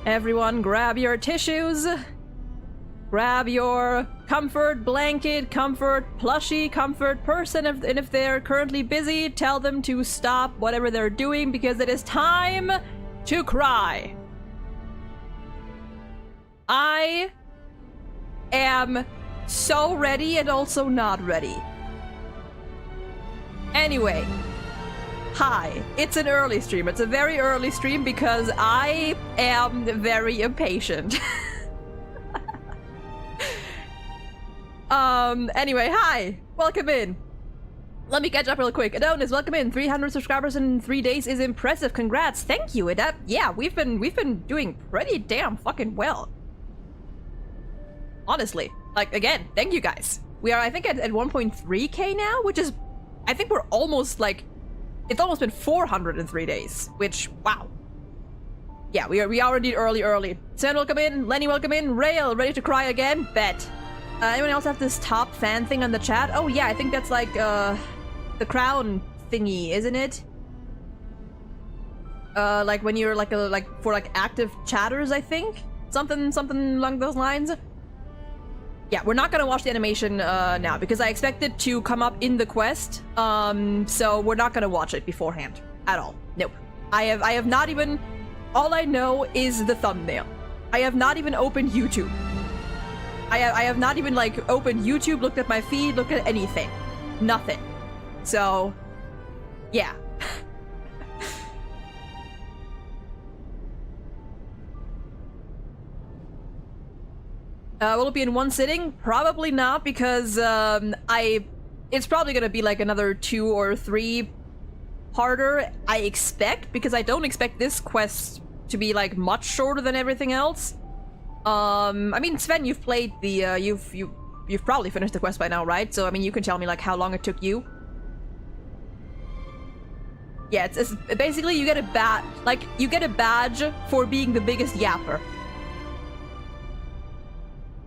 Everyone grab your tissues. Grab your comfort blanket, comfort plushie, comfort person, and if they're currently busy, tell them to stop whatever they're doing because it is time to cry. I am so ready and also not ready. Anyway, hi, it's an early stream. It's a very early stream because I am very impatient. Anyway, hi, welcome in. Let me catch up real quick. Adonis, welcome in. 300 subscribers in 3 days is impressive. Congrats. Thank you. Yeah, we've been doing pretty damn fucking well. Honestly, like, again, thank you guys. We are, I think, at 1.3k now, which is, I think we're almost like, it's almost been 400 in 3 days, which, wow. Yeah, we are indeed early. Sven, welcome in. Lenny, welcome in. Rail, ready to cry again? Bet. Anyone else have this top fan thing on the chat? Oh yeah, I think that's like, the crown thingy, isn't it? Like when you're like for active chatters, I think? Something along those lines. Yeah, we're not gonna watch the animation now because I expect it to come up in the quest. So we're not gonna watch it beforehand at all. Nope. I have not even. All I know is the thumbnail. I have not even opened YouTube. I have not even like opened YouTube, looked at my feed, looked at anything. Nothing. So, yeah. Will it be in one sitting? Probably not, because it's probably gonna be like another 2 or 3 parter, I expect, because I don't expect this quest to be like much shorter than everything else. I mean, Sven, you've played the you've probably finished the quest by now, right? So I mean, you can tell me like how long it took you. Yeah, it's basically you get a badge for being the biggest yapper.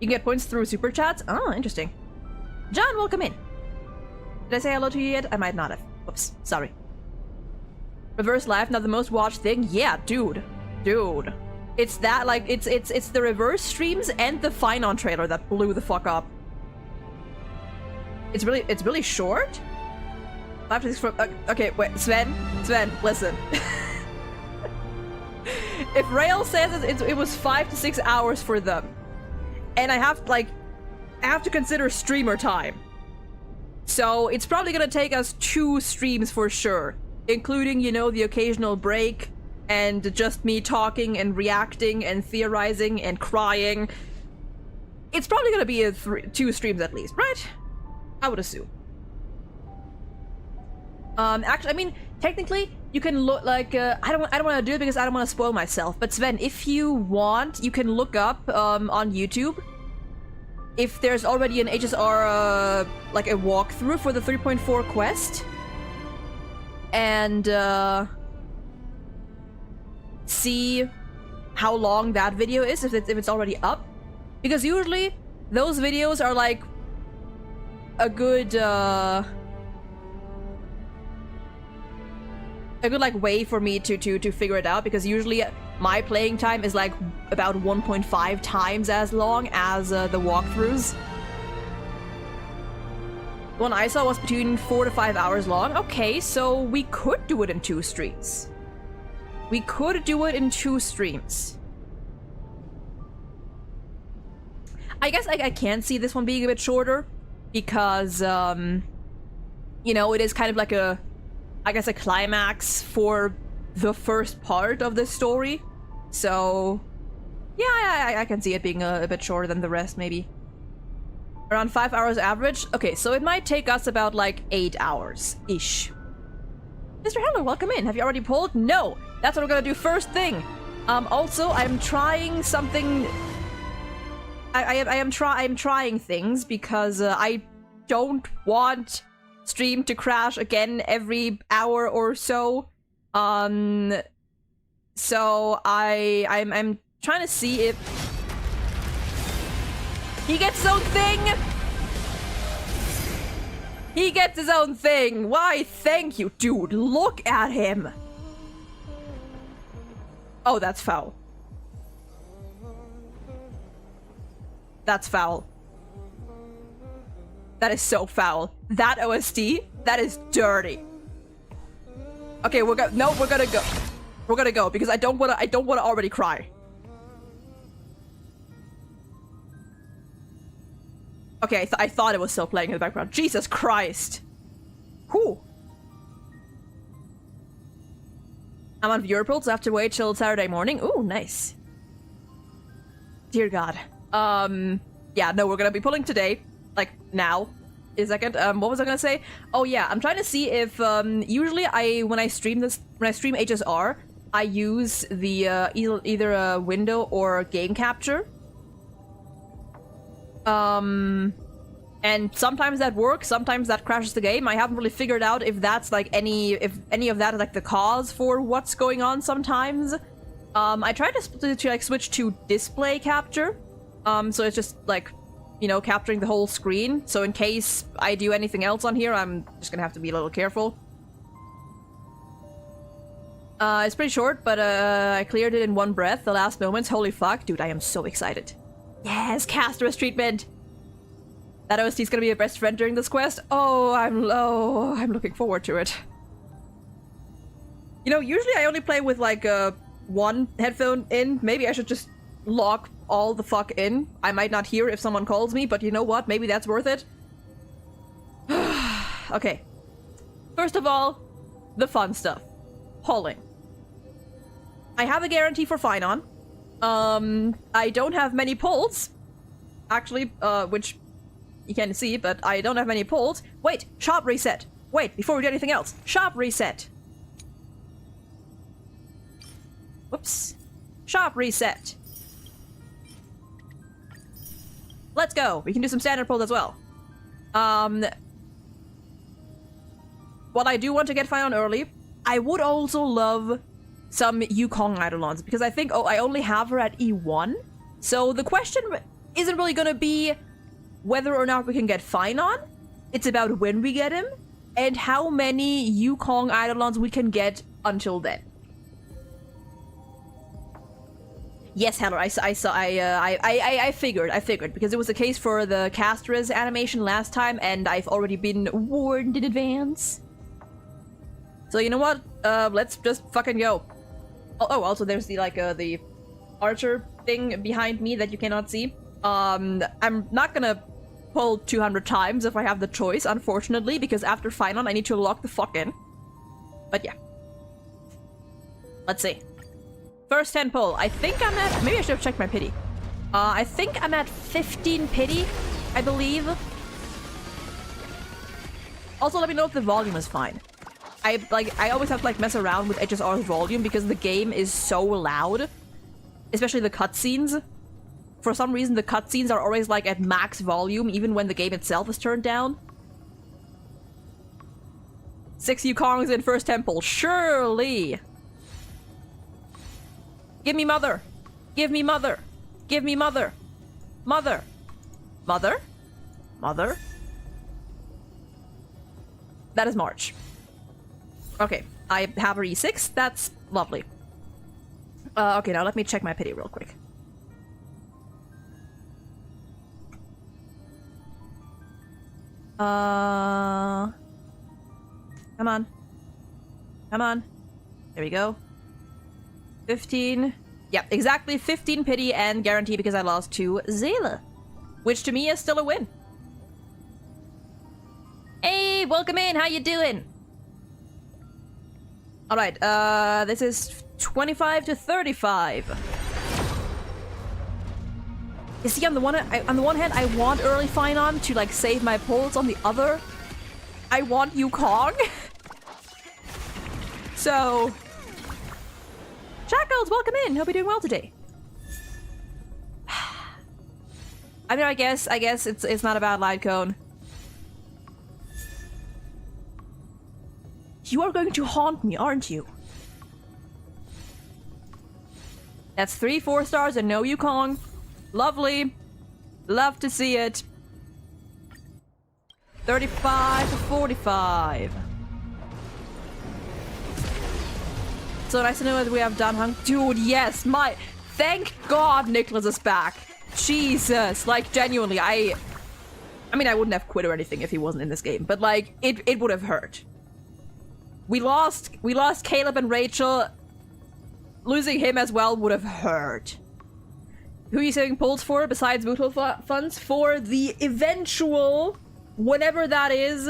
You can get points through super chats. Oh, interesting. John, welcome in. Did I say hello to you yet? I might not have. Oops, sorry. Reverse live, not the most watched thing. Yeah, dude. It's that, like, it's the reverse streams and the Finon trailer that blew the fuck up. It's really short? 5 to 6 from, okay, wait, Sven, listen. If Rail says it was 5 to 6 hours for them, and I have to consider streamer time. So it's probably gonna take us 2 streams for sure, including, you know, the occasional break, and just me talking and reacting and theorizing and crying. It's probably gonna be 2 streams at least, right? I would assume. Actually, I mean, technically, you can look like, I don't want to do it because I don't want to spoil myself, but Sven, if you want, you can look up, on YouTube, if there's already an HSR, like a walkthrough for the 3.4 quest, and, see how long that video is, if it's already up, because usually those videos are like a good like way for me to figure it out, because usually my playing time is like about 1.5 times as long as the walkthroughs. The one I saw was between 4 to 5 hours long. Okay, so we could do it in 2 streams. We could do it in 2 streams. I guess I can see this one being a bit shorter because, you know, it is kind of like a, I guess, a climax for the first part of the story. So, yeah, I can see it being a bit shorter than the rest, maybe. Around 5 hours average? Okay, so it might take us about, like, 8 hours-ish. Mr. Heller, welcome in. Have you already polled? No! That's what we're gonna do first thing! Also, I'm trying something... I'm trying things because I don't want stream to crash again every hour or so. So I'm trying to see if he gets his own thing. He gets his own thing. Why? Thank you, dude. Look at him. Oh, that's foul. That's foul. That is so foul. That OSD, that is dirty. Okay, we're gonna go. We're gonna go because I don't wanna already cry. Okay, I thought it was still playing in the background. Jesus Christ. Whew. I'm on viewer pool, so I have to wait till Saturday morning. Ooh, nice. Dear God. Yeah, no, we're gonna be pulling today. Like, now. In a second. What was I gonna say? Oh, yeah, I'm trying to see if, usually when I stream HSR, I use the, either a window or game capture. And sometimes that works, sometimes that crashes the game. I haven't really figured out if that's like if any of that is like the cause for what's going on sometimes. I tried to like switch to display capture. So it's just like, you know, capturing the whole screen. So in case I do anything else on here, I'm just gonna have to be a little careful. It's pretty short, but I cleared it in one breath, the last moments. Holy fuck, dude, I am so excited. Yes, Caster's treatment! That OST is gonna be a best friend during this quest. Oh, I'm looking forward to it. You know, usually I only play with like one headphone in. Maybe I should just lock all the fuck in. I might not hear if someone calls me, but you know what? Maybe that's worth it. Okay. First of all, the fun stuff. Hauling. I have a guarantee for Finon. I don't have many pulls. Actually, which you can't see, but I don't have many pulls. Wait, shop reset. Wait, before we do anything else. Shop reset. Whoops. Shop reset. Let's go. We can do some standard pulls as well. While I do want to get Finon early, I would also love some Yukong Eidolons, because I think, I only have her at E1. So the question isn't really gonna be whether or not we can get Finon. It's about when we get him, and how many Yukong Eidolons we can get until then. Yes, Heller, I figured, because it was the case for the Castress animation last time, and I've already been warned in advance. So you know what? Let's just fucking go. Oh, also there's the, like, the archer thing behind me that you cannot see. I'm not gonna pull 200 times if I have the choice, unfortunately, because after Finon I need to lock the fuck in. But yeah. Let's see. First 10 pull. I think I'm at... Maybe I should have checked my pity. I think I'm at 15 pity, I believe. Also, let me know if the volume is fine. I always have to, like, mess around with HSR's volume because the game is so loud. Especially the cutscenes. For some reason, the cutscenes are always, like, at max volume, even when the game itself is turned down. 6 Yukongs in first temple. Surely! Give me mother! Give me mother! Give me mother! Mother! Mother? Mother? That is March. Okay, I have her E6. That's lovely. Okay, now let me check my pity real quick. Come on. Come on. There we go. 15. Yeah, exactly 15 pity and guarantee because I lost to Zayla. Which to me is still a win. Hey, welcome in. How you doing? Alright, this is 25 to 35. You see, on the one hand, I want early Finon to, like, save my pulls. On the other, I want Yukong. So... Shackles, welcome in! Hope you're doing well today. I mean, I guess it's not a bad light cone. You are going to haunt me, aren't you? That's 3 4 stars and no Yukong. Lovely. Love to see it. 35 to 45. So nice to know that we have done Hung. Dude, yes, thank God Nicholas is back. Jesus. Like, genuinely, I mean, I wouldn't have quit or anything if he wasn't in this game, but like, it would have hurt. We lost Caleb and Rachel. Losing him as well would have hurt. Who are you saving polls for besides mutual funds? For the eventual, whenever that is.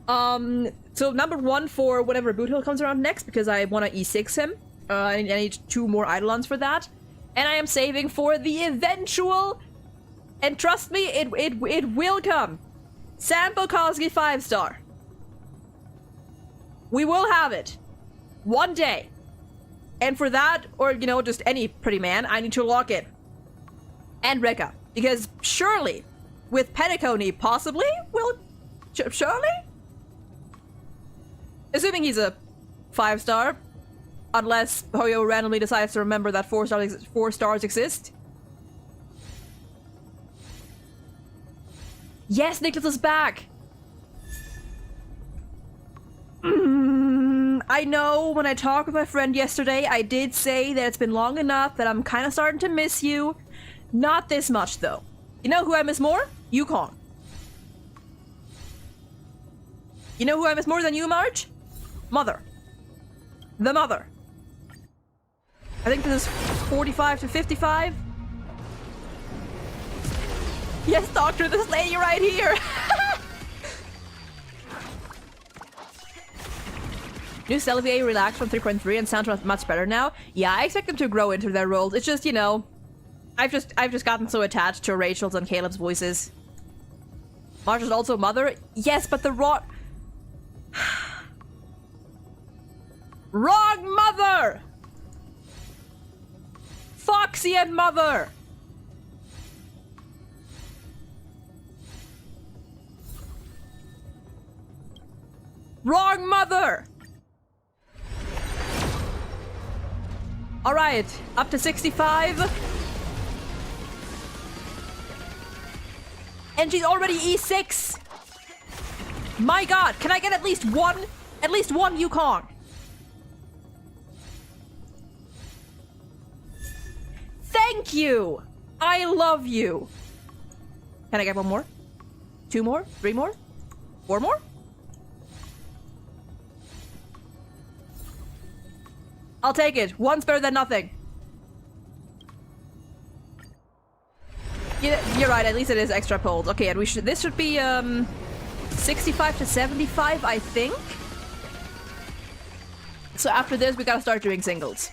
So number 1 for whenever Boothill comes around next, because I want to E6 him. I need 2 more Eidolons for that. And I am saving for the eventual, and trust me, it will come. Sampo Koski 5-star. We will have it. One day. And for that, or, you know, just any pretty man, I need to lock in. And Rekka. Because surely, with Penacony, possibly, surely? Assuming he's a 5-star. Unless Hoyo randomly decides to remember that 4 stars exist. Yes, Nicholas is back! I know when I talked with my friend yesterday, I did say that it's been long enough that I'm kind of starting to miss you. Not this much, though. You know who I miss more? Yukon. You know who I miss more than you, Marge? Mother. The mother. I think this is 45 to 55. Yes, doctor, this lady right here. New Selvier relaxed from 3.3 and sound much better now. Yeah, I expect them to grow into their roles. It's just, you know, I've just gotten so attached to Rachel's and Caleb's voices. Marge is also mother. Yes, but the wrong mother. Foxy and mother. Wrong mother. All right, up to 65. And she's already E6. My god, can I get at least one Yukon? Thank you. I love you. Can I get 1 more? 2 more? 3 more? 4 more? I'll take it. One's better than nothing. You're right, at least it is extra pulled. Okay, and this should be 65 to 75, I think. So after this, we gotta start doing singles.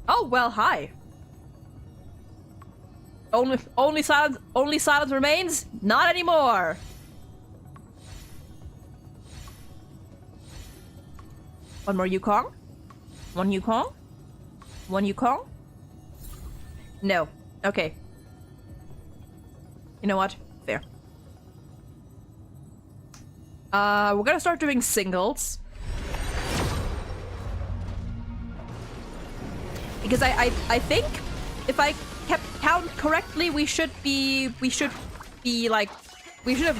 Oh, well, hi. Only silence remains? Not anymore. One more Yukon? One Yukon? One Yukon? No. Okay. You know what? Fair. We're gonna start doing singles. Because I think if I kept count correctly, we should have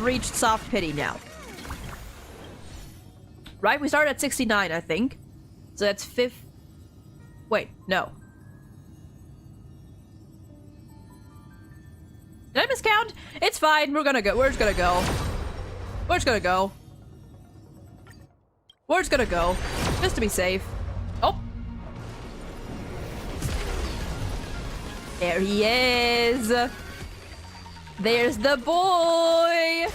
reached soft pity now. Right? We started at 69, I think. So that's wait, no. Did I miscount? It's fine. We're just gonna go. We're just gonna go. Just to be safe. Oh. There he is. There's the boy.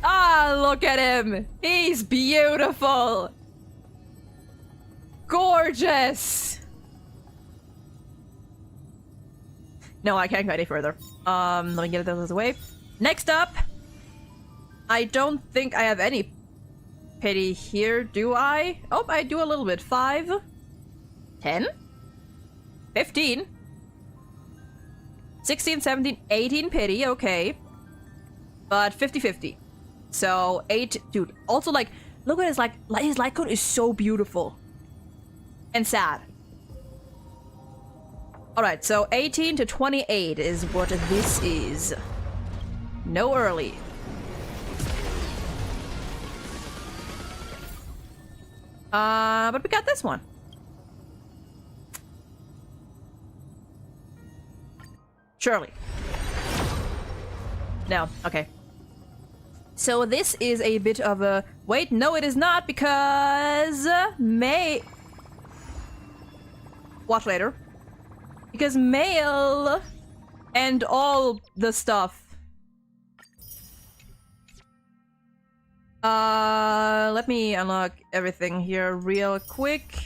Ah, look at him. He's beautiful. Gorgeous. No, I can't go any further. Let me get those away. Next up, I don't think I have any pity here, do I? Oh, I do a little bit. 5, 10, 15, 16, 17, 18 pity, okay. But 50-50. So 8, dude. Also, like, look at his light code is so beautiful and sad. All right, so 18 to 28 is what this is. no early. But we got this one. Surely. No, okay. So this is a bit of a... Wait, no it is not, because... Watch later. Because mail and all the stuff. Let me unlock everything here real quick.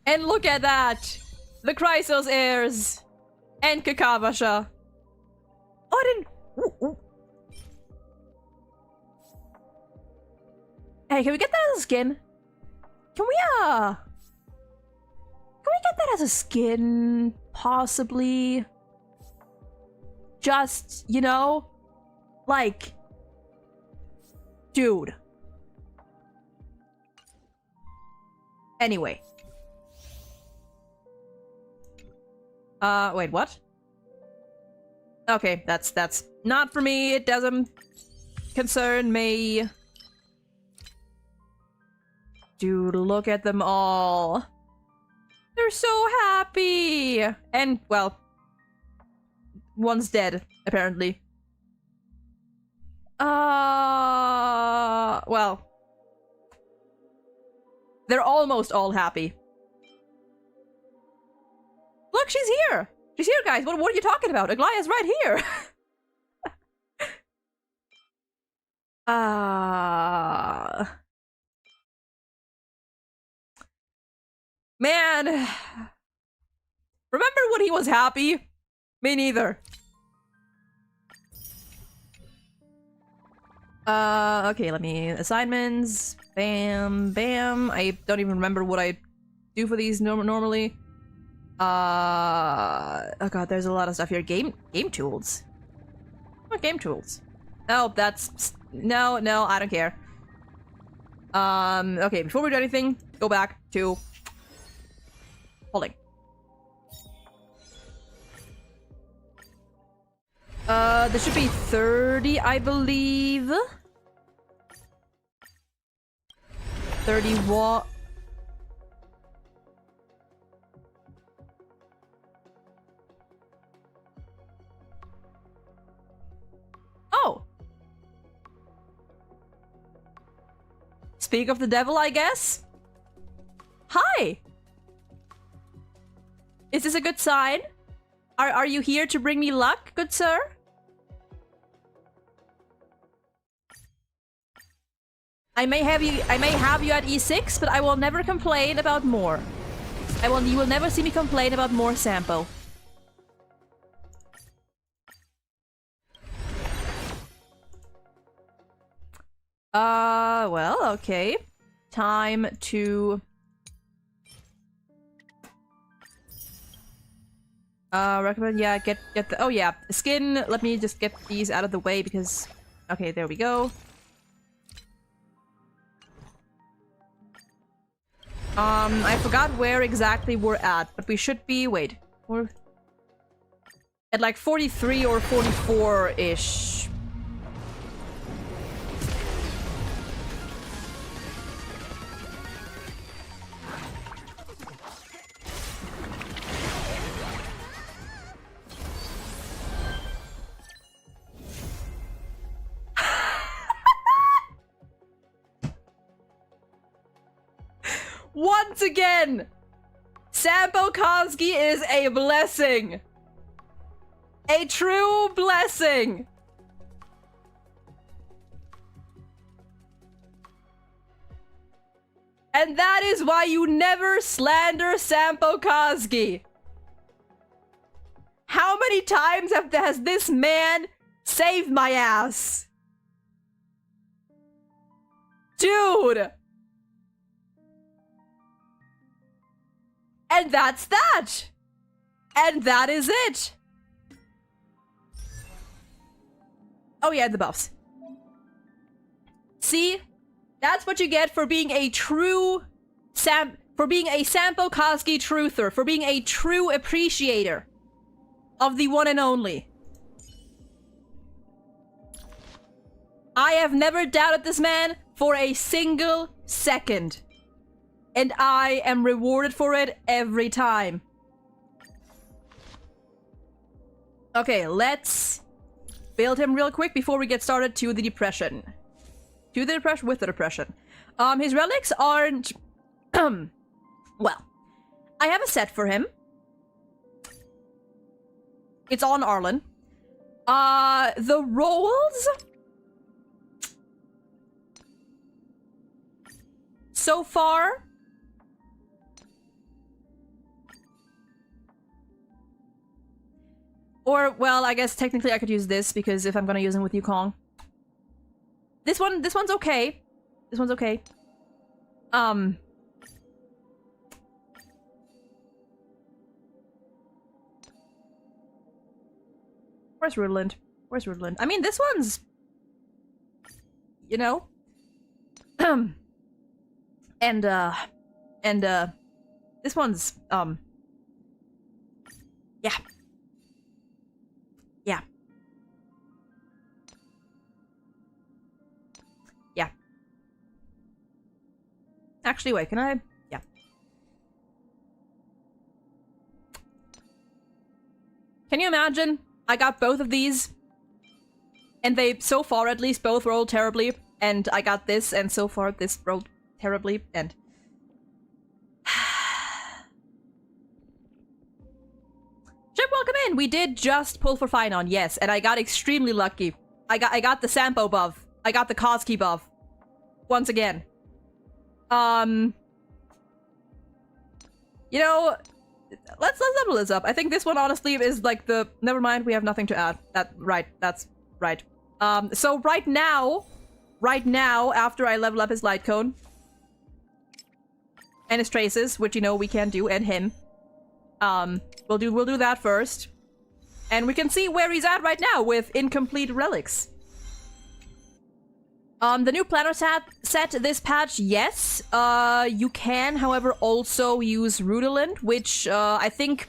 And look at that! The Chrysos heirs! And Kakavasha. Oh, I didn't... Ooh, ooh. Hey, can we get that as a skin? Can we get that as a skin? Possibly? Just, you know? Like... Dude. Anyway. Wait, what? Okay, that's not for me. It doesn't concern me. Dude, look at them all. They're so happy. And, well, one's dead, apparently. Well. They're almost all happy. Look, she's here! She's here, guys! What are you talking about? Aglaya's right here! Man! Remember when he was happy? Me neither. Okay, let me... Assignments. Bam, bam. I don't even remember what I do for these normally. Oh god, there's a lot of stuff here. Game tools? What game tools? Oh, that's... No, I don't care. Okay, before we do anything, go back to... Holding. There should be 30, I believe. 31... Oh! Speak of the devil, I guess? Hi! Is this a good sign? Are you here to bring me luck, good sir? I may have you at E6, but I will never complain about more. You will never see me complain about more Sampo. Well, okay. Time to... recommend, yeah, get the... Oh, yeah, skin. Let me just get these out of the way because... Okay, there we go. I forgot where exactly we're at, but we should be... Wait. We're... At like 43 or 44-ish. Once again, Sampo Konski is a blessing. A true blessing. And that is why you never slander Sampo Konski. How many times has this man saved my ass? Dude! And that's that! And that is it! Oh yeah, the buffs. See? That's what you get for being a true For being a Sampo Koski truther. For being a true appreciator of the one and only. I have never doubted this man for a single second. And I am rewarded for it every time. Okay, let's build him real quick before we get started to the depression. To the depression with the depression. His relics aren't... well, I have a set for him. It's on Arlen. The rolls... so far... or, well, I guess technically I could use this, because if I'm gonna use him with Yukong. This one's okay. This one's okay. Where's Rudland? Where's Rudland? I mean, this one's... you know? And, this one's, yeah. Yeah. Yeah. Actually, wait, can I? Yeah. Can you imagine? I got both of these. And they, so far at least, both rolled terribly. And I got this, and so far this rolled terribly, and... Chip, welcome in! We did just pull for Finon, yes, and I got extremely lucky. I got the Sampo buff. I got the Koski buff. Once again. You know, let's level this up. I think this one honestly is like the... never mind, we have nothing to add. That's right. So right now, after I level up his light cone, and his traces, which you know we can do, and him. We'll do that first. And we can see where he's at right now with incomplete relics. The new planner set this patch, yes. You can, however, also use Rudolent, which I think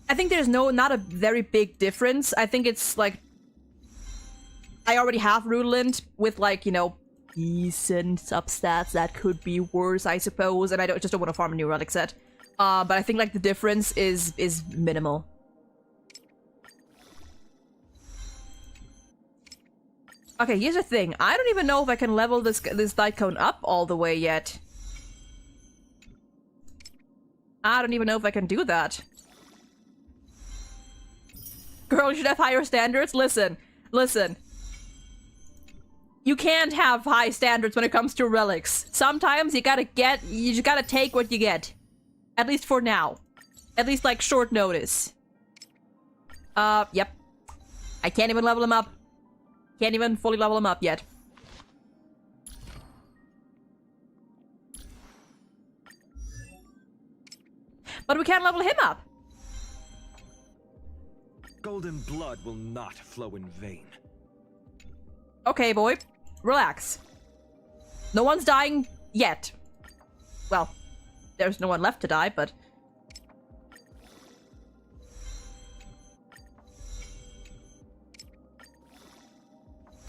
there's not a very big difference. I think it's like I already have Rudolent with, like, you know, decent substats that could be worse, I suppose, and I just don't want to farm a new relic set. But I think, like, the difference is minimal. Okay, here's the thing. I don't even know if I can level this light cone up all the way yet. I don't even know if I can do that. Girl, you should have higher standards? Listen. You can't have high standards when it comes to relics. Sometimes you just gotta take what you get. At least for now. At least, like, short notice. Yep. I can't even level him up. Can't even fully level him up yet. But we can level him up. Golden blood will not flow in vain. Okay, boy. Relax. No one's dying yet. Well, there's no one left to die, but...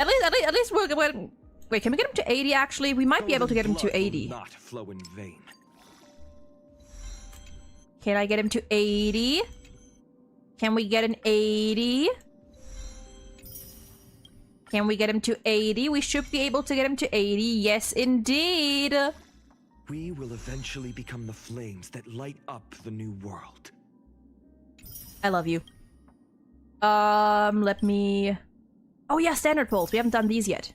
At least we'll... Wait, can we get him to 80, actually? We might be able to get him to 80. Not flow in vain. Can I get him to 80? Can we get an 80? Can we get him to 80? We should be able to get him to 80. Yes, indeed. We will eventually become the flames that light up the new world. I love you. Let me... Oh yeah, standard pulls. We haven't done these yet.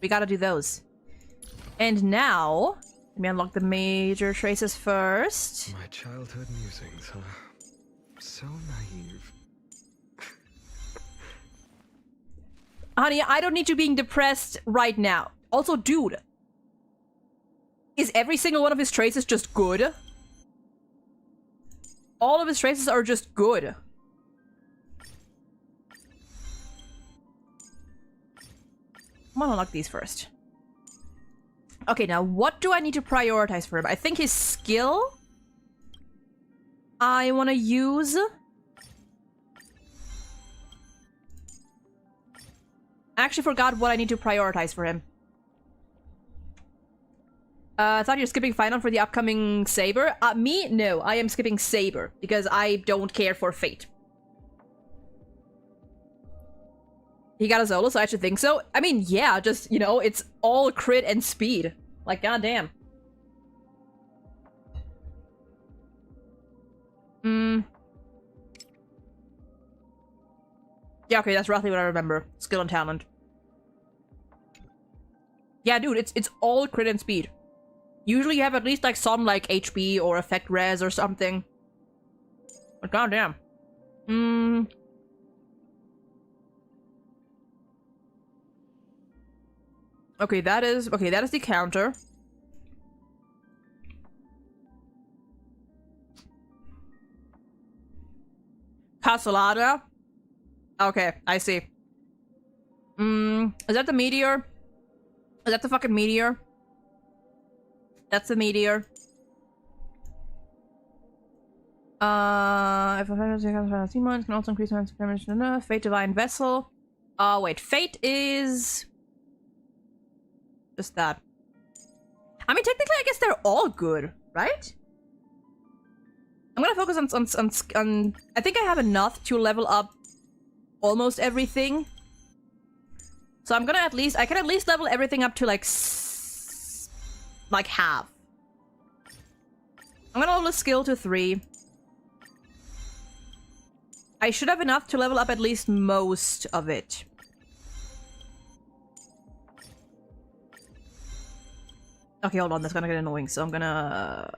We gotta do those. And now... Let me unlock the major traces first. My childhood musings, huh? So naive. Honey, I don't need you being depressed right now. Also, dude. Is every single one of his traces just good? All of his traces are just good. I'm gonna unlock these first. Okay, now what do I need to prioritize for him? I think his skill I want to use. I actually forgot what I need to prioritize for him. I thought you're skipping Final for the upcoming Saber. Me? No, I am skipping Saber because I don't care for Fate. He got a Zolo, so I should think so. I mean, yeah, just, you know, it's all crit and speed. Like, goddamn. Yeah, okay, that's roughly what I remember. Skill and talent. Yeah, dude, it's all crit and speed. Usually you have at least, like, some, like, HP or effect res or something. But goddamn. Okay, that is the counter. Casolada? Okay, I see. Is that the meteor? Is that the fucking meteor? That's the meteor. If a can also increase damage. Fate Divine Vessel. Wait, Fate is just that. I mean, technically, I guess they're all good, right? I'm gonna focus on I think I have enough to level up almost everything. So I'm gonna I can at least level everything up to like half. I'm gonna level the skill to 3. I should have enough to level up at least most of it. Okay, hold on, that's gonna get annoying, so I'm gonna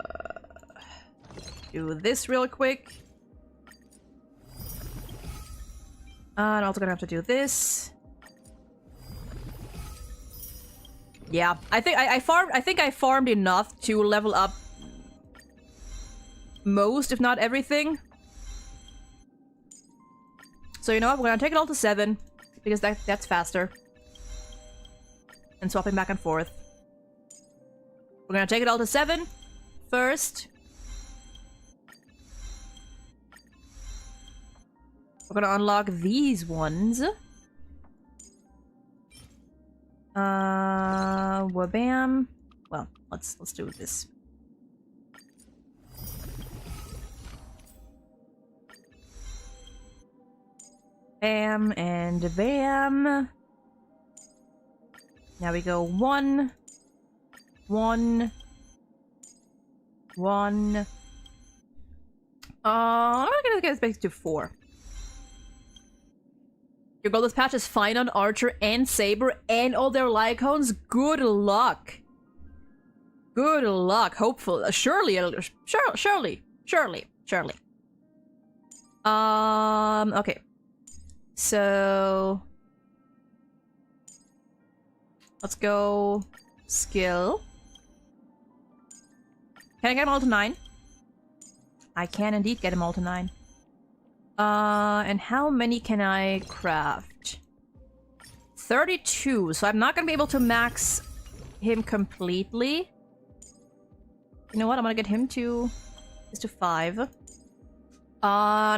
do this real quick. And I'm also gonna have to do this. Yeah, I think I farmed enough to level up most, if not everything. So you know what, we're gonna take it all to 7, because that's faster. And swapping back and forth. We're gonna take it all to 7 first. We're gonna unlock these ones. Wabam. Well, let's do this. Bam and bam. Now we go 1, 1, 1. I'm gonna get this back to 4. Your goal this patch is fine on Archer and Saber and all their Lycones. Good luck. Good luck. Hopefully. Surely. Okay. So let's go skill. Can I get them all to 9? I can indeed get them all to 9. And how many can I craft? 32, so I'm not gonna be able to max him completely. You know what, I'm gonna get him to 5. And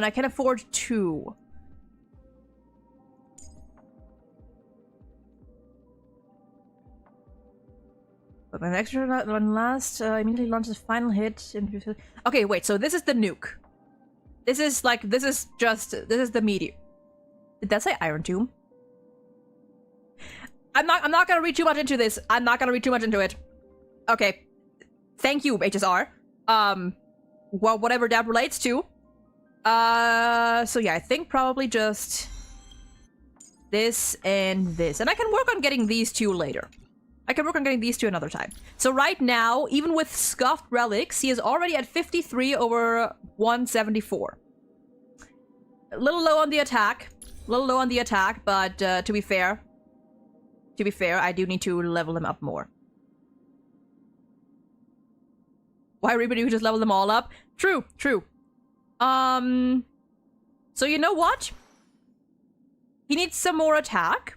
I can afford 2. But my extra one last immediately launches final hit. Okay, wait, so this is the nuke. This is the meteor. Did that say Iron Tomb? I'm not gonna read too much into this. I'm not gonna read too much into it. Okay. Thank you, HSR. Well, whatever that relates to. So yeah, I think probably just this and this. And I can work on getting these 2 later. I can work on getting these 2 another time. So right now, even with Scuffed Relics, he is already at 53 over 174. A little low on the attack. But to be fair, I do need to level him up more. Why, everybody who just level them all up? True. So you know what? He needs some more attack.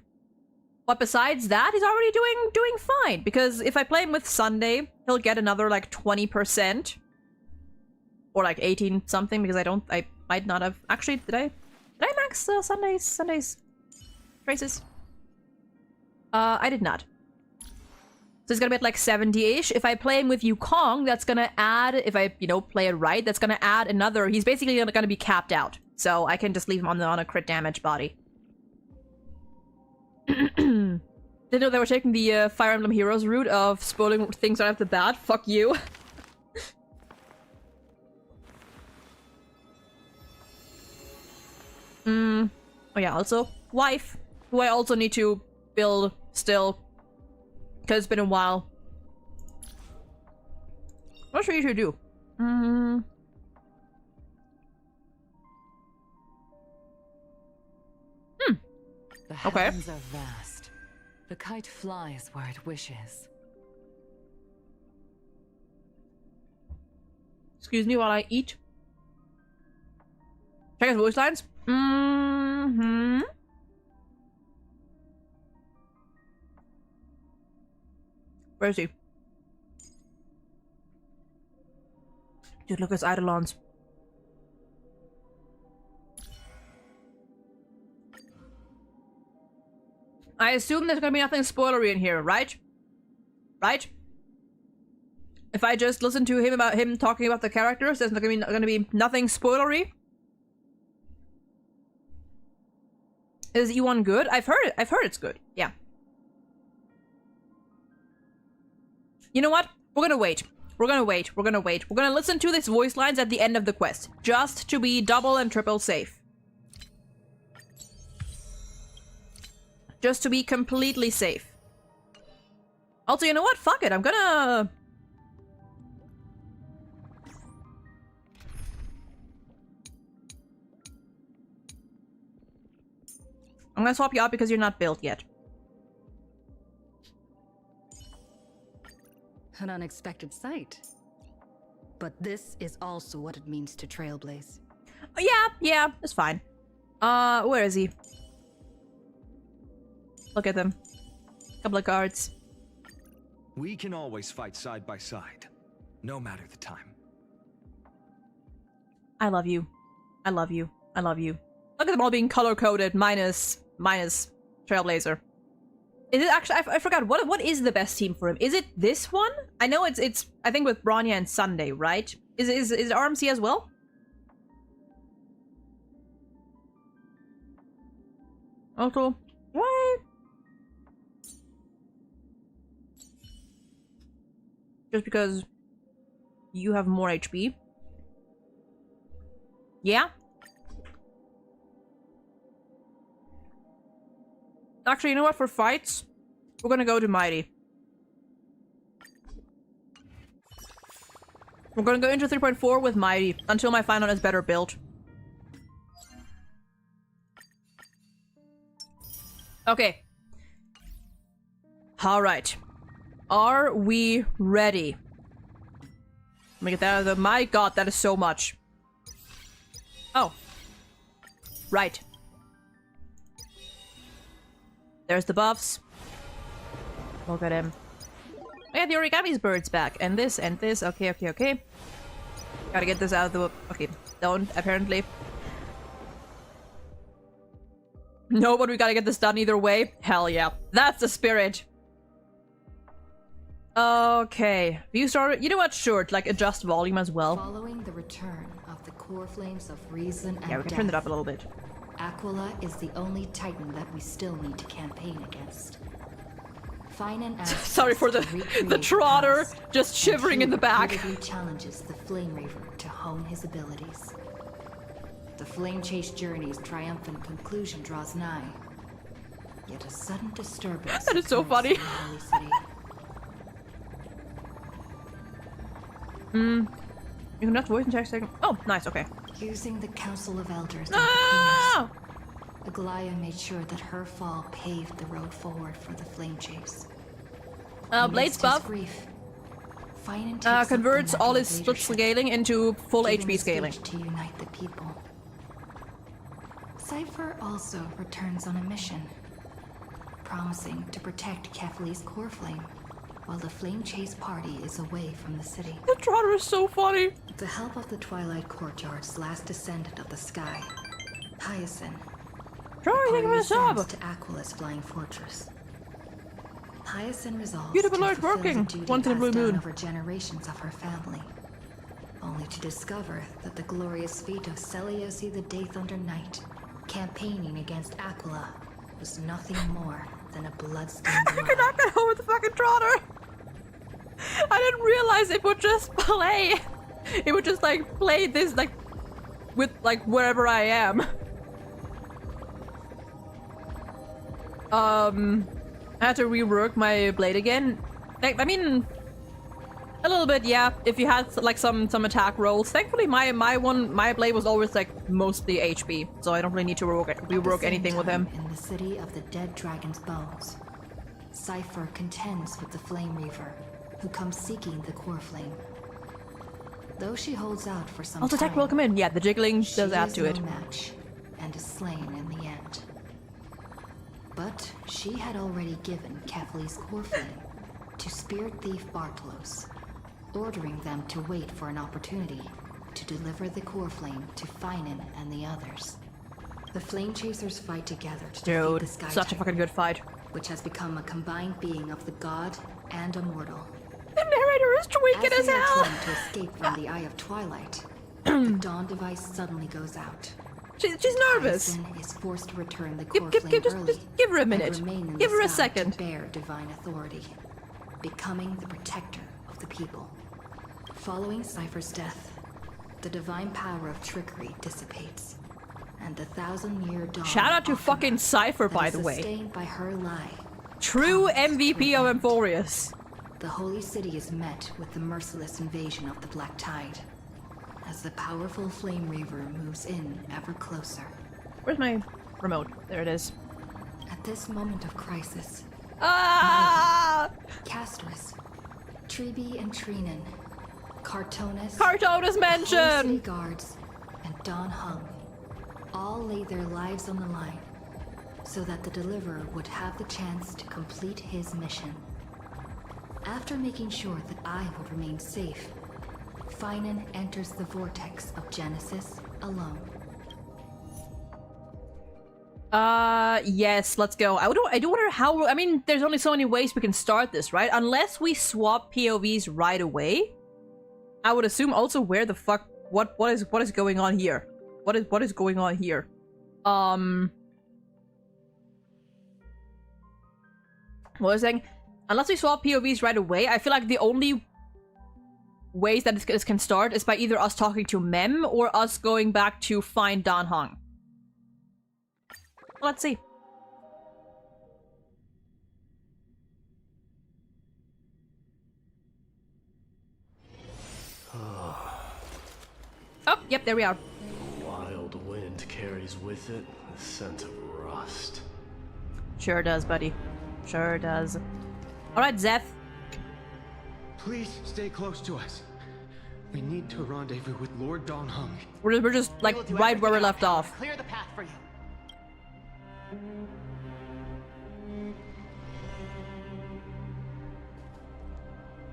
But besides that, he's already doing fine. Because if I play him with Sunday, he'll get another like 20%. Or like 18 something, because I might not have actually did I max Sunday's traces? I did not. So it's gonna be at like 70-ish. If I play him with Yukong, that's gonna add, if I, you know, play it right, that's gonna add another, he's basically gonna be capped out. So I can just leave him on a crit damage body. Didn't know they were taking the Fire Emblem Heroes route of spoiling things right off the bat. Fuck you. Oh yeah, also, wife, who I also need to build still. Because it's been a while. What should you do? The Okay. heavens are vast. The kite flies where it wishes. Excuse me while I eat. Check his voice lines. Where is he? Dude, look at his eidolons. I assume there's gonna be nothing spoilery in here, right? Right? If I just listen to him about him talking about the characters, there's gonna be nothing spoilery. Is E1 good? I've heard it. I've heard it's good. Yeah. You know what? We're gonna wait. We're gonna wait. We're gonna wait. We're gonna listen to these voice lines at the end of the quest, just to be double and triple safe. Just to be completely safe. Also, you know what? Fuck it. I'm gonna swap you out because you're not built yet. An unexpected sight. But this is also what it means to trailblaze. Yeah, it's fine. Where is he? Look at them. Couple of guards. We can always fight side by side, no matter the time. I love you. I love you. I love you. Look at them all being color-coded, minus Trailblazer. Is it actually? I forgot. What is the best team for him? Is it this one? I know it's. I think with Bronya and Sunday, right? Is it RMC as well? Also, what? Just because you have more HP? Yeah. Actually, you know what? For fights, we're gonna go to Mighty. We're gonna go into 3.4 with Mighty until my final is better built. Okay. Alright. Are we ready? Let me get that out of the... My god, that is so much. Oh. Right. There's the buffs. Look at him. I got the Origami's birds back. And this, and this. Okay, okay, okay. Gotta get this out of the... Okay, don't, apparently. No, but we gotta get this done either way. Hell yeah. That's the spirit. Okay. View started. You know what? Sure, like adjust volume as well. Following the return of the core flames of reason and Yeah, we can turn it up a little bit. Aquila is the only titan that we still need to campaign against. Finan asks Sorry for us to the recreate trotter past, just shivering and in the back. repeatedly challenges the Flame Reaver to hone his abilities. The Flame Chase journey's triumphant conclusion draws nigh. Yet a sudden disturbance. That is so occurs funny. in the Holy City. You can just voice and text. Oh, nice. Okay. Using the Council of Elders and Ah! the Aglaia made sure that her fall paved the road forward for the Flame Chase. Blades Amidst his buff grief, Finan takes up the converts all mantle his of split leadership, scaling into full giving HP the scaling. stage to unite the people. Cypher also returns on a mission. promising to protect Kefli's core flame, while the flame chase party is away from the city. The Trotter is so funny. With the help of the Twilight Courtyard's last descendant of the sky, Hyacinth, Trotter, thank you for the ascends job. to Aquila's flying fortress. Hyacinth resolves Beautiful to Lord fulfill working the duty once in a blue passed down moon. over generations of her family, only to discover that the glorious feat of Celiosi the Day-Thunder Knight, campaigning against Aquila, was nothing more than a bloodstained I could not get over the fucking Trotter. I didn't realize it would just play. It would just like play this like with like wherever I am. I had to rework my blade again. Like, I mean, a little bit, yeah. If you had like some attack rolls, thankfully my blade was always like mostly HP, so I don't really need to rework anything with him. In the city of the dead dragon's bones, Cypher contends with the Flame Reaver, who comes seeking the core flame. Though she holds out for some Also, time, attack roll come in. Yeah, the jiggling does add to it. no match, and is slain in the end. But she had already given Kefli's core flame to Spirit Thief Bartolos, ordering them to wait for an opportunity to deliver the core flame to Finan and the others. The Flame Chasers fight together to defeat Dude, the Sky such a Titan, fucking good fight. which has become a combined being of the god and a mortal. The narrator is tweaking as they are hell. trying to escape from the Eye of Twilight, the Dawn device suddenly goes out. She's nervous. Hyacinth is forced to return the core Give, flame just early give her a and minute. remain in Give the her a sky second. to bear divine authority, becoming the protector of the people. Following Cypher's death, the divine power of trickery dissipates, and the 1,000-year dawn. Shout out to often fucking Cypher, that by is the way. sustained by her lie. True comes MVP to of an end. Emphorius. The Holy City is met with the merciless invasion of the Black Tide, as the powerful Flame Reaver moves in ever closer. Where's my remote? There it is. At this moment of crisis, Ah! Castris, Treeby and Trinan, Cartonis, Cartonis the Holy City mentioned! Guards, and Don Hung all lay their lives on the line so that the Deliverer would have the chance to complete his mission. After making sure that I would remain safe, Finan enters the vortex of Genesis alone. Yes, let's go. I do wonder how, I mean, there's only so many ways we can start this, right? Unless we swap POVs right away. I would assume also where the fuck, what is going on here? What is going on here? What was I saying? Unless we swap POVs right away, I feel like the only ways that this can start is by either us talking to Mem or us going back to find Dan Hong. Let's see. Oh, yep, there we are. A wild wind carries with it the scent of rust. Sure does, buddy. Sure does. Alright, Zeth. Please stay close to us. We need to rendezvous with Lord Don Hung. We're just, like, We will do right where we everything in our left power off. to clear the path for you.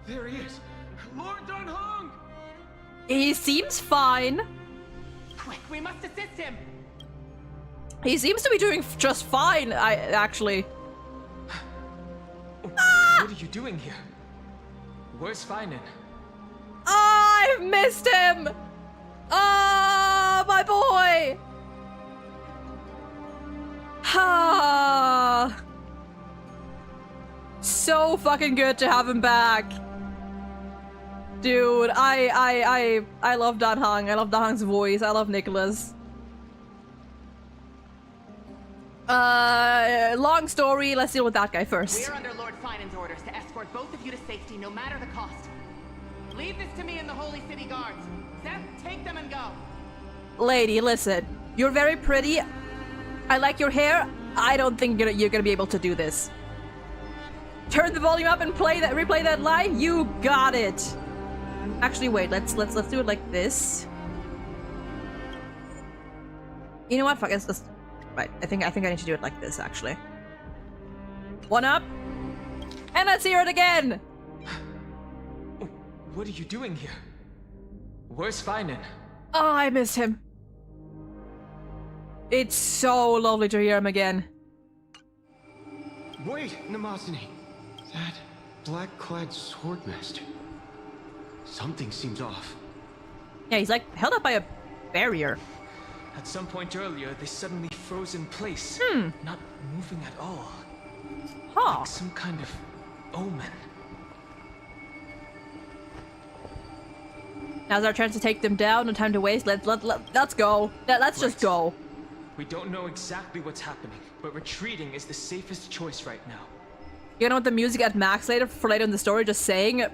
There he is! Lord Don Hung! He seems fine. Quick, we must assist him. He seems to be doing just fine, actually. What are you doing here? Where's Finan? Oh, I've missed him! Oh, my boy! Ha! So fucking good to have him back. Dude, I love Dan Hung. I love Dan Hung's voice. I love Nicholas. Long story. Let's deal with that guy first. We're under Lord Finan's orders to escort both of you to safety, no matter the cost. Leave this to me and the Holy City Guards. Zeth, take them and go. Lady, listen. You're very pretty. I like your hair. I don't think you're gonna be able to do this. Turn the volume up and replay that line. You got it. Actually, wait. Let's do it like this. You know what? Fuck. Let's right. I think I need to do it like this. Actually. One up. And let's hear it again. What are you doing here? Where's Finan? Oh, I miss him. It's so lovely to hear him again. Wait, Namazani. That black-clad swordmaster. Something seems off. Yeah, he's like held up by a barrier. At some point earlier, they suddenly froze in place. Not moving at all. Huh. Like some kind of omen. Now's our chance to take them down. No time to waste. Let's go. Let's just go. We don't know exactly what's happening, but retreating is the safest choice right now. You know what, the music at max later for later in the story, just saying.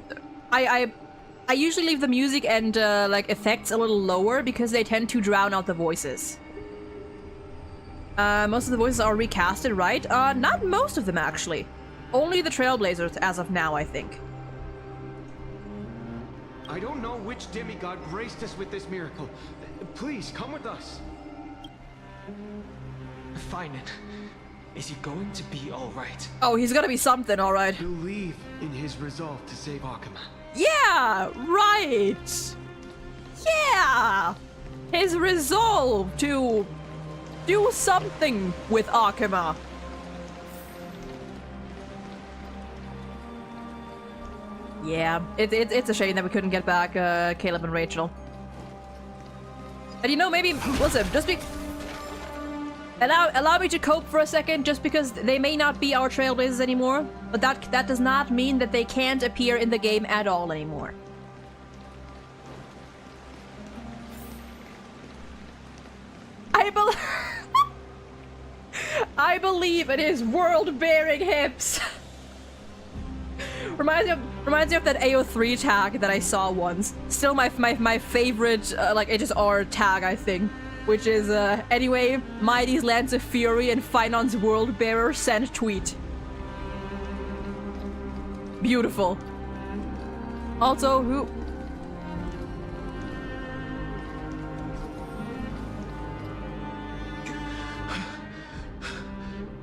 I usually leave the music and like effects a little lower because they tend to drown out the voices. Most of the voices are recasted, right? Not most of them actually. Only the Trailblazers as of now, I think. I don't know which demigod graced us with this miracle. Please, come with us. Finan, is he going to be alright? Oh, he's gonna be something, alright. Believe in his resolve to save Akama. Yeah, right. Yeah, his resolve to do something with Akama. Yeah, it's a shame that we couldn't get back Caleb and Rachel. And you know, maybe listen, just be allow me to cope for a second, just because they may not be our Trailblazers anymore, but that does not mean that they can't appear in the game at all anymore. I believe in his world-bearing hips. Reminds me of that AO3 tag that I saw once. Still my favorite like HSR tag, I think, which is anyway, Mighty's Lance of Fury and Finan's World Bearer sent tweet. Beautiful. Also, who?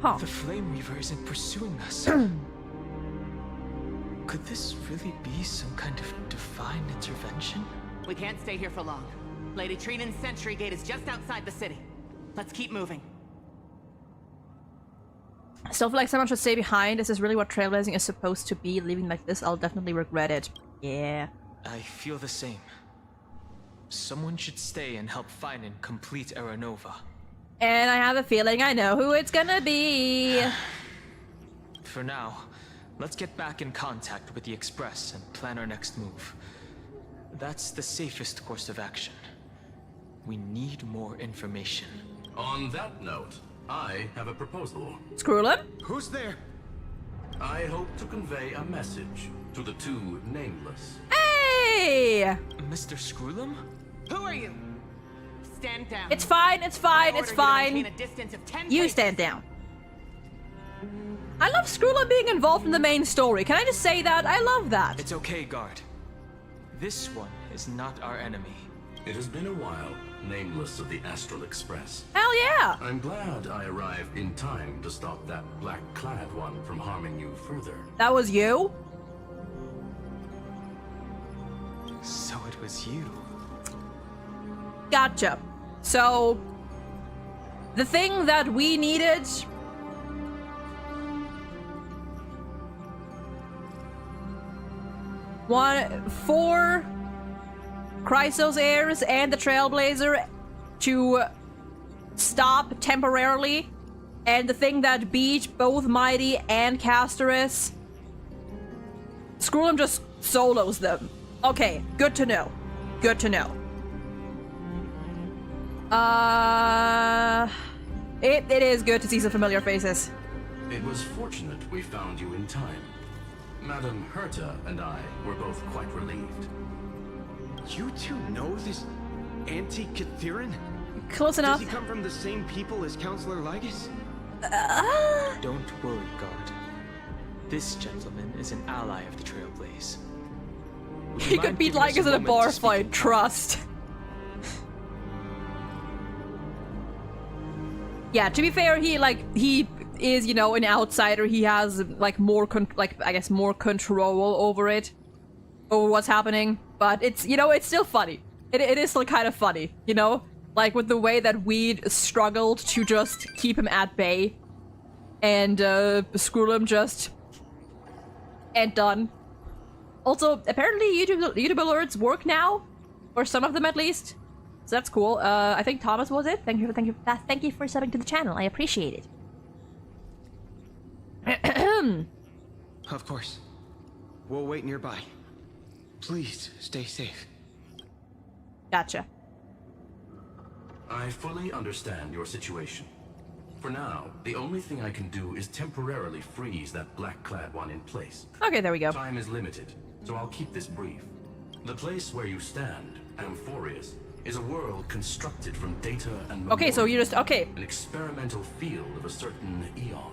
Huh. The Flame Reaver isn't pursuing us. Could this really be some kind of divine intervention? We can't stay here for long. Lady Trinan's sentry gate is just outside the city. Let's keep moving. Still feel like someone should stay behind. Is this really what trailblazing is supposed to be? Leaving like this, I'll definitely regret it. Yeah. I feel the same. Someone should stay and help Finan complete Aranova. And I have a feeling I know who it's gonna be. For now, let's get back in contact with the Express and plan our next move. That's the safest course of action. We need more information. On that note, I have a proposal. Screw him. Who's there? I hope to convey a message to the two nameless. Hey! Mr. Screwlum? Who are you? Stand down. It's fine, it's fine, it's fine. A distance of 10 You paces. stand down. I love Screwla being involved in the main story. Can I just say that? I love that. It's okay, guard. This one is not our enemy. It has been a while, nameless of the Astral Express. Hell yeah! I'm glad I arrived in time to stop that black-clad one from harming you further. That was you? So it was you. Gotcha. So, the thing that we needed... for Chrysos heirs and the Trailblazer to stop temporarily, and the thing that beat both Mighty and Casterus, Screwlum just solos them. Okay, good to know. Good to know. It is good to see some familiar faces. It was fortunate we found you in time. Madam Herta and I were both quite relieved. You two know this anti-Catharin? Close enough. Does he come from the same people as Counselor Lygus? Don't worry, guard. This gentleman is an ally of the Trailblaze. Would you He mind could beat giving us Lycus in a moment bar to speak fight, in trust. Yeah, to be fair, he is, you know, an outsider. He has like more I guess more control over it, over what's happening. But it's, you know, it's still funny. It is still kind of funny, you know, like with the way that we struggled to just keep him at bay, and Skrullum just and done. Also, apparently YouTube alerts work now, or some of them at least. So that's cool. I think Thomas was it. Thank you for subbing to the channel. I appreciate it. Of course. We'll wait nearby. Please stay safe. Gotcha. I fully understand your situation. For now, the only thing I can do is temporarily freeze that black-clad one in place. Okay, there we go. Time is limited, so I'll keep this brief. The place where you stand, Amphorius, is a world constructed from data and Okay, so you just okay. an experimental field of a certain eon.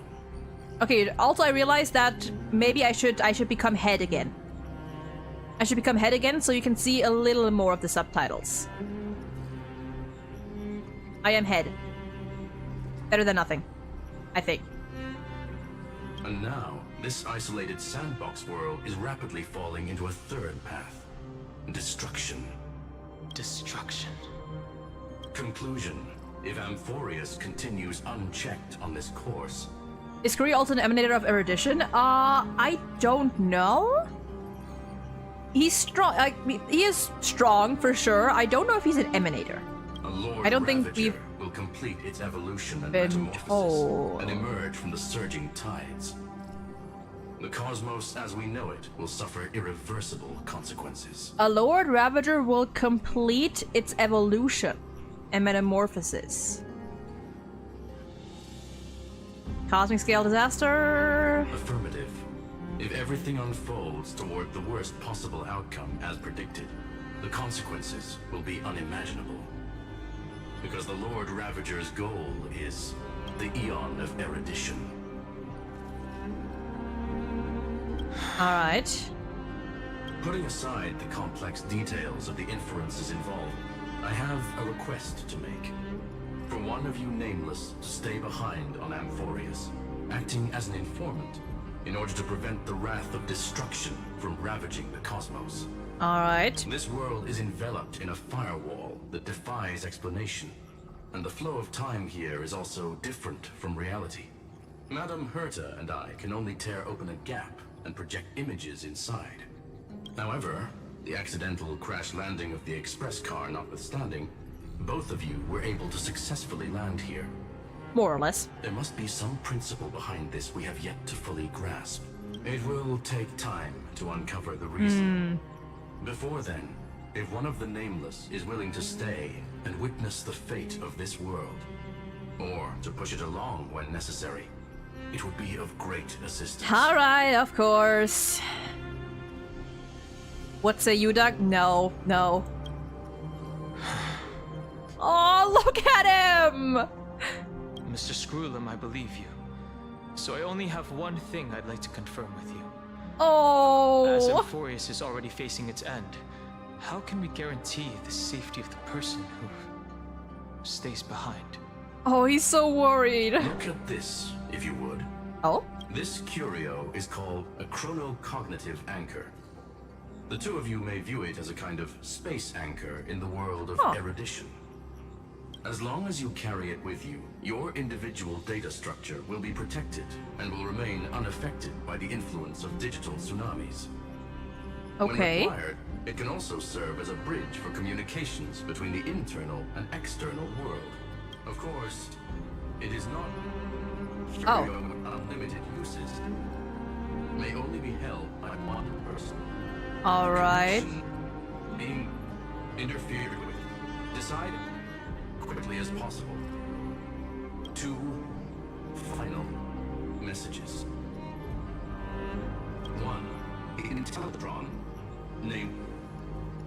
Okay, also I realized that maybe I should become head again. I should become head again so you can see a little more of the subtitles. I am head. Better than nothing, I think. And now, this isolated sandbox world is rapidly falling into a third path. Destruction. Destruction. Conclusion. If Amphorius continues unchecked on this course... Is Kree also an emanator of erudition? I don't know. He's strong. He is strong for sure. I don't know if he's an emanator. A Lord I don't think Ravager we've will complete its evolution and been metamorphosis told. and emerge from the surging tides. The cosmos as we know it will suffer irreversible consequences. A Lord Ravager will complete its evolution and metamorphosis. Cosmic scale disaster. Affirmative. If everything unfolds toward the worst possible outcome as predicted, the consequences will be unimaginable. Because the Lord Ravager's goal is the Eon of Erudition. Alright. Putting aside the complex details of the inferences involved, I have a request to make. For one of you nameless to stay behind on Amphorius, acting as an informant, in order to prevent the wrath of destruction from ravaging the cosmos. Alright. This world is enveloped in a firewall that defies explanation, and the flow of time here is also different from reality. Madame Herta and I can only tear open a gap and project images inside. However, the accidental crash landing of the express car notwithstanding, both of you were able to successfully land here. More or less. There must be some principle behind this we have yet to fully grasp. It will take time to uncover the reason. Before then, if one of the Nameless is willing to stay and witness the fate of this world, or to push it along when necessary, it would be of great assistance. Alright, of course. What say you, Doug? No, no. Oh, look at him! Mr. Skrullum, I believe you. So I only have one thing I'd like to confirm with you. As Oh! Amphorius is already facing its end, how can we guarantee the safety of the person who stays behind? Oh, he's so worried. Look at this, if you would. Oh? This curio is called a chronocognitive anchor. The two of you may view it as a kind of space anchor in the world of erudition. As long as you carry it with you, your individual data structure will be protected and will remain unaffected by the influence of digital tsunamis. Okay. When required, it can also serve as a bridge for communications between the internal and external world. Of course, it is not curio with unlimited uses. May only be held by one person. Alright. Being interfered with. Decide quickly as possible. 2 final messages. 1. Intellatron, named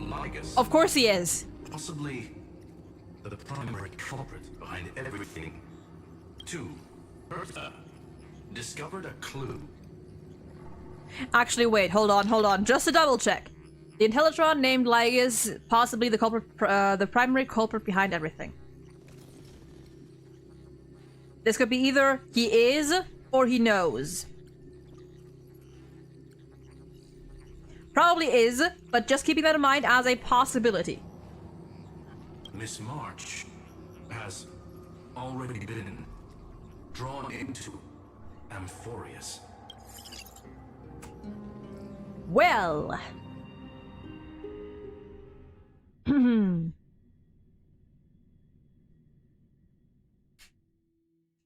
Ligus. Of course he is. Possibly the primary culprit behind everything. 2. Herta discovered a clue. Actually, wait, hold on. Just to double check. The Intellatron named Ligus, possibly the culprit, the primary culprit behind everything. This could be either he is or he knows. Probably is, but just keeping that in mind as a possibility. Miss March has already been drawn into Amphorius. Well.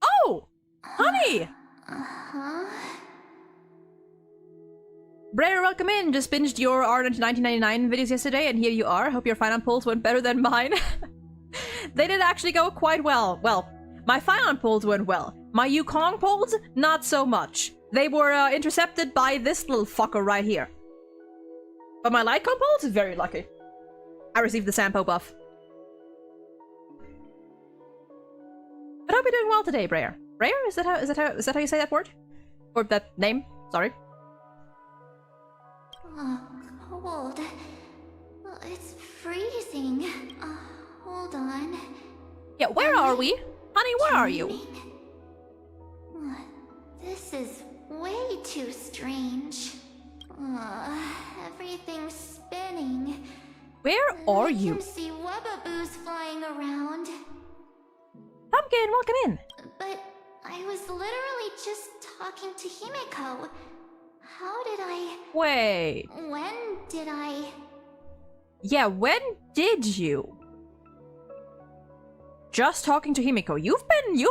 Oh! Honey! Brer, welcome in. Just binged your Ardent 1999 videos yesterday, and here you are. Hope your final polls went better than mine. They did actually go quite well. Well, my final polls went well. My Yukong polls, not so much. They were intercepted by this little fucker right here. But my Lightcon polls is very lucky. I received the Sampo buff. But I hope you're doing well today, Brer. Brer? Is that how you say that word? Or that name? Sorry. Cold. It's freezing. Hold on. Yeah, where are we? Honey, where are you? This is way too strange. Everything's spinning. Where are you? I can see wubbaboos flying around. Pumpkin, welcome in. But I was literally just talking to Himeko. How did I... Wait. When did I... Yeah, when did you? Just talking to Himeko. You've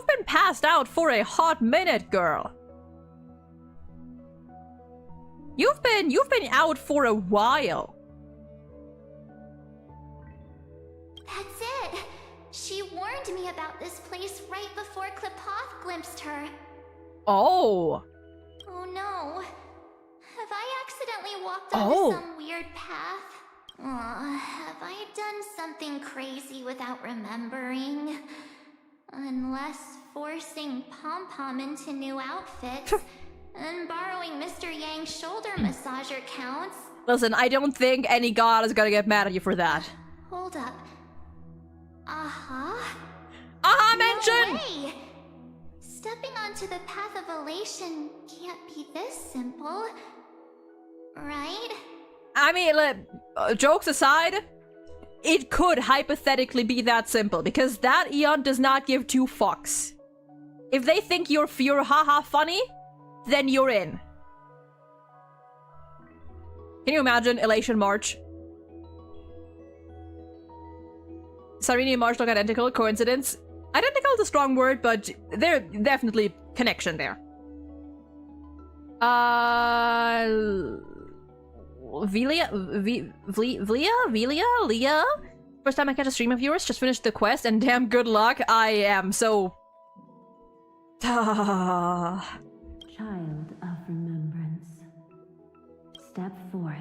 been passed out for a hot minute, girl. You've been out for a while. That's it. She warned me about this place right before Klipoth glimpsed her. Oh. Oh no. Have I accidentally walked onto some weird path? Have I done something crazy without remembering? Unless forcing Pom-Pom into new outfits and borrowing Mr. Yang's shoulder massager counts. Listen, I don't think any god is gonna get mad at you for that. Hold up. Aha mention! No way! Stepping onto the path of elation can't be this simple. Right? I mean, jokes aside, it could hypothetically be that simple, because that Eon does not give two fucks. If they think you're haha funny, then you're in. Can you imagine Elation March? Sarini and March look identical. Coincidence? Identical is a strong word, but there's definitely connection there. Leah? First time I catch a stream of yours, just finished the quest, and damn good luck. I am so... Child of remembrance. Step forth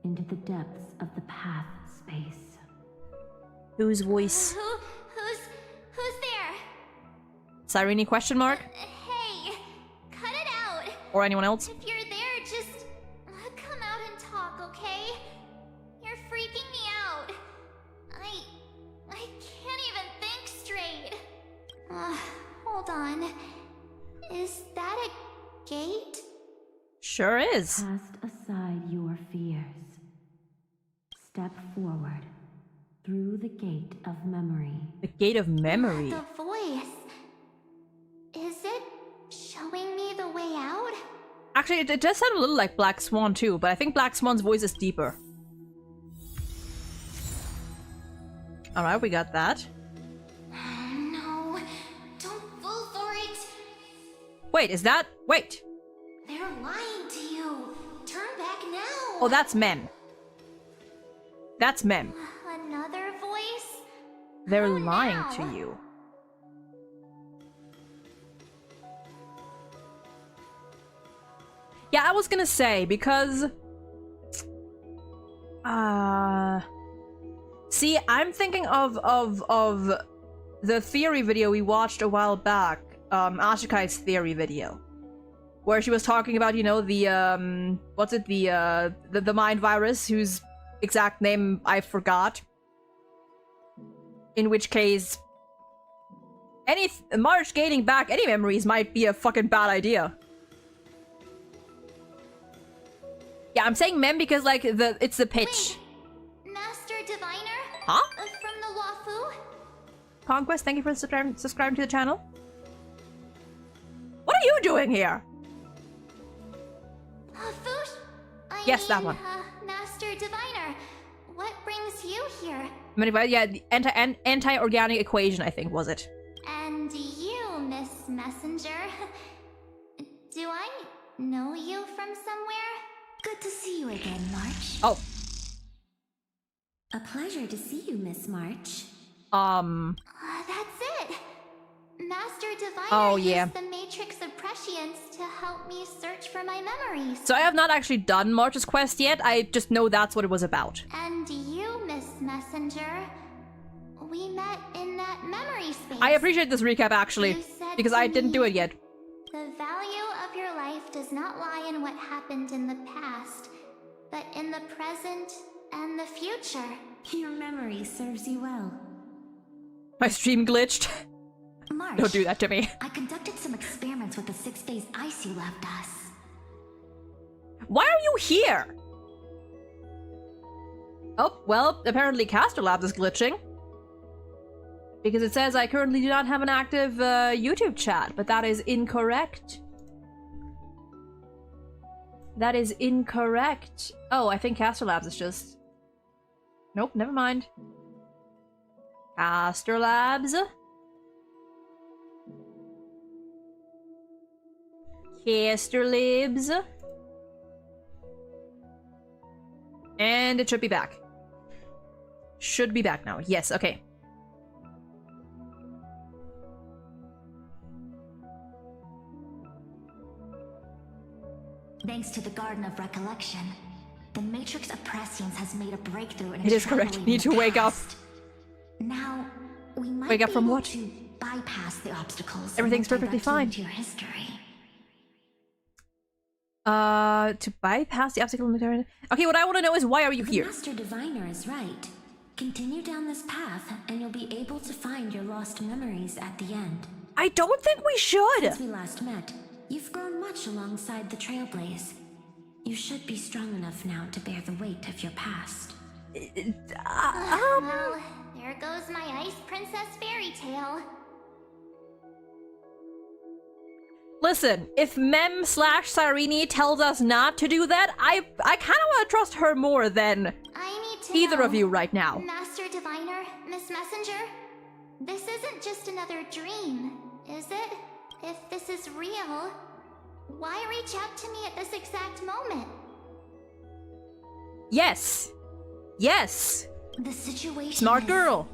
into the depths of the path space. Whose voice? Who's there? Sirini question mark? Hey, cut it out. Or anyone else? If you're there, just come out and talk, okay? You're freaking me out. I can't even think straight. Hold on. Is that a gate? Sure is. Cast aside your fears. Step forward through the gate of memory. The gate of memory? The voice. Is it showing me the way out? Actually, it does sound a little like Black Swan too, but I think Black Swan's voice is deeper. Alright, we got that. No, don't fall for it. Wait, is that... Wait. They're lying to you. Turn back now. Oh, that's Mem. That's Mem. Another voice? They're Who lying now? to you. Yeah, I was gonna say, because... See, I'm thinking of the theory video we watched a while back. Ashikai's theory video. Where she was talking about, you know, the, what's it? The mind virus, whose exact name I forgot. In which case... March gaining back any memories might be a fucking bad idea. Yeah, I'm saying mem because like it's the pitch. Wait, Master Diviner? Huh? From the Wafu? Conquest, thank you for subscribing to the channel. What are you doing here? Fush? Yes, that one. Master Diviner, what brings you here? Yeah, the anti-organic equation, I think, was it? And you, Miss Messenger. Do I know you from somewhere? Good to see you again, March. Oh. A pleasure to see you, Miss March. That's it. Master Diviner used the Matrix of Prescience to help me search for my memories. So I have not actually done March's quest yet, I just know that's what it was about. And you, Miss Messenger, we met in that memory space. I appreciate this recap, actually, because I didn't do it yet. The value of your life does not lie in what happened in the past, but in the present and the future. Your memory serves you well. My stream glitched. March, Don't do that to me. I conducted some experiments with the 6-phase ice you left us. Why are you here? Oh, well, apparently Caster Labs is glitching. Because it says I currently do not have an active YouTube chat, but that is incorrect. That is incorrect. Oh, I think Caster Labs is just... Nope, never mind. Caster Labs. Caster Labs. And it should be back. Should be back now. Yes, okay. Thanks to the Garden of Recollection, the Matrix of Prescience has made a breakthrough in It is correct. You need to wake up. Now, we might wake up be from able what? to bypass the obstacles. Everything's and perfectly direct you fine. into your history. To bypass the obstacle material. Okay, what I want to know is why are you The here? Master Diviner is right. Continue down this path, and you'll be able to find your lost memories at the end. I don't think we should. Since we last met, you've grown much alongside the Trailblaze. You should be strong enough now to bear the weight of your past. Well, there goes my Ice Princess fairy tale. Listen, if Mem/Cyrene tells us not to do that, I kind of want to trust her more than I need to either know, of you right now. Master Diviner, Miss Messenger, this isn't just another dream, is it? If this is real, why reach out to me at this exact moment? Yes. Yes. The situation Smart is girl.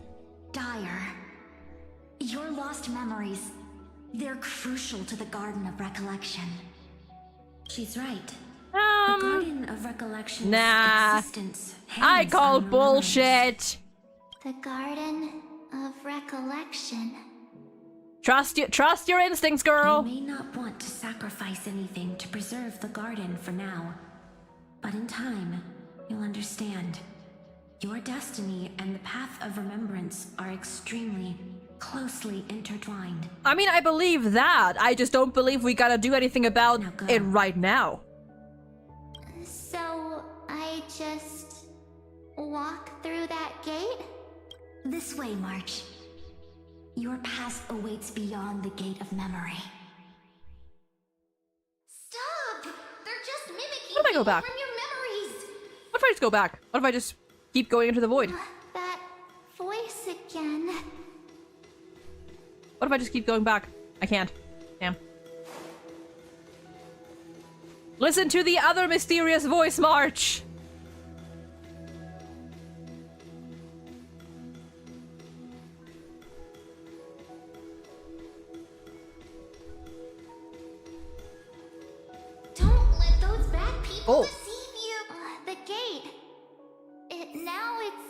dire. Your lost memories, they're crucial to the Garden of Recollection. She's right. The Guardian of Recollection's existence I hangs call on your bullshit. The Garden of Recollection. Trust your instincts, girl. You may not want to sacrifice anything to preserve the garden for now, but in time, you'll understand. Your destiny and the path of remembrance are extremely, closely intertwined. I mean, I believe that. I just don't believe we gotta do anything about Now go. it right now. So, I just walk through that gate? This way, March. Your past awaits beyond the gate of memory. Stop! They're just mimicking What if I go back? from your memories! What if I just go back? What if I just keep going into the void? That voice again. What if I just keep going back? I can't. Damn. Listen to the other mysterious voice, March! Don't let those bad people Oh. deceive you. The gate. Now it's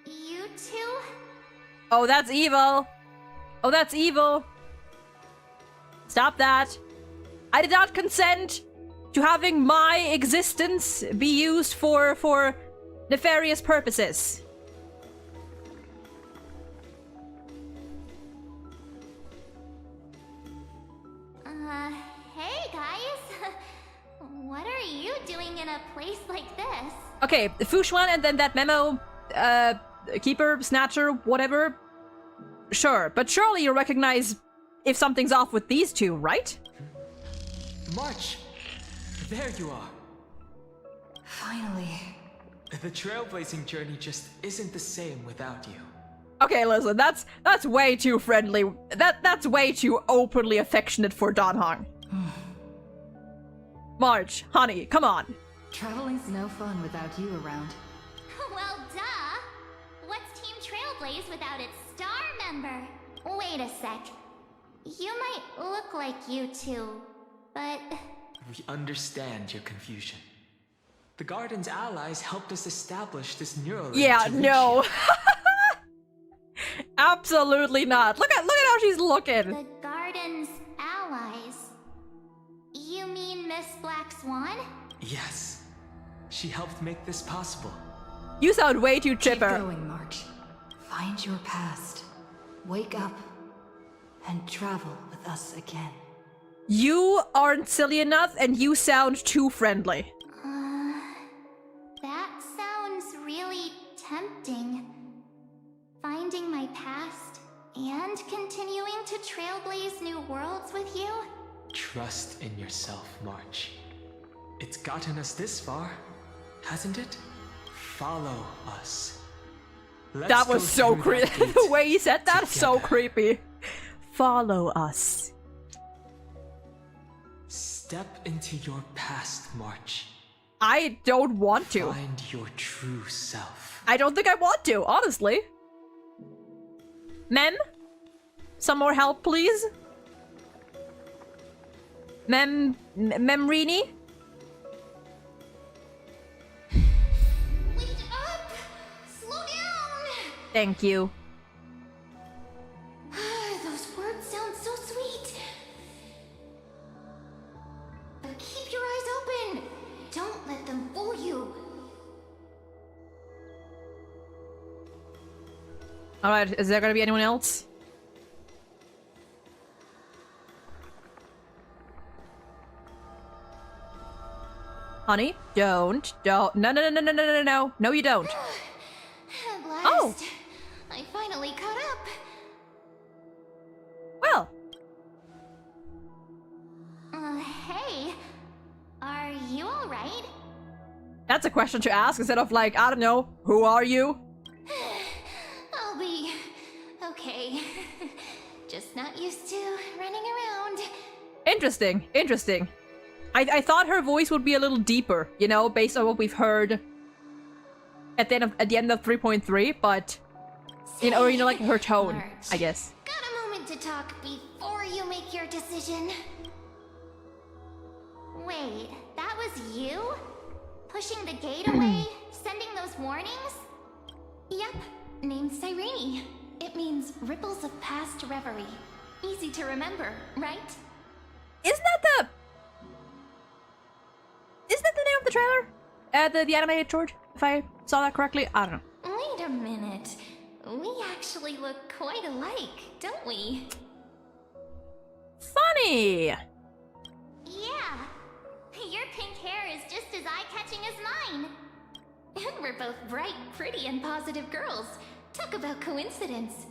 you two? Oh, that's evil. Oh, that's evil. Stop that. I did not consent to having my existence be used for nefarious purposes. doing in a place like this? Okay, the Fushuan and then that memo, keeper, snatcher, whatever. Sure, but surely you recognize if something's off with these two, right? March! There you are. Finally. The trailblazing journey just isn't the same without you. Okay, listen, that's way too friendly. That's way too openly affectionate for Dan Hong. March, honey, come on. Traveling's no fun without you around. Well, duh. What's Team Trailblaze without its star member? Wait a sec. You might look like you two, but... We understand your confusion. The Garden's allies helped us establish this neural link Yeah, to reach no. you. Absolutely not. Look at how she's looking. The Garden's allies? You mean Miss Black Swan? Yes. She helped make this possible. You sound way too Keep chipper. going, March. Find your past. Wake up. And travel with us again. You aren't silly enough and you sound too friendly. That sounds really tempting. Finding my past and continuing to trailblaze new worlds with you? Trust in yourself, March. It's gotten us this far, hasn't it? Follow us. Let's That was go so through creepy. that gate The way he said that, so together. creepy. Follow us. Step into your past, March. I don't want to. Find your true self. I don't think I want to, honestly. Mem? Some more help, please? Memrini? Wait up! Slow down! Thank you. Those words sound so sweet. But keep your eyes open. Don't let them fool you. Alright, is there gonna be anyone else? Honey, don't. No, no. No, you don't. At last, Oh. I finally caught up. Well, Hey, are you alright? that's a question to ask instead of like, I don't know, who are you? I'll be okay. Just not used to running around. Interesting, interesting. I thought her voice would be a little deeper, you know, based on what we've heard at the end of 3.3, but you know, like her tone, March. I guess. Got a moment to talk before you make your decision? Wait, that was you? Pushing the gate away? Sending those warnings? Yep, named Cyrene. It means ripples of past reverie. Easy to remember, right? Isn't that the name of the trailer? The animated short, if I saw that correctly? I don't know. Wait a minute. We actually look quite alike, don't we? Funny! Yeah. Your pink hair is just as eye-catching as mine. And we're both bright, pretty, and positive girls. Talk about coincidence.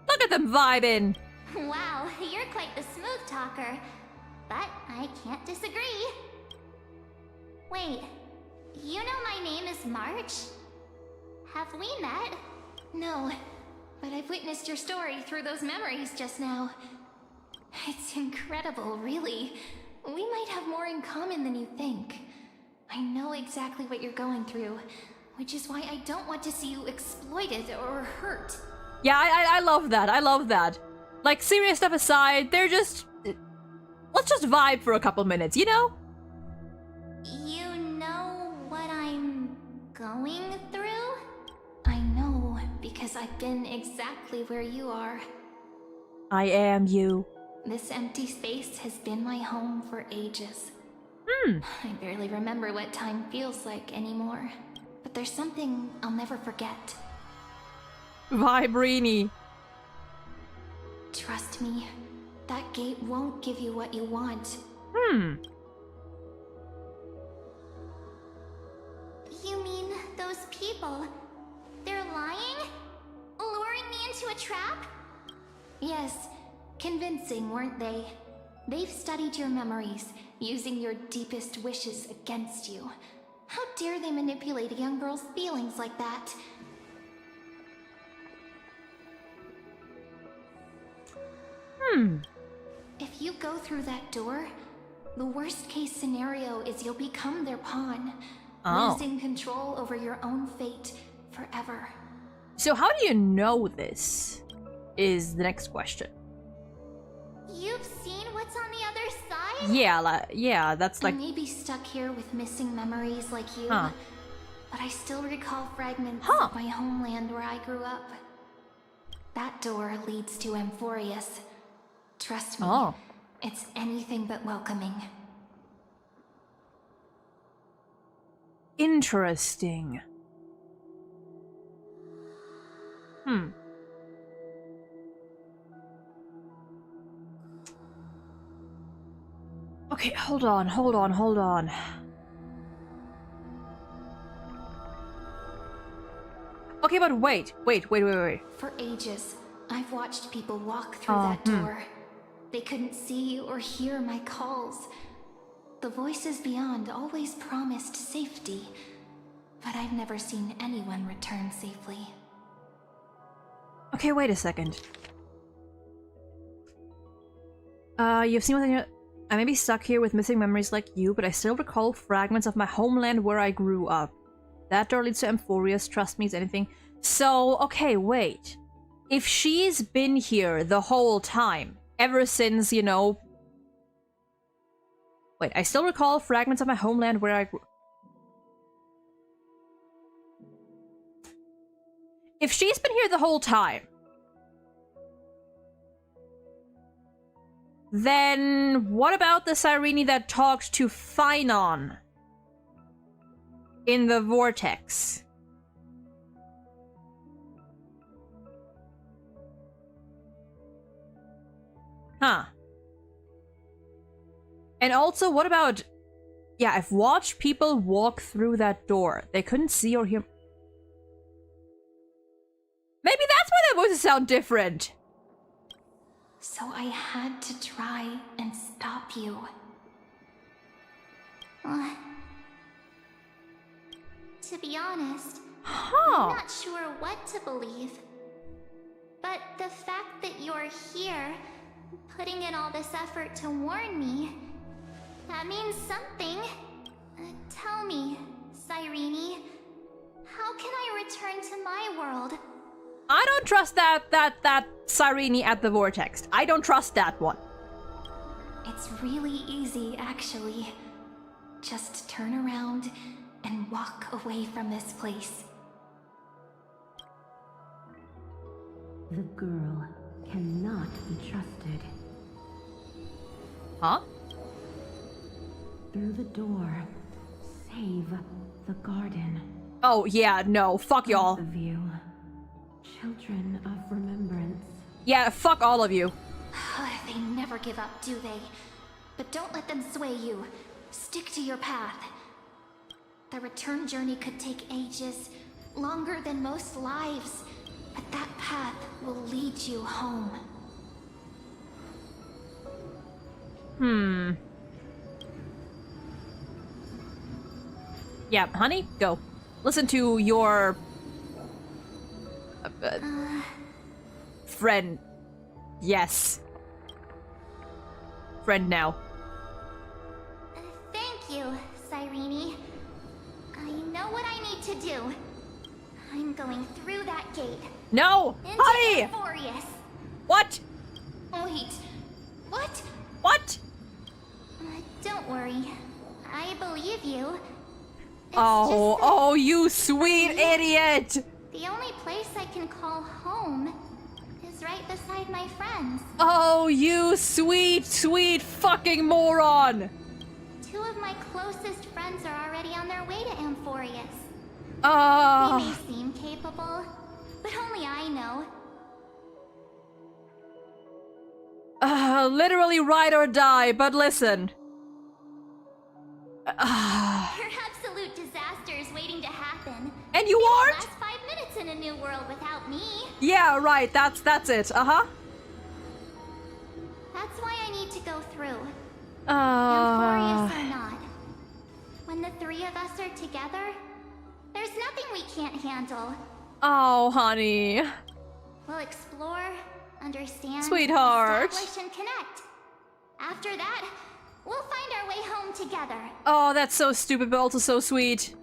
Look at them vibing! Wow, you're quite the smooth talker. But I can't disagree. Wait, you know my name is March? Have we met? No, but I've witnessed your story through those memories just now. It's incredible, really. We might have more in common than you think. I know exactly what you're going through, which is why I don't want to see you exploited or hurt. Yeah, I love that. I love that. Like, serious stuff aside, they're just... Let's just vibe for a couple minutes, you know? You know what I'm going through? I know, because I've been exactly where you are. I am you. This empty space has been my home for ages. I barely remember what time feels like anymore. But there's something I'll never forget. Vibrini. Trust me, that gate won't give you what you want. people. They're lying? Luring me into a trap? Yes, convincing, weren't they? They've studied your memories, using your deepest wishes against you. How dare they manipulate a young girl's feelings like that? If you go through that door, the worst case scenario is you'll become their pawn, losing control over your own fate forever. So how do you know this? Is the next question. You've seen what's on the other side? Yeah, that's like... I may be stuck here with missing memories like you, Huh. but I still recall fragments Huh. of my homeland where I grew up. That door leads to Amphorius. Trust me, Oh. it's anything but welcoming. Interesting. Okay, hold on. Okay, but wait. For ages, I've watched people walk through Oh, that door. They couldn't see or hear my calls. The voices beyond always promised safety, but I've never seen anyone return safely. Okay, wait a second. You've seen what I may be stuck here with missing memories like you, but I still recall fragments of my homeland where I grew up. That door leads to Amphorius, trust me, is anything. So, okay, wait. If she's been here the whole time, ever since, you know... Wait, I still recall fragments of my homeland where I grew... If she's been here the whole time, then what about the Cyrene that talked to Phynon in the vortex? Huh. And also, what about... Yeah, I've watched people walk through that door. They couldn't see or hear... Maybe that's why their voices sound different. So I had to try and stop you. To be honest, Huh. I'm not sure what to believe. But the fact that you're here, putting in all this effort to warn me, that means something. Tell me, Cyrene, how can I return to my world? I don't trust that Cyrene at the vortex. I don't trust that one. It's really easy, actually. Just turn around and walk away from this place. The girl cannot be trusted. Huh? Through the door, save the garden. Oh, yeah, no. Fuck y'all. Of you, children of remembrance. Yeah, fuck all of you. They never give up, do they? But don't let them sway you. Stick to your path. The return journey could take ages, longer than most lives. But that path will lead you home. Yeah, honey, go. Listen to your... friend. Yes. Friend now. Thank you, Cyrene. I know what I need to do. I'm going through that gate. No! Into Honey! Amphorius. What? Wait. What? What? Don't worry. I believe you. It's Oh, just that oh, you sweet idiot! the only place I can call home is right beside my friends. Oh, you sweet, sweet fucking moron! Two of my closest friends are already on their way to Amphorius. They may seem capable, but only I know. Literally ride or die, but listen. There are absolute disasters waiting to happen. And you It won't aren't? last 5 minutes in a new world without me. Yeah, right. That's it. Uh-huh. That's why I need to go through. Amphorius or not. When the three of us are together, there's nothing we can't handle. Oh, honey. We'll explore, understand, Sweetheart. establish, and connect. After that, we'll find our way home together. Oh, that's so stupid, but also so sweet.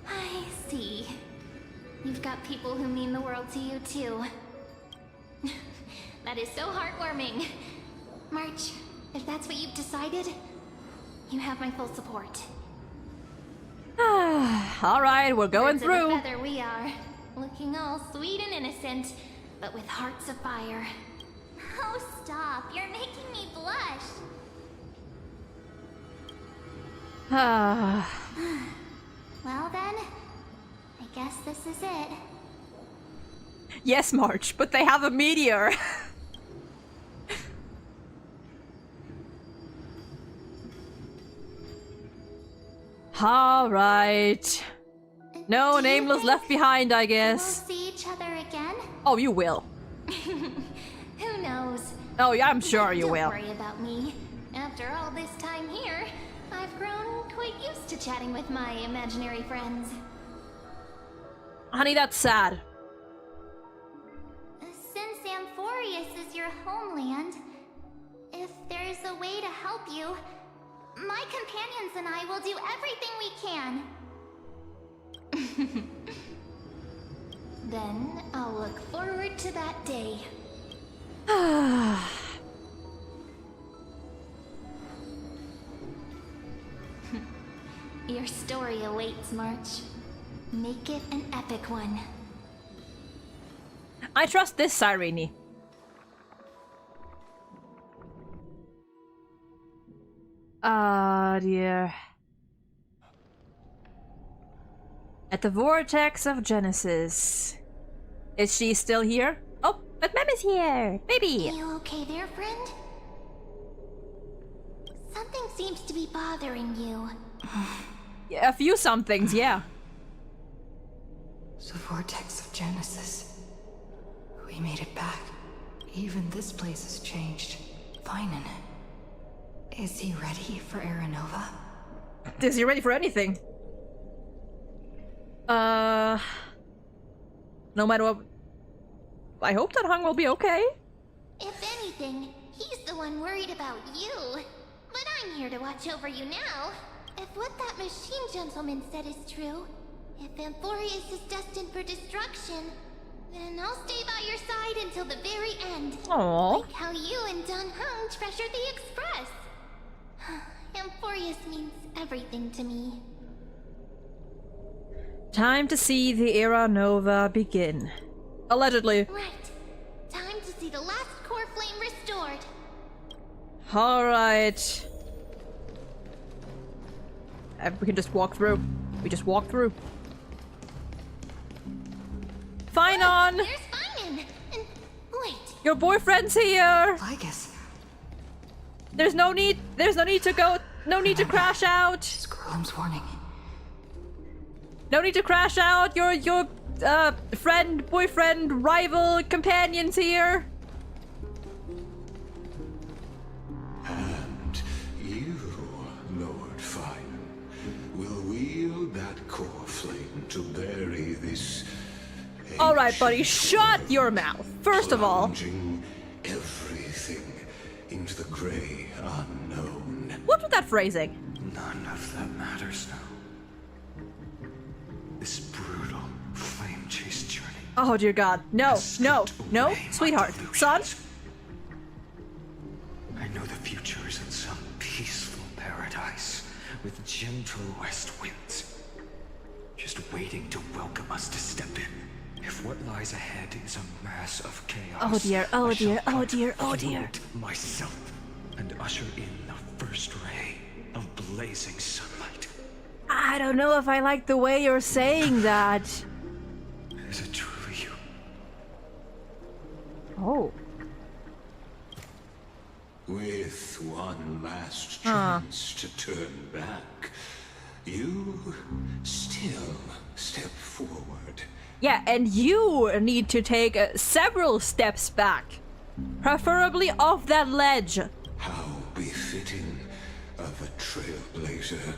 I see. You've got people who mean the world to you, too. That is so heartwarming. March, if that's what you've decided, you have my full support. All right, we're going Birds of a through. feather we are, looking all sweet and innocent, but with hearts of fire. Oh, stop! You're making me blush. Well then, I guess this is it. Yes, March, but they have a meteor. All right. No Do you nameless think left behind, I We'll guess. see each other again? Oh, you will. Who knows? Oh, yeah, I'm sure you Don't will. worry about me. After all this time here, I've grown quite used to chatting with my imaginary friends. Honey, that's sad. Since Amphorius is your homeland, if there's a way to help you, my companions and I will do everything we can. Then I'll look forward to that day. Your story awaits, March. Make it an epic one. I trust this Cyrene. Ah, dear. At the vortex of Genesis. Is she still here? Oh, but Mem is here! Baby! You okay there, friend? Something seems to be bothering you. Yeah, a few somethings, yeah. The vortex of Genesis. We made it back. Even this place has changed. Finan. Is he ready for Aranova? Is he ready for anything? No matter what... I hope that Hung will be okay. If anything, he's the one worried about you. But I'm here to watch over you now. If what that machine gentleman said is true, if Amphorius is destined for destruction, then I'll stay by your side until the very end. Aww. Like how you and Dun Hung treasured the Express. Amphorius means everything to me. Time to see the Era Nova begin. Allegedly. Right. Time to see the last core flame restored. Alright. We can just walk through. We just walk through. Finon! There's Finan! And wait. Your boyfriend's here! Lygus. There's no need to go, no need to crash out! Squirrel's warning. No need to crash out, your friend, boyfriend, rival, companion's here! And you, Lord Finan, will wield that core flame to bury this... Alright, buddy, shut your mouth! First of all... plunging everything into the grey unknown. What's with that phrasing? None of that matters now. This brutal, flame-chased journey. Oh dear God. No, no, no, sweetheart. Son? I know the future is in some peaceful paradise with gentle west winds, just waiting to welcome us to step in. If what lies ahead is a mass of chaos, Oh dear, oh dear, oh dear, oh dear. through it myself and usher in the first ray of blazing sunlight. I don't know if I like the way you're saying that. Is it truly you? Oh. With one last chance to turn back, you still step forward. Yeah, and you need to take several steps back. Preferably off that ledge. How befitting of a trailblazer.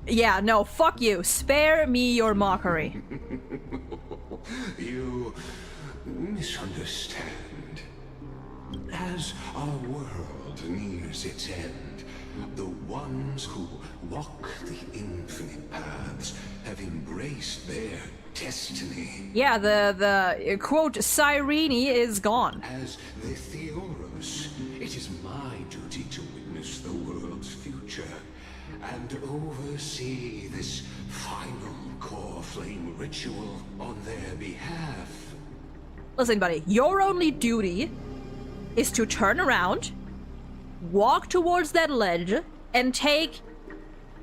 Yeah, no, fuck you. Spare me your mockery. You misunderstand. As our world nears its end, the ones who walk the infinite paths have embraced their destiny. Yeah, the quote Cyrene is gone. As the Theoros, it is my duty to witness the world's future and oversee this final core flame ritual on their behalf. Listen, buddy, your only duty is to turn around, walk towards that ledge, and take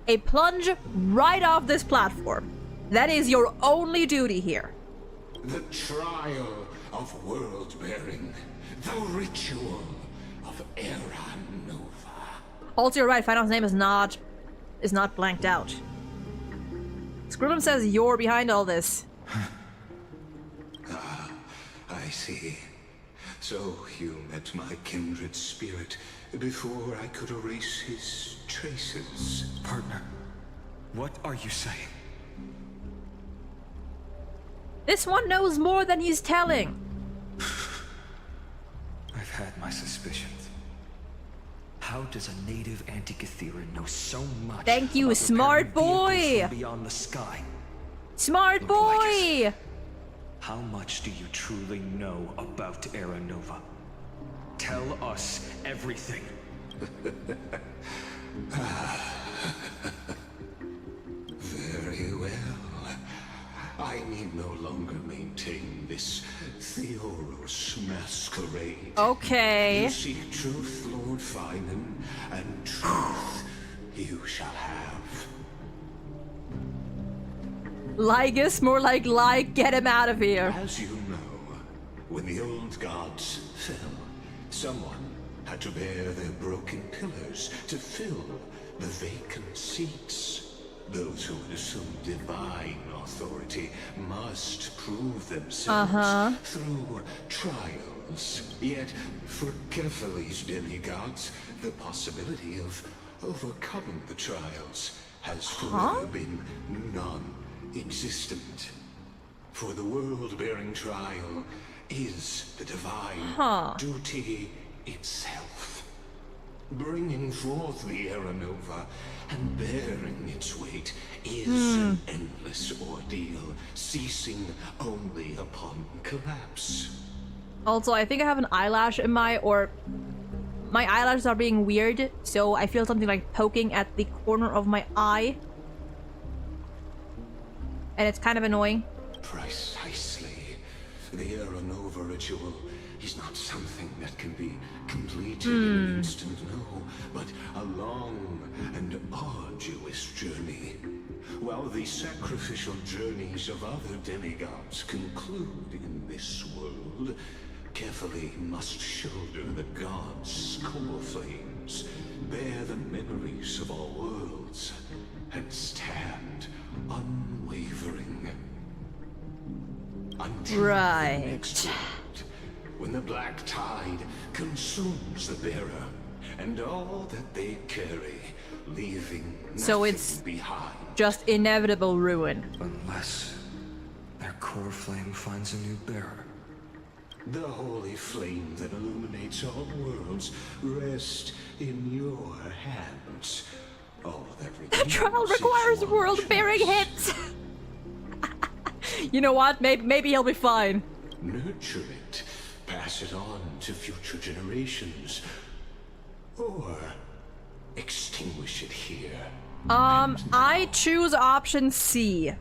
a plunge right off this platform. That is your only duty here. The trial of world-bearing, the ritual of Era Nova. Also, you're right, Final's name is not blanked out. Scribbum says you're behind all this. Ah, I see. So you met my kindred spirit before I could erase his traces. Partner, what are you saying? This one knows more than he's telling. I've had my suspicions. How does a native Antikytheran know so much? Thank you, about smart repairing vehicles boy. from beyond the sky? Smart boy! How much do you truly know about Era Nova? Tell us everything. Very well. I need no longer maintain this Theoros masquerade. Okay. You seek truth, Lord Finan, and truth you shall have. Lygus, more like, get him out of here. As you know, when the old gods fell, someone had to bear their broken pillars to fill the vacant seats. Those who would assume divine authority must prove themselves through trials. Yet, for Kefali's demigods, the possibility of overcoming the trials has forever been non-existent. For the world-bearing trial is the divine duty itself. Bringing forth the Era Nova and bearing its weight is an endless ordeal, ceasing only upon collapse. Also, I think I have an eyelash in my eyelashes are being weird, so I feel something like poking at the corner of my eye. And it's kind of annoying. Precisely. The Era Nova ritual is not something that can be completed in an instant, no, but a long and arduous journey. While the sacrificial journeys of other demigods conclude in this world, carefully must shoulder the gods' core flames, bear the memories of all worlds, and stand unwavering. Until the next world, when the black tide consumes the bearer and all that they carry, leaving nothing behind. Just inevitable ruin. Unless their core flame finds a new bearer. The holy flame that illuminates all worlds rests in your hands. All that the trial requires world-bearing hits. You know what? Maybe he'll be fine. Nurture it. Pass it on to future generations. Or extinguish it here. I choose option C.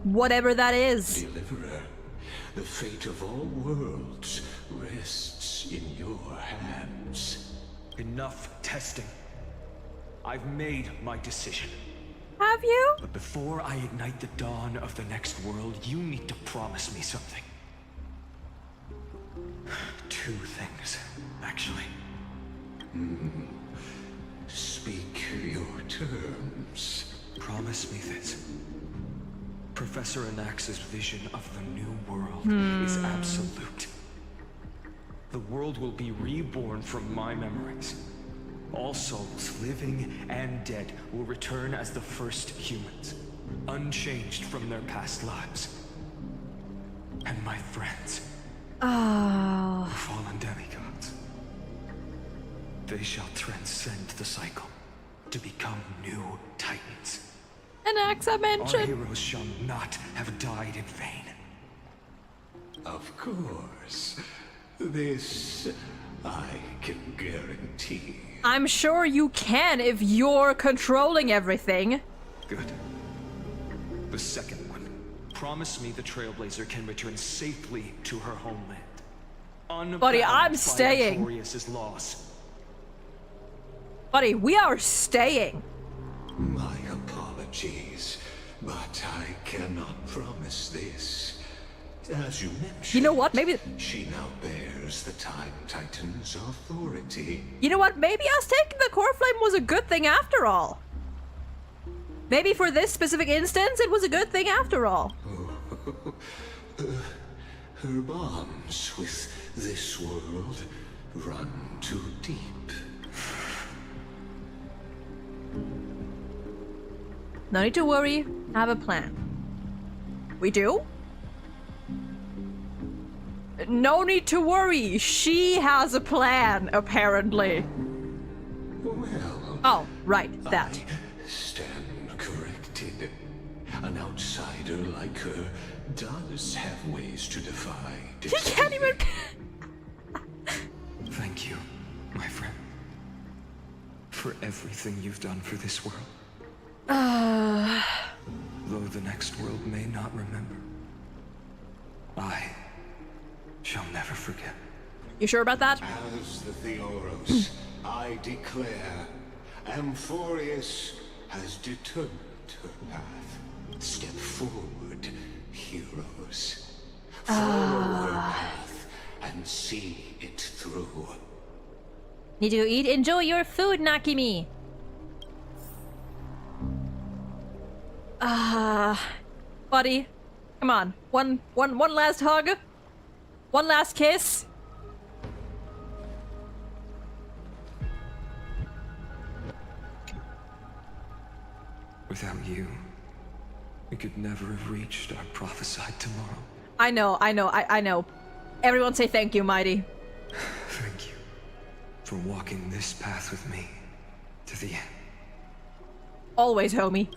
Whatever that is. Deliverer, the fate of all worlds rests in your hands. Enough testing. I've made my decision. Have you? But before I ignite the dawn of the next world, you need to promise me something. Two things, actually. Speak your terms. Promise me this. Professor Anax's vision of the new world is absolute. The world will be reborn from my memories. All souls, living and dead, will return as the first humans, unchanged from their past lives. And my friends, the fallen demigods, they shall transcend the cycle to become new titans. Anax, I Our mentioned. heroes shall not have died in vain. Of course. This I can guarantee. I'm sure you can if you're controlling everything. Good. The second one. Promise me the Trailblazer can return safely to her homeland. Buddy, I'm Unbound by staying. Artorias' laws. Buddy, we are staying. My apologies, but I cannot promise this. As you mentioned, You know what? Maybe. she now bears the Time Titan's authority. You know what? Maybe us taking the core flame was a good thing after all. Maybe for this specific instance, it was a good thing after all. Her bonds with this world run too deep. No need to worry. I have a plan. We do? No need to worry. She has a plan, apparently. Well, Oh, right, that. I stand corrected. An outsider like her does have ways to defy He can't even. Thank you, my friend. For everything you've done for this world. Though the next world may not remember, I shall never forget. You sure about that? As the Theoros, I declare, Amphorius has determined her path. Step forward, heroes. Follow her path and see it through. Need to eat? Enjoy your food, Nakimi. Buddy, come on. One last hug. One last kiss. Without you, we could never have reached our prophesied tomorrow. I know. Everyone say thank you, Mighty. Thank you for walking this path with me to the end. Always, homie.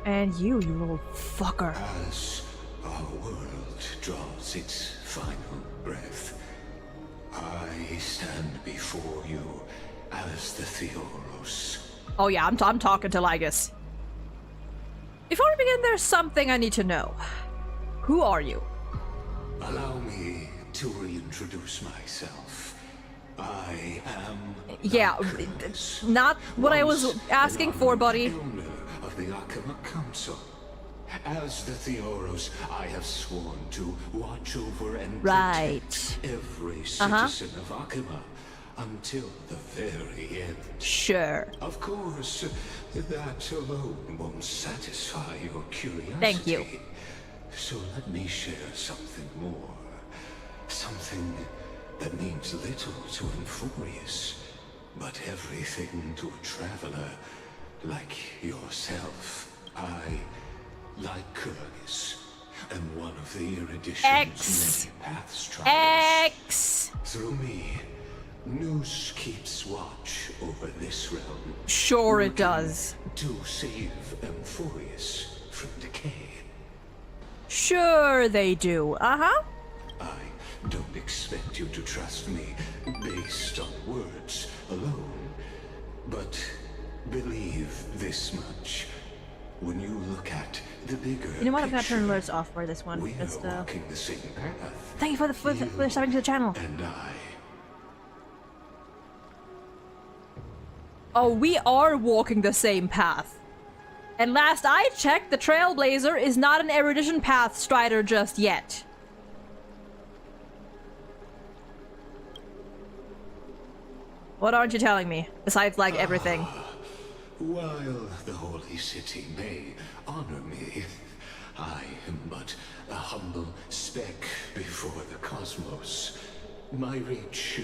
And you little fucker. As our world draws its final breath, I stand before you as the Theoros. Oh yeah, I'm talking to Lygus. Before we begin, there's something I need to know. Who are you? Allow me to reintroduce myself. I am... Yeah, not what I was asking for, buddy. Owner of the Akama Council. As the Theoros, I have sworn to watch over and protect every citizen of Akama until the very end. Sure. Of course, that alone won't satisfy your curiosity. Thank you. So let me share something more. Something that means little to Amphorius, but everything to a traveler like yourself. I, like Kurgis, am one of the Erudition's many paths travelers. Through me, Noose keeps watch over this realm. Sure it does. To save Amphorius from decay. Sure they do. Uh-huh. I don't expect you to trust me based on words alone, but believe this much. When you look at the bigger You know what? I'm gonna picture, turn alerts off for this one. we That's are walking the same path. Thank you for the subbing to the channel. And I. Oh, we are walking the same path. And last I checked, the Trailblazer is not an Erudition Path Strider just yet. What aren't you telling me? Besides, like, everything. While the holy city may honor me, I am but a humble speck before the cosmos. My reach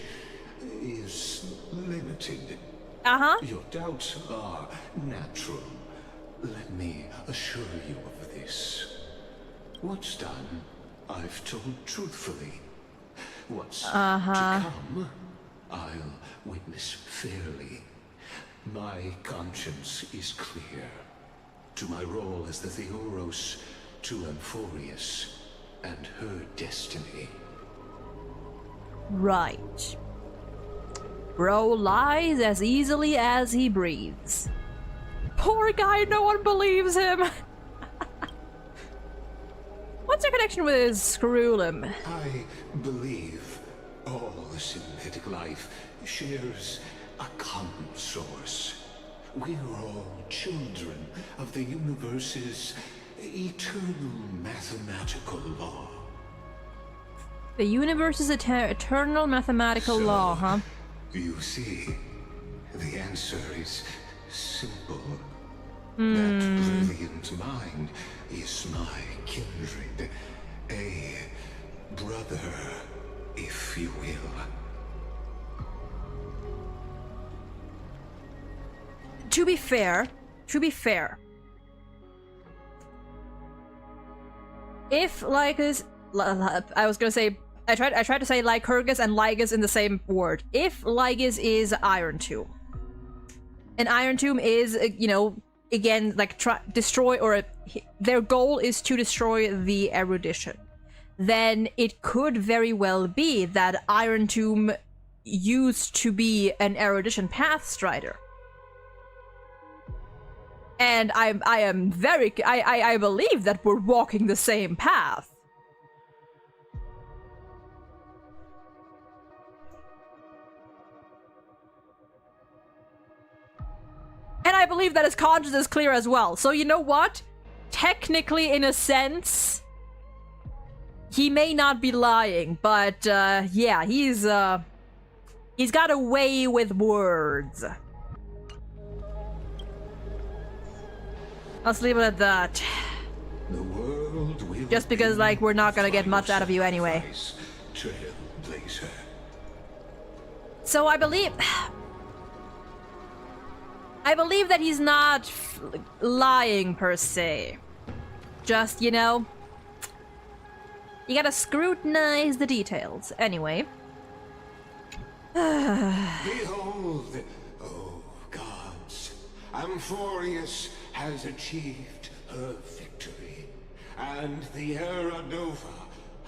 is limited. Your doubts are natural. Let me assure you of this. What's done, I've told truthfully. What's to come, I'll witness fairly. My conscience is clear. To my role as the Theoros, to Amphorius, and her destiny. Right. Bro lies as easily as he breathes. Poor guy, no one believes him. What's your connection with his screwlim? I believe all synthetic life shares a common source. We're all children of the universe's eternal mathematical law. The universe's eternal mathematical law, huh? You see, the answer is simple. That brilliant mind is my kindred, a brother, if you will. To be fair, if Lycus, I was gonna say, I tried to say Lycurgus and Lygus in the same word. If Lygus is Iron Tomb, and Iron Tomb is, you know, again, like destroy, or their goal is to destroy the erudition, then it could very well be that Iron Tomb used to be an erudition pathstrider. And I believe that we're walking the same path. And I believe that his conscience is clear as well. So you know what? Technically, in a sense, he may not be lying, but yeah, he's got a way with words. Let's leave it at that. The world will just because, like, we're not gonna get much out of you anyway. Trailblazer. So I believe that he's not lying per se. Just, you know, you gotta scrutinize the details. Anyway. Behold, oh gods, Amphorius has achieved her victory, and the Era Nova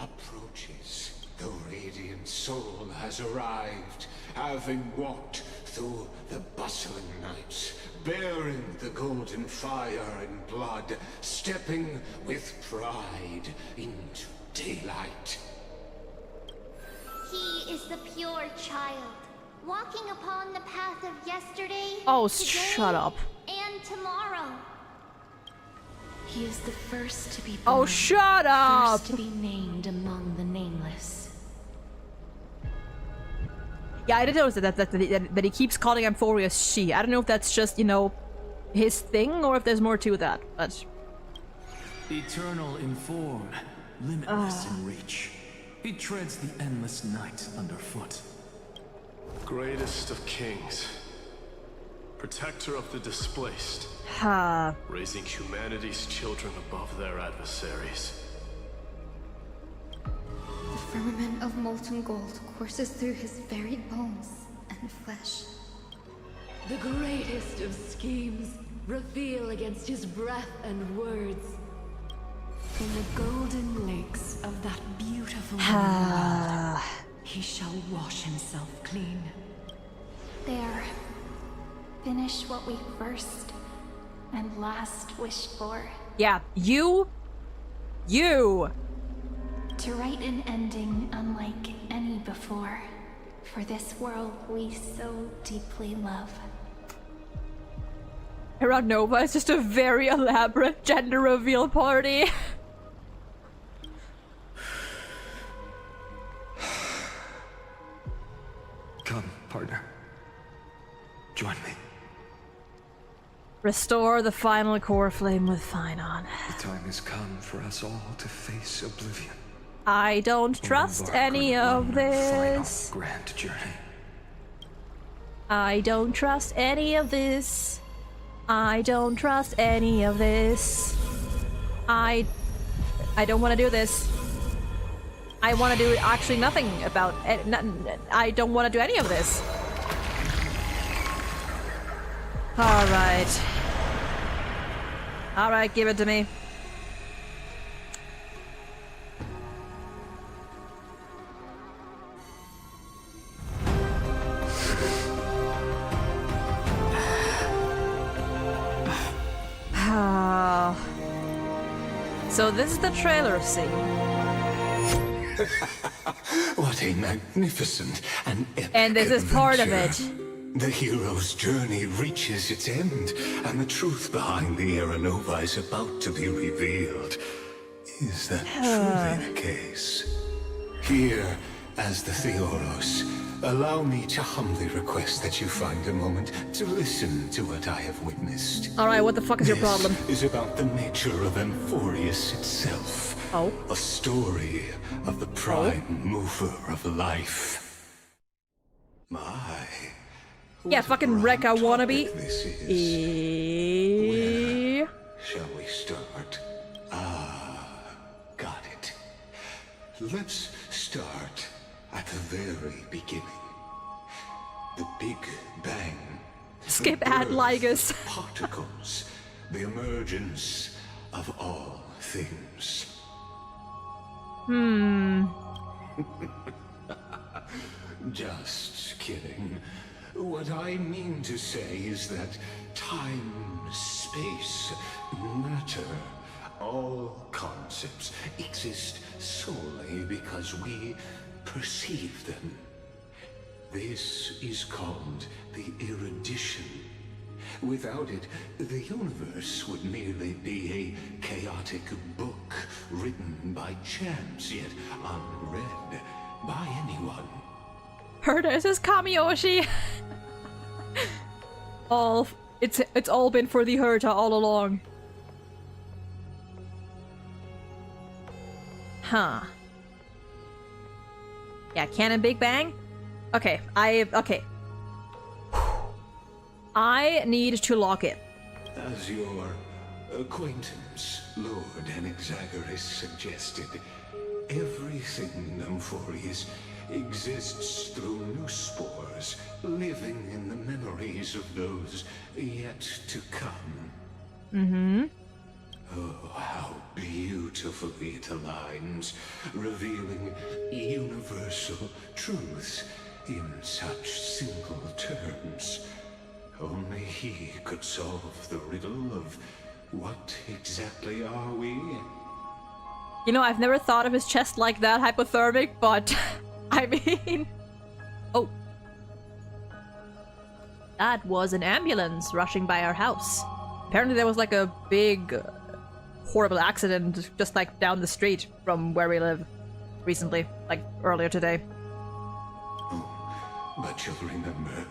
approaches. The radiant soul has arrived, having walked through the bustling nights, bearing the golden fire and blood, stepping with pride into daylight. He is the pure child, walking upon the path of yesterday, oh, today, shut up. And tomorrow. He is the first to be born. Oh, shut up! First to be named among the nameless. Yeah, I did notice that he keeps calling Amphorius she. I don't know if that's just, you know, his thing, or if there's more to that, but... Eternal in form, limitless in reach. He treads the endless night underfoot. Greatest of kings. Protector of the displaced. Raising humanity's children above their adversaries. The firmament of molten gold courses through his very bones and flesh. The greatest of schemes reveal against his breath and words. From the golden lakes of that beautiful world, he shall wash himself clean. There. Finish what we first and last wished for. Yeah, you. To write an ending unlike any before, for this world we so deeply love. Era Nova is just a very elaborate gender reveal party. Come, partner. Join me. Restore the final core flame with Finon. The time has come for us all to face oblivion. I don't trust any of this. Final grand journey. I don't trust any of this. I don't trust any of this. I don't want to do this. I want to do actually nothing about it. I don't want to do any of this. Alright. Alright, give it to me. So this is the trailer scene. What a magnificent and epic And this is part of adventure. it. The hero's journey reaches its end, and the truth behind the Era Nova is about to be revealed. Is that truly the case? Here, as the Theoros, allow me to humbly request that you find a moment to listen to what I have witnessed. Alright, what the fuck is your problem? This is about the nature of Amphorius itself. Oh. A story of the prime mover of life. My. Yeah, fucking Rekka wannabe. This is. Where shall we start? Got it. Let's start at the very beginning. The Big Bang. Skip The ad birth Ligus. of particles. The emergence of all things. Just kidding. What I mean to say is that time, space, matter, all concepts exist solely because we perceive them. This is called the erudition. Without it, the universe would merely be a chaotic book written by chance, yet unread by anyone. Herta, this is Kamiyoshi. It's all been for the Herta all along. Huh. Yeah, canon Big Bang? Okay, okay. I need to lock it. As your acquaintance, Lord Anaxagoras, suggested, everything in Amphorius exists through new spores, living in the memories of those yet to come. Mm-hmm. Oh, how beautifully it aligns, revealing universal truths in such simple terms. Only he could solve the riddle of what exactly are we? You know, I've never thought of his chest like that, hypothermic, but I mean... Oh. That was an ambulance rushing by our house. Apparently there was like a big, horrible accident just like down the street from where we live recently, like earlier today. Oh, but you'll remember,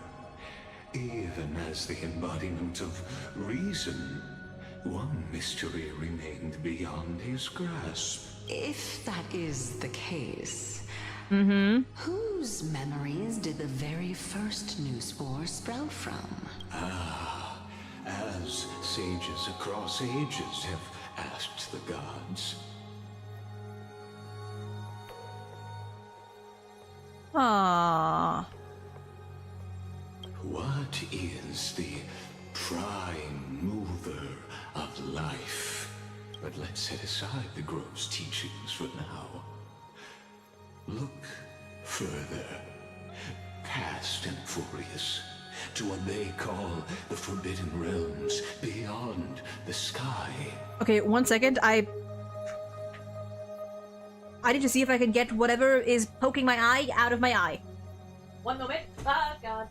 even as the embodiment of reason, one mystery remained beyond his grasp. If that is the case, Whose memories did the very first new spore sprout from? As sages across ages have asked the gods. Ah. What is the prime mover of life? But let's set aside the gross teachings for now. Look further, past Amphorius, to what they call the Forbidden Realms beyond the sky. Okay, 1 second. I need to see if I can get whatever is poking my eye out of my eye. 1 moment. Oh, God.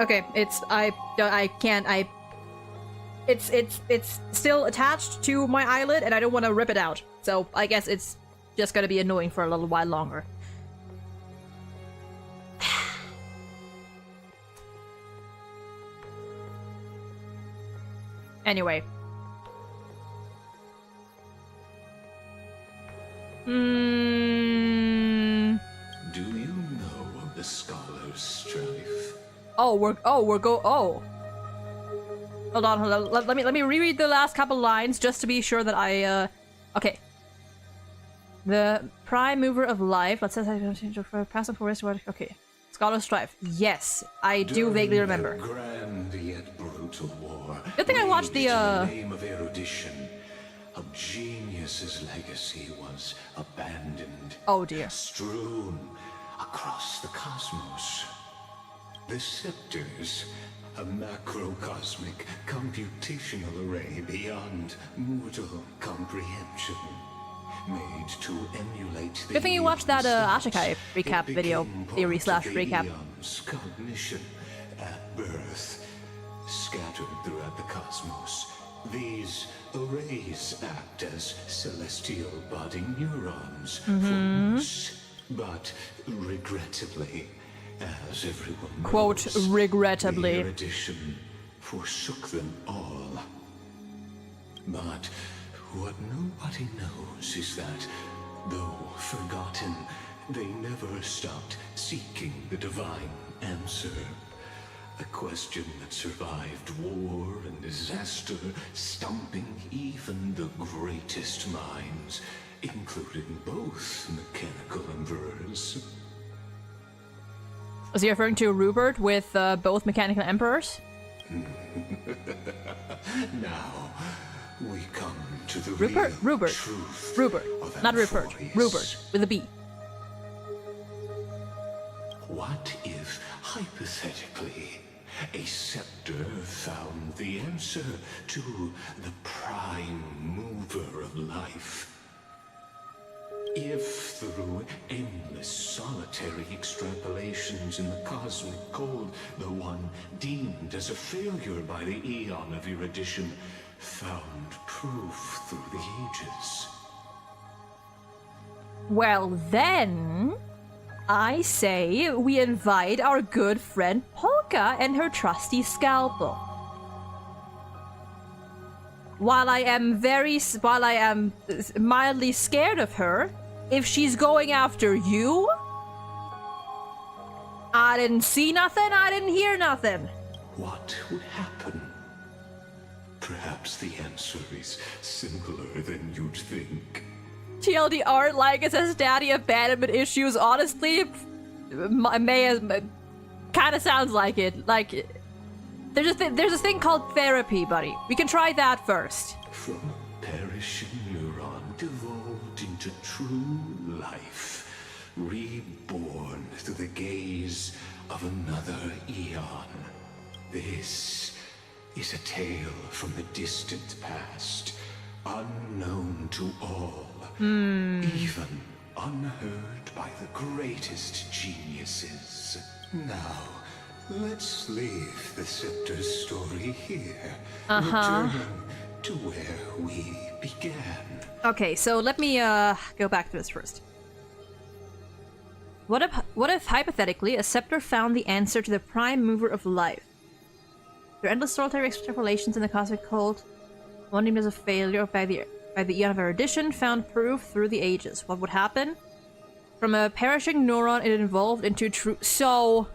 Okay, it's still attached to my eyelid and I don't want to rip it out. So I guess it's just gonna be annoying for a little while longer. Anyway. Do you know of the scholar's strife? Hold on. Let me reread the last couple lines just to be sure that I okay. The prime mover of life. Let's say for passive forest. Okay. Scholar's strife. Yes, I do vaguely remember. Grand yet brutal war. Good thing I watched the In the name of erudition, a genius's legacy was abandoned. Oh dear. Strewn across the cosmos. The scepters, a macrocosmic computational array beyond mortal comprehension, made to emulate the Good thing you watched that Ashikai recap video, theory / recap. Cognition at birth, scattered throughout the cosmos. These arrays act as celestial body neurons for use, but regrettably, as everyone knows, Quote, regrettably. the erudition forsook them all. But what nobody knows is that, though forgotten, they never stopped seeking the divine answer. A question that survived war and disaster, stumping even the greatest minds, including both mechanical emperors. Was he referring to Rupert with both mechanical emperors? Now, we come to the Rupert? real Rupert. truth Rupert. of Not Rupert. Amphoreus. Rupert. With a B. What if, hypothetically, a scepter found the answer to the prime mover of life? If through endless solitary extrapolations in the cosmic code, the one deemed as a failure by the eon of erudition found proof through the ages. Well then, I say we invite our good friend Polka and her trusty scalpel. While I am mildly scared of her, if she's going after you, I didn't see nothing, I didn't hear nothing. What would happen? Perhaps the answer is simpler than you'd think. TLDR, like it says daddy abandonment issues, honestly, kind of sounds like it. Like, there's a thing called therapy, buddy. We can try that first. From a perishing neuron devolved into true life, reborn through the gaze of another eon. This is a tale from the distant past, unknown to all, even unheard by the greatest geniuses. Now, let's leave the Scepter's story here, returning to where we began. Okay, so let me go back to this first. What if hypothetically a scepter found the answer to the prime mover of life? Through endless solitary extrapolations in the cosmic cult, one deemed as a failure by the eon of erudition found proof through the ages. What would happen? From a perishing neuron, it evolved into true. So,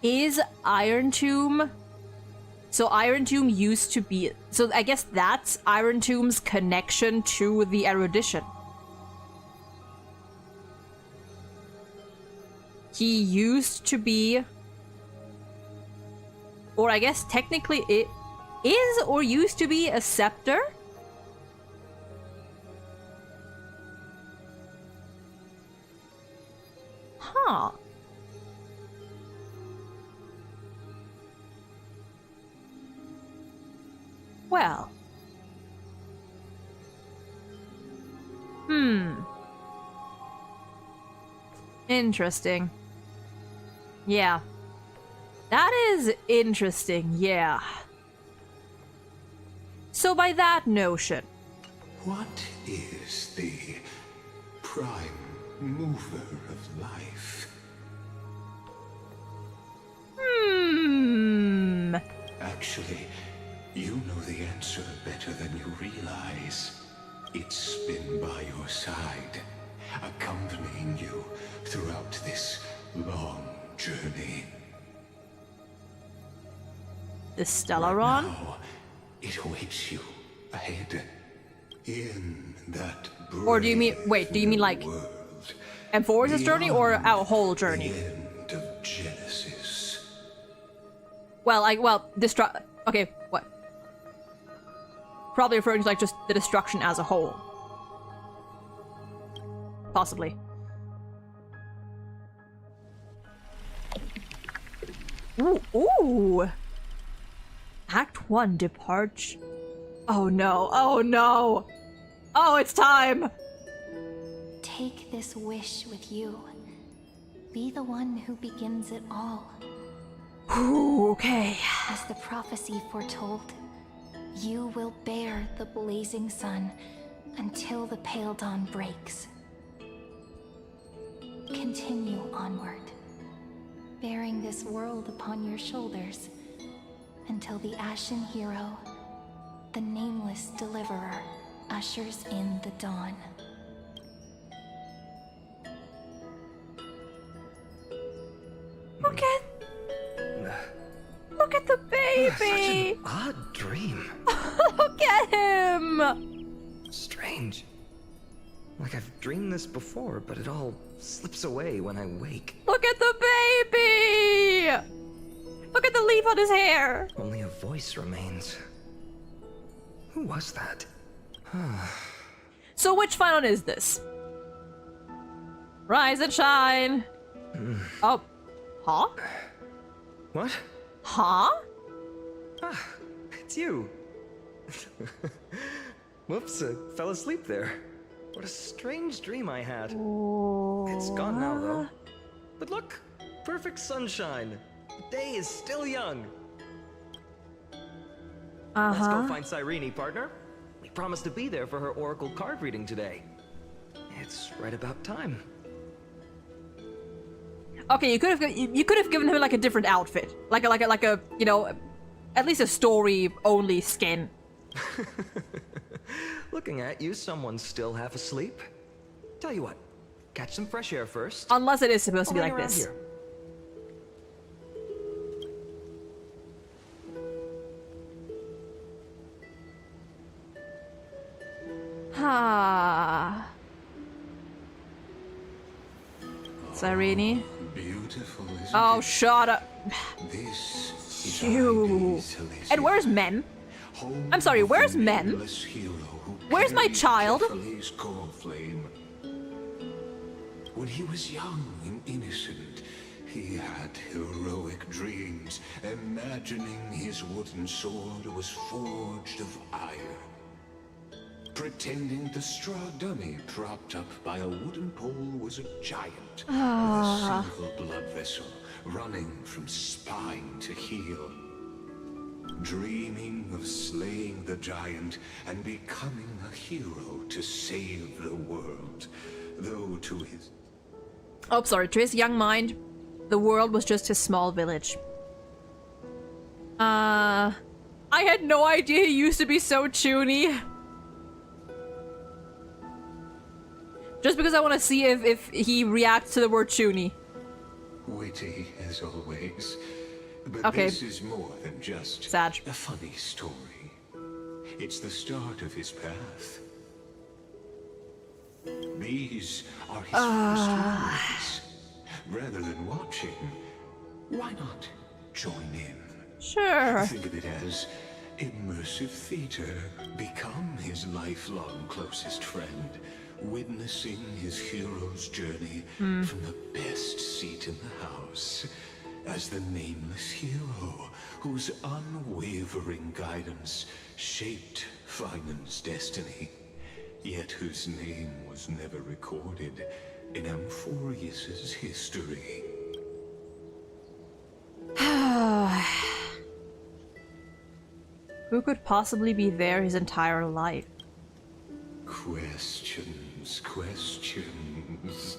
is Iron Tomb? So Iron Tomb used to be. So I guess that's Iron Tomb's connection to the erudition. He used to be, or I guess technically it is or used to be a scepter? Huh. Well. Interesting. Yeah. That is interesting, yeah. So by that notion... What is the prime mover of life? Actually, you know the answer better than you realize. It's been by your side, accompanying you throughout this long journey. The Stellaron? Now, it awaits you ahead in that Or do you mean, wait, do you mean like M4's journey or our whole journey? the end of Genesis. Well, okay, what? Probably referring to like just the destruction as a whole. Possibly. Ooh. Act 1, Departure. Oh no, oh no! Oh, it's time! Take this wish with you. Be the one who begins it all. Ooh, okay. As the prophecy foretold, you will bear the blazing sun until the pale dawn breaks. Continue onward, bearing this world upon your shoulders, until the Ashen Hero, the nameless deliverer, ushers in the dawn. Look at the baby! Such an odd dream. Look at him! Strange. Like I've dreamed this before, but it all slips away when I wake. Look at the baby! Look at the leaf on his hair! Only a voice remains. Who was that? So which final is this? Rise and shine! Oh. Huh? What? Huh? Ah, it's you. Whoops, I fell asleep there. What a strange dream I had. It's gone now, though. But look, perfect sunshine. The day is still young. Let's go find Cyrene, partner. We promised to be there for her oracle card reading today. It's right about time. Okay, you could have given him like a different outfit, like a you know, at least a story only skin. Looking at you, someone's still half asleep. Tell you what, catch some fresh air first. Unless it is supposed to be like this. Here. Ha. Cyrene. Beautiful, isn't Oh, it? shut up. This is Phew. And where's Mem? I'm sorry, where's Mem? Where's my child? When he was young and innocent, he had heroic dreams, imagining his wooden sword was forged of iron. Pretending the straw dummy propped up by a wooden pole was a giant with a single blood vessel running from spine to heel. Dreaming of slaying the giant and becoming a hero to save the world, though to his... Oh, sorry, to his young mind, the world was just his small village. I had no idea he used to be so choony. Just because I want to see if he reacts to the word choony. Witty as always. But Okay. this is more than just Sag. a funny story. It's the start of his path. These are his first words. Rather than watching, why not join in? Sure. Think of it as immersive theater. Become his lifelong closest friend, witnessing his hero's journey from the best seat in the house as the nameless hero whose unwavering guidance shaped Finan's destiny, yet whose name was never recorded in Amphorius's history. Who could possibly be there his entire life? Questions, questions.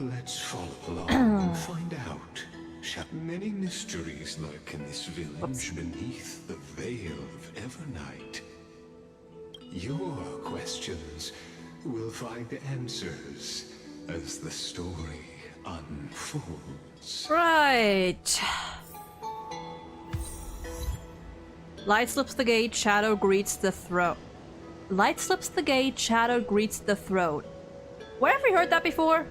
Let's follow along and find out. Shall many mysteries lurk in this village beneath the veil of Evernight? Your questions will find answers as the story unfolds. Right. Light slips the gate, shadow greets the throat. Light slips the gate, shadow greets the throat. Where have we heard that before?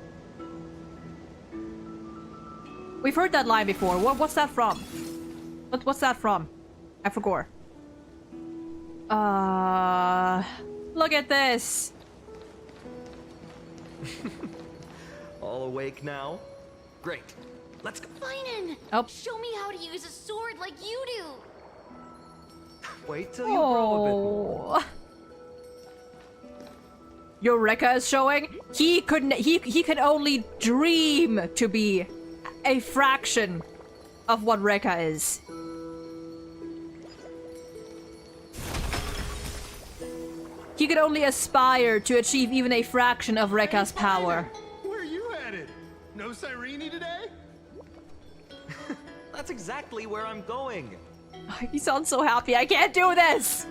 We've heard that line before. What's that from? What's that from? I forgot. Look at this. All awake now? Great. Let's go. Finan! Oh. Show me how to use a sword like you do! Wait till you grow a bit more. Eureka is showing. He could only dream to be a fraction of what Rekka is. He could only aspire to achieve even a fraction of Rekka's power. Where are you headed? No Cyrene today? That's exactly where I'm going. He sounds so happy. I can't do this!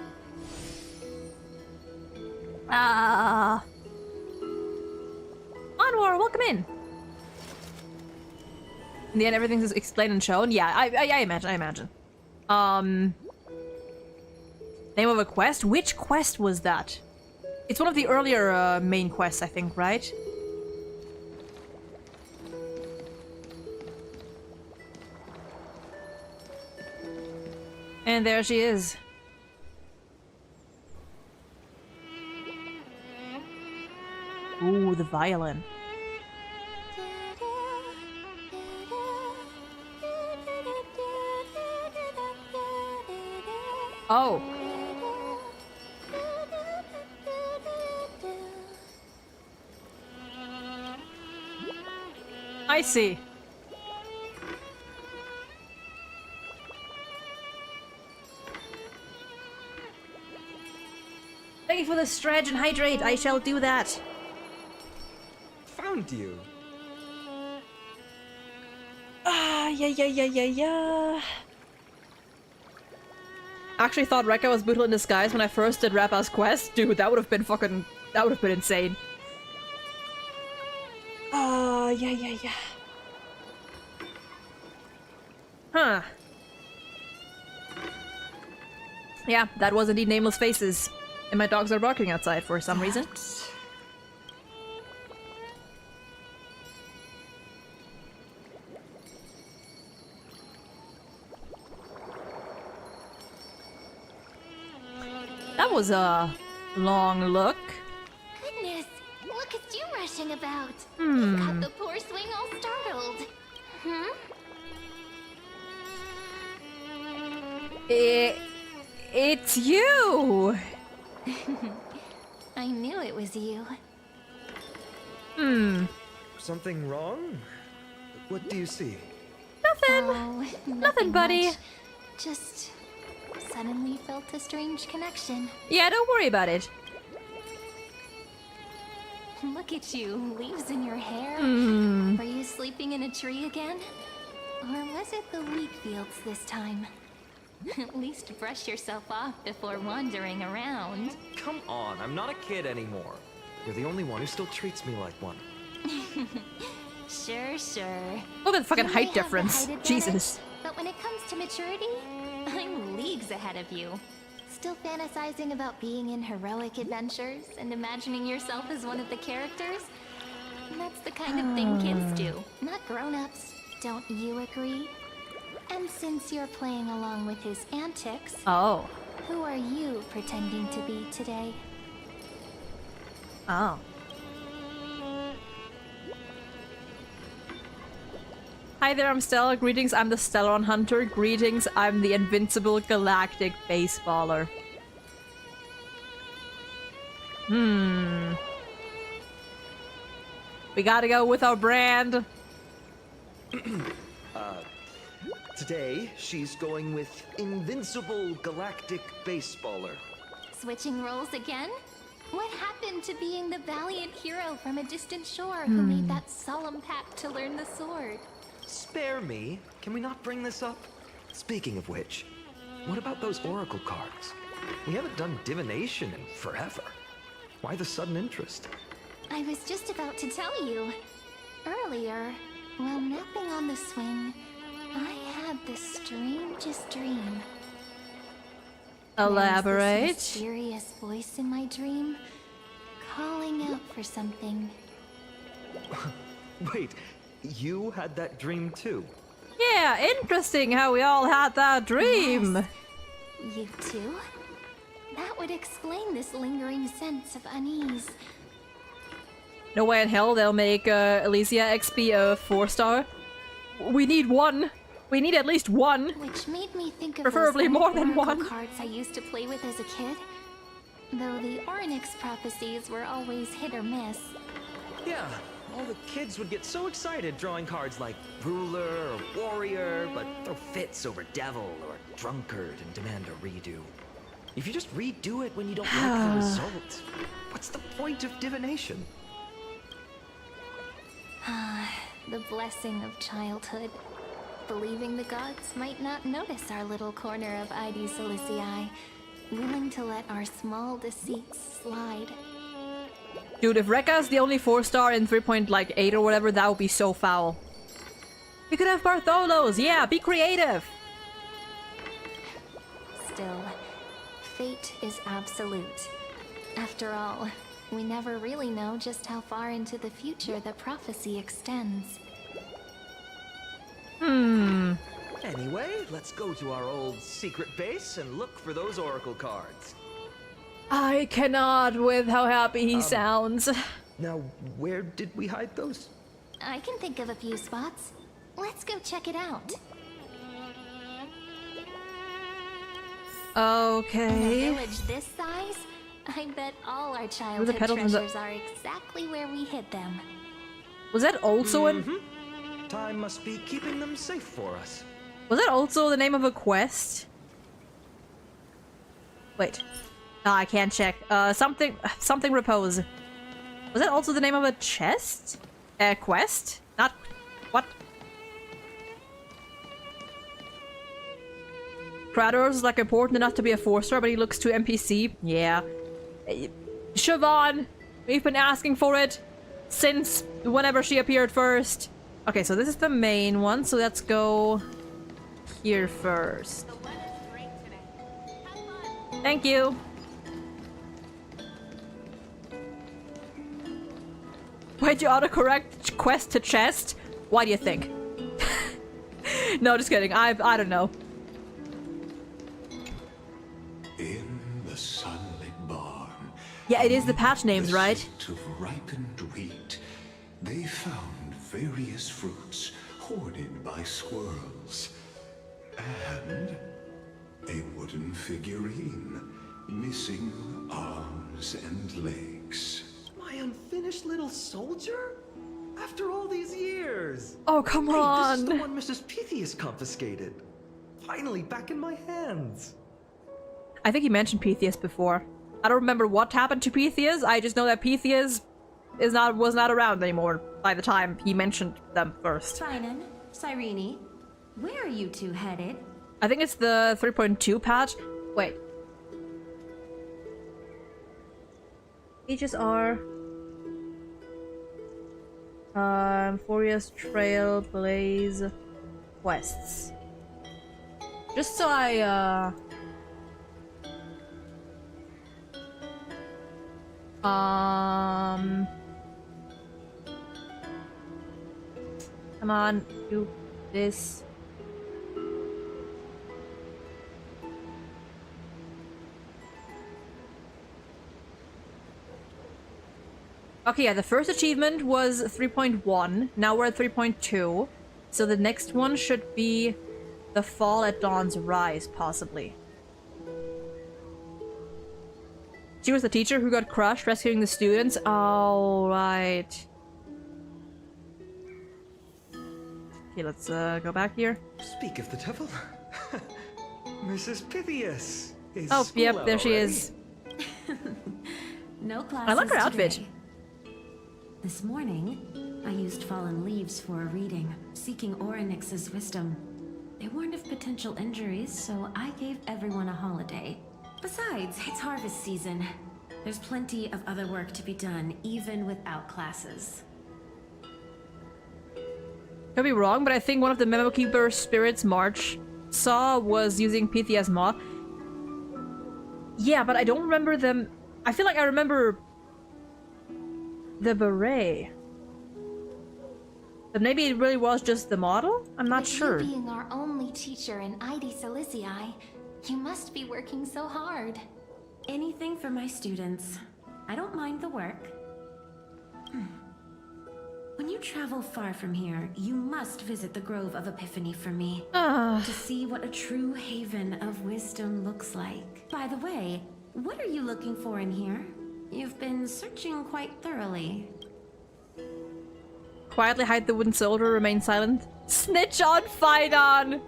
Anwar, welcome in. In the end, everything's explained and shown. Yeah, I imagine. Name of a quest? Which quest was that? It's one of the earlier main quests, I think, right? And there she is. Ooh, the violin. Oh. I see. Thank you for the stretch and hydrate. I shall do that. Found you. Yeah. Actually thought Rekka was brutal in disguise when I first did Rappa's quest. Dude, that would have been fucking... That would have been insane. Yeah. Huh. Yeah, that was indeed Nameless Faces. And my dogs are barking outside for some reason. That was a long look. Goodness, look at you rushing about. Hmm. Got the poor swing all startled. It's you! I knew it was you. Something wrong? What do you see? Nothing. Oh, Nothing, buddy. much. Just suddenly felt a strange connection. Yeah, don't worry about it. Look at you, leaves in your hair. Hmm. Were you sleeping in a tree again? Or was it the wheat fields this time? At least brush yourself off before wandering around. Come on, I'm not a kid anymore. You're the only one who still treats me like one. Sure. Look at the fucking You may height have the difference. height advantage, Jesus. But when it comes to maturity, I'm leagues ahead of you. Still fantasizing about being in heroic adventures and imagining yourself as one of the characters? That's the kind of thing kids do, not grown-ups. Don't you agree? And since you're playing along with his antics, Oh. who are you pretending to be today? Oh. Hi there, I'm Stella. Greetings, I'm the Stellon Hunter. Greetings, I'm the invincible galactic baseballer. We gotta go with our brand. Today, she's going with Invincible Galactic Baseballer. Switching roles again? What happened to being the valiant hero from a distant shore who made that solemn pact to learn the sword? Spare me. Can we not bring this up? Speaking of which, what about those oracle cards? We haven't done divination in forever. Why the sudden interest? I was just about to tell you. Earlier, while napping on the swing, I had the strangest dream. Elaborate. There was this mysterious voice in my dream, calling out for something. Wait, you had that dream too? Yeah, interesting how we all had that dream. Yes. You too? That would explain this lingering sense of unease. No way in hell they'll make Elysia XP a 4-star. We need one. We need at least one. Which made me think of preferably those more than oracle one cards I used to play with as a kid. Though the Ornyx prophecies were always hit or miss. Yeah, all the kids would get so excited drawing cards like ruler or warrior, but throw fits over devil or drunkard and demand a redo. If you just redo it when you don't like the result, what's the point of divination? The blessing of childhood. Believing the gods might not notice our little corner of ID Silicii, willing to let our small deceits slide. Dude, if Rekka's the only 4-star in 3.8 or whatever, that would be so foul. We could have Bartholos, yeah, be creative! Still, fate is absolute. After all, we never really know just how far into the future the prophecy extends. Anyway, let's go to our old secret base and look for those oracle cards. I cannot with how happy he sounds. Now, where did we hide those? I can think of a few spots. Let's go check it out. Okay. In a village this size, I bet all our childhood treasures are exactly where we hid them. Was that also in... Time must be keeping them safe for us. Was that also the name of a quest? Wait. No, I can't check. Something repose. Was that also the name of a chest? Quest? Not... What? Kratos is like important enough to be a 4-star, but he looks too NPC. Yeah. Siobhan! We've been asking for it since whenever she appeared first. Okay, so this is the main one, so let's go here first. Thank you. Why'd you autocorrect quest to chest? Why do you think? No, just kidding. I don't know. In the sunlit barn. Yeah, it is the patch names, right? Of ripened wheat, they found various fruits hoarded by squirrels. And a wooden figurine, missing arms and legs. My unfinished little soldier? After all these years! Oh, come on! This is the one Mrs. Pythias confiscated. Finally back in my hands. I think he mentioned Pythias before. I don't remember what happened to Pythias. I just know that Pythias was not around anymore by the time he mentioned them first. Trinan, Cyrene, where are you two headed? I think it's the 3.2 patch. Wait. HSR. Furious Trail Blaze quests. Just so I come on, do this. Okay, yeah, the first achievement was 3.1. Now we're at 3.2. So the next one should be the fall at dawn's rise, possibly. She was the teacher who got crushed rescuing the students. Oh, right. Okay, let's go back here. Speak of the devil. Mrs. Pythias is Oh, school yep, out there she already. is. No classes I like her outfit. today. This morning, I used fallen leaves for a reading, seeking Orynyx's wisdom. They warned of potential injuries, so I gave everyone a holiday. Besides, it's harvest season. There's plenty of other work to be done, even without classes. Could be wrong, but I think one of the Memo Keeper spirits March saw was using Pythias Maw. Yeah, but I don't remember them. I feel like I remember the beret. But maybe it really was just the model? I'm not sure. You being our only teacher in ID Silicii, you must be working so hard. Anything for my students. I don't mind the work. When you travel far from here, you must visit the Grove of Epiphany for me. To see what a true haven of wisdom looks like. By the way, what are you looking for in here? You've been searching quite thoroughly. Quietly hide the wooden soldier, remain silent. Snitch on Phaidon!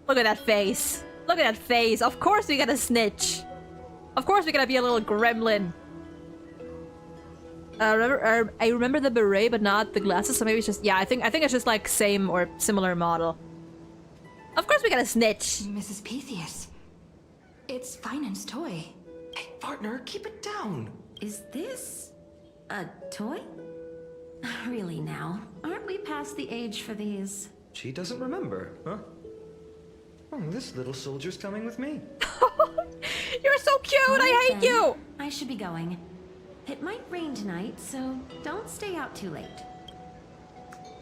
Look at that face. Look at that face. Of course we gotta snitch. Of course we gotta be a little gremlin. I remember the beret, but not the glasses, so maybe it's just... Yeah, I think it's just like same or similar model. Of course we gotta snitch! Mrs. Pythias. It's Finan's toy. Hey, partner, keep it down. Is this a toy? Really now? Aren't we past the age for these? She doesn't remember, huh? Oh, this little soldier's coming with me. You're so cute! I hate you! I should be going. It might rain tonight, so don't stay out too late.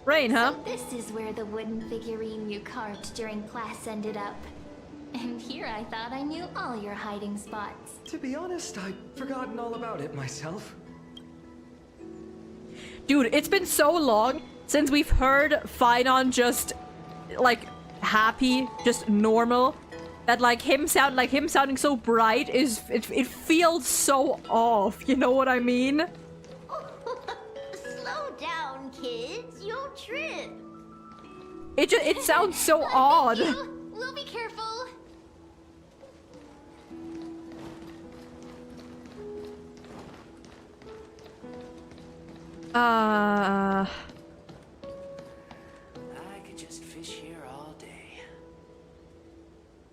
Rain, huh? So this is where the wooden figurine you carved during class ended up. And here I thought I knew all your hiding spots. To be honest, I'd forgotten all about it myself. Dude, it's been so long since we've heard Phaidon just, like, happy, just normal. That like him sounding so bright is it feels so off, you know what I mean? Slow down, kids. You'll trip. It sounds so odd. We'll be careful. I could just fish here all day.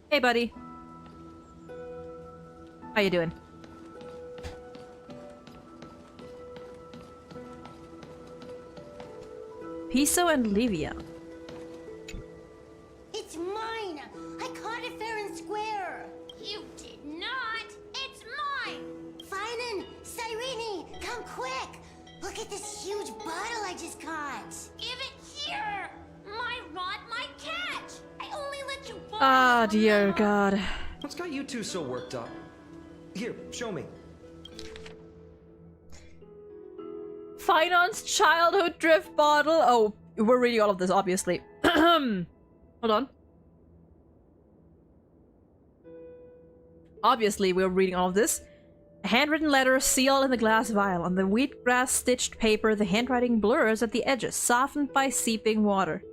Hey, buddy. How you doing? Piso and Livia. It's mine. I caught it fair and square. You did not. It's mine. Finan, Cyrene, come quick. Look at this huge bottle I just caught. Give it here. My rod might catch. I only let you borrow. Ah, dear God. What's got you two so worked up? Here, show me. Phaidon's childhood drift bottle. Oh, we're reading all of this, obviously. Hold on. Obviously, we're reading all of this. A handwritten letter sealed in the glass vial. On the wheatgrass stitched paper, the handwriting blurs at the edges, softened by seeping water.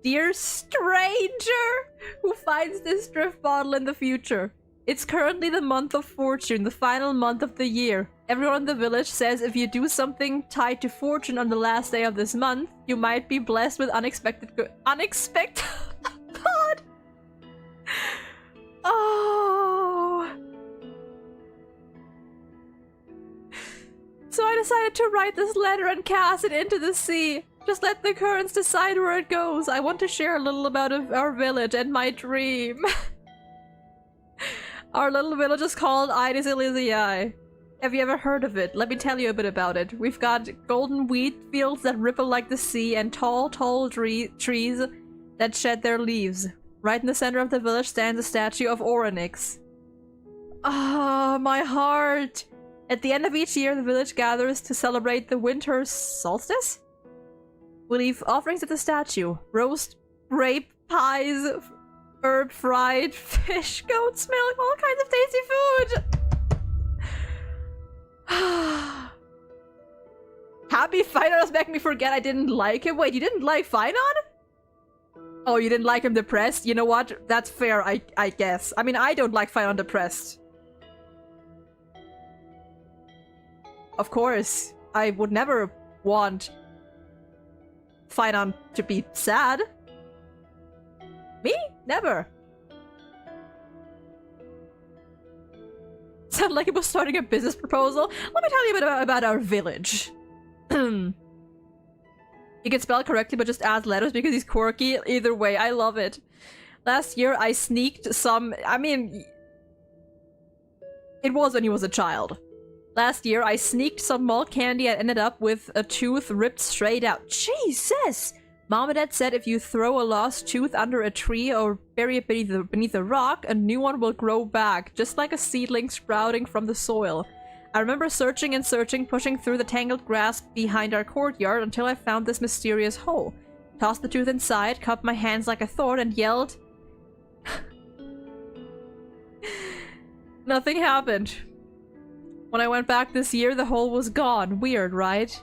Dear stranger who finds this drift bottle in the future. It's currently the month of fortune, the final month of the year. Everyone in the village says if you do something tied to fortune on the last day of this month, you might be blessed with unexpected God. Oh. So I decided to write this letter and cast it into the sea. Just let the currents decide where it goes. I want to share a little about our village and my dream. Our little village is called Idis Elysiae. Have you ever heard of it? Let me tell you a bit about it. We've got golden wheat fields that ripple like the sea and tall trees that shed their leaves. Right in the center of the village stands a statue of Orynyx. Ah, my heart! At the end of each year, the village gathers to celebrate the winter solstice? We leave offerings at the statue. Roast, grape, pies, herb fried, fish, goat's milk, all kinds of tasty food! Happy Finon was making me forget I didn't like him. Wait, you didn't like Finon? Oh, you didn't like him depressed? You know what? That's fair, I guess. I mean, I don't like Finon depressed. Of course, I would never want Finon to be sad. Me? Never. Sounded like it was starting a business proposal. Let me tell you a bit about our village. He can spell correctly but just adds letters because he's quirky. Either way, I love it. Last year I sneaked some... I mean... It was when he was a child. Last year I sneaked some malt candy and ended up with a tooth ripped straight out. Jesus! Mom and Dad said if you throw a lost tooth under a tree or bury it beneath a rock, a new one will grow back, just like a seedling sprouting from the soil. I remember searching and searching, pushing through the tangled grass behind our courtyard until I found this mysterious hole. Tossed the tooth inside, cupped my hands like a thorn, and yelled... Nothing happened. When I went back this year, the hole was gone. Weird, right?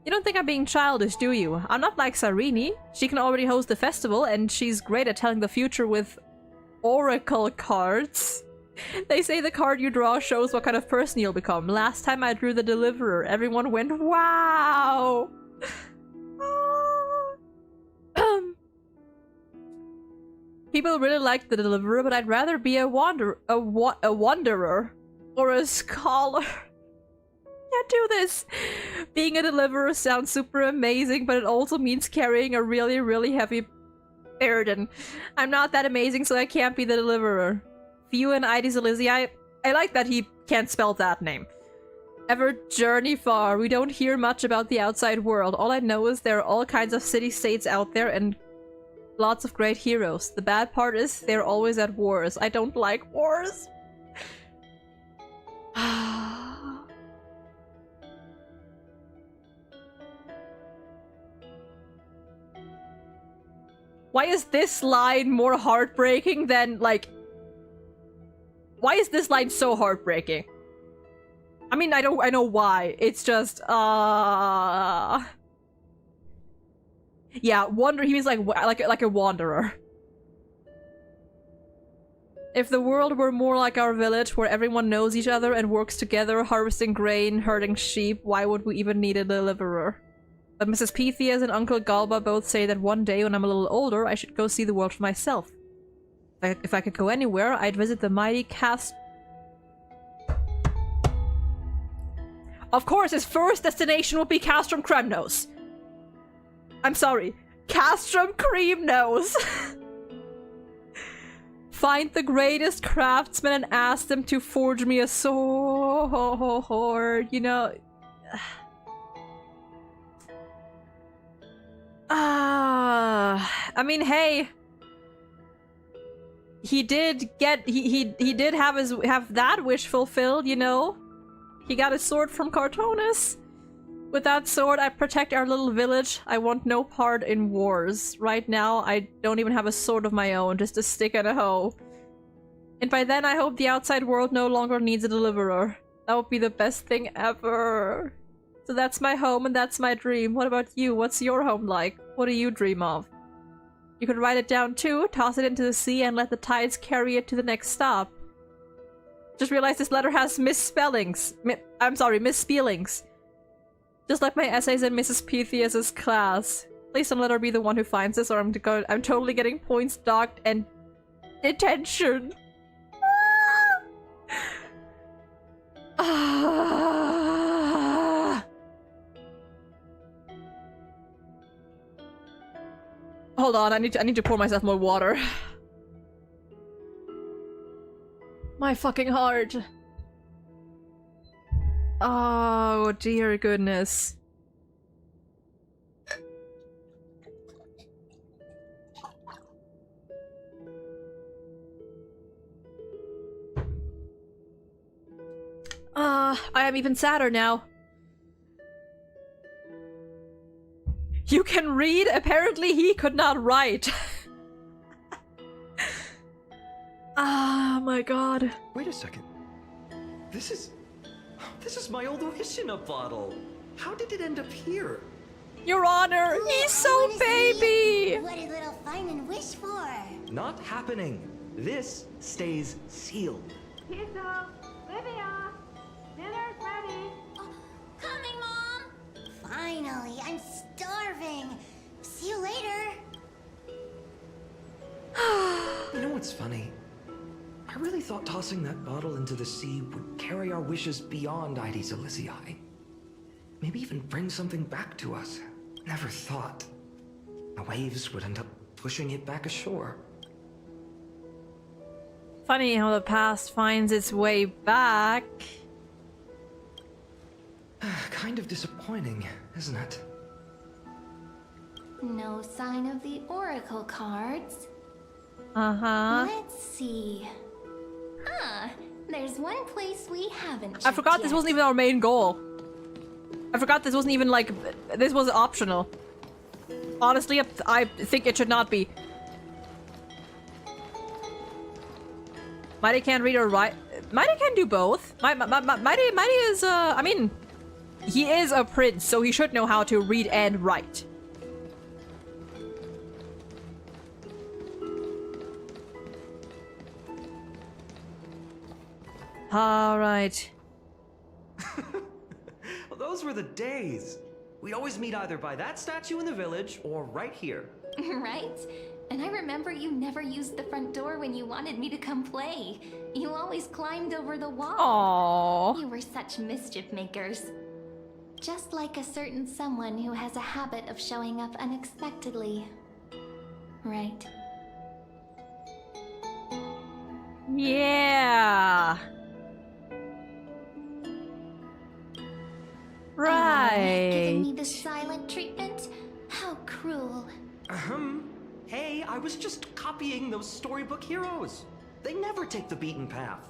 You don't think I'm being childish, do you? I'm not like Sarini. She can already host the festival, and she's great at telling the future with oracle cards. They say the card you draw shows what kind of person you'll become. Last time I drew the Deliverer, everyone went, wow! People really like the Deliverer, but I'd rather be a wanderer or a scholar. Can't do this. Being a Deliverer sounds super amazing, but it also means carrying a really, really heavy burden. I'm not that amazing, so I can't be the Deliverer. Few and Idizalizi, I like that he can't spell that name. Ever journey far. We don't hear much about the outside world. All I know is there are all kinds of city-states out there and lots of great heroes. The bad part is they're always at wars. I don't like wars. Why is this line more heartbreaking than, like... Why is this line so heartbreaking? I mean, I know why. It's just, Yeah, he means like a wanderer. If the world were more like our village, where everyone knows each other and works together, harvesting grain, herding sheep, why would we even need a Deliverer? But Mrs. Pythias and Uncle Galba both say that one day when I'm a little older, I should go see the world for myself. If I could go anywhere, I'd visit the mighty Cast... Of course, his first destination would be Castrum Kremnos. I'm sorry. Castrum Creamnose. Find the greatest craftsman and ask them to forge me a sword, you know... I mean, hey, he did get he did have that wish fulfilled, you know. He got a sword from Cartonus. With that sword, I protect our little village. I want no part in wars. Right now, I don't even have a sword of my own, just a stick and a hoe. And by then, I hope the outside world no longer needs a Deliverer. That would be the best thing ever. So that's my home and that's my dream. What about you? What's your home like? What do you dream of? You could write it down too, toss it into the sea, and let the tides carry it to the next stop. Just realized this letter has misspellings. Misspellings. Just like my essays in Mrs. Pythias' class. Please don't let her be the one who finds this, or I'm totally getting points docked and detention. Hold on, I need to pour myself more water. My fucking heart. Oh dear goodness. I am even sadder now. You can read, apparently he could not write. Ah, my god. Wait a second. This is my old wish in a bottle. How did it end up here? Your Honor, he's so baby. What did little Fireman wish for? Not happening. This stays sealed. Tiso, Livia, dinner's ready. Coming, Mom! Finally, I'm starving. See you later. You know what's funny? I really thought tossing that bottle into the sea would carry our wishes beyond Ides Elysiae. Maybe even bring something back to us. Never thought the waves would end up pushing it back ashore. Funny how the past finds its way back. Kind of disappointing, isn't it? No sign of the Oracle cards. Uh-huh. Let's see. Ah, there's one place we haven't I forgot this wasn't even our main goal. I forgot this wasn't even like... This was optional. Honestly, I think it should not be. Mighty can't read or write. Mighty can do both. Mighty is, I mean... He is a prince, so he should know how to read and write. Alright. Well, those were the days. We'd always meet either by that statue in the village or right here. Right? And I remember you never used the front door when you wanted me to come play. You always climbed over the wall. Aww. You were such mischief makers. Just like a certain someone who has a habit of showing up unexpectedly. Right? Yeah. Right. Giving me the silent treatment? How cruel. Hey, I was just copying those storybook heroes. They never take the beaten path.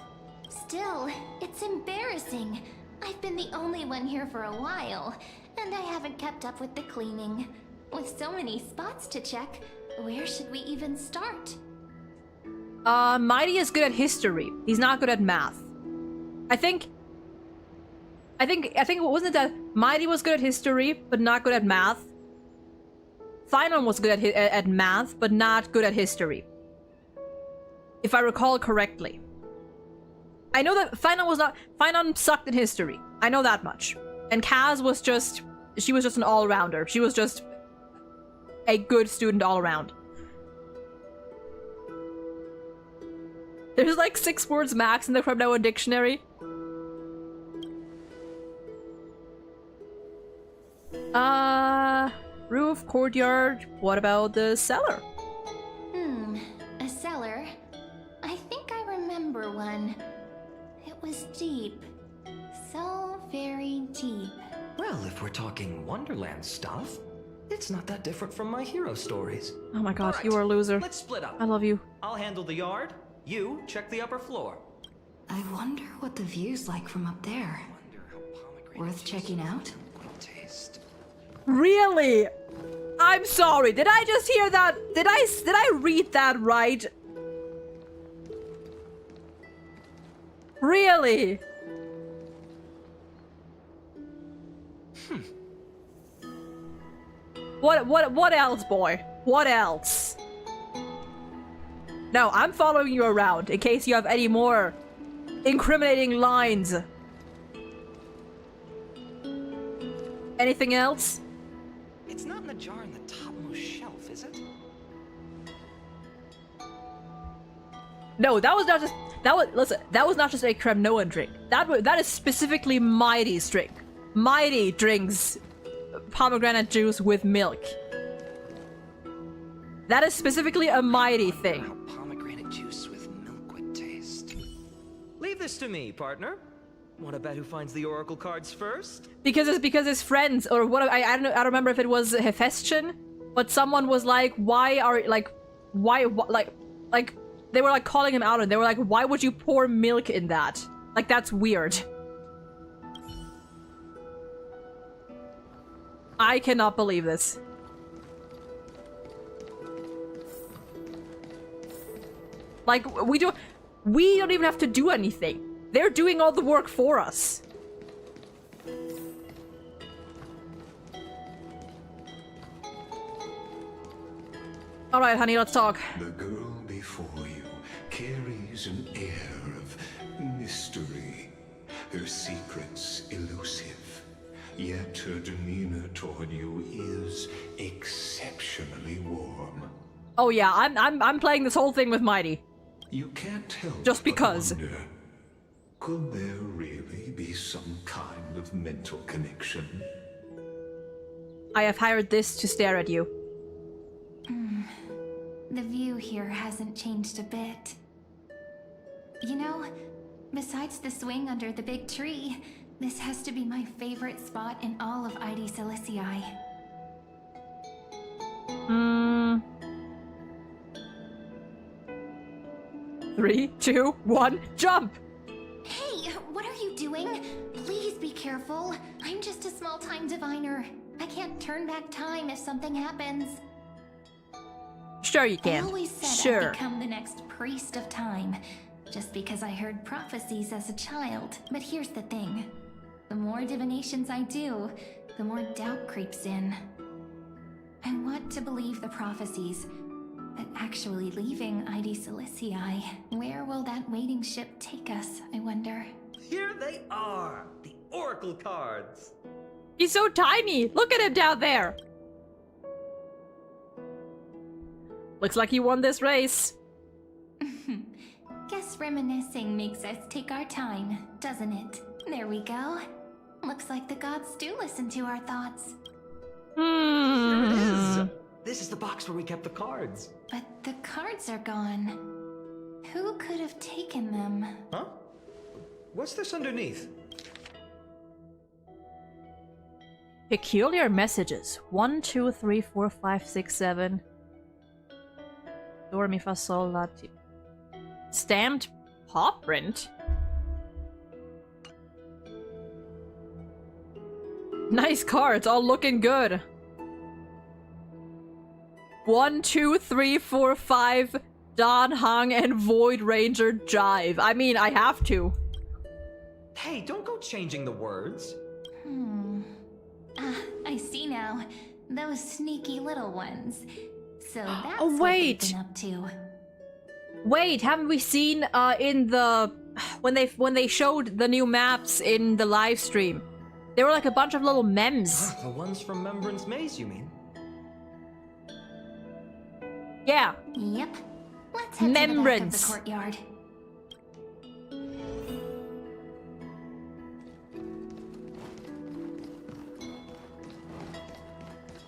Still, it's embarrassing. I've been the only one here for a while, and I haven't kept up with the cleaning. With so many spots to check, where should we even start? Mighty is good at history. He's not good at math. I think wasn't it that Mighty was good at history, but not good at math? Finon was good at math, but not good at history. If I recall correctly. I know that Finon sucked in history. I know that much. And Kaz was just... She was just an all-rounder. She was just a good student all around. There's like 6 words max in the Kremnoan dictionary. Roof, courtyard. What about the cellar? A cellar? I think I remember one. It was deep. So very deep. Well, if we're talking Wonderland stuff, it's not that different from my hero stories. Oh my god, All right, you are a loser. Let's split up. I love you. I'll handle the yard. You check the upper floor. I wonder what the view's like from up there. Worth checking out? Really? I'm sorry. Did I just hear that? Did I read that right? Really? What else, boy? What else? No, I'm following you around in case you have any more incriminating lines. Anything else? It's not in the jar on the topmost shelf, is it? No, that was not just... Listen, that was not just a Kremnoan drink. That is specifically Mighty's drink. Mighty drinks pomegranate juice with milk. That is specifically a Mighty thing. How pomegranate juice with milk would taste. Leave this to me, partner. Wanna bet who finds the oracle cards first? Because his friends, or what, I don't know, I don't remember if it was Hephaestion, but someone was like, why, they were like calling him out, and they were like, why would you pour milk in that? Like, that's weird. I cannot believe this. Like, we don't even have to do anything. They're doing all the work for us. Alright, honey, let's talk. The girl before you carries an air of mystery. Her secrets elusive. Yet her demeanor toward you is exceptionally warm. Oh yeah, I'm playing this whole thing with Mighty. You can't help just because. but wonder, could there really be some kind of mental connection? I have hired this to stare at you. The view here hasn't changed a bit. You know, besides the swing under the big tree, this has to be my favorite spot in all of ID Silicii. 3, 2, 1, jump! Hey, what are you doing? Please be careful. I'm just a small-time diviner. I can't turn back time if something happens. Sure you can. I always said I'd become the next priest of time, just because I heard prophecies as a child. But here's the thing. The more divinations I do, the more doubt creeps in. I want to believe the prophecies, but actually leaving ID Silicii, where will that waiting ship take us, I wonder? Here they are! The Oracle cards! He's so tiny! Look at him down there! Looks like he won this race. Guess reminiscing makes us take our time, doesn't it? There we go. Looks like the gods do listen to our thoughts. Here it is! This is the box where we kept the cards. But the cards are gone. Who could have taken them? Huh? What's this underneath? Peculiar messages. 1, 2, 3, 4, 5, 6, 7. Do, re, mi, fa, sol, la, ti. Stamped paw print? Nice cards, all looking good. 1, 2, 3, 4, 5. Don Hung and Void Ranger jive. I mean, I have to. Hey, don't go changing the words. I see now. Those sneaky little ones. So that's Oh, wait. what they've been up to. Wait, haven't we seen in the when they showed the new maps in the live stream? There were like a bunch of little memes. The ones from Remembrance Maze, you mean? Yeah. Yep. Let's head to the back of the courtyard.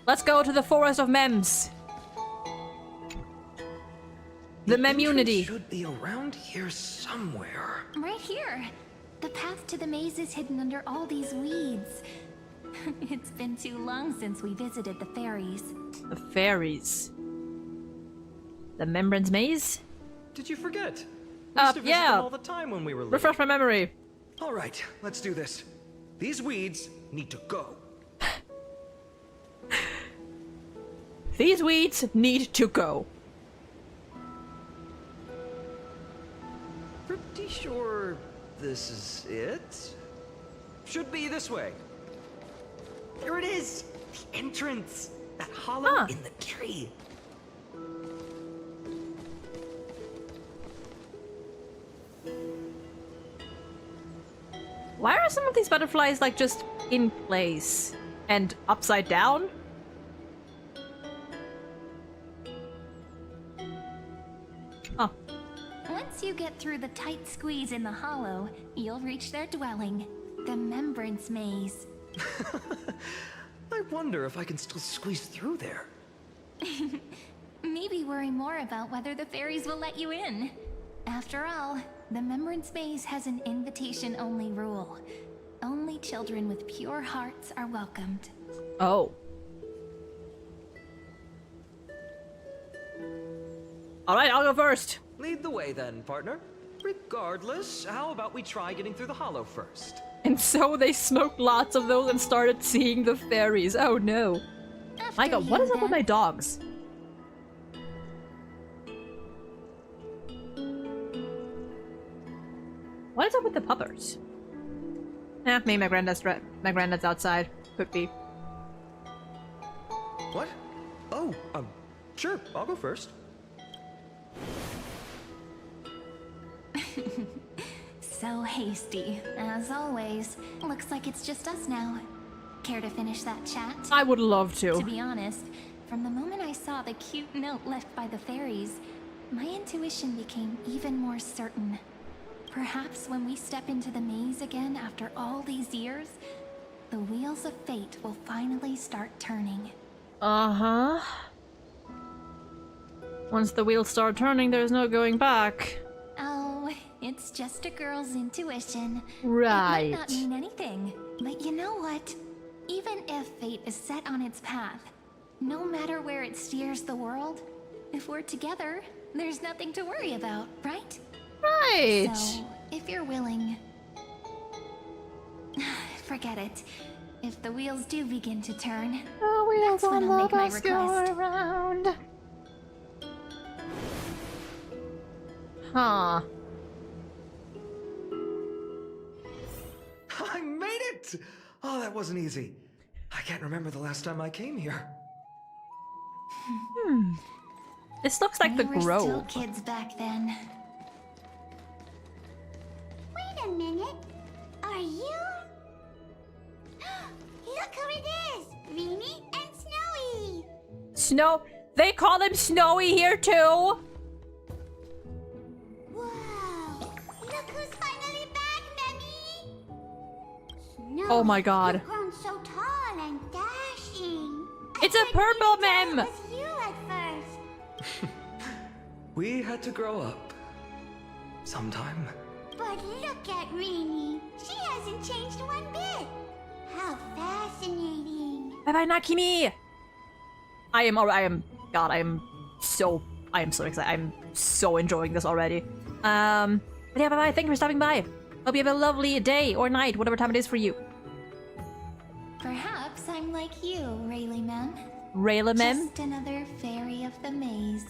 Let's go to the Forest of Mems. The Memunity. Should be around here somewhere. Right here. The path to the maze is hidden under all these weeds. It's been too long since we visited the fairies. The fairies. The Remembrance Maze? Did you forget? We used to visit yeah. them all the time when we were little. Refresh my memory. All right, let's do this. These weeds need to go. These weeds need to go. Pretty sure this is it? Should be this way. Here it is! The entrance! That hollow in the tree. Why are some of these butterflies like just in place and upside down? Oh. Once you get through the tight squeeze in the hollow, you'll reach their dwelling, the Remembrance Maze. I wonder if I can still squeeze through there. Maybe worry more about whether the fairies will let you in. After all, the Remembrance Maze has an invitation-only rule. Only children with pure hearts are welcomed. Oh. Alright, I'll go first. Lead the way then, partner. Regardless, how about we try getting through the hollow first? And so they smoked lots of those and started seeing the fairies. Oh no. My god, what is up with my dogs? What is up with the puppers? Maybe my granddad's outside. Could be. What? Oh, sure, I'll go first. So hasty, as always. Looks like it's just us now. Care to finish that chat? I would love to. To be honest, from the moment I saw the cute note left by the fairies, my intuition became even more certain. Perhaps when we step into the maze again after all these years, the wheels of fate will finally start turning. Uh-huh. Once the wheels start turning, there's no going back. Oh, it's just a girl's intuition. Right. It might not mean anything, but you know what? Even if fate is set on its path, no matter where it steers the world, if we're together, there's nothing to worry about, right? Right. So, if you're willing... Forget it. If the wheels do begin to turn, the wheels that's when on I'll the make my bus go request. around. Huh. I made it! Oh, that wasn't easy. I can't remember the last time I came here. This looks like the We were still Grove. kids back then. Wait a minute. Are you? Look who it is! Reenie and Snowy! Snow. They call him Snowy here too. Wow! Look who's finally back, Memmy! Snowy, Oh my god. You've grown so tall and dashing. It's a purple It mem. was you at first. We had to grow up. Sometime. But look at Reenie. She hasn't changed one bit. How fascinating. Bye bye, Nakimi. I am so excited. I'm so enjoying this already. But yeah, bye bye. Thank you for stopping by. Hope you have a lovely day or night, whatever time it is for you. Perhaps I'm like you, Rayleigh Mem. Rayleigh Mem? Just another fairy of the maze.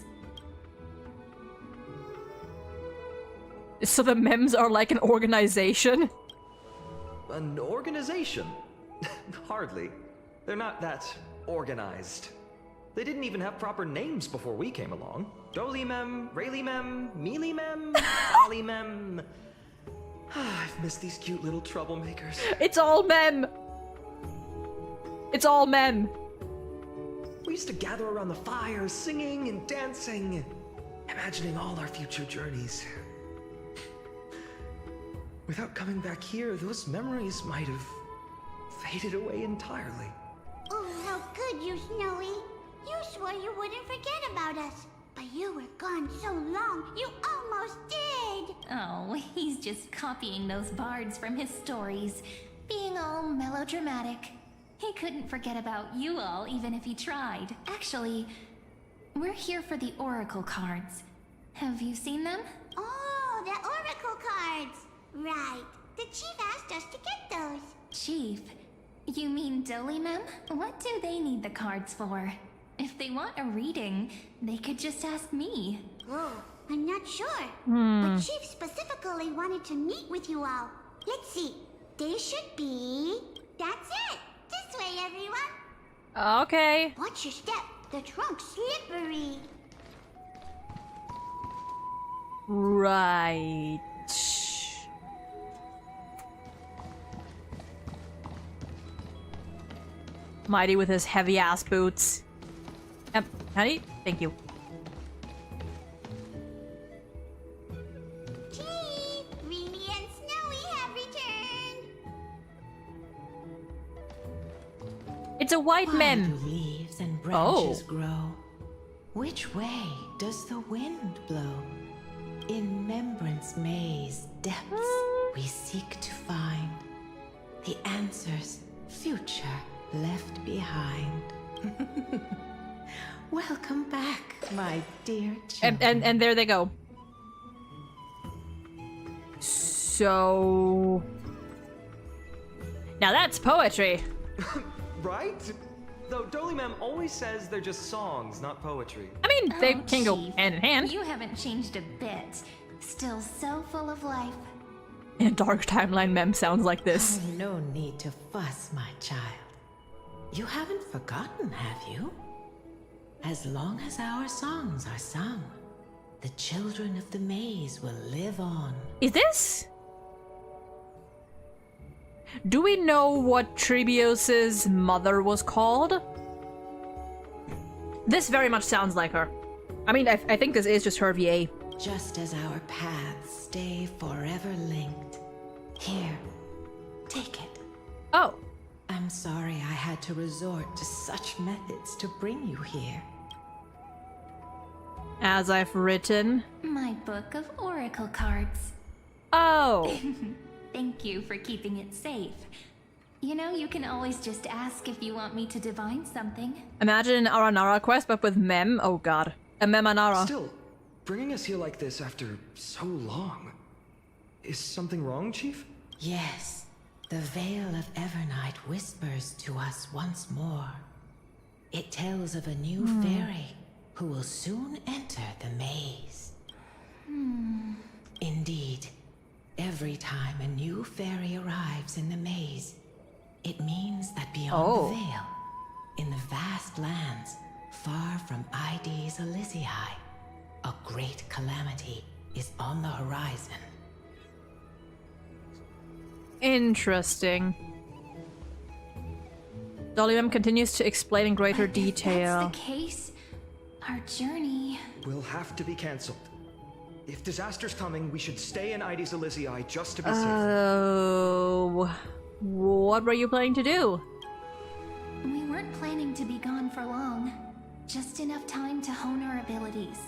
So the mems are like an organization? An organization? Hardly. They're not that organized. They didn't even have proper names before we came along. Dolly Mem, Rayleigh Mem, Mealy Mem, Ollie Mem. I've missed these cute little troublemakers. It's all mem. It's all mem. We used to gather around the fire, singing and dancing, imagining all our future journeys. Without coming back here, those memories might have faded away entirely. Oh, how good you, Snowy. You swore you wouldn't forget about us. But you were gone so long, you almost did. Oh, he's just copying those bards from his stories, being all melodramatic. He couldn't forget about you all, even if he tried. Actually, we're here for the Oracle cards. Have you seen them? Oh, the Oracle cards. Right. The chief asked us to get those. Chief? You mean Dolly Mem? What do they need the cards for? If they want a reading, they could just ask me. Oh, I'm not sure. But Chief specifically wanted to meet with you all. Let's see. They should be... That's it. This way, everyone. Okay. Watch your step. The trunk's slippery. Right. Mighty with his heavy ass boots. Honey, thank you. Chief, Reenie and Snowy have returned. It's a white mem. Do leaves and branches grow? Which way does the wind blow? In Remembrance Maze depths we seek to find the answers future left behind. Welcome back, my dear children. And there they go. So... Now that's poetry. Right? Though Dolly Mem always says they're just songs, not poetry. I mean, they Oh, can go Chief, hand in hand. You haven't changed a bit. Still so full of life. A dark timeline mem sounds like this. Oh, no need to fuss, my child. You haven't forgotten, have you? As long as our songs are sung, the children of the maze will live on. Is this? Do we know what Tribios's mother was called? This very much sounds like her. I mean, I think this is just her VA. Just as our paths stay forever linked. Here, take it. Oh. I'm sorry I had to resort to such methods to bring you here. As I've written. My book of oracle cards. Oh. Thank you for keeping it safe. You know, you can always just ask if you want me to divine something. Imagine an Aranara quest, but with Mem. Oh god. A Memanara. Still, bringing us here like this after so long. Is something wrong, Chief? Yes. The Veil of Evernight whispers to us once more. It tells of a new fairy who will soon enter the maze. Indeed, every time a new fairy arrives in the maze, it means that beyond the veil, in the vast lands, far from ID's Elysiae, a great calamity is on the horizon. Interesting. Dolium continues to explain in greater detail. If that's the case, our journey... will have to be cancelled. If disaster's coming, we should stay in ID's Elysiae just to be safe. Oh, what were you planning to do? We weren't planning to be gone for long. Just enough time to hone our abilities.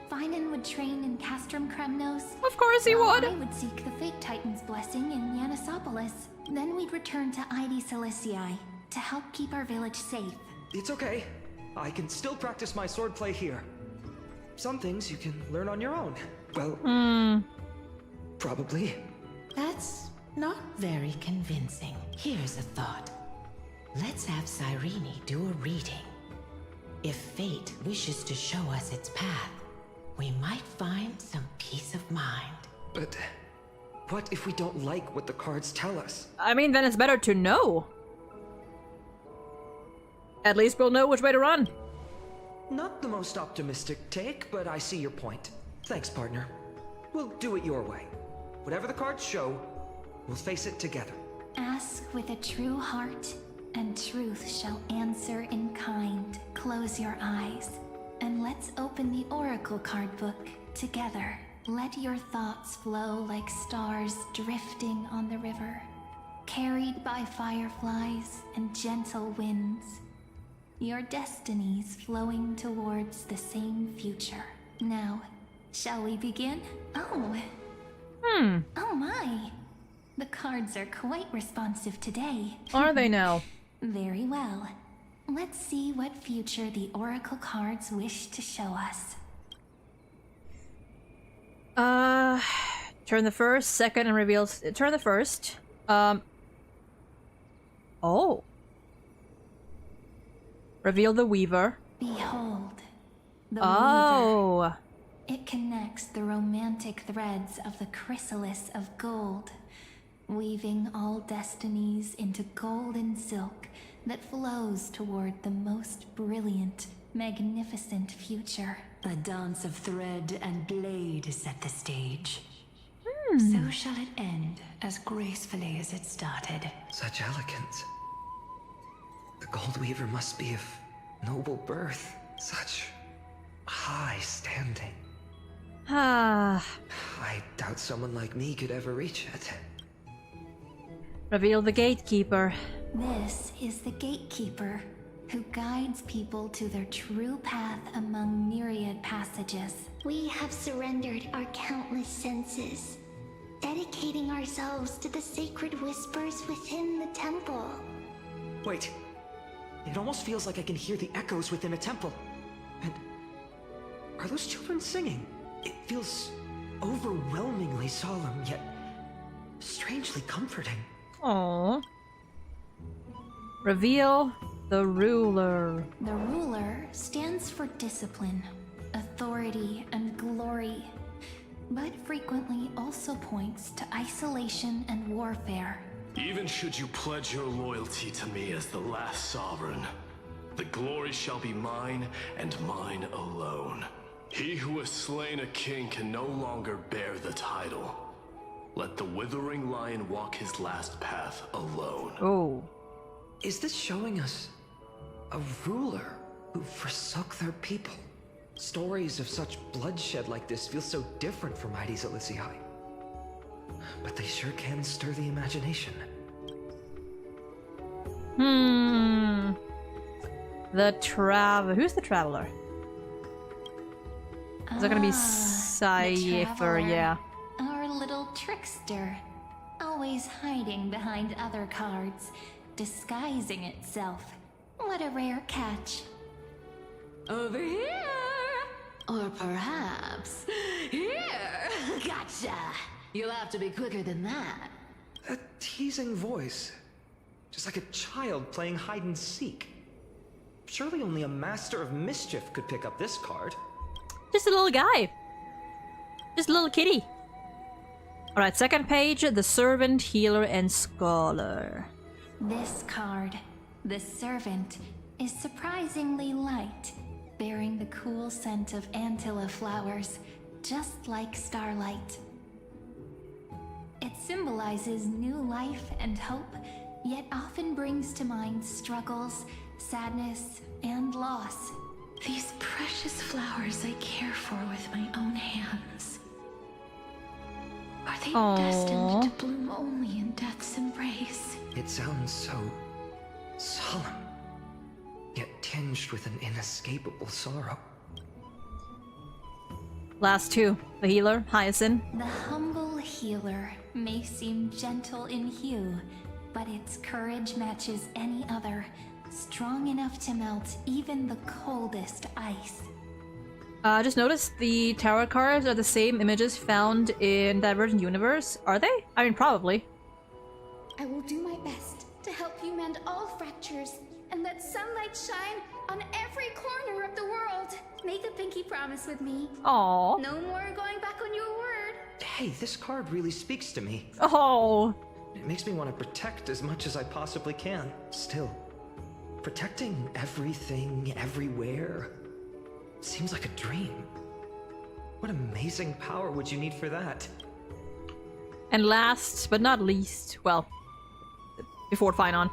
Finan would train in Castrum Kremnos. Of course he would. I would seek the Fate Titan's blessing in Yanisopolis. Then we'd return to ID Ciliciae to help keep our village safe. It's okay. I can still practice my swordplay here. Some things you can learn on your own. Well, probably. That's not very convincing. Here's a thought. Let's have Cyrene do a reading. If fate wishes to show us its path, we might find some peace of mind. But what if we don't like what the cards tell us? I mean, then it's better to know. At least we'll know which way to run. Not the most optimistic take, but I see your point. Thanks, partner. We'll do it your way. Whatever the cards show, we'll face it together. Ask with a true heart, and truth shall answer in kind. Close your eyes, and let's open the oracle card book together. Let your thoughts flow like stars drifting on the river, carried by fireflies and gentle winds. Your destinies flowing towards the same future. Now, shall we begin? Oh. Oh my. The cards are quite responsive today. Are they now? Very well. Let's see what future the oracle cards wish to show us. Turn the first, second, and reveals. Turn the first. Oh. Reveal the Weaver. Behold, the Oh. Weaver. It connects the romantic threads of the chrysalis of gold, weaving all destinies into golden silk that flows toward the most brilliant, magnificent future. The dance of thread and blade set the stage. So shall it end as gracefully as it started. Such elegance. The Gold Weaver must be of noble birth. Such high standing. Ah. I doubt someone like me could ever reach it. Reveal the Gatekeeper. This is the Gatekeeper, who guides people to their true path among myriad passages. We have surrendered our countless senses, dedicating ourselves to the sacred whispers within the temple. Wait. It almost feels like I can hear the echoes within a temple. And are those children singing? It feels overwhelmingly solemn, yet strangely comforting. Aww. Reveal the Ruler. The Ruler stands for discipline, authority, and glory. but frequently also points to isolation and warfare. Even should you pledge your loyalty to me as the last sovereign, the glory shall be mine and mine alone. He who has slain a king can no longer bear the title. Let the withering lion walk his last path alone. Oh. Is this showing us a ruler who forsook their people? Stories of such bloodshed like this feel so different from Heidi's Elysiae. But they sure can stir the imagination. Who's the traveler? Is that gonna be Cypher? Yeah. Our little trickster. Always hiding behind other cards, disguising itself. What a rare catch. Over here! Or perhaps here! Gotcha! You'll have to be quicker than that. A teasing voice. Just like a child playing hide and seek. Surely only a master of mischief could pick up this card. Just a little guy. Just a little kitty. Alright, second page, the servant, healer, and scholar. This card, the servant, is surprisingly light, bearing the cool scent of Antilla flowers, just like starlight. It symbolizes new life and hope, yet often brings to mind struggles, sadness, and loss. These precious flowers I care for with my own hands. Are they destined to bloom only in death's embrace? It sounds so solemn, yet tinged with an inescapable sorrow. Last two. The healer, Hyacinth. The humble healer may seem gentle in hue, but its courage matches any other, strong enough to melt even the coldest ice. Just noticed the tarot cards are the same images found in Divergent Universe. Are they? I mean, probably. I will do my best to help you mend all fractures and let sunlight shine on every corner of the world. Make a pinky promise with me. Aww. No more going back on your word. Hey, this card really speaks to me. Oh. It makes me want to protect as much as I possibly can. Still, protecting everything, everywhere, seems like a dream. What amazing power would you need for that? And last but not least, well, before Finon,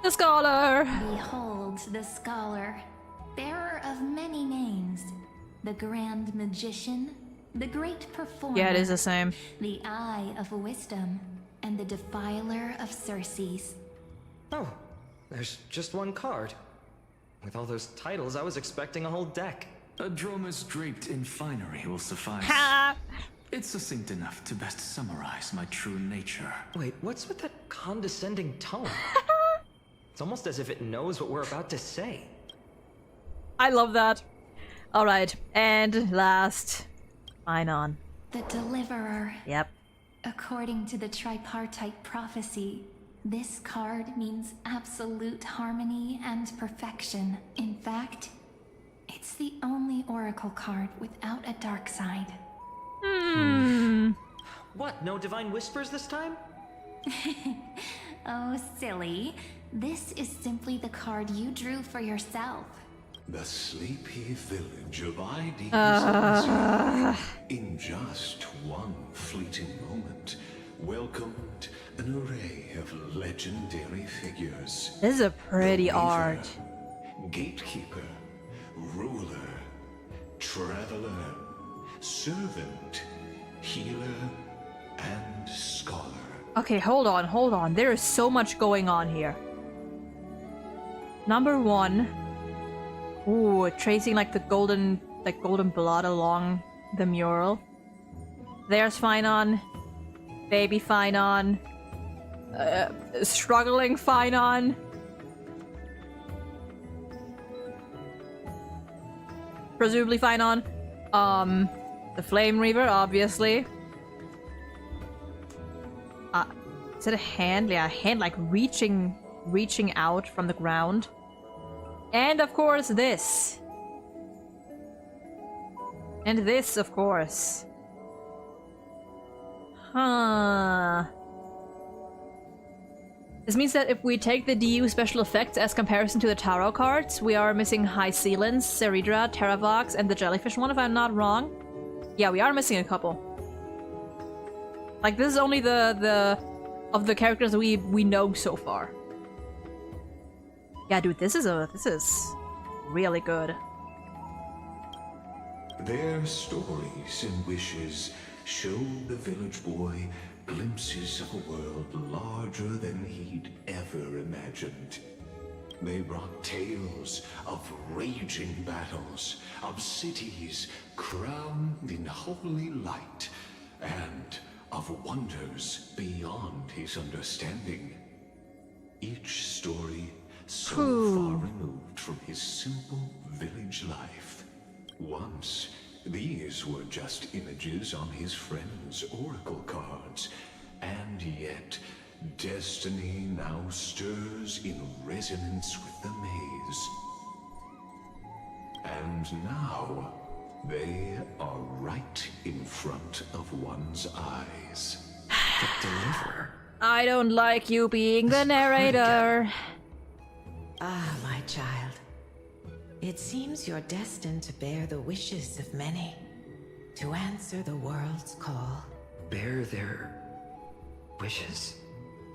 the scholar. Behold the scholar, bearer of many names, the grand magician, the great performer. Yeah, it is the same. The eye of wisdom, and the defiler of Circes. Oh, there's just one card. With all those titles, I was expecting a whole deck. A Dromus draped in finery will suffice. It's succinct enough to best summarize my true nature. Wait, what's with that condescending tone? It's almost as if it knows what we're about to say. I love that. Alright, and last, Finon. The deliverer. Yep. According to the tripartite prophecy, this card means absolute harmony and perfection. In fact, it's the only oracle card without a dark side. What, no divine whispers this time? Oh, silly. This is simply the card you drew for yourself. The sleepy village of ID in just one fleeting moment welcomed an array of legendary figures. This is a pretty art. Gatekeeper, ruler, traveler, servant, healer, and scholar. Okay, hold on. There is so much going on here. Number one. Ooh, tracing like the golden blood along the mural. There's Finon. Baby Finon. Struggling Finon. Presumably Finon. The Flame Reaver, obviously. Is it a hand? Yeah, a hand like reaching out from the ground. And of course this. And this, of course. Huh. This means that if we take the DU special effects as comparison to the tarot cards, we are missing High Sealance, Ceridra, Terravox, and the Jellyfish one, if I'm not wrong. Yeah, we are missing a couple. Like, this is only of the characters we know so far. Yeah, dude, this is really good. Their stories and wishes show the village boy glimpses of a world larger than he'd ever imagined. They brought tales of raging battles, of cities crowned in holy light, and of wonders beyond his understanding. Each story so far removed from his simple village life. Once, these were just images on his friend's oracle cards, and yet destiny now stirs in resonance with the maze. And now, they are right in front of one's eyes. The Deliverer. I don't like you being the narrator. Ah, my child. It seems you're destined to bear the wishes of many, to answer the world's call. Bear their wishes?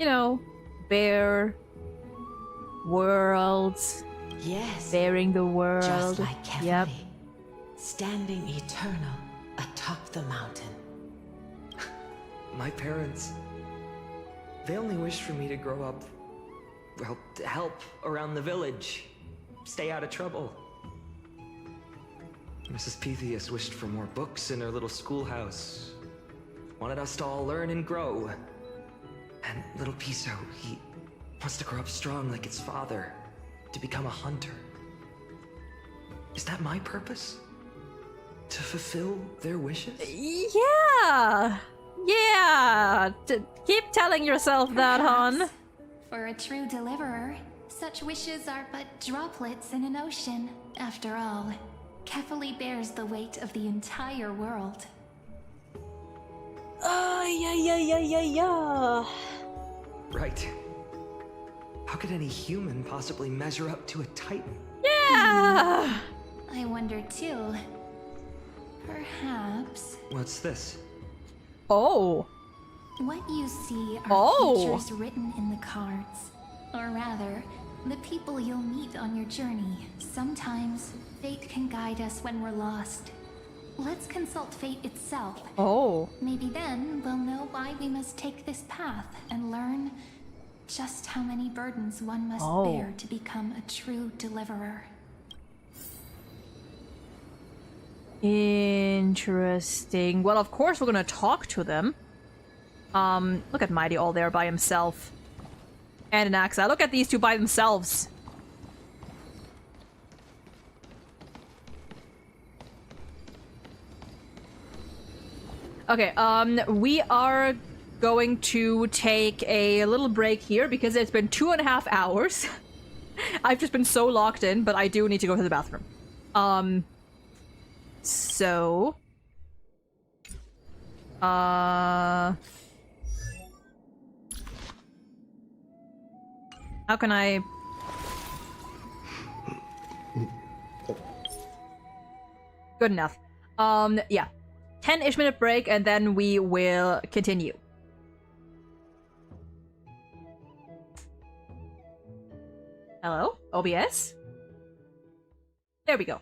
You know, bear worlds. Yes. Bearing the world. Just like Kefli. Yep. Standing eternal atop the mountain. My parents, they only wished for me to grow up, well, to help around the village, stay out of trouble. Mrs. Pythias wished for more books in her little schoolhouse, wanted us to all learn and grow. And little Piso, he wants to grow up strong like his father, to become a hunter. Is that my purpose? To fulfill their wishes? Yeah! Yeah! Keep telling yourself that, hon. For a true deliverer, such wishes are but droplets in an ocean. After all, Kefli bears the weight of the entire world. Yeah. Right. How could any human possibly measure up to a Titan? Yeah! I wonder too. Perhaps... What's this? Oh. What you see are futures written in the cards. Or rather, the people you'll meet on your journey. Sometimes, fate can guide us when we're lost. Let's consult fate itself. Oh. Maybe then we'll know why we must take this path and learn just how many burdens one must bear to become a true deliverer. Interesting. Well, of course we're gonna talk to them. Look at Mighty all there by himself. And an Axa. Look at these two by themselves. Okay, we are going to take a little break here because it's been 2.5 hours. I've just been so locked in, but I do need to go to the bathroom. So... how can I... Good enough. Yeah. 10-ish minute break, and then we will continue. Hello? OBS? There we go.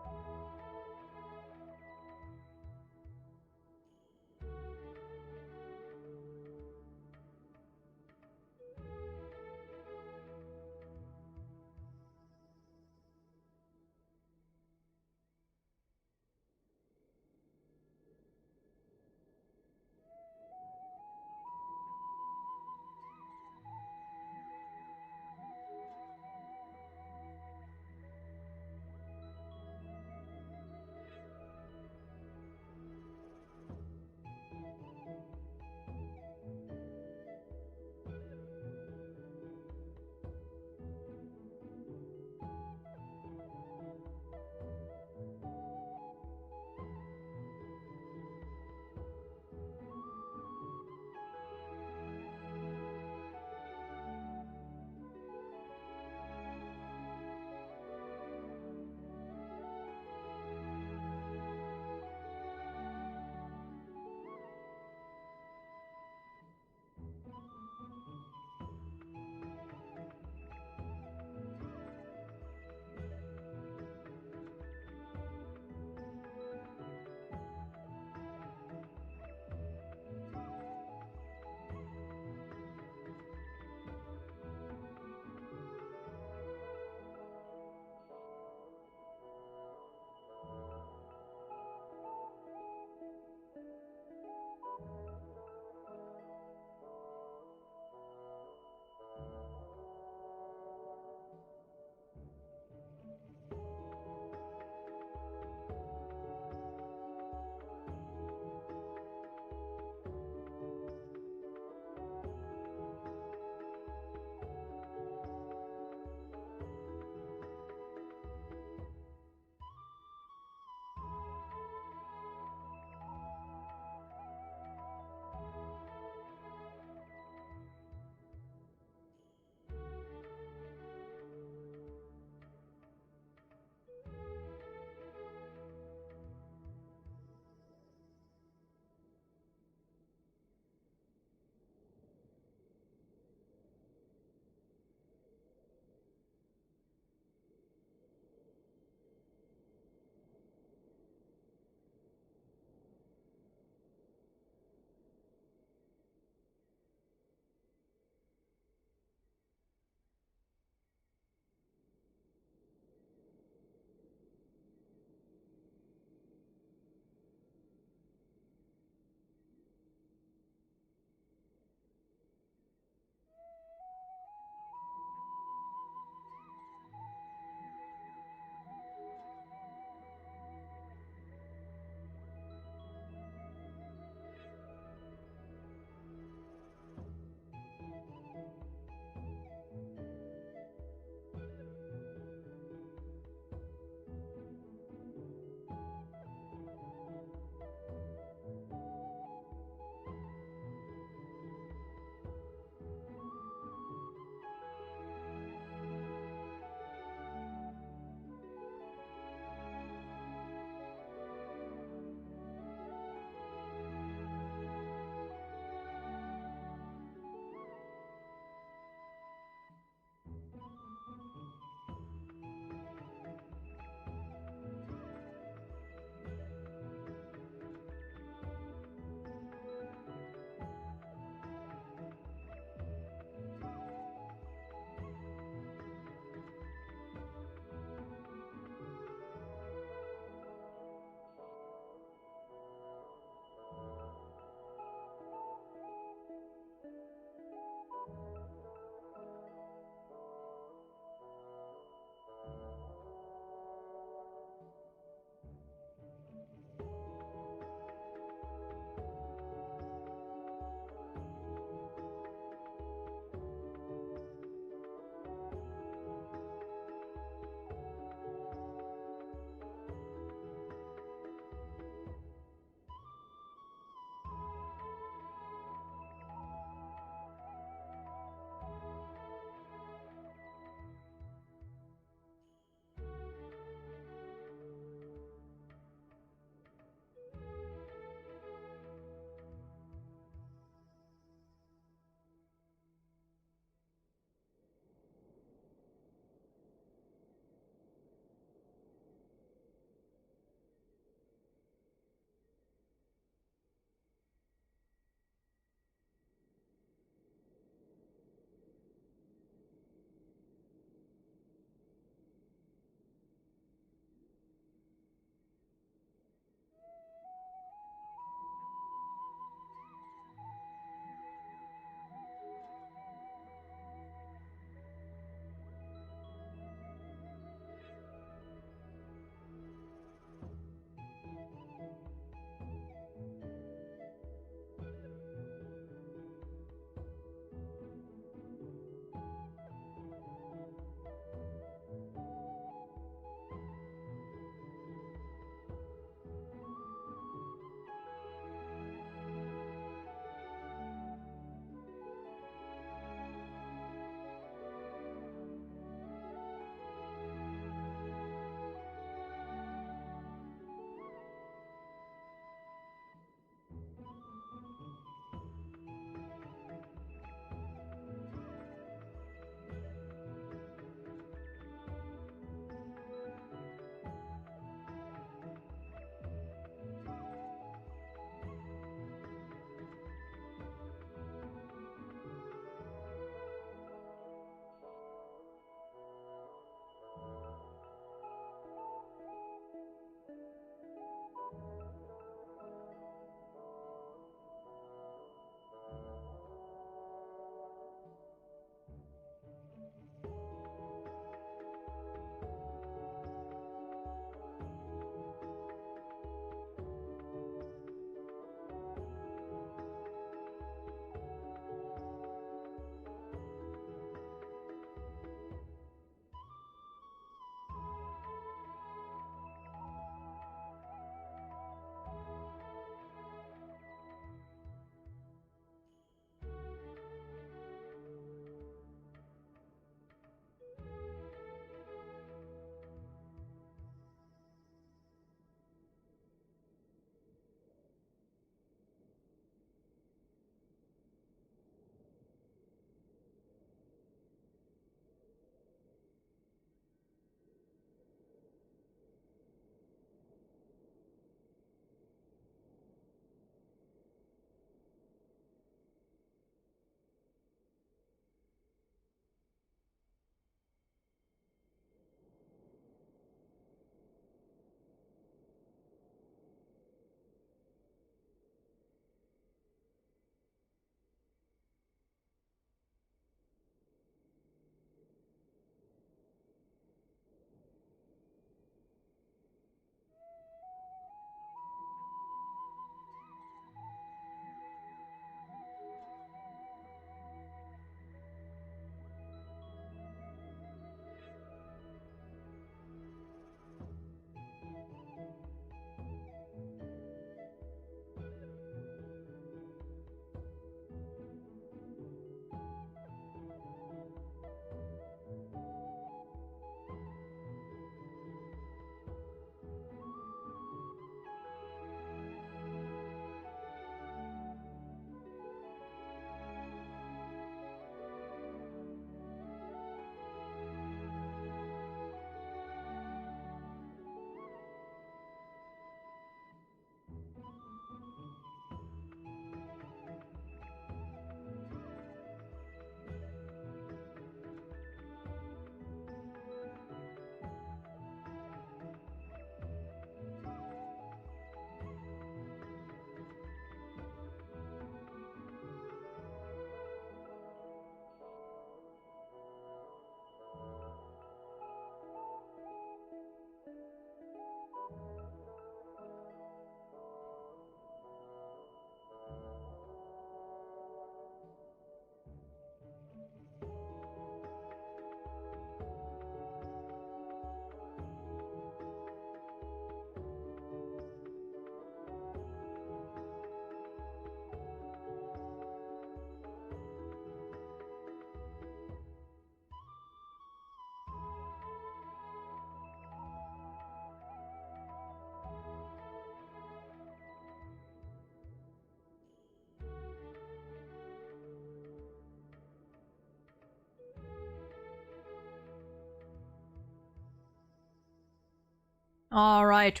All right.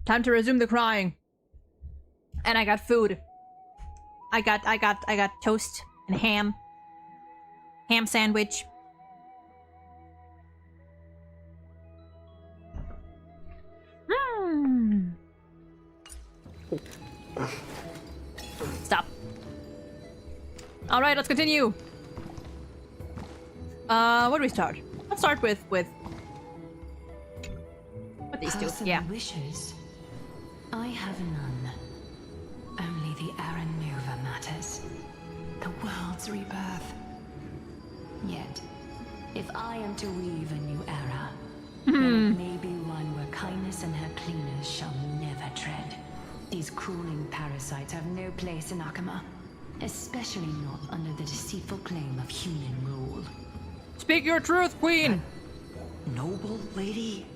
Time to resume the crying. And I got food. I got toast and ham. Ham sandwich. Stop. All right, let's continue. Where do we start? Let's start with these two. Personal Yeah. wishes. I have none. Only the Aaron Nova matters. The world's rebirth. Yet, if I am to weave a new era, then it may be one where kindness and her cleaners shall never tread. These crawling parasites have no place in Akama, especially not under the deceitful claim of human rule. Speak your truth, Queen! Noble lady?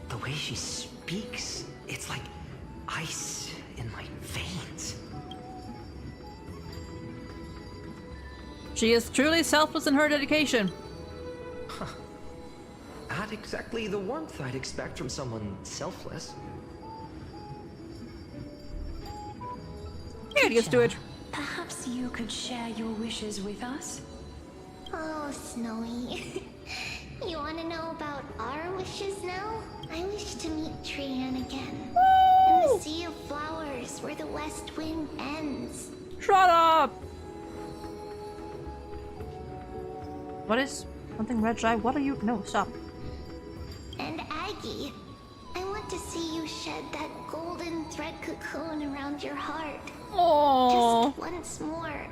The way she speaks, it's like ice in my veins. She is truly selfless in her dedication. Huh. Not exactly the warmth I'd expect from someone selfless. Get used to it. Perhaps you could share your wishes with us? Oh, Snowy. You want to know about our wishes now? I wish to meet Trian again. In the sea of flowers where the west wind ends. Shut up! What is something red eye? What are you? No, stop. And Aggie, I want to see you shed that golden thread cocoon around your heart. Aww. Just once more.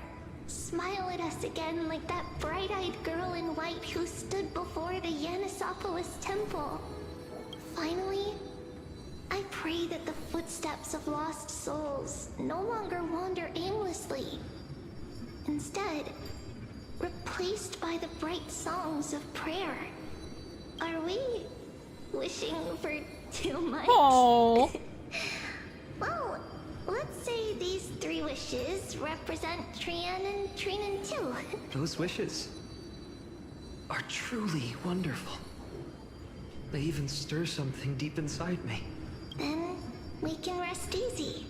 Smile at us again like that bright-eyed girl in white who stood before the Yanisopolis temple. Finally, I pray that the footsteps of lost souls no longer wander aimlessly. Instead, replaced by the bright songs of prayer. Are we wishing for too much? Oh. Well, let's say these 3 wishes represent Trian and Trinan too. Those wishes are truly wonderful. They even stir something deep inside me. Then we can rest easy.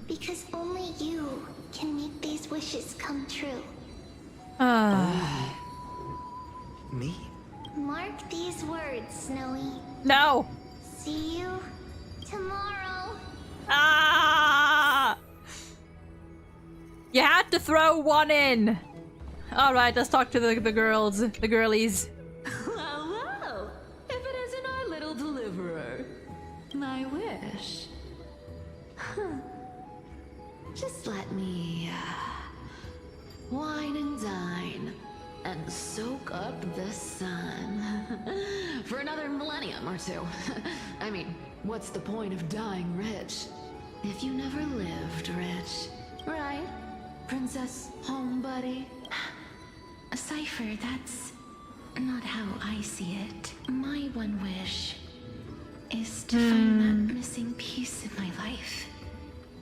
Because only you can make these wishes come true. Me? Mark these words, Snowy. No. See you tomorrow. Ah! You had to throw one in. All right, let's talk to the girls, the girlies. Well, well, if it isn't our little deliverer. My wish. Just let me wine and dine and soak up the sun for another millennium or 2. I mean, what's the point of dying rich if you never lived rich? Right, Princess Homebuddy? Cypher, that's not how I see it. My one wish is to find that missing piece in my life.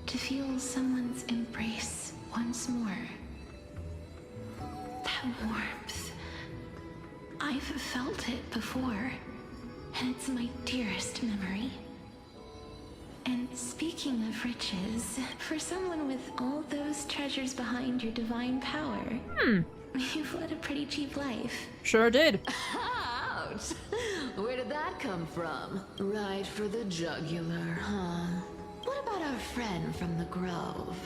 To feel someone's embrace once more. That warmth. I've felt it before, and it's my dearest memory. And speaking of riches, for someone with all those treasures behind your divine power, you've led a pretty cheap life. Sure did. Ouch! Where did that come from? Right for the jugular, huh? What about our friend from the Grove?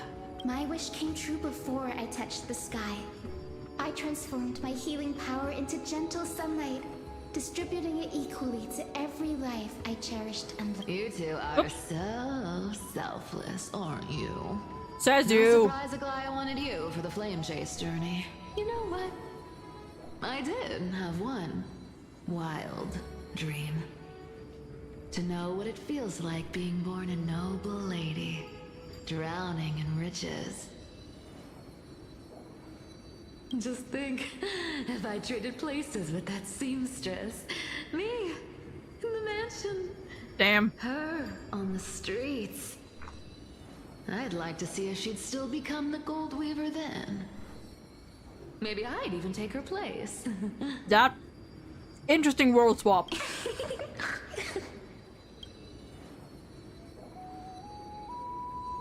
My wish came true before I touched the sky. I transformed my healing power into gentle sunlight, distributing it equally to every life I cherished and loved. You two are so selfless, aren't you? Says No you. surprise Aglaya wanted you for the flame chase journey. You know what? I did have one wild dream. To know what it feels like being born a noble lady, drowning in riches. Just think, if I traded places with that seamstress, me in the mansion, damn, her on the streets. I'd like to see if she'd still become the gold weaver then. Maybe I'd even take her place. That Interesting world swap.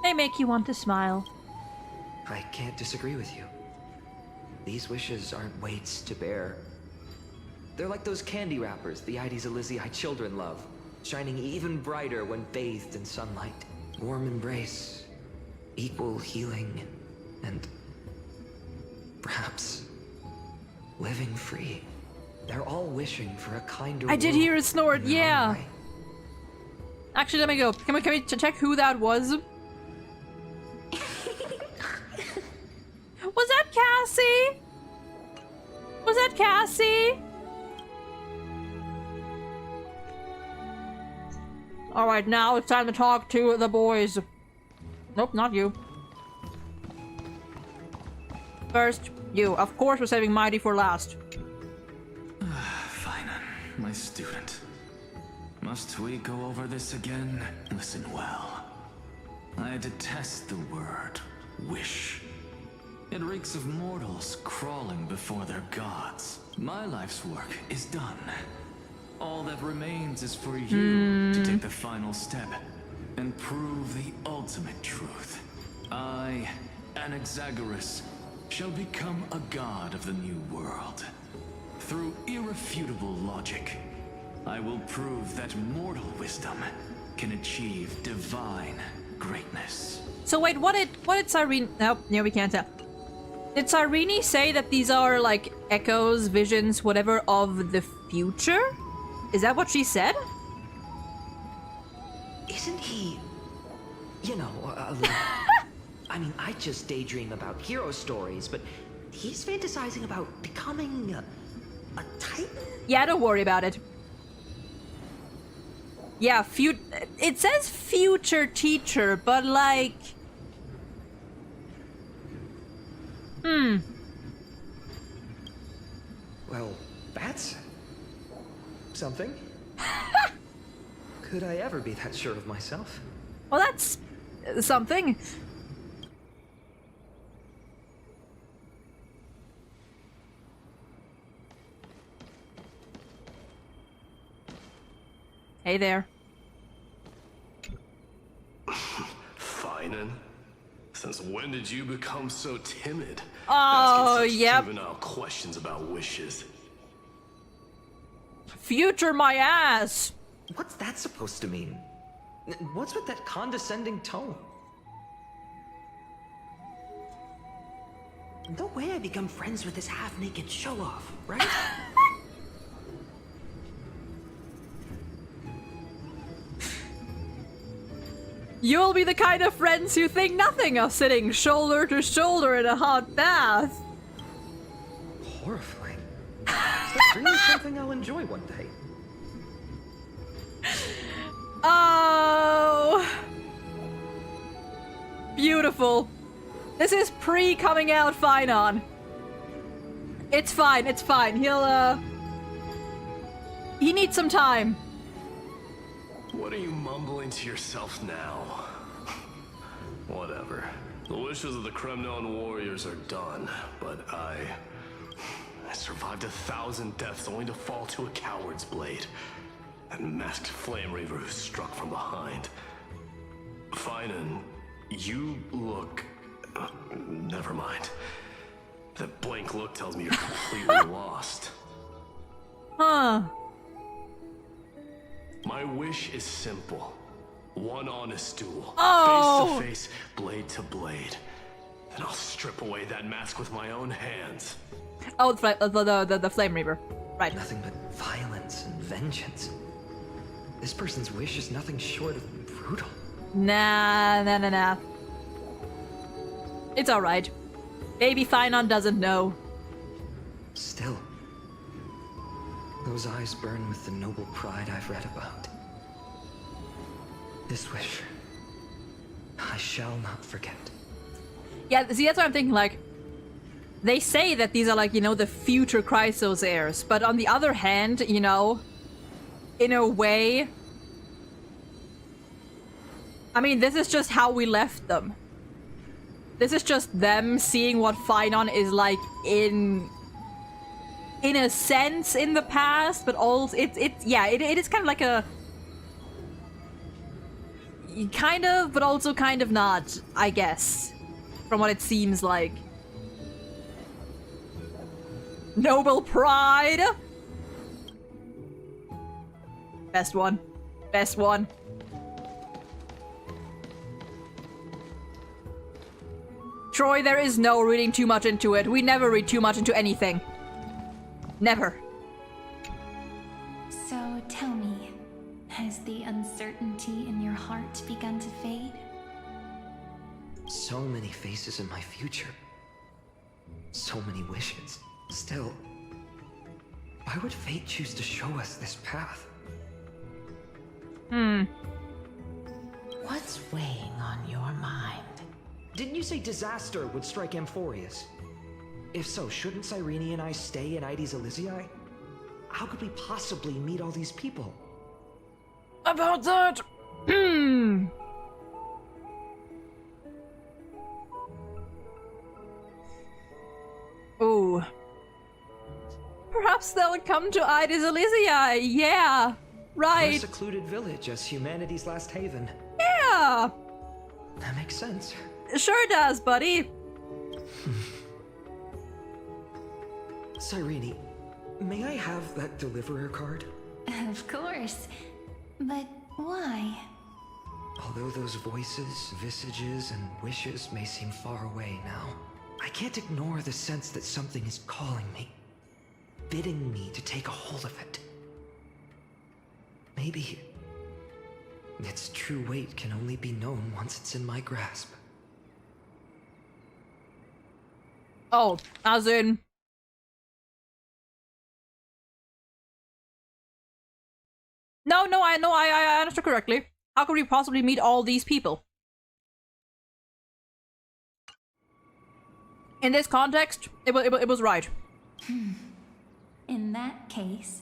They make you want to smile. I can't disagree with you. These wishes aren't weights to bear. They're like those candy wrappers the Ides Elysiae children love, shining even brighter when bathed in sunlight. Warm embrace, equal healing, and perhaps living free. They're all wishing for a kinder I did world hear a snort, in their own yeah. way. Actually, let me go. Can we check who that was? Was that Cassie? Was that Cassie? Alright, now it's time to talk to the boys. Nope, not you. First, you. Of course we're saving Mighty for last. Fine, my student. Must we go over this again? Listen well. I detest the word wish. It reeks of mortals crawling before their gods. My life's work is done. All that remains is for you to take the final step and prove the ultimate truth. I, Anaxagoras, shall become a god of the new world. Through irrefutable logic, I will prove that mortal wisdom can achieve divine greatness. So wait, what did Cyrene... Nope, yeah, we can't tell. Did Cyrene say that these are like echoes, visions, whatever of the future? Is that what she said? Isn't he, you know, I mean, I just daydream about hero stories, but he's fantasizing about becoming a titan? Yeah, don't worry about it. Yeah, it says future teacher, but like... Well, that's something. Could I ever be that sure of myself? Well, that's something. Hey there. Finan? Since when did you become so timid? Oh, Asking such yep. juvenile questions about wishes. Future my ass! What's that supposed to mean? What's with that condescending tone? No way I become friends with this half-naked show-off, right? You'll be the kind of friends who think nothing of sitting shoulder to shoulder in a hot bath. Horrifying. Is that really something I'll enjoy one day? Oh, beautiful. This is pre-coming out Finon. It's fine, it's fine. He needs some time. What are you mumbling to yourself now? Whatever. The wishes of the Kremnon warriors are done, but I survived 1,000 deaths only to fall to a coward's blade. That masked flame reaver who struck from behind. Finan, you look... never mind. That blank look tells me you're completely lost. Huh. My wish is simple. One honest duel. Oh! Face to face, blade to blade. Then I'll strip away that mask with my own hands. Oh, the Flame Reaver. Right. Nothing but violence and vengeance. This person's wish is nothing short of brutal. Nah. It's alright. Baby Finon doesn't know. Still, those eyes burn with the noble pride I've read about. This wish, I shall not forget. Yeah, see, that's what I'm thinking, like, they say that these are, like, you know, the future Chrysos heirs, but on the other hand, you know, in a way, I mean, this is just how we left them. This is just them seeing what Finon is like in in a sense in the past, but also it is kind of like a kind of, but also kind of not, I guess, from what it seems like. Noble pride. Best one. Best one. Troy, there is no reading too much into it. We never read too much into anything. Never. So tell me, has the uncertainty in your heart begun to fade? So many faces in my future. So many wishes. Still, why would fate choose to show us this path? What's weighing on your mind? Didn't you say disaster would strike Amphorius? If so, shouldn't Cyrene and I stay in Ides Elysiae? How could we possibly meet all these people? About that, oh. Perhaps they'll come to Ides Elysiae. Yeah, right. Or a secluded village as humanity's last haven. Yeah. That makes sense. It sure does, buddy. Cyrene, may I have that deliverer card? Of course. But why? Although those voices, visages, and wishes may seem far away now, I can't ignore the sense that something is calling me, bidding me to take a hold of it. Maybe its true weight can only be known once it's in my grasp. Oh, as in... No, I understood correctly. How could we possibly meet all these people? In this context, it was right. In that case,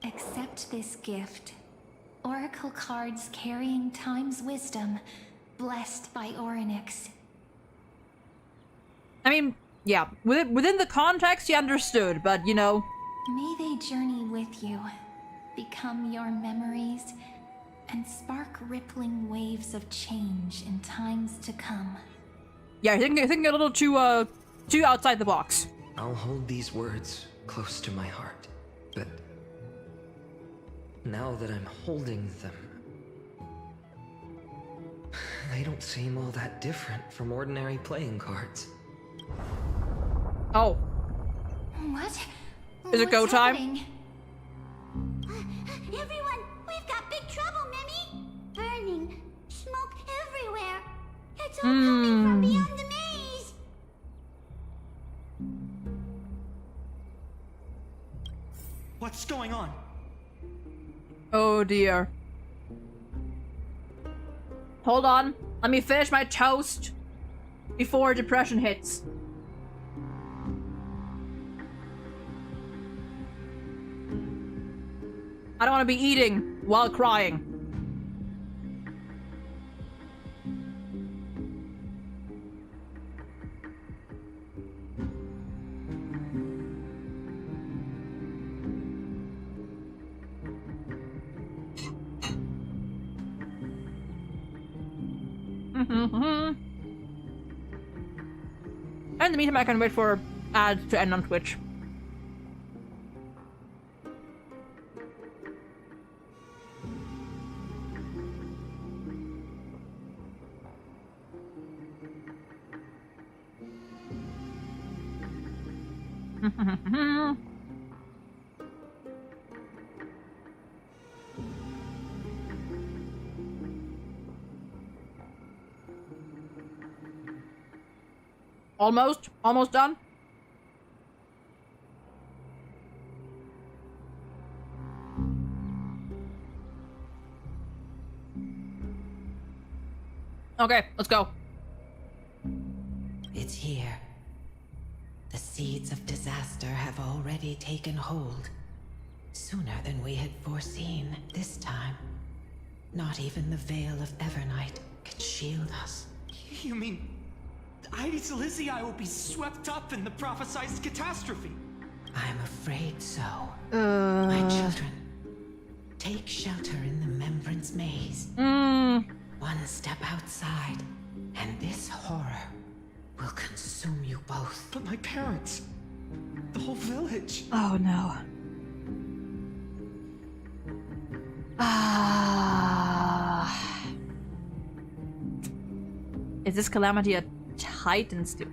accept this gift. Oracle cards carrying time's wisdom, blessed by Orynyx. I mean, yeah, within the context, you understood, but you know. May they journey with you, become your memories, and spark rippling waves of change in times to come. Yeah, I think a little too outside the box. I'll hold these words close to my heart, but now that I'm holding them, they don't seem all that different from ordinary playing cards. Oh. What? Is it go time? Everyone, we've got big trouble, Mimi! Burning, smoke everywhere. It's all coming from beyond the maze. What's going on? Oh dear. Hold on. Let me finish my toast before depression hits. I don't want to be eating while crying. In the meantime, I can wait for ads to end on Twitch. Almost done. Okay, let's go. It's here. The seeds of disaster have already taken hold. Sooner than we had foreseen this time. Not even the veil of Evernight could shield us. You mean Ides Elysiae will be swept up in the prophesized catastrophe? I'm afraid so. My children, take shelter in the Remembrance Maze. One step outside, and this horror will consume you both. But my parents, the whole village. Oh no. Is this calamity a Titan still?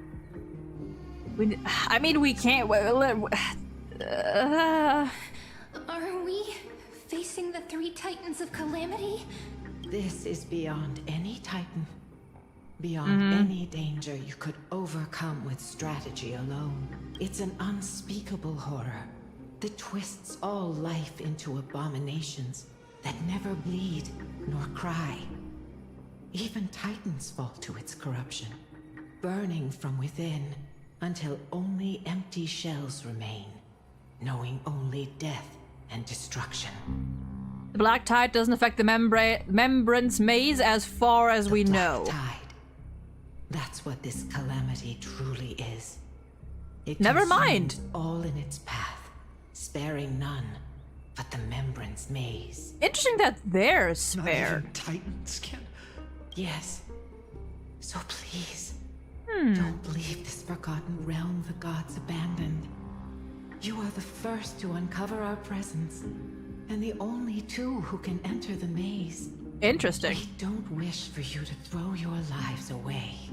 I mean, we can't. Are we facing the 3 Titans of Calamity? This is beyond any Titan. Beyond any danger you could overcome with strategy alone. It's an unspeakable horror that twists all life into abominations that never bleed nor cry. Even Titans fall to its corruption, burning from within until only empty shells remain, knowing only death and destruction. The Black Tide doesn't affect the Remembrance Maze as far as we know. Tide. That's what this calamity truly is. It Never mind. consumes all in its path, sparing none but the Remembrance Maze. Interesting that they're spared. Not even Titans can. Yes. So please, don't leave this forgotten realm the gods abandoned. You are the first to uncover our presence, and the only 2 who can enter the maze. Interesting. We don't wish for you to throw your lives away.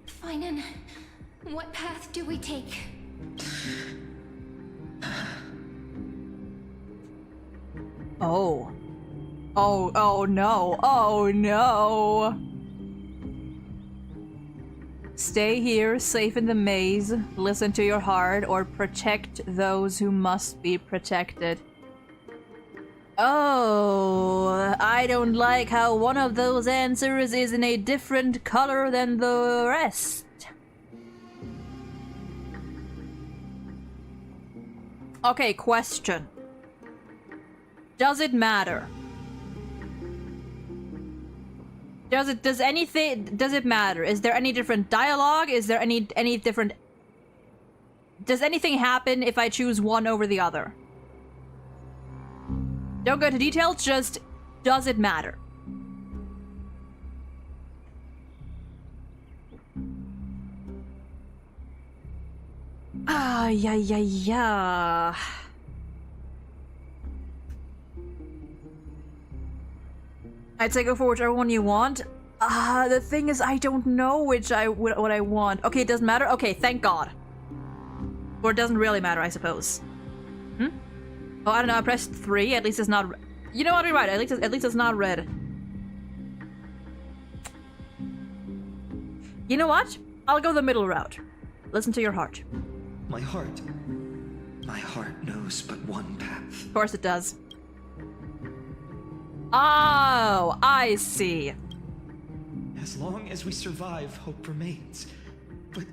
Finan, what path do we take? Oh no. Oh no. Stay here, safe in the maze, listen to your heart, or protect those who must be protected. Oh, I don't like how one of those answers is in a different color than the rest. Okay, question. Does it matter? Does it matter? Is there any different dialogue? Is there any different... Does anything happen if I choose one over the other? Don't go into details, just does it matter? Yeah. I'd say go for whichever one you want. The thing is, I don't know what I want. Okay, it doesn't matter? Okay, thank God. Or it doesn't really matter, I suppose. Oh, I don't know, I pressed 3, at least it's not... You know what, you're right, at least it's not red. You know what? I'll go the middle route. Listen to your heart. My heart knows but one path. Of course it does. Oh, I see. As long as we survive, hope remains. But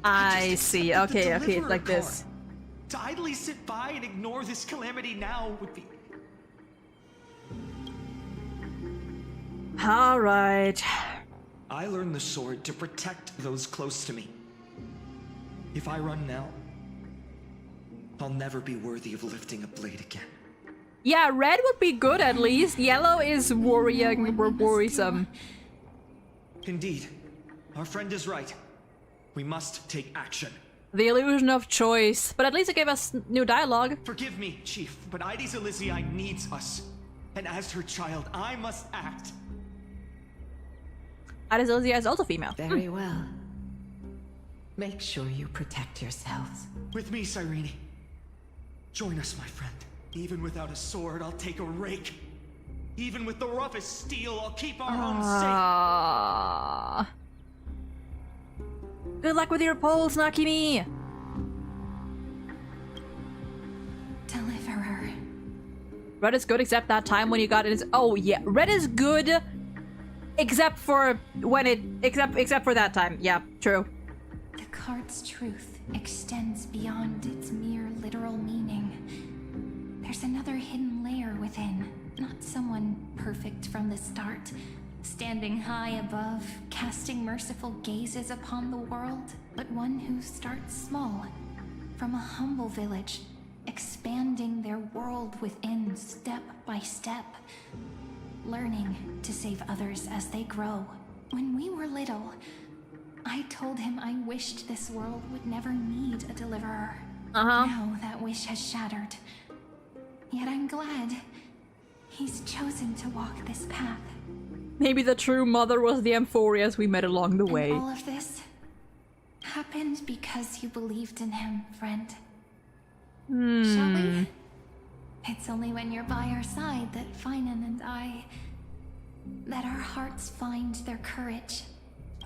I see. Okay, it's like this. To idly sit by and ignore this calamity now would be... All right. I learned the sword to protect those close to me. If I run now, I'll never be worthy of lifting a blade again. Yeah, red would be good at least. Yellow is worrisome. Indeed. Our friend is right. We must take action. The illusion of choice. But at least it gave us new dialogue. Forgive me, Chief, but Ides Elysiae needs us. And as her child, I must act. Ides Elysiae is also female. Very well. Make sure you protect yourselves. With me, Cyrene. Join us, my friend. Even without a sword, I'll take a rake. Even with the roughest steel, I'll keep our home safe. Good luck with your polls, Nakimi. Deliverer. Red is good except that time when you got it. Oh yeah, red is good except for when it except for that time. Yeah, true. The card's truth extends beyond its mere literal meaning. There's another hidden layer within, not someone perfect from the start, standing high above, casting merciful gazes upon the world, but one who starts small, from a humble village, expanding their world within step by step, learning to save others as they grow. When we were little, I told him I wished this world would never need a deliverer. Now that wish has shattered. Yet I'm glad he's chosen to walk this path. Maybe the true mother was the Amphorias we met along the way. And all of this happened because you believed in him, friend. Shall we? It's only when you're by our side that Finan and that our hearts find their courage.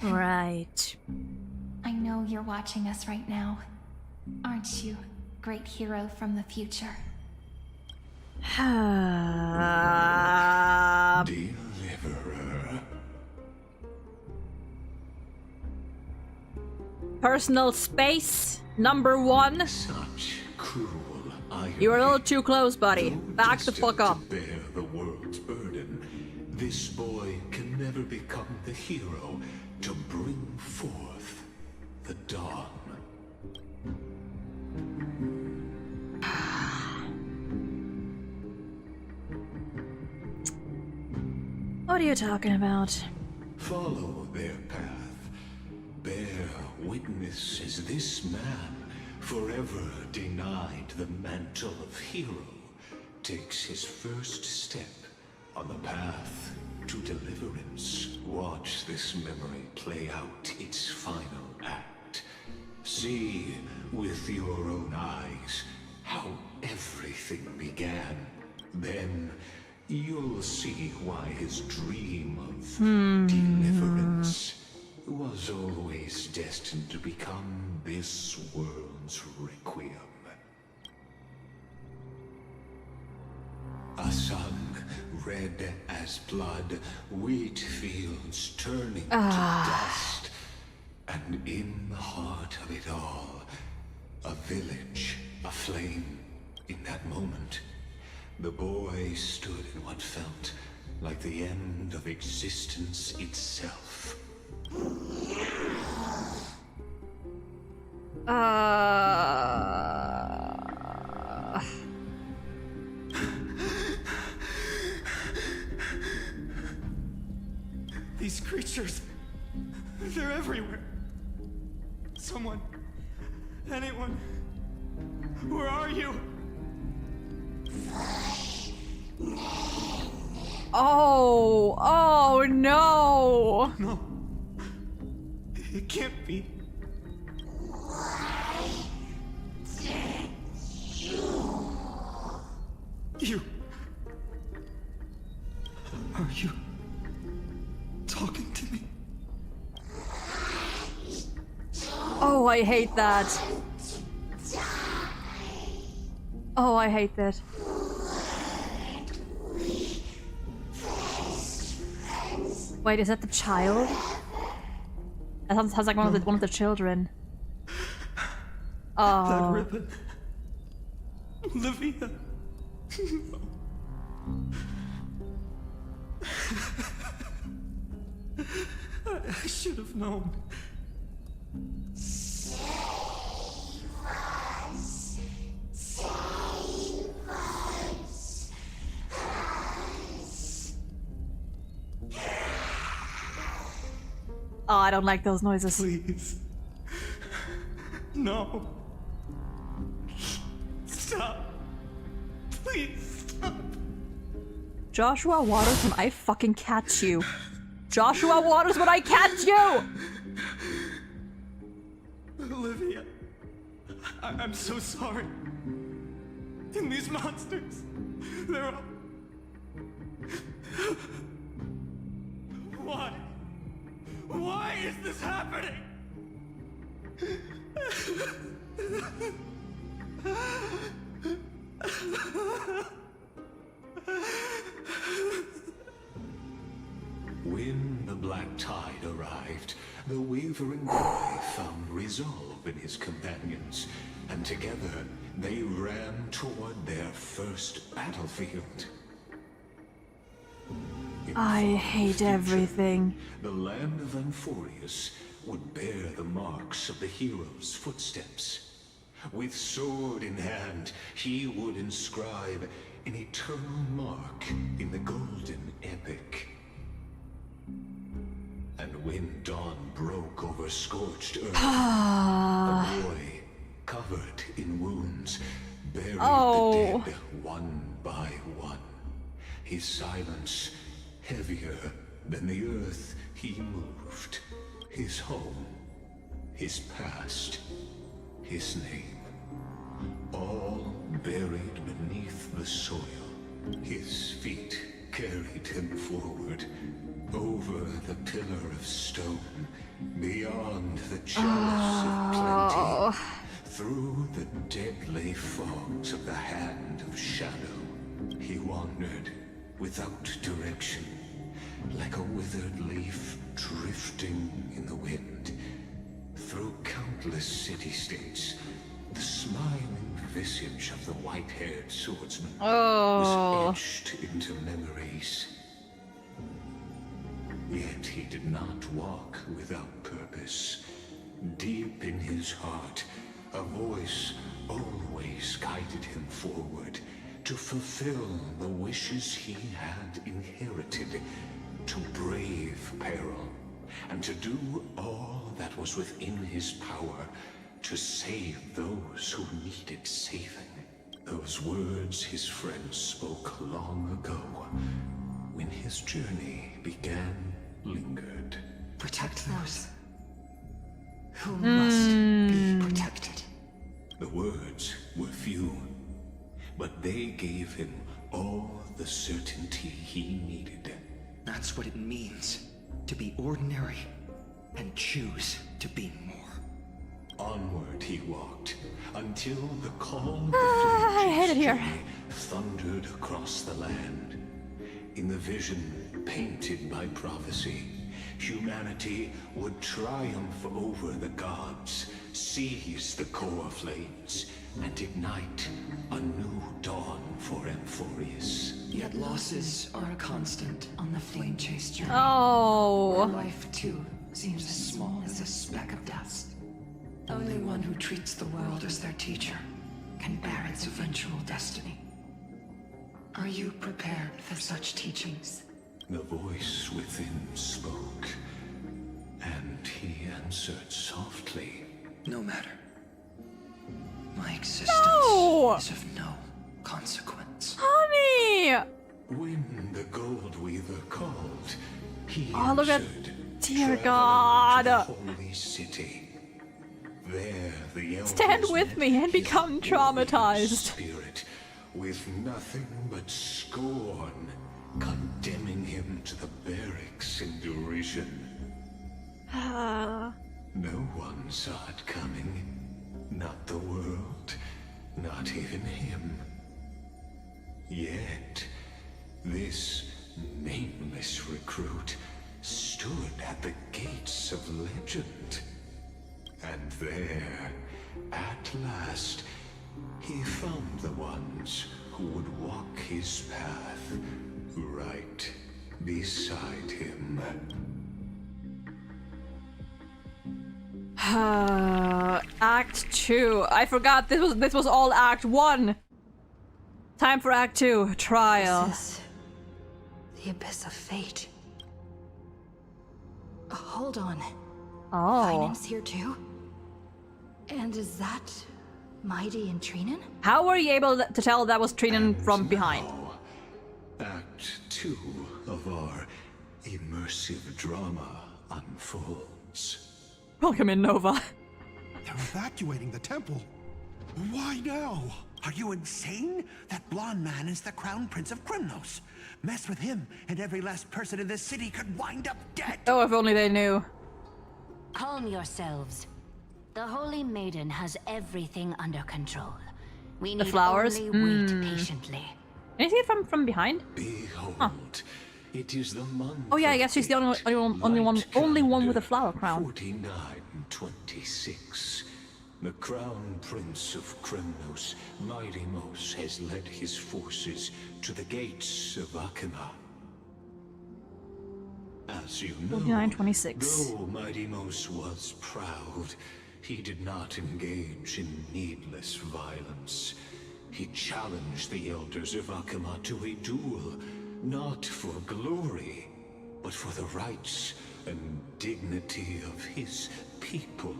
Right. I know you're watching us right now. Aren't you, great hero from the future? Deliverer. Personal space, number 1. Such cruel irony. You're a little too close, buddy. Back the fuck up. To bear the world's burden, this boy can never become the hero to bring forth the dawn. What are you talking about? Follow their path. Bear witness as this man, forever denied the mantle of hero, takes his first step on the path to deliverance. Watch this memory play out its final act. See with your own eyes how everything began. Then you'll see why his dream of deliverance was always destined to become this world's requiem. A sun red as blood, wheat fields turning to dust, and in the heart of it all, a village aflame. In that moment, the boy stood in what felt like the end of existence itself. These creatures, they're everywhere. Someone, anyone, where are you? Oh no! No, it can't be. You. Are you talking to me? Oh, I hate that. Oh, I hate that. Wait, is that the child? That sounds like one of the children. Oh. That ribbon. Olivia. I should have known. Oh, I don't like those noises. Please. No. Stop. Please stop. Joshua Waters, when I fucking catch you. Joshua Waters, when I catch you! Olivia. I'm so sorry. And these monsters, they're all... Why? Why is this happening? When the black tide arrived, the wavering boy found resolve in his companions, and together they ran toward their first battlefield. I hate everything. The land of Amphorius would bear the marks of the hero's footsteps. With sword in hand, he would inscribe an eternal mark in the golden epic. And when dawn broke over scorched earth, a boy, covered in wounds, buried the dead one by one. His silence heavier than the earth he moved. His home, his past, his name, all buried beneath the soil. His feet carried him forward, over the pillar of stone, beyond the chalice of plenty, through the deadly fogs of the hand of shadow. He wandered without direction, like a withered leaf drifting in the wind. Through countless city-states, the smiling visage of the white-haired swordsman was etched into memories. Yet he did not walk without purpose. Deep in his heart, a voice always guided him forward to fulfill the wishes he had inherited, to brave peril, and to do all that was within his power to save those who needed saving. Those words his friends spoke long ago, when his journey began, lingered. Protect those who must be protected. The words were few, but they gave him all the certainty he needed. That's what it means to be ordinary and choose to be more. Onward he walked, until the call of I hate it here. thundered across the land. In the vision painted by prophecy, humanity would triumph over the gods, seize the core flames, and ignite a new dawn for Amphorius. Yet losses are a constant on the flame-chased journey. Oh. Life, too, seems as small as a speck of dust. Only one who treats the world as their teacher can bear its eventual destiny. Are you prepared for such teachings? The voice within spoke, and he answered softly. No matter. My existence is of no consequence. Honey! When the Gold Weaver called, he look at... answered, Dear traveling God. to the holy city. There the elders Stand with me and met become his traumatized. spirit with nothing but scorn, condemning him to the barracks in derision. No one saw it coming. Not the world, not even him. Yet, this nameless recruit stood at the gates of legend. And there, at last, he found the ones who would walk his path right beside him. Act 2. I forgot this was all Act 1. Time for Act 2. Trial. This is the abyss of fate. Hold on. Finance here too? And is that Mighty and Trinan? How were you able to tell that was Trinan from behind? Act 2 of our immersive drama unfolds. Welcome in, Nova. They're evacuating the temple. Why now? Are you insane? That blonde man is the Crown Prince of Krymnos. Mess with him, and every last person in this city could wind up dead. Oh, if only they knew. Calm yourselves. The Holy Maiden has everything under control. We need The flowers? only wait patiently. Can you see it from behind? Behold, it is the month. Oh yeah, I guess she's the only one with a flower crown. 4926. The Crown Prince of Krymnos, Midimos, has led his forces to the gates of Akima. As you know, 4926. though Midimos was proud, He did not engage in needless violence. He challenged the elders of Akama to a duel, not for glory, but for the rights and dignity of his people,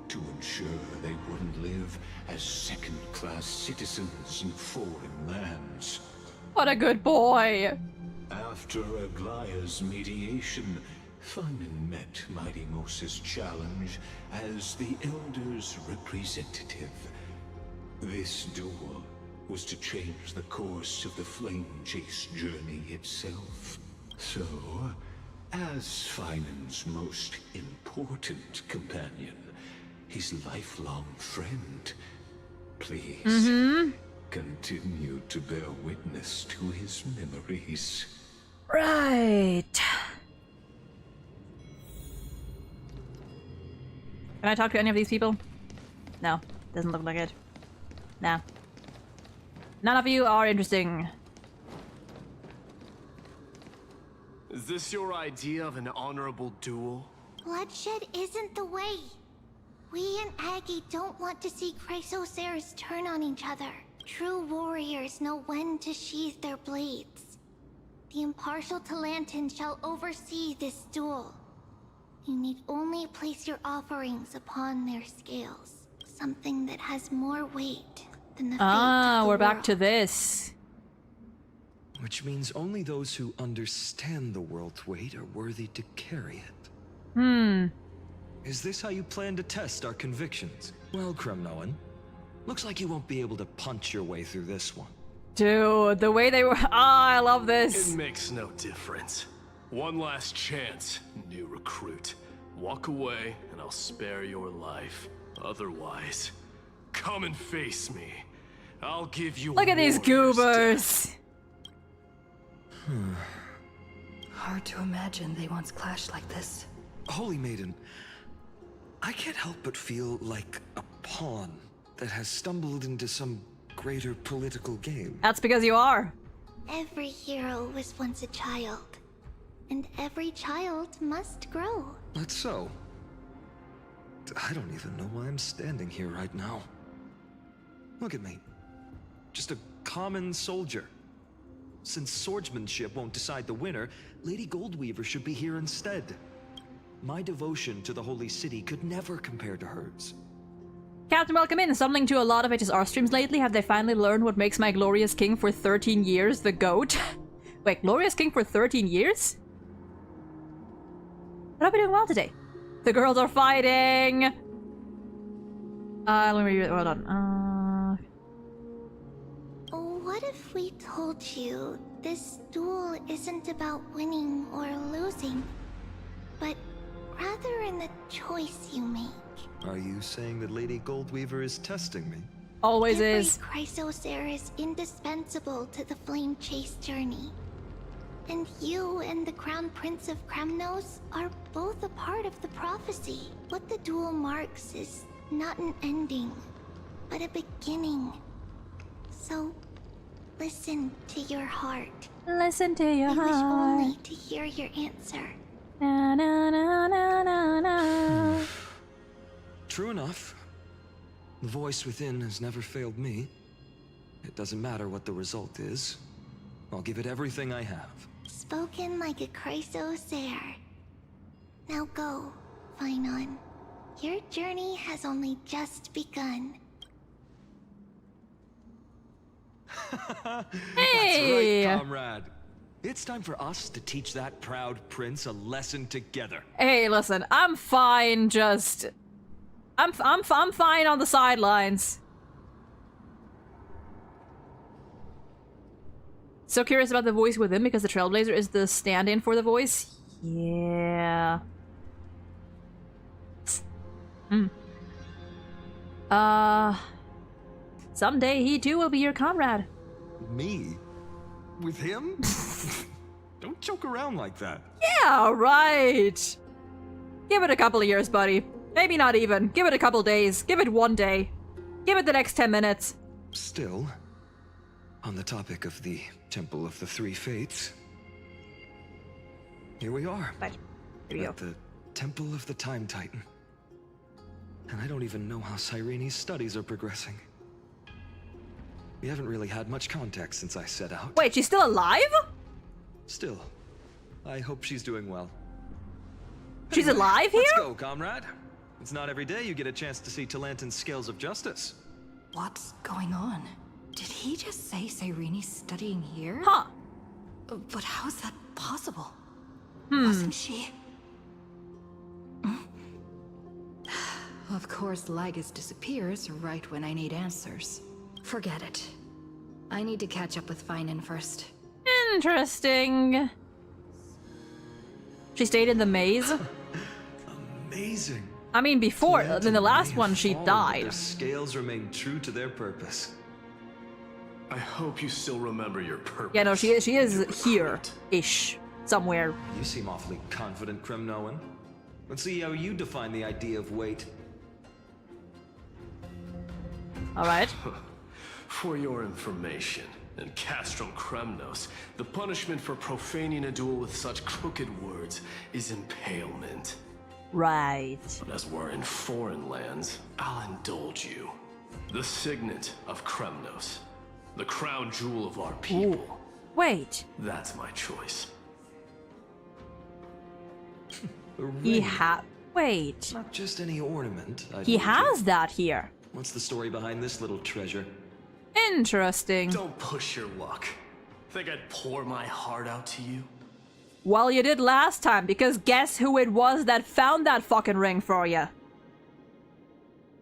to ensure they wouldn't live as second-class citizens in foreign lands. What a good boy! After Aglaya's mediation, Feynman met Mighty Moses' challenge as the Elder's representative. This duel was to change the course of the Flame Chase journey itself. So, as Feynman's most important companion, his lifelong friend, please continue to bear witness to his memories. Right. Can I talk to any of these people? No. Doesn't look like it. No. None of you are interesting. Is this your idea of an honorable duel? Bloodshed isn't the way. We and Aggie don't want to see Chrysoceres turn on each other. True warriors know when to sheathe their blades. The impartial Talantan shall oversee this duel. You need only place your offerings upon their scales. Something that has more weight than the fate of the we're back world. to this. Which means only those who understand the world's weight are worthy to carry it. Is this how you plan to test our convictions? Well, Kremnoan, looks like you won't be able to punch your way through this one. Dude, the way they were. I love this. It makes no difference. One last chance, new recruit. Walk away, and I'll spare your life. Otherwise, come and face me. I'll give you. Look at these goobers. Hard to imagine they once clashed like this. Holy Maiden, I can't help but feel like a pawn that has stumbled into some greater political game. That's because you are. Every hero was once a child. And every child must grow. That's so. I don't even know why I'm standing here right now. Look at me. Just a common soldier. Since swordsmanship won't decide the winner, Lady Goldweaver should be here instead. My devotion to the Holy City could never compare to hers. Captain, welcome in. Stumbling to a lot of HSR streams lately. Have they finally learned what makes my glorious king for 13 years the GOAT? Wait, glorious king for 13 years? But I'll be doing well today. The girls are fighting! Let me read it. Hold on. What if we told you this duel isn't about winning or losing, but rather in the choice you make? Are you saying that Lady Goldweaver is testing me? Always Every is. Chrysocer is indispensable to the Flame Chase journey. And you and the Crown Prince of Kremnos are both a part of the prophecy. What the duel marks is not an ending, but a beginning. So, listen to your heart. Listen to your heart. I wish only to hear your answer. Na, na, na, na, na, na. True enough. The voice within has never failed me. It doesn't matter what the result is. I'll give it everything I have. Spoken like a Chrysocer. Now go, Phainon. Your journey has only just begun. Hey! That's right, comrade. It's time for us to teach that proud prince a lesson together. Hey, listen, I'm fine. I'm fine on the sidelines. So curious about the voice within because the Trailblazer is the stand-in for the voice. Yeah. Someday he too will be your comrade. Me? With him? Don't joke around like that. Yeah, right. Give it a couple of years, buddy. Maybe not even. Give it a couple days. Give it 1 day. Give it the next 10 minutes. Still, on the topic of the Temple of the Three Fates, here we are. Right. Here we go. At the Temple of the Time Titan. And I don't even know how Cyrene's studies are progressing. We haven't really had much contact since I set out. Wait, she's still alive? Still, I hope she's doing well. She's alive here? Let's go, comrade. It's not every day you get a chance to see Talantin's scales of justice. What's going on? Did he just say Cyrene's studying here? Huh. But how's that possible? Wasn't she? Of course, Lygus disappears right when I need answers. Forget it. I need to catch up with Finan first. Interesting. She stayed in the maze? Amazing. I mean, before, in the last one, she died. Their scales remain true to their purpose. I hope you still remember your purpose. Yeah, no, she is here-ish. Somewhere. You seem awfully confident, Kremnoan. Let's see how you define the idea of weight. Alright. For your information, in Castrum Kremnos, the punishment for profaning a duel with such crooked words is impalement. Right. But as we're in foreign lands, I'll indulge you. The signet of Kremnos. The crown jewel of our people. Ooh. Wait. That's my choice. Wait. Not just any ornament. He has that here. What's the story behind this little treasure? Interesting. Don't push your luck. Think I'd pour my heart out to you? Well, you did last time, because guess who it was that found that fucking ring for you?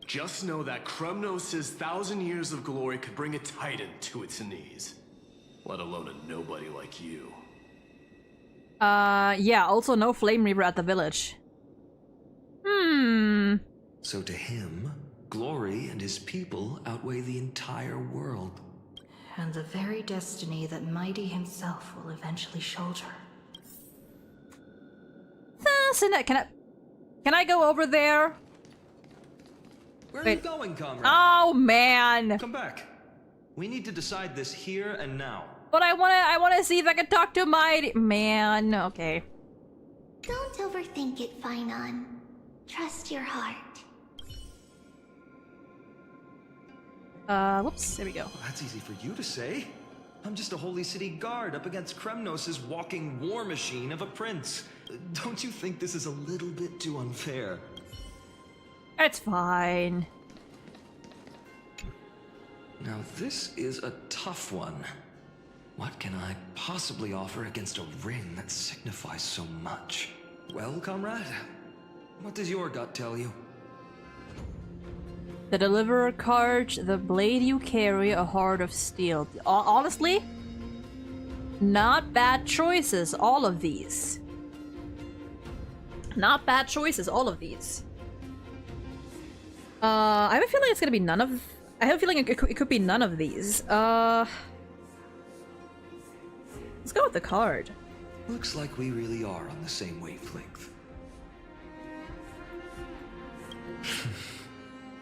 Just know that Kremnos' 1,000 years of glory could bring a titan to its knees. Let alone a nobody like you. Yeah, also no Flame Reaver at the village. So to him, glory and his people outweigh the entire world. And the very destiny that Mighty himself will eventually shoulder. Can I go over there? Where are you going, comrade? Oh, man. Come back. We need to decide this here and now. But I wanna see if I can talk to Mighty. Man, okay. Don't overthink it, Finan. Trust your heart. Whoops, there we go. Well, that's easy for you to say. I'm just a holy city guard up against Kremnos' walking war machine of a prince. Don't you think this is a little bit too unfair? It's fine. Now this is a tough one. What can I possibly offer against a ring that signifies so much? Well, comrade, what does your gut tell you? The Deliverer card, the blade you carry, a heart of steel. Honestly, not bad choices, all of these. Not bad choices, all of these. I have a feeling it's gonna be none of... I have a feeling it could be none of these. Let's go with the card. Looks like we really are on the same wavelength.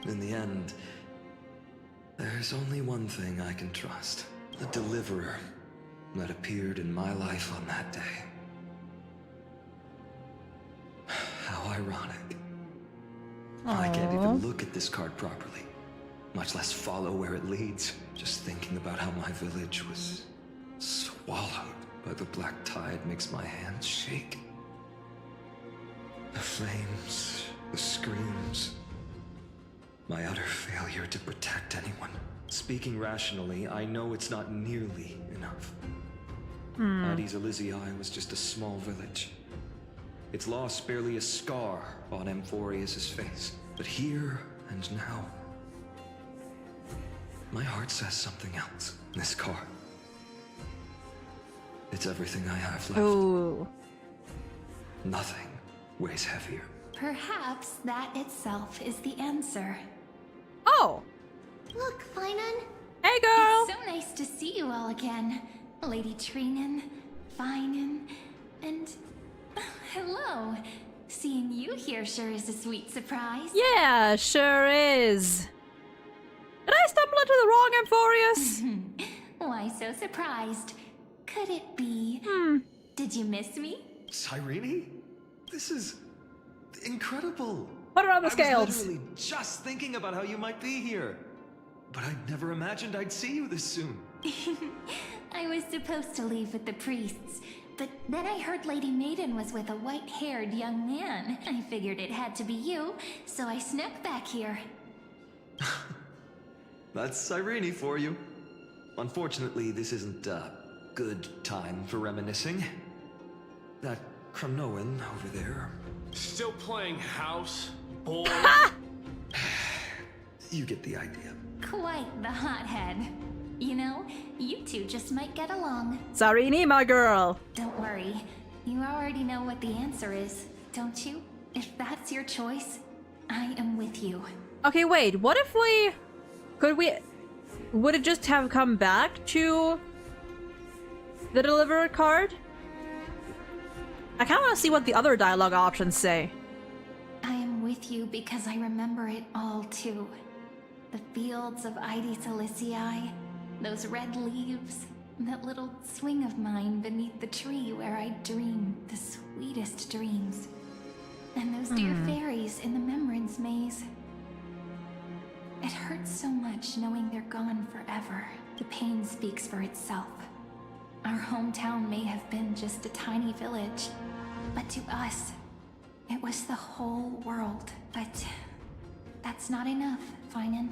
In the end, there's only one thing I can trust. The Deliverer that appeared in my life on that day. How ironic. I can't even look at this card properly, much less follow where it leads. Just thinking about how my village was swallowed by the black tide makes my hands shake. The flames, the screams, my utter failure to protect anyone. Speaking rationally, I know it's not nearly enough. Addis Elysiae was just a small village. Its loss barely a scar on Amphorius' face. But here and now, my heart says something else. This card. It's everything I have left. Ooh. Nothing weighs heavier. Perhaps that itself is the answer. Oh! Look, Finan. Hey, girl! It's so nice to see you all again. Lady Trinan, Finan, and... hello. Seeing you here sure is a sweet surprise. Yeah, sure is. Did I stumble into the wrong Amphorius? Why so surprised? Could it be... Did you miss me? Cyrene? This is... incredible. Put her on the I scales. was literally just thinking about how you might be here. But I never imagined I'd see you this soon. I was supposed to leave with the priests, but then I heard Lady Maiden was with a white-haired young man. I figured it had to be you, so I snuck back here. That's Irene for you. Unfortunately, this isn't a good time for reminiscing. That Kremnoan over there. Still playing house, boy? You get the idea. Quite the hothead. You know, you two just might get along. Sarini, my girl. Don't worry. You already know what the answer is, don't you? If that's your choice, I am with you. Okay, wait. What if we... Would it just have come back to the deliverer card? I kind of want to see what the other dialogue options say. I am with you because I remember it all too. The fields of Ide Silicii, those red leaves, that little swing of mine beneath the tree where I dreamed the sweetest dreams. And those dear fairies in the Membrance Maze. It hurts so much knowing they're gone forever. The pain speaks for itself. Our hometown may have been just a tiny village, but to us, it was the whole world. But that's not enough, Finan.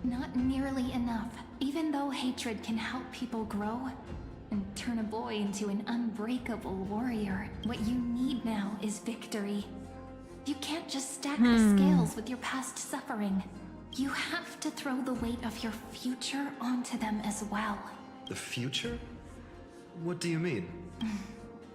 Not nearly enough. Even though hatred can help people grow and turn a boy into an unbreakable warrior, what you need now is victory. You can't just stack the scales with your past suffering. You have to throw the weight of your future onto them as well. The future? What do you mean?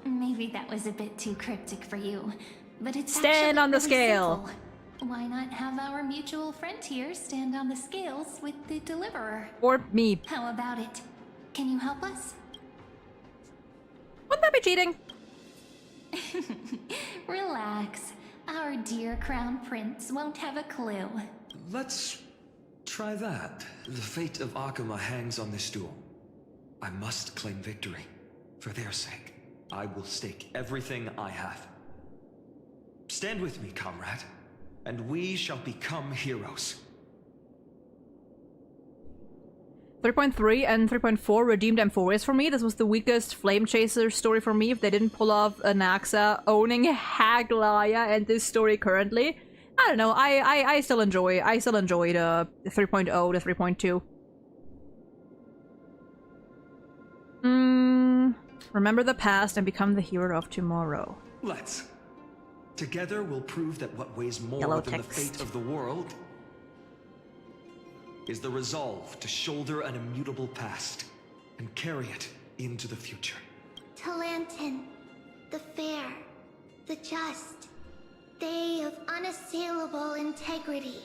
Maybe that was a bit too cryptic for you, but it's Stand on the really scale. simple. Why not have our mutual friend here stand on the scales with the deliverer? Or me. How about it? Can you help us? Wouldn't that be cheating? Relax. Our dear Crown Prince won't have a clue. Let's try that. The fate of Akuma hangs on this duel. I must claim victory. For their sake, I will stake everything I have. Stand with me, comrade, and we shall become heroes. 3.3 and 3.4 redeemed M4s for me. This was the weakest Flame Chaser story for me if they didn't pull off Anaxa owning Haglaya and this story currently. I don't know, I still enjoyed 3.0 to 3.2. Remember the past and become the hero of tomorrow. Let's. Together we'll prove that what weighs more Yellow than text. the fate of the world is the resolve to shoulder an immutable past and carry it into the future. Talantin, the fair, the just, they of unassailable integrity.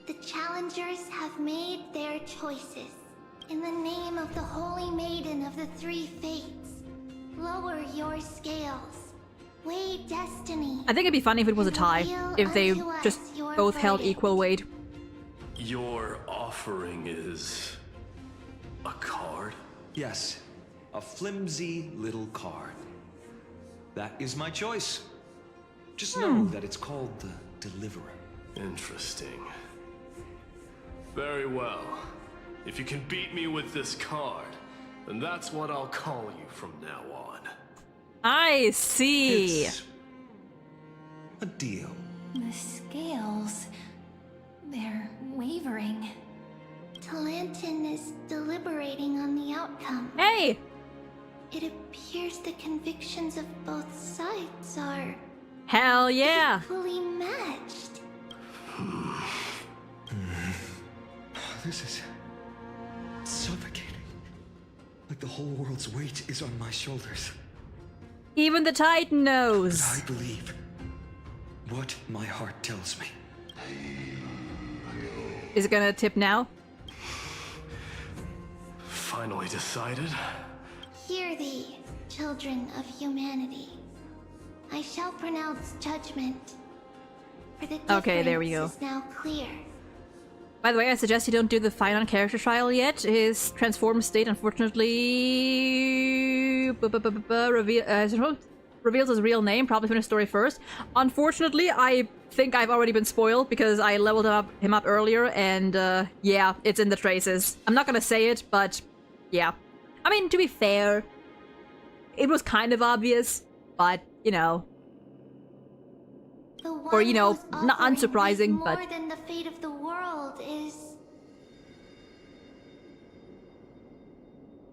The challengers have made their choices. In the name of the Holy Maiden of the Three Fates, lower your scales. Weigh destiny. I think it'd be funny if it was a tie, if they just both held equal weight. Your offering is... a card? Yes, a flimsy little card. That is my choice. Just know that it's called the Deliverer. Interesting. Very well. If you can beat me with this card, then that's what I'll call you from now on. I see. It's a deal. The scales, they're wavering. Talantin is deliberating on the outcome. Hey! It appears the convictions of both sides are Hell yeah! equally matched. This is suffocating. Like the whole world's weight is on my shoulders. Even the Titan knows. But I believe what my heart tells me. Is it gonna tip now? Finally decided? Hear thee, children of humanity. I shall pronounce judgment. For the Okay, there we difference go. is now clear. By the way, I suggest you don't do the Finan character trial yet. His transformed state, unfortunately, reveals his real name, probably finish the story first. Unfortunately, I think I've already been spoiled because I leveled him up earlier, and yeah, it's in the traces. I'm not gonna say it, but yeah. I mean, to be fair, it was kind of obvious, but, you know. Or, you know, not unsurprising, but... More than the fate of the world is...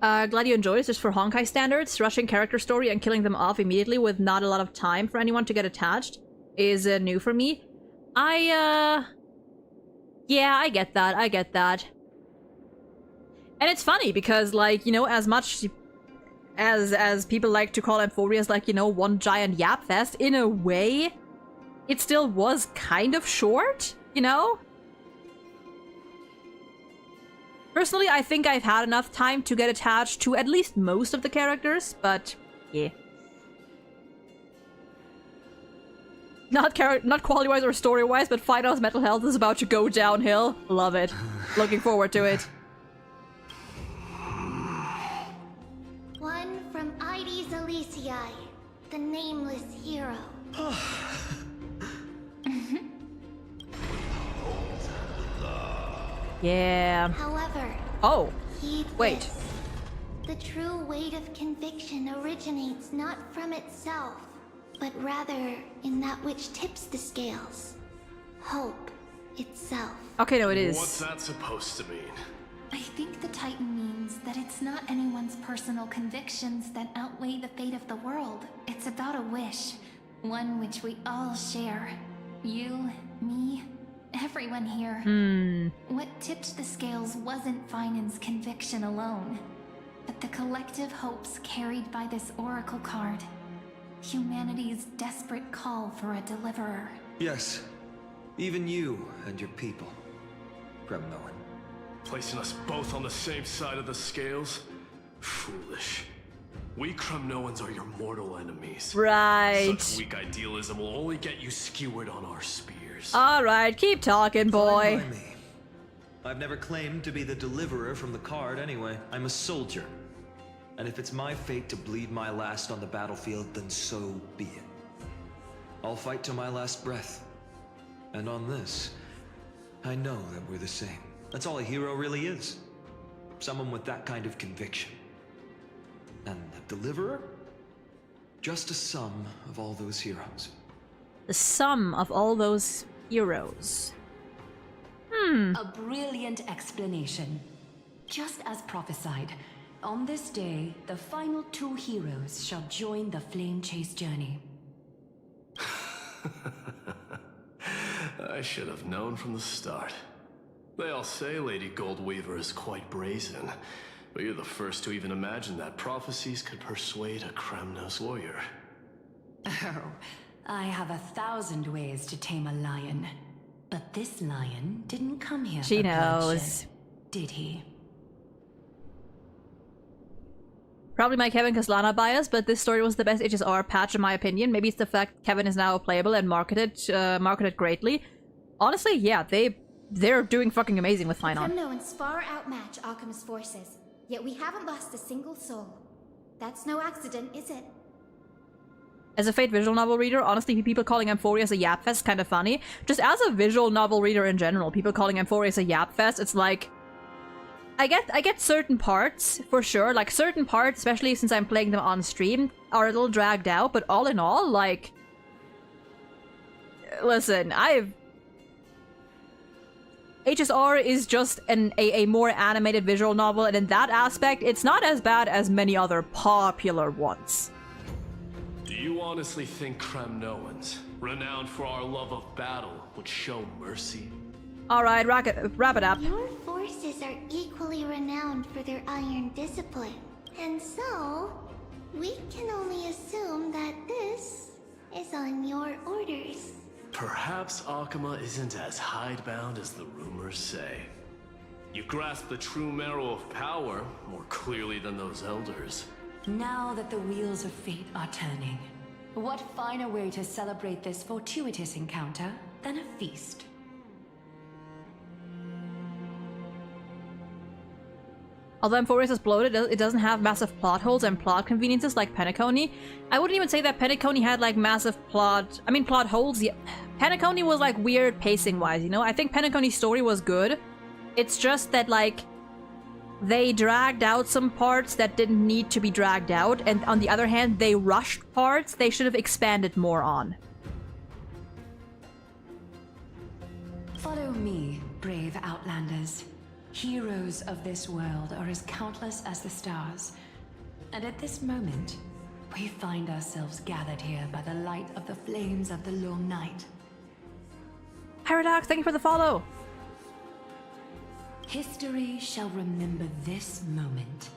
Glad you enjoyed it. Just for Honkai standards, rushing character story and killing them off immediately with not a lot of time for anyone to get attached is new for me. Yeah, I get that. I get that. And it's funny because, like, you know, as much as people like to call Amphoria's, like, you know, one giant yap fest, in a way, it still was kind of short, you know? Personally, I think I've had enough time to get attached to at least most of the characters, but yeah. Not quality-wise or story-wise, but Final's mental health is about to go downhill. Love it. Looking forward to it. One from Ides Elysiae, the nameless hero. Yeah. However, wait. This. The true weight of conviction originates not from itself, but rather in that which tips the scales. Hope itself. Okay, no, it is. What's that supposed to mean? I think the Titan means that it's not anyone's personal convictions that outweigh the fate of the world. It's about a wish, one which we all share. You, me, everyone here. What tipped the scales wasn't Finan's conviction alone, but the collective hopes carried by this oracle card. Humanity's desperate call for a deliverer. Yes, even you and your people, Kremnoan. Placing us both on the same side of the scales? Foolish. We Kremnoans are your mortal enemies. Right. Such weak idealism will only get you skewered on our spears. Alright, keep talking, boy. Fine by me. I've never claimed to be the deliverer from the card anyway. I'm a soldier. And if it's my fate to bleed my last on the battlefield, then so be it. I'll fight to my last breath. And on this, I know that we're the same. That's all a hero really is. Someone with that kind of conviction. And the deliverer? Just a sum of all those heroes. The sum of all those heroes. A brilliant explanation. Just as prophesied, on this day, the final two heroes shall join the Flame Chase journey. I should have known from the start. They all say Lady Goldweaver is quite brazen, but you're the first to even imagine that prophecies could persuade a Kremnos warrior. Oh, I have 1,000 ways to tame a lion. But this lion didn't come here She for knows. bloodshed, did he? Probably my Kevin Kaslana bias, but this story was the best HSR patch in my opinion. Maybe it's the fact Kevin is now playable and marketed greatly. Honestly, yeah, they're doing fucking amazing with Finon. Kremnoans far outmatch Alchemist's forces, yet we haven't lost a single soul. That's no accident, is it? As a Fate visual novel reader, honestly, people calling Amphoria's a yap fest is kind of funny. Just as a visual novel reader in general, people calling Amphoria's a yap fest, it's like... I get certain parts, for sure. Like, certain parts, especially since I'm playing them on stream, are a little dragged out, but all in all, like... Listen, HSR is just a more animated visual novel, and in that aspect, it's not as bad as many other popular ones. Do you honestly think Kremnoans, renowned for our love of battle, would show mercy? Alright, wrap it up. Your forces are equally renowned for their iron discipline. And so, we can only assume that this is on your orders. Perhaps Akama isn't as hidebound as the rumors say. You grasp the true marrow of power more clearly than those elders. Now that the wheels of fate are turning, what finer way to celebrate this fortuitous encounter than a feast? Although Amphorius is bloated, it doesn't have massive plot holes and plot conveniences like Penacony. I wouldn't even say that Penacony had like massive plot... I mean, plot holes. Yeah. Penacony was like weird pacing-wise, you know? I think Penacony's story was good. It's just that like... they dragged out some parts that didn't need to be dragged out, and on the other hand, they rushed parts they should have expanded more on. Follow me, brave Outlanders. Heroes of this world are as countless as the stars. And at this moment, we find ourselves gathered here by the light of the flames of the long night. Paradox, thank you for the follow! History shall remember this moment.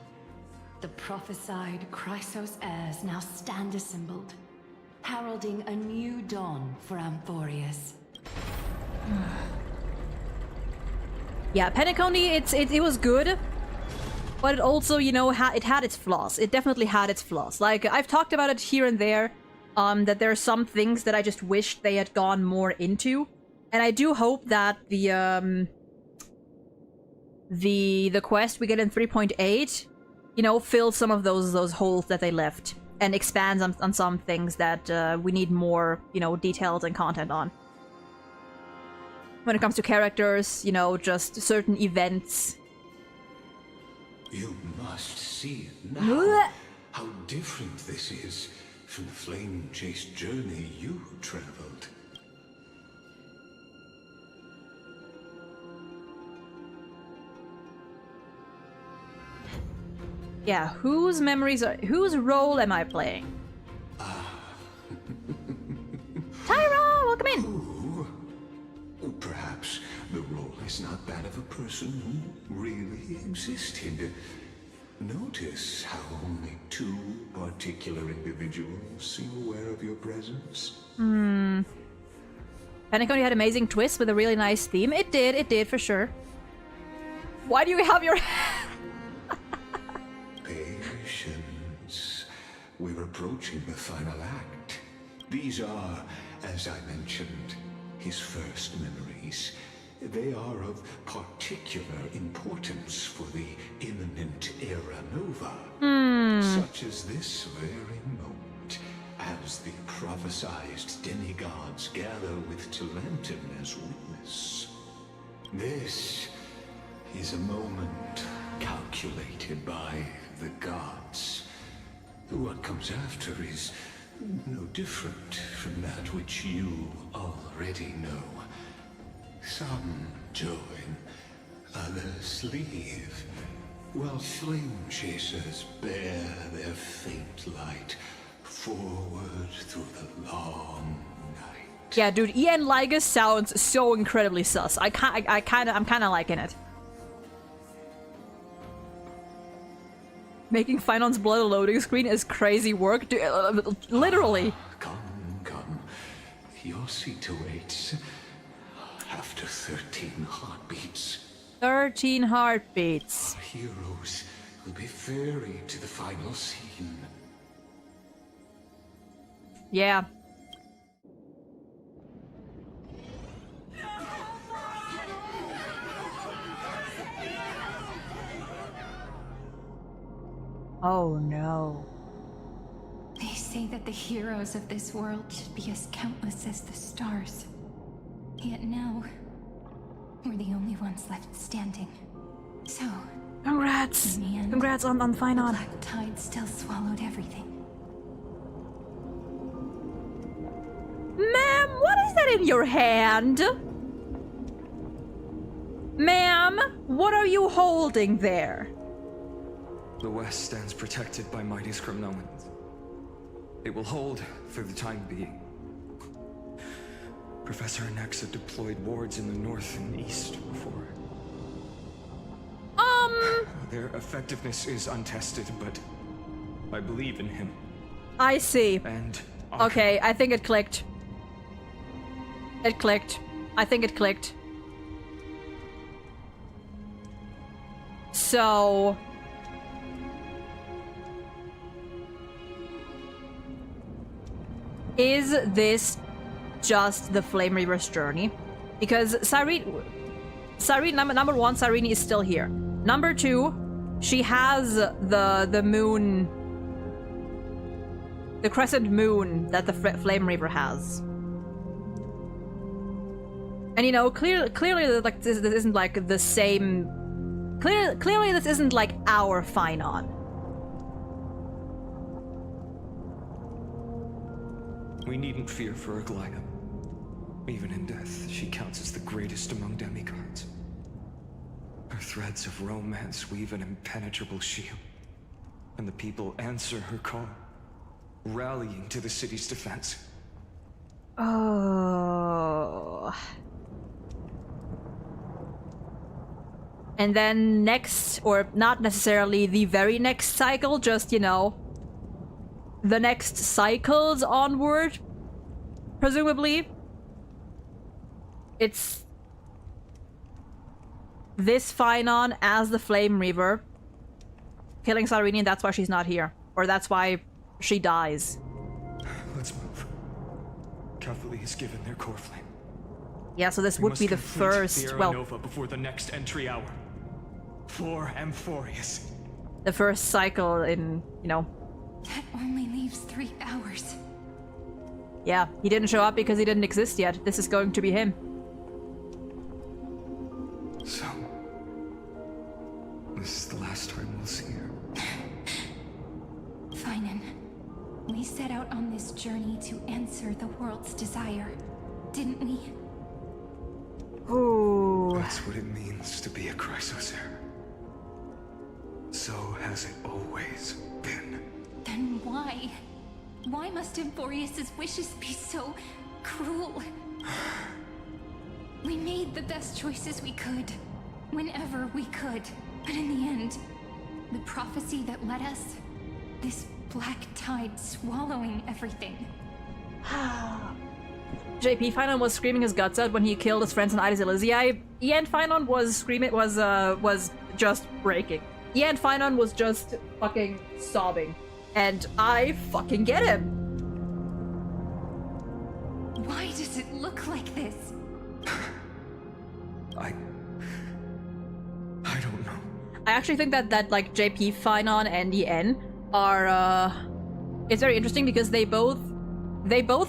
The prophesied Chrysos heirs now stand assembled, heralding a new dawn for Amphorius. Yeah, Penacony, it was good, but it also, you know, it had its flaws. It definitely had its flaws. Like, I've talked about it here and there, that there are some things that I just wished they had gone more into, and I do hope that the quest we get in 3.8, you know, fills some of those holes that they left, and expands on some things that we need more, you know, details and content on. When it comes to characters, you know, just certain events. You must see it now. How different this is from the flame-chased journey you traveled. Yeah, whose role am I playing? Tyra, welcome in! Perhaps the role is not that of a person who really existed. Notice how only two particular individuals seem aware of your presence. Penacony had amazing twists with a really nice theme. It did for sure. Why do you have your... Patience. We're approaching the final act. These are, as I mentioned, his first memories. They are of particular importance for the imminent era nova. Such as this very moment, as the prophesized demigods gather with Talentum as witness. This is a moment calculated by the gods. What comes after is no different from that which you already know. Some join, others leave, while flame chasers bear their faint light forward through the long night. Yeah, dude, Ian Ligas sounds so incredibly sus. I'm kind of liking it. Making Finon's blood a loading screen is crazy work, dude, literally. Come. Your seat awaits. After 13 heartbeats. 13 heartbeats. Our heroes will be ferried to the final scene. Yeah. Oh no. They say that the heroes of this world should be as countless as the stars. Yet now, we're the only ones left standing. So, congrats! In the end, congrats on Finon. The black tide still swallowed everything. Ma'am, what is that in your hand? Ma'am, what are you holding there? The West stands protected by mighty discriminants. It will hold for the time being. Professor Nexa deployed wards in the north and east before. Their effectiveness is untested, but I believe in him. I see. And okay, I think it clicked. It clicked. I think it clicked. So... is this just the Flame Reaver's journey? Because number one, Cyrene is still here. Number two, she has the moon, the crescent moon that the Flame Reaver has. And you know, clearly like this isn't like the same. Clearly this isn't like our Finon. We needn't fear for Aglaia. Even in death, she counts as the greatest among demigods. Her threads of romance weave an impenetrable shield, and the people answer her call, rallying to the city's defense. Oh. And then next, or not necessarily the very next cycle, just, you know, the next cycles onward, presumably. It's this Finon as the Flame Reaver killing Cyrene, that's why she's not here. Or that's why she dies. Let's move. Cavalry has given their core flame. Yeah, so this would be the first, the well, Nova before the next entry hour. For Amphorius. the first cycle in, you know. That only leaves 3 hours. Yeah, he didn't show up because he didn't exist yet. This is going to be him. So, this is the last time we'll see her. Finon, we set out on this journey to answer the world's desire, didn't we? Ooh. That's what it means to be a Chrysos heir. So has it always been. Then why? Why must Amphorius' wishes be so cruel? We made the best choices we could, whenever we could. But in the end, the prophecy that led us, this black tide swallowing everything. JP Finon was screaming his guts out when he killed his friends in Ides Elysiae. Ian Finon was just breaking. Ian Finon was just fucking sobbing. And I fucking get him. Why does it look like this? I don't know. I actually think that like JP Finon and Yen are it's very interesting because they both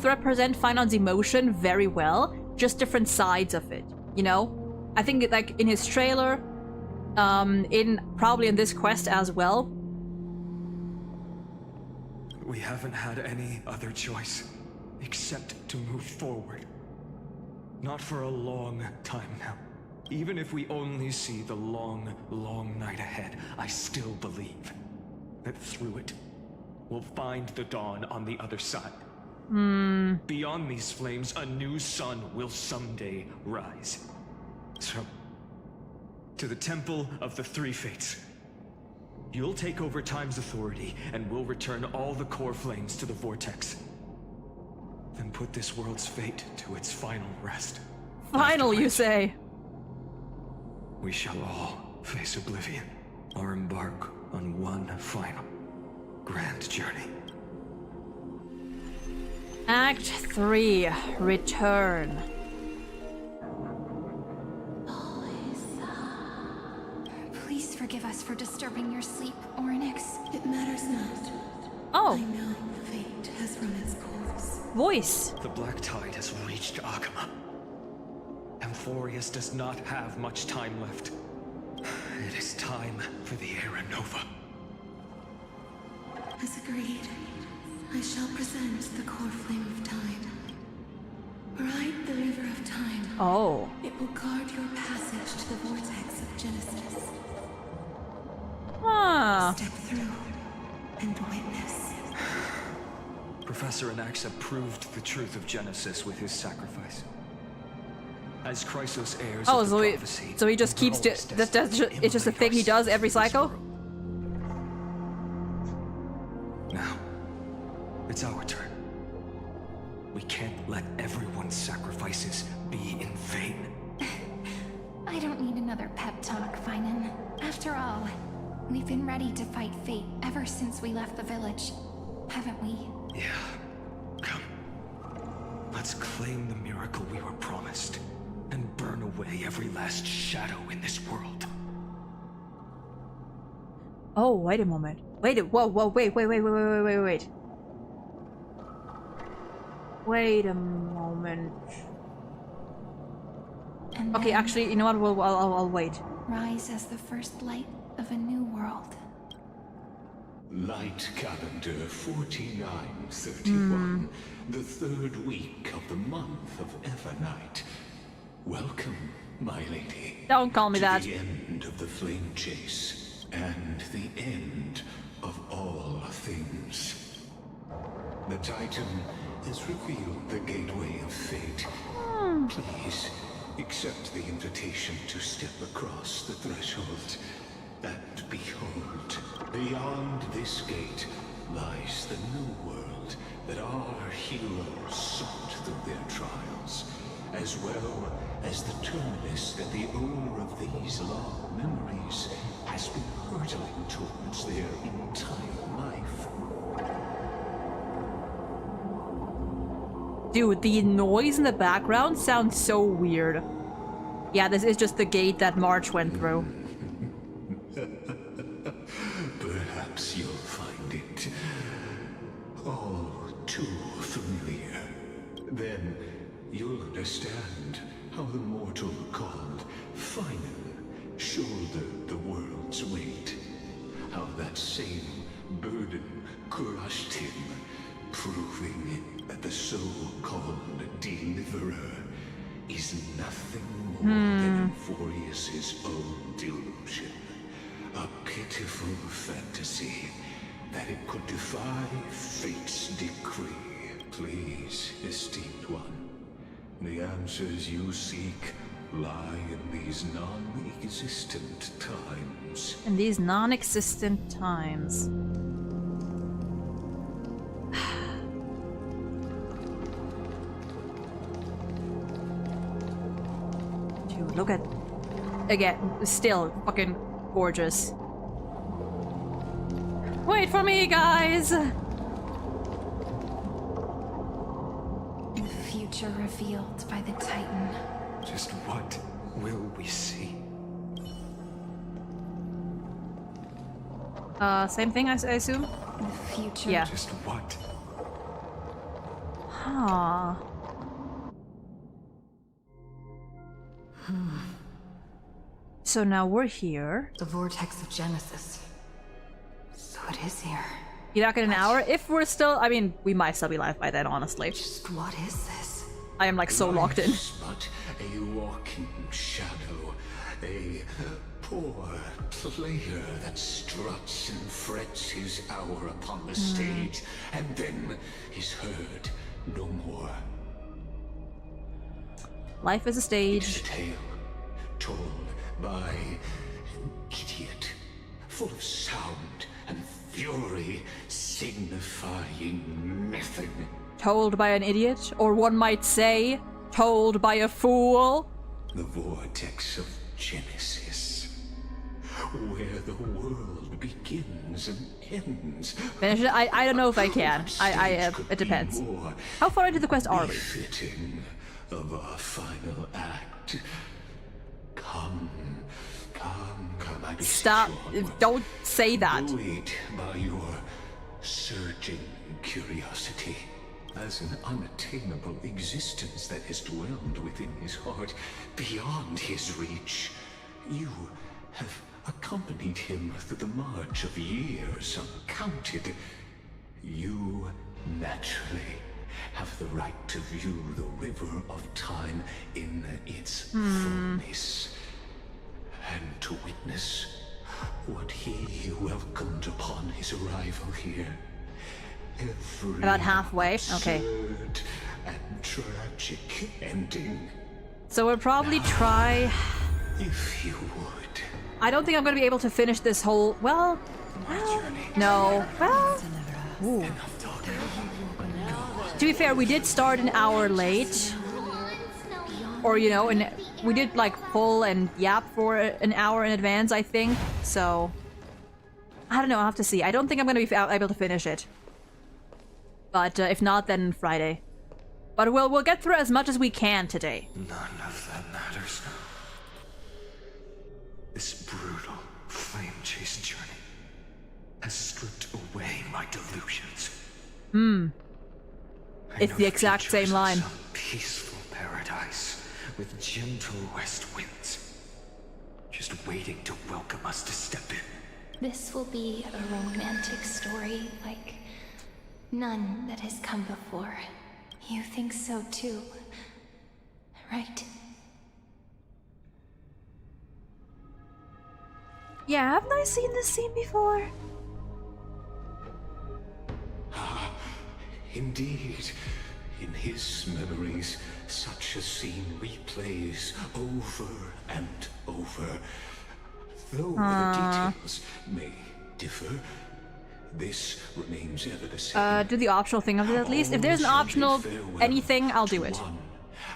represent Finon's emotion very well, just different sides of it, you know? I think like in his trailer, probably in this quest as well. We haven't had any other choice except to move forward. Not for a long time now. Even if we only see the long, long night ahead, I still believe that through it, we'll find the dawn on the other side. Beyond these flames, a new sun will someday rise. So, to the Temple of the Three Fates. You'll take over Time's authority, and we'll return all the core flames to the Vortex. Then put this world's fate to its final rest. Final, you say? We shall all face oblivion, or embark on one final, grand journey. Act 3, Return. Please forgive us for disturbing your sleep, Orynyx. It matters not. Oh. I know fate has run its course. Voice. The black tide has reached Agama. Amphorius does not have much time left. It is time for the Era Nova. As agreed, I shall present the core flame of time. Ride the river of time. Oh. It will guard your passage to the vortex of Genesis. Huh. Step through and witness. Professor Anaxa proved the truth of Genesis with his sacrifice. As Chrysos heirs of the prophecy, so he just keeps it's just a thing he does every cycle? Now, it's our turn. We can't let everyone's sacrifices be in vain. I don't need another pep talk, Finon. After all, we've been ready to fight fate ever since we left the village, haven't we? Yeah. Come. Let's claim the miracle we were promised, and burn away every last shadow in this world. Oh, wait a moment. Wait, whoa, wait. Wait a moment. And Okay, then actually, you know what? I'll wait. rise as the first light of a new world. Light calendar 4931, the third week of the month of Evernight. Welcome, my lady. Don't call me that. To the end of the flame chase, and the end of all things. The Titan has revealed the gateway of fate. Please, accept the invitation to step across the threshold. And behold, beyond this gate lies the new world that our heroes sought through their trials, as well as the terminus that the owner of these long memories has been hurtling towards their entire life. Dude, the noise in the background sounds so weird. Yeah, this is just the gate that March went through. Perhaps you'll find it all too familiar. Then you'll understand how the mortal called Finan shouldered the world's weight. How that same burden crushed him, proving that the so-called Deliverer is nothing more than Euphorius's own delusion. A pitiful fantasy that it could defy fate's decree. Please, esteemed one, the answers you seek lie in these non-existent times. In these non-existent times. Dude, look at... Again, still fucking gorgeous. Wait for me, guys! The future revealed by the Titan. Just what will we see? Same thing, I assume? The future. Yeah. Just what? Huh. So now we're here. The vortex of Genesis. So it is here. Be back in an hour? If we're still... I mean, we might still be live by then, honestly. Just what is this? I am like so locked in. But a walking shadow, a poor player that struts and frets his hour upon the stage, and then is heard no more. Life is a stage. It's a tale told by an idiot, full of sound and fury, signifying nothing. Told by an idiot, or one might say, told by a fool. The vortex of Genesis, where the world begins and ends. Finish it? I don't know if I can. It depends. How far into the quest are we? Fitting of our final act. Come, I beseech Stop. you. Don't say that. Buoyed by your surging curiosity, as an unattainable existence that has dwelled within his heart, beyond his reach, you have accompanied him through the march of years uncounted. You naturally have the right to view the river of time in its fullness, and to witness what he welcomed upon his arrival here. Every About halfway? Okay. absurd and tragic ending. So we'll probably try... If you would. I don't think I'm going to be able to finish this whole... Well... No. Well... Ooh. To be fair, we did start an hour late. Or, you know, and we did, like, pull and yap for an hour in advance, I think. So... I don't know, I'll have to see. I don't think I'm going to be able to finish it. But if not, then Friday. But we'll get through as much as we can today. None of that matters now. This brutal flame chase journey has stripped away my delusions. It's the exact same line. Some peaceful paradise with gentle west winds, just waiting to welcome us to step in. This will be a romantic story like none that has come before. You think so too, right? Yeah, haven't I seen this scene before? Indeed, in his memories, such a scene replays over and over. Though the details may differ, this remains ever the same. Do the optional thing of it at least. If there's an optional anything, I'll do it. One,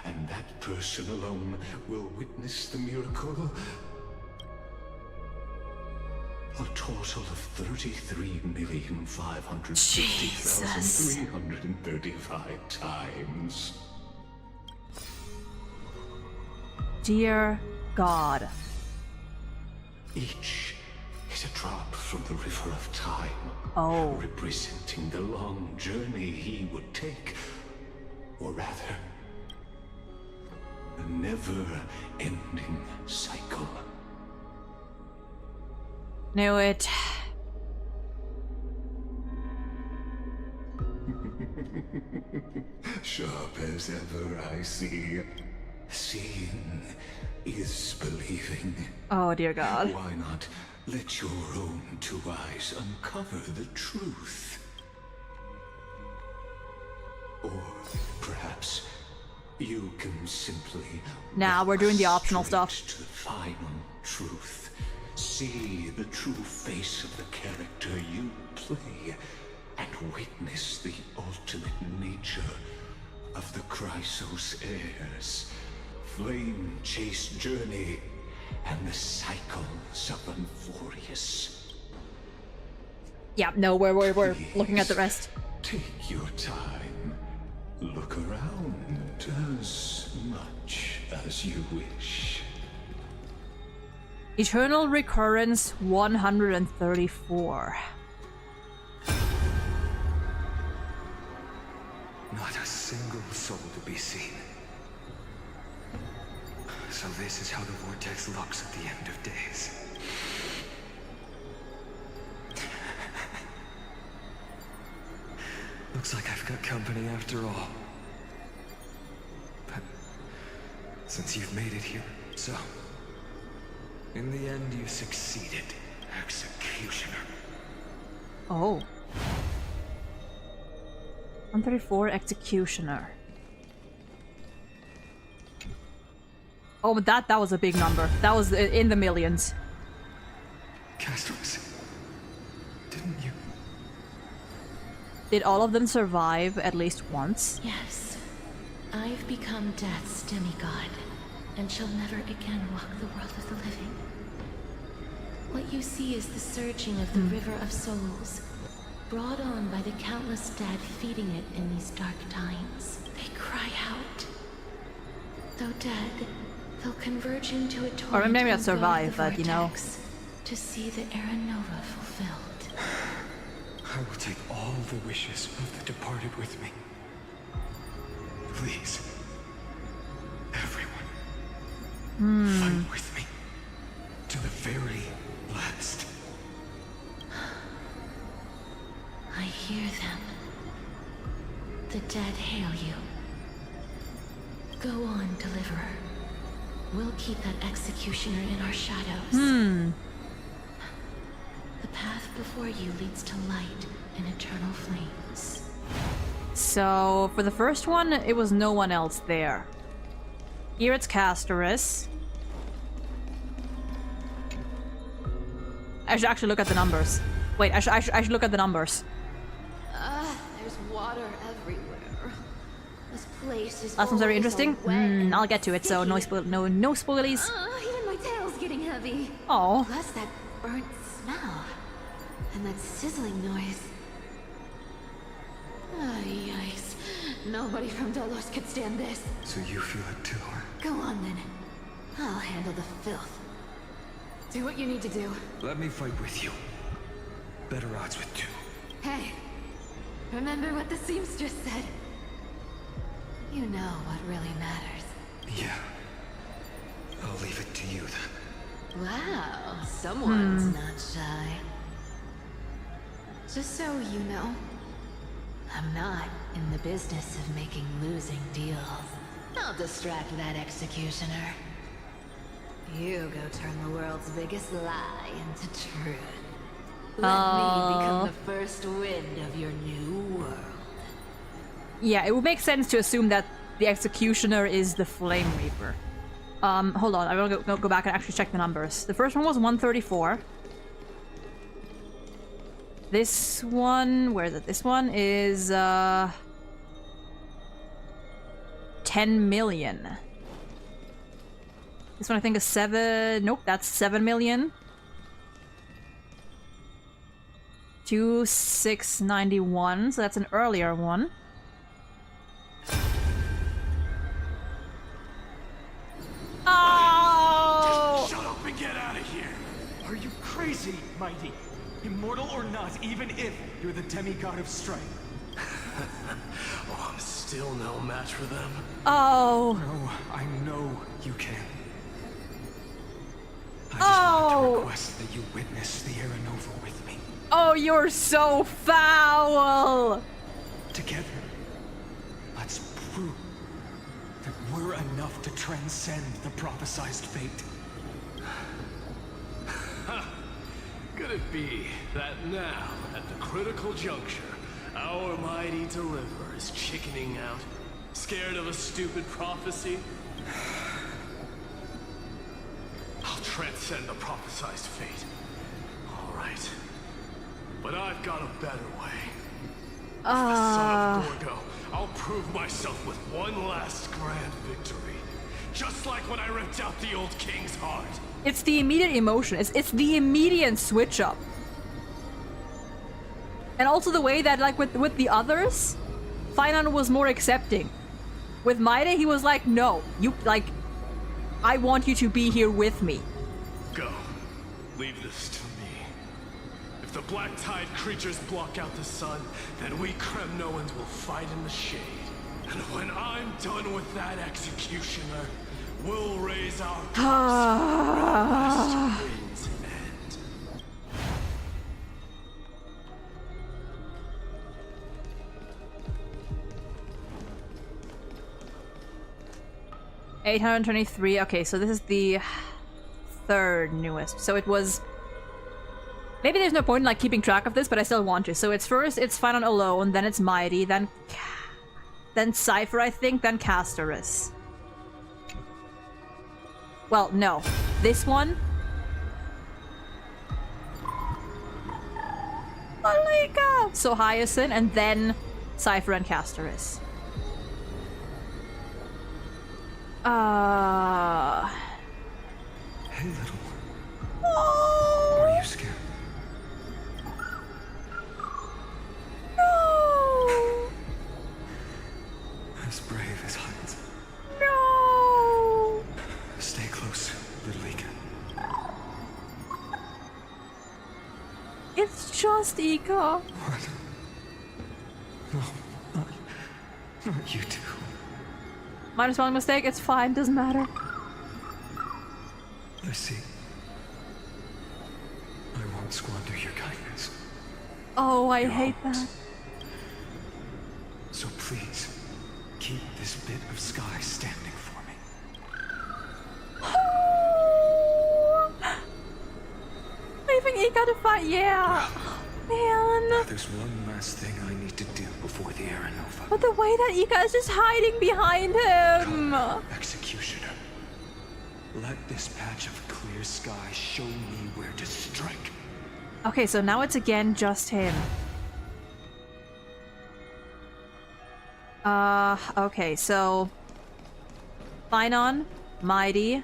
and that person alone will witness the miracle. A total of 33,550,335 times. Dear God. Each is a drop from the river of time. Oh. Representing the long journey he would take. Or rather, a never-ending cycle. Knew it. Sharp as ever, I see. Seeing is believing. Oh, dear God. Why not let your own two eyes uncover the truth? Or perhaps you can simply... Nah, we're doing the optional stuff. ...to the final truth. See the true face of the character you play, and witness the ultimate nature of the Chrysos heirs, flame-chased journey, and the cycles of Euphorius. Yeah, no, we're looking at the rest. Take your time. Look around as much as you wish. Eternal Recurrence 134. Not a single soul to be seen. So this is how the vortex looks at the end of days. Looks like I've got company after all. But since you've made it here, so in the end you succeeded, Executioner. Oh. 134 Executioner. Oh, but that was a big number. That was in the millions. Castros, didn't you? Did all of them survive at least once? Yes. I've become Death's demigod, and shall never again walk the world of the living. What you see is the surging of the River of Souls, brought on by the countless dead feeding it in these dark times. They cry out. Though dead, they'll converge into a torrent. Or maybe I'll survive, but you know. To see the Era Nova fulfilled. I will take all the wishes of the departed with me. Please, everyone, fight with me to the very last. I hear them. The dead hail you. Go on, Deliverer. We'll keep that Executioner in our shadows. The path before you leads to light and eternal flames. So, for the first one, it was no one else there. Here it's Castorus. I should actually look at the numbers. Wait, I should look at the numbers. There's water everywhere. This place is That sounds very interesting. wet I'll get to it, so no spoilies. even my tail's getting heavy. Oh. Plus that burnt smell. And that sizzling noise. Yikes. Nobody from Delos could stand this. So you feel it too, huh? Go on then. I'll handle the filth. Do what you need to do. Let me fight with you. better odds with 2. Hey, remember what the seamstress said? You know what really matters. Yeah. I'll leave it to you then. Wow, someone's not shy. Just so you know, I'm not in the business of making losing deals. I'll distract that executioner. You go turn the world's biggest lie into truth. Let me become the first wind of your new world. Yeah, it would make sense to assume that the executioner is the Flame Reaper. Hold on, I want to go back and actually check the numbers. The first one was 134. This one, where is it? This one is 10 million. This one I think is 7. Nope, that's 7 million. 2691, so that's an earlier one. Oh! Shut up and get out of here! Are you crazy, Mighty? Immortal or not, even if you're the demigod of strength. Oh, I'm still no match for them. Oh! No, I know you can. I just wanted to request that you witness the Aranova with me. Oh, you're so foul! Together, let's prove that we're enough to transcend the prophesized fate. Could it be that now, at the critical juncture, our mighty deliverer is chickening out, scared of a stupid prophecy? I'll transcend the prophesized fate. All right. But I've got a better way. As the son of Gorgo, I'll prove myself with one last grand victory. Just like when I ripped out the old king's heart. It's the immediate emotion. It's the immediate switch up. And also the way that, like, with the others, Finan was more accepting. With Maide, he was like, no, you, like, I want you to be here with me. Go. Leave this to me. If the black tide creatures block out the sun, then we Kremnoans will fight in the shade. And when I'm done with that executioner, we'll raise our cups for Wind's End. $823. Okay, so this is the third newest. So it was... Maybe there's no point in, like, keeping track of this, but I still want to. So it's first, it's Finan alone, then it's Mighty, then Cypher, I think, then Casterus. Well, no. This one? Malika! So Hyacinth, and then Cypher and Casterus. Hey, little one. Oh! Are you scared? No! As brave as Hines. No! Stay close, little Ika. It's just Ika. What? No, not you two. Minor spelling mistake, it's fine, doesn't matter. I see. I won't squander your kindness. Oh, I hate that. So please, keep this bit of sky standing for me. Leaving Ika to fight, yeah. Man. There's one last thing I need to do before the Aranova. But the way that Ika is just hiding behind him. Come, Executioner. Let this patch of clear sky show me where to strike. Okay, so now it's again just him. Okay, so... Finan, Mighty.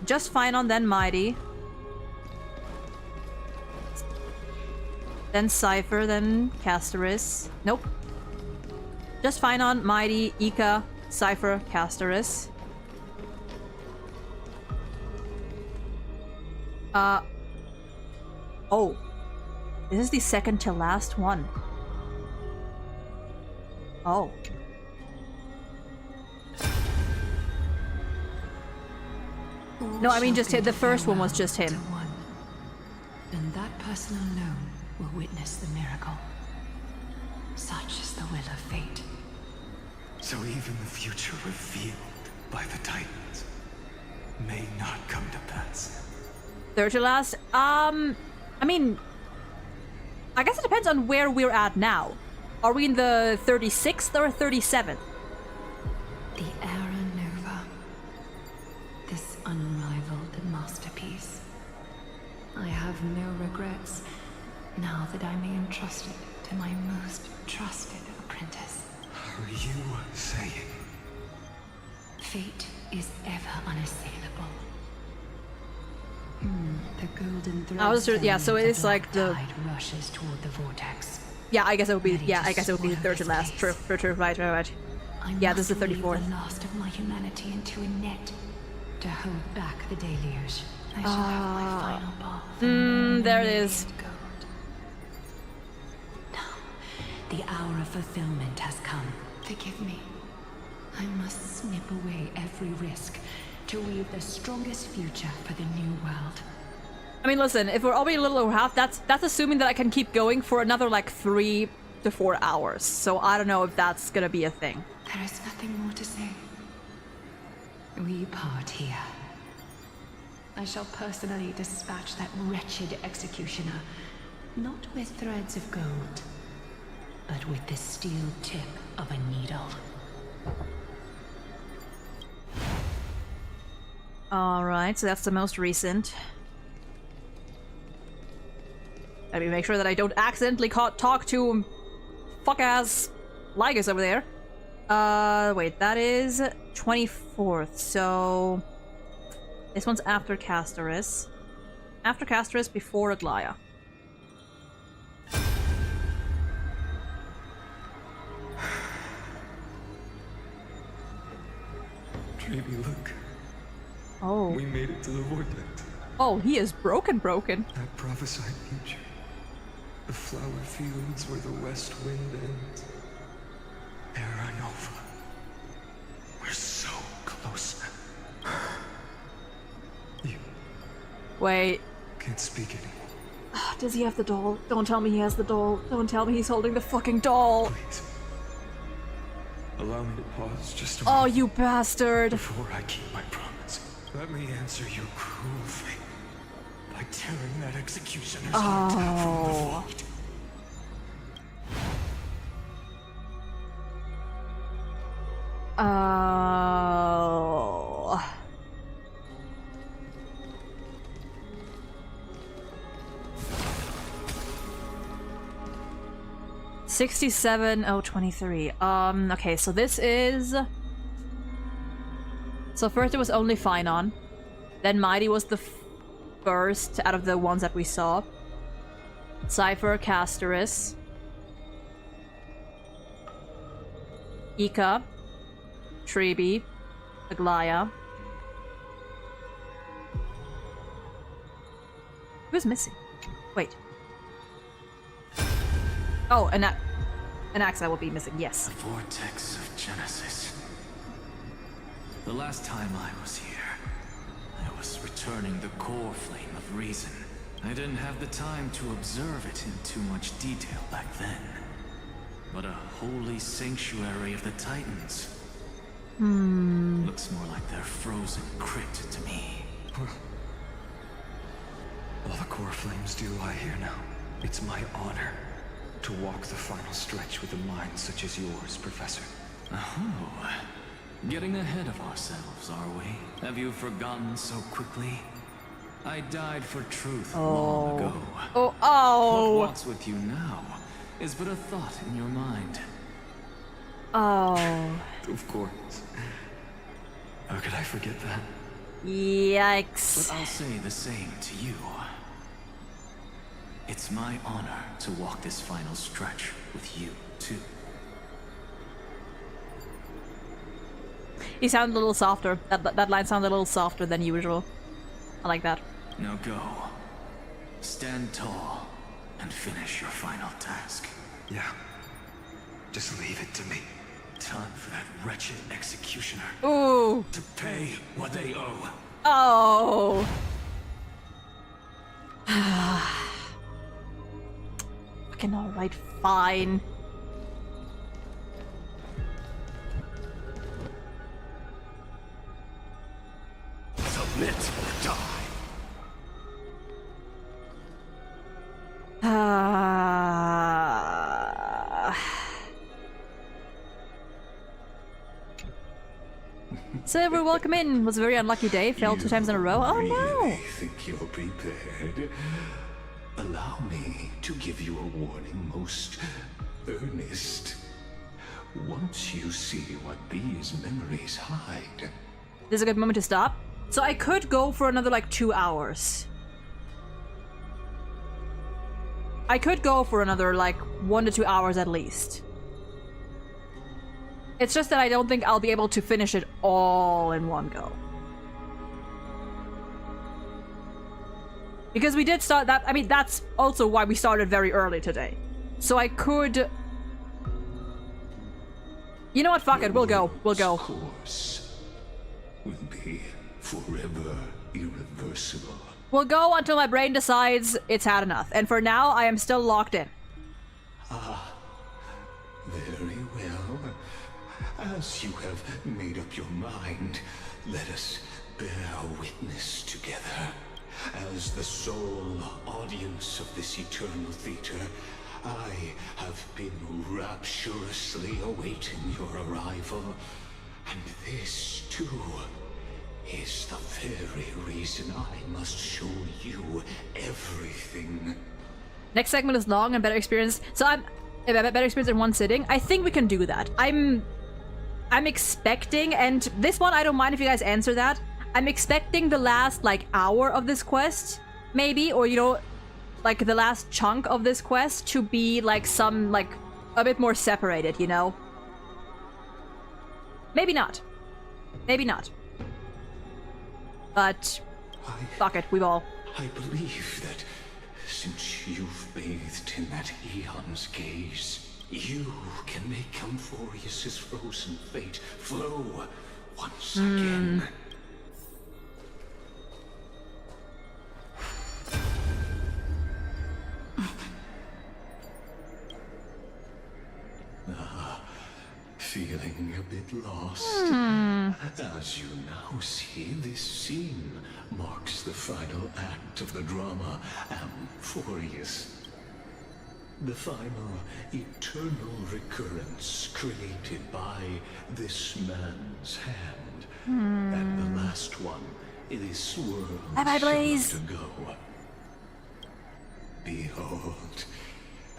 Just Finan, then Mighty. Then Cypher, then Casterus. Nope. Just Finan, Mighty, Ika, Cypher, Casterus. Oh. This is the second to last one. Oh. No, I mean just him. The first one was just him. And that person alone will witness the miracle. Such is the will of fate. So even the future revealed by the Titans may not come to pass. Third to last? I mean, I guess it depends on where we're at now. Are we in the 36th or 37th? The Era Nova. This unrivaled masterpiece. I have no regrets now that I may entrust it to my most trusted apprentice. Are you saying? Fate is ever unassailable. The golden thread. I was just, yeah, so it is like the tide rushes toward the vortex. Yeah, I guess it would be. Yeah, I guess it would be the third to last. True, right. Yeah, this is the 34th. The last of my humanity into a net to hold back the deluge. I shall have my final bath. There it is. Now, the hour of fulfillment has come. Forgive me. I must snip away every risk to weave the strongest future for the new world. I mean, listen, if we're already a little over half, that's assuming that I can keep going for another like 3 to 4 hours. So I don't know if that's gonna be a thing. There is nothing more to say. We part here. I shall personally dispatch that wretched executioner, not with threads of gold, but with the steel tip of a needle. Alright, so that's the most recent. Let me make sure that I don't accidentally talk to fuck-ass Ligus over there. Wait, that is 24th, so... This one's after Castoris. After Castoris, before Aglaya. Dreamy, look. Oh. We made it to the vortex. Oh, he is broken. That prophesied future. The flower fields where the west wind ends. Era Nova. We're so close now. You Wait. can't speak anymore. Does he have the doll? Don't tell me he has the doll. Don't tell me he's holding the fucking doll. Please. Allow me to pause just a Oh, moment you bastard. before I keep my promise. Let me answer your cruel fate by tearing that executioner's heart out from the void. Oh. $67,023. Okay, so this is... So first it was only Finon. Then Mighty was the first out of the ones that we saw. Cypher, Castoris. Ika. Treeby. Aglaya. Who's missing? Wait. Oh, an Axa will be missing, yes. The vortex of Genesis. The last time I was here, I was returning the core flame of reason. I didn't have the time to observe it in too much detail back then. But a holy sanctuary of the Titans. Looks more like their frozen crypt to me. All the core flames do lie here now. It's my honor to walk the final stretch with a mind such as yours, Professor. Oh, getting ahead of ourselves, are we? Have you forgotten so quickly? I died for truth long ago. Oh. What walks with you now is but a thought in your mind. Oh. Of course. How could I forget that? Yikes. But I'll say the same to you. It's my honor to walk this final stretch with you, too. He sounded a little softer. That line sounded a little softer than usual. I like that. Now go. Stand tall and finish your final task. Yeah. Just leave it to me. Time for that wretched executioner Ooh. to pay what they owe. Oh. Fucking alright, fine. Submit or die. Silver, welcome in. Was a very unlucky day. Failed 2 times in a row. Oh no! I think you're prepared. Allow me to give you a warning, most earnest. Once you see what these memories hide. This is a good moment to stop. So I could go for another like 2 hours. I could go for another like 1 to 2 hours at least. It's just that I don't think I'll be able to finish it all in one go. Because we did start that, I mean, that's also why we started very early today. So I could... You know what, fuck it, we'll go, we'll go. Course will be forever irreversible. We'll go until my brain decides it's had enough. And for now, I am still locked in. Ah, very well. As you have made up your mind, let us bear witness together. As the sole audience of this eternal theater, I have been rapturously awaiting your arrival. And this, too, is the very reason I must show you everything. Next segment is long and better experience. So I'm better experience in one sitting. I think we can do that. I'm expecting, and this one I don't mind if you guys answer that. I'm expecting the last like hour of this quest, maybe, or you know, like the last chunk of this quest to be like some like a bit more separated, you know? Maybe not. Maybe not. But fuck it, we've all. I believe that since you've bathed in that eon's gaze, you can make Amphorius's frozen fate flow once again. Feeling a bit lost? As you now see, this scene marks the final act of the drama Amphorius. The final eternal recurrence created by this man's hand. And the last one this world Bye-bye, Blaze. to go. Behold,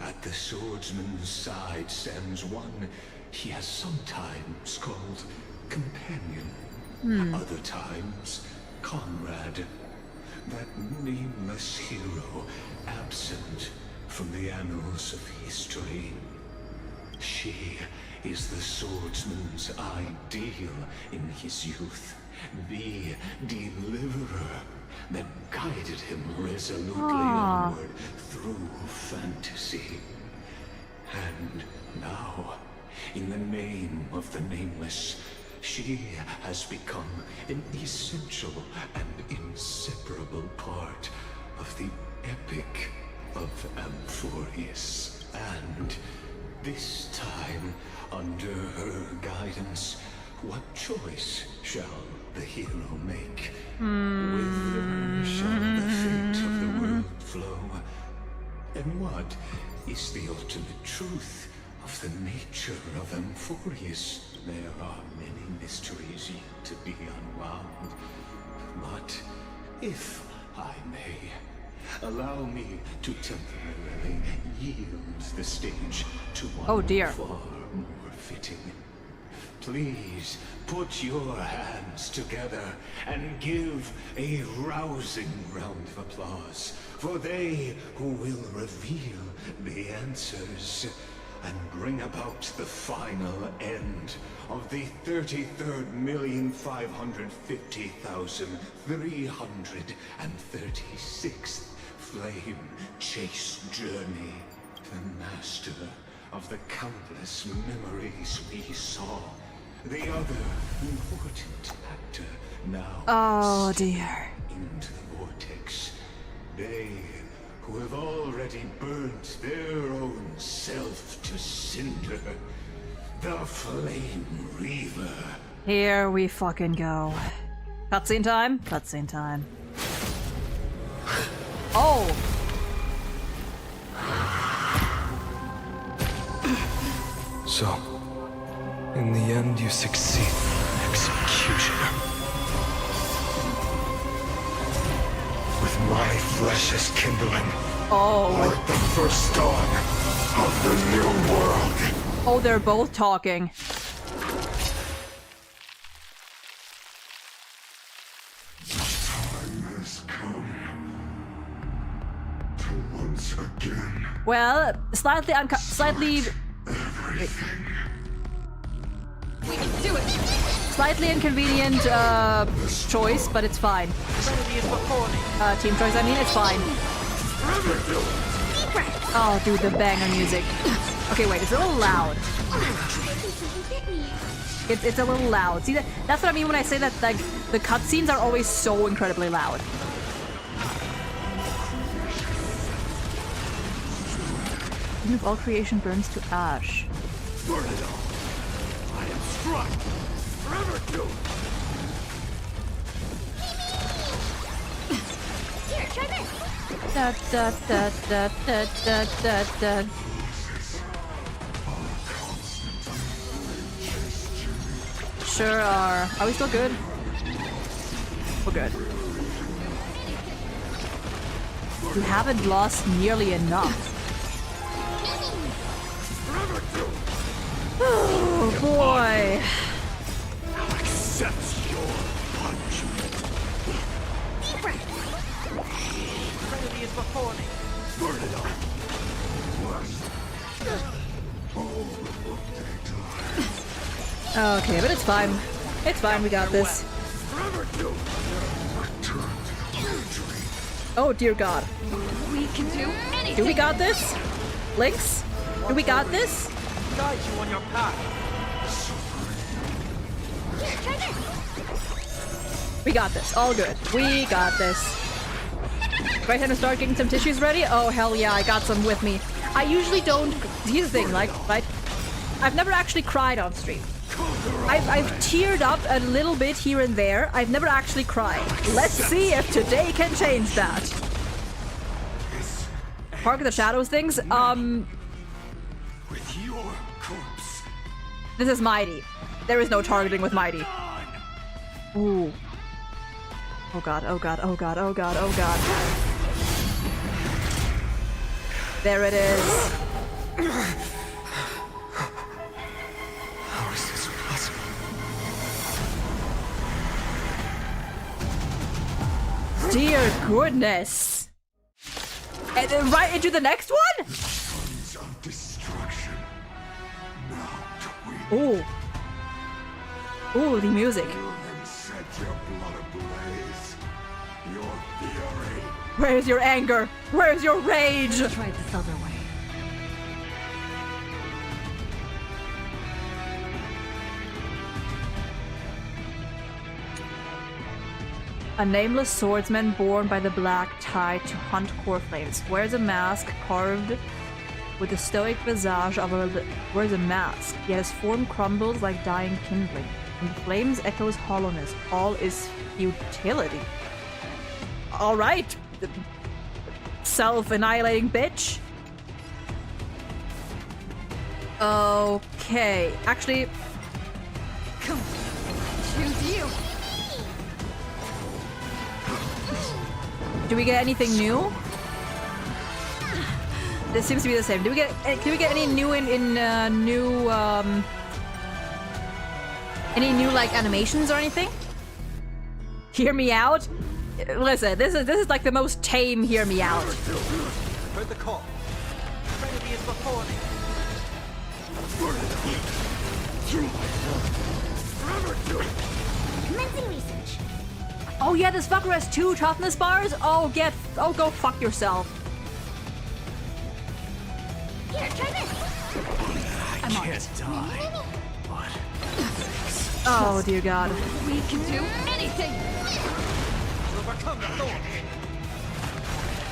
at the swordsman's side stands one he has sometimes called companion, other times comrade, that nameless hero absent from the annals of history. She is the swordsman's ideal in his youth, the deliverer that guided him resolutely onward through fantasy. And now, in the name of the Nameless, she has become an essential and inseparable part of the epic of Amphorius. And this time, under her guidance, what choice shall the hero make? Whither shall the fate of the world flow? And what is the ultimate truth of the nature of Amphorius? There are many mysteries yet to be unwound. But if I may, allow me to temporarily yield the stage to one far more fitting. Please put your hands together and give a rousing round of applause for they who will reveal the answers and bring about the final end of the 33,550,336th flame chase journey. The master of the countless memories we saw. The other important actor now. Oh dear. Into the vortex. They who have already burnt their own self to cinder. The Flame Reaver. Here we fucking go. Cutscene time? Cutscene time. Oh! So, in the end, you succeed. Executioner. With my flesh as kindling. Oh. Like the first dawn of the new world. Oh, they're both talking. Time has come to once again. Well, slightly Wait. We can do it! slightly inconvenient choice, but it's fine. Team choice, I mean, it's fine. Oh, dude, the banger music. Okay, wait, it's a little loud. It's a little loud. See, that's what I mean when I say that, like, the cutscenes are always so incredibly loud. Even if all creation burns to ash. Burn it all. I am struck. Forever doomed. Here, try this. Da da da da da da da da. Sure are. Are we still good? We're good. You haven't lost nearly enough. Oh boy. I'll accept your punishment. Deep breath. Trinity is before me. Burn it all. Okay, but it's fine. It's fine, we got this. Oh dear God. We can do anything! Do we got this? Lynx? Do we got this? Guide you on your path. Here, try this. We got this. All good. We got this. Right time to start getting some tissues ready? Oh hell yeah, I got some with me. I usually don't. Here's the thing, like, right? I've never actually cried on stream. I've teared up a little bit here and there. I've never actually cried. Let's see if today can change that. Park of the Shadows things. With your corpse. This is Mighty. There is no targeting with Mighty. Ooh. Oh god, oh god, oh god, oh god, oh god. There it is. How is this possible? Dear goodness. And then right into the next one? Sons of destruction. Now Ooh. Ooh, the music. and set your blood ablaze. Your fury. Where's your anger? Where's your rage? Try this other way. A nameless swordsman born by the Black Tide to hunt core flames. Wears a mask carved with the stoic visage of a... Wears a mask, yet his form crumbles like dying kindling. And the flames echoes hollowness. All is futility. Alright. Self-annihilating bitch. Okay. Actually... Come. Choose you. Do we get anything new? This seems to be the same. Do we get? Can we get any new any new like animations or anything? Hear me out. Listen, this is like the most tame. Hear me out. Heard the call. Trinity is before me. Commencing research. Oh yeah, this fucker has 2 toughness bars? Oh, go fuck yourself. Here, try this. I can't die. But Oh dear god. We can do anything! Overcome the thorn!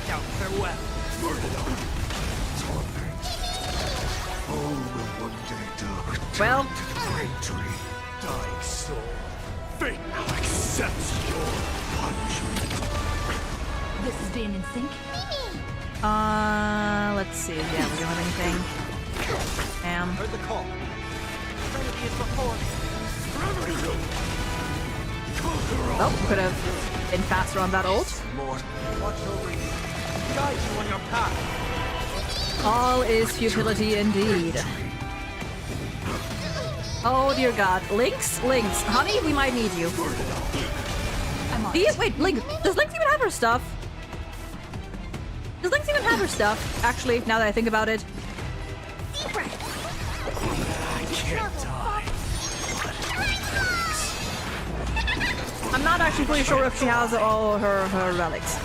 Now, farewell. Well, dying soul, fate now accepts your punishment. This is being in sync. let's see. Yeah, we don't have anything. Damn. Heard the call. Trinity is before me. Oh, could have been faster on that ult. More. Watch over you. Guide you on your path. All is futility indeed. Oh dear god. Lynx? Lynx. Honey, we might need you. Wait, Lynx. Does Lynx even have her stuff? Does Lynx even have her stuff? Actually, now that I think about it. I can't die. I'm not actually pretty sure if she has all her relics.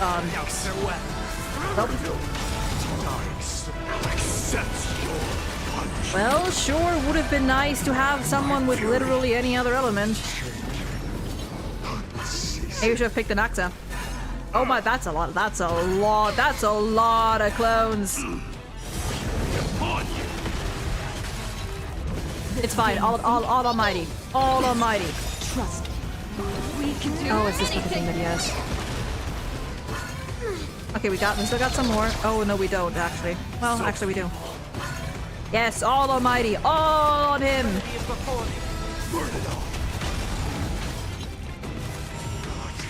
Well, sure would have been nice to have someone with literally any other element. Maybe we should have picked an Axa. Oh my, that's a lot of clones. It's fine, all almighty. All almighty. Trust. We can do Oh, it's this fucking thing that he has. Okay, we still got some more. Oh no, we don't actually. Well, actually we do. Yes, all almighty, all on him.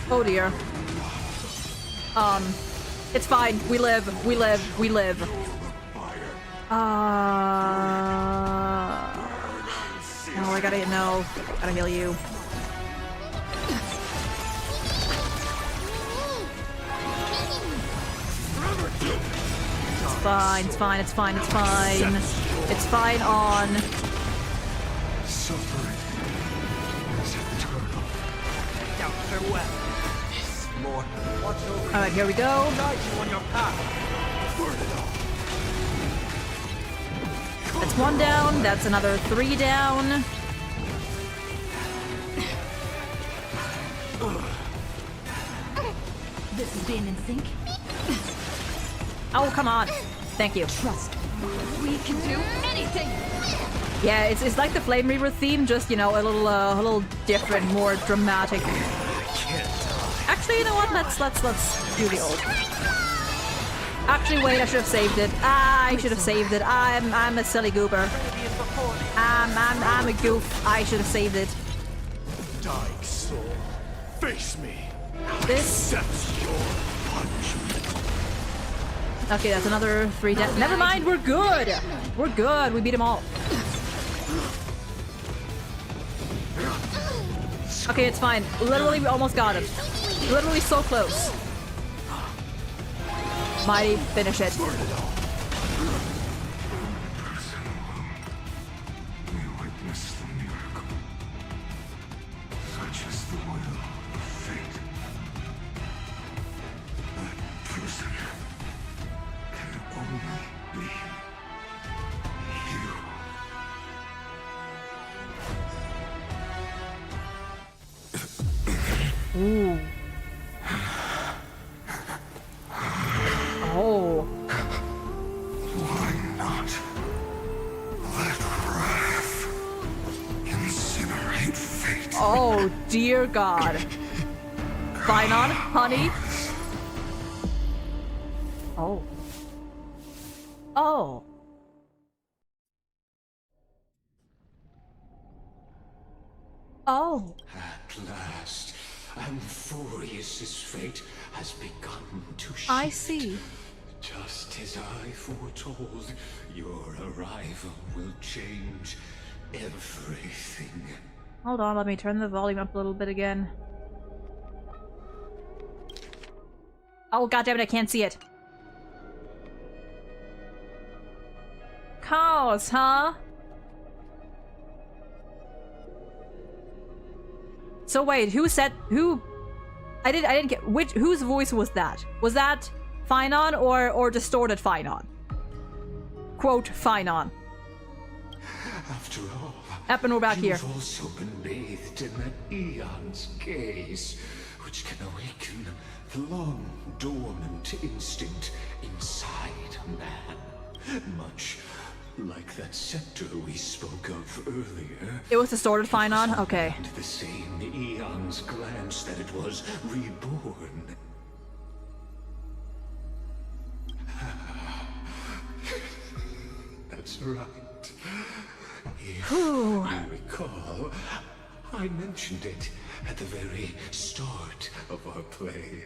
Oh dear. It's fine. We live. No, I gotta heal you. It's fine. It's fine on. Suffering is eternal. Now, farewell. More. Watch over you. Alright, here we go. Guide you on your path. That's 1 down. That's another 3 down. This is being in sync. Oh, come on. Thank you. Trust. We can do anything! Yeah, it's like the Flame Reaver theme, just, you know, a little different, more dramatic. Actually, you know what? Let's do the old. Actually, wait, I should have saved it. I should have saved it. I'm a silly goober. I'm a goof. I should have saved it. Dying soul, face me. This. Accepts your punishment. Okay, that's another 3 down. Never mind, we're good. We're good. We beat them all. Okay, it's fine. Literally, we almost got him. Literally so close. Mighty, finish it. We witness the miracle. Such is the will of fate. That prison can only be you. Ooh. Oh. Why not let wrath incinerate fate? Oh, dear God. Fine on, honey. Oh. Oh. Oh. At last, Amphorius's fate has begun to shift. I see. Just as I foretold, your arrival will change everything. Hold on, let me turn the volume up a little bit again. Oh, goddammit, I can't see it. Cows, huh? So wait, who I didn't get whose voice was that? Was that Finon or distorted Finon? Quote Finon. After all, Eppin, we're back here. you've also been bathed in that eon's gaze, which can awaken the long dormant instinct inside a man. Much like that scepter we spoke of earlier. It was distorted Finon? Okay. And the same eon's glance that it was reborn. That's right. If you recall, I mentioned it at the very start of our play.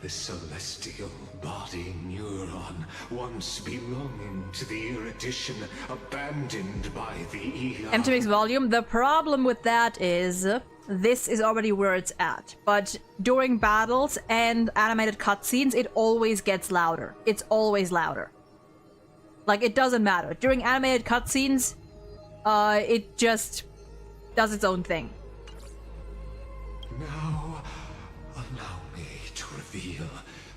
The celestial body neuron, once belonging to the erudition, abandoned by the eon. Empty mix volume. The problem with that is this is already where it's at. But during battles and animated cutscenes, it always gets louder. It's always louder. Like, it doesn't matter. During animated cutscenes, it just does its own thing. Now, allow me to reveal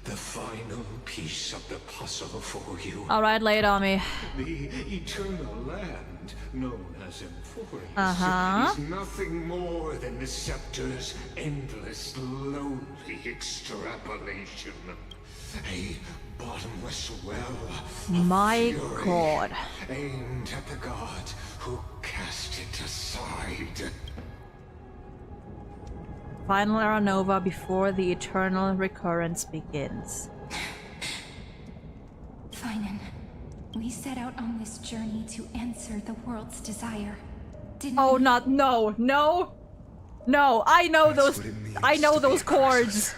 the final piece of the puzzle for you. Alright, lay it on me. The eternal land, known as Emphoria, is nothing more than the scepter's endless, lonely extrapolation. A bottomless well My fury, god. aimed at the god who cast it aside. Final era nova before the eternal recurrence begins. Finan, we set out on this journey to answer the world's desire. Didn't Oh, we? no. I know those chords.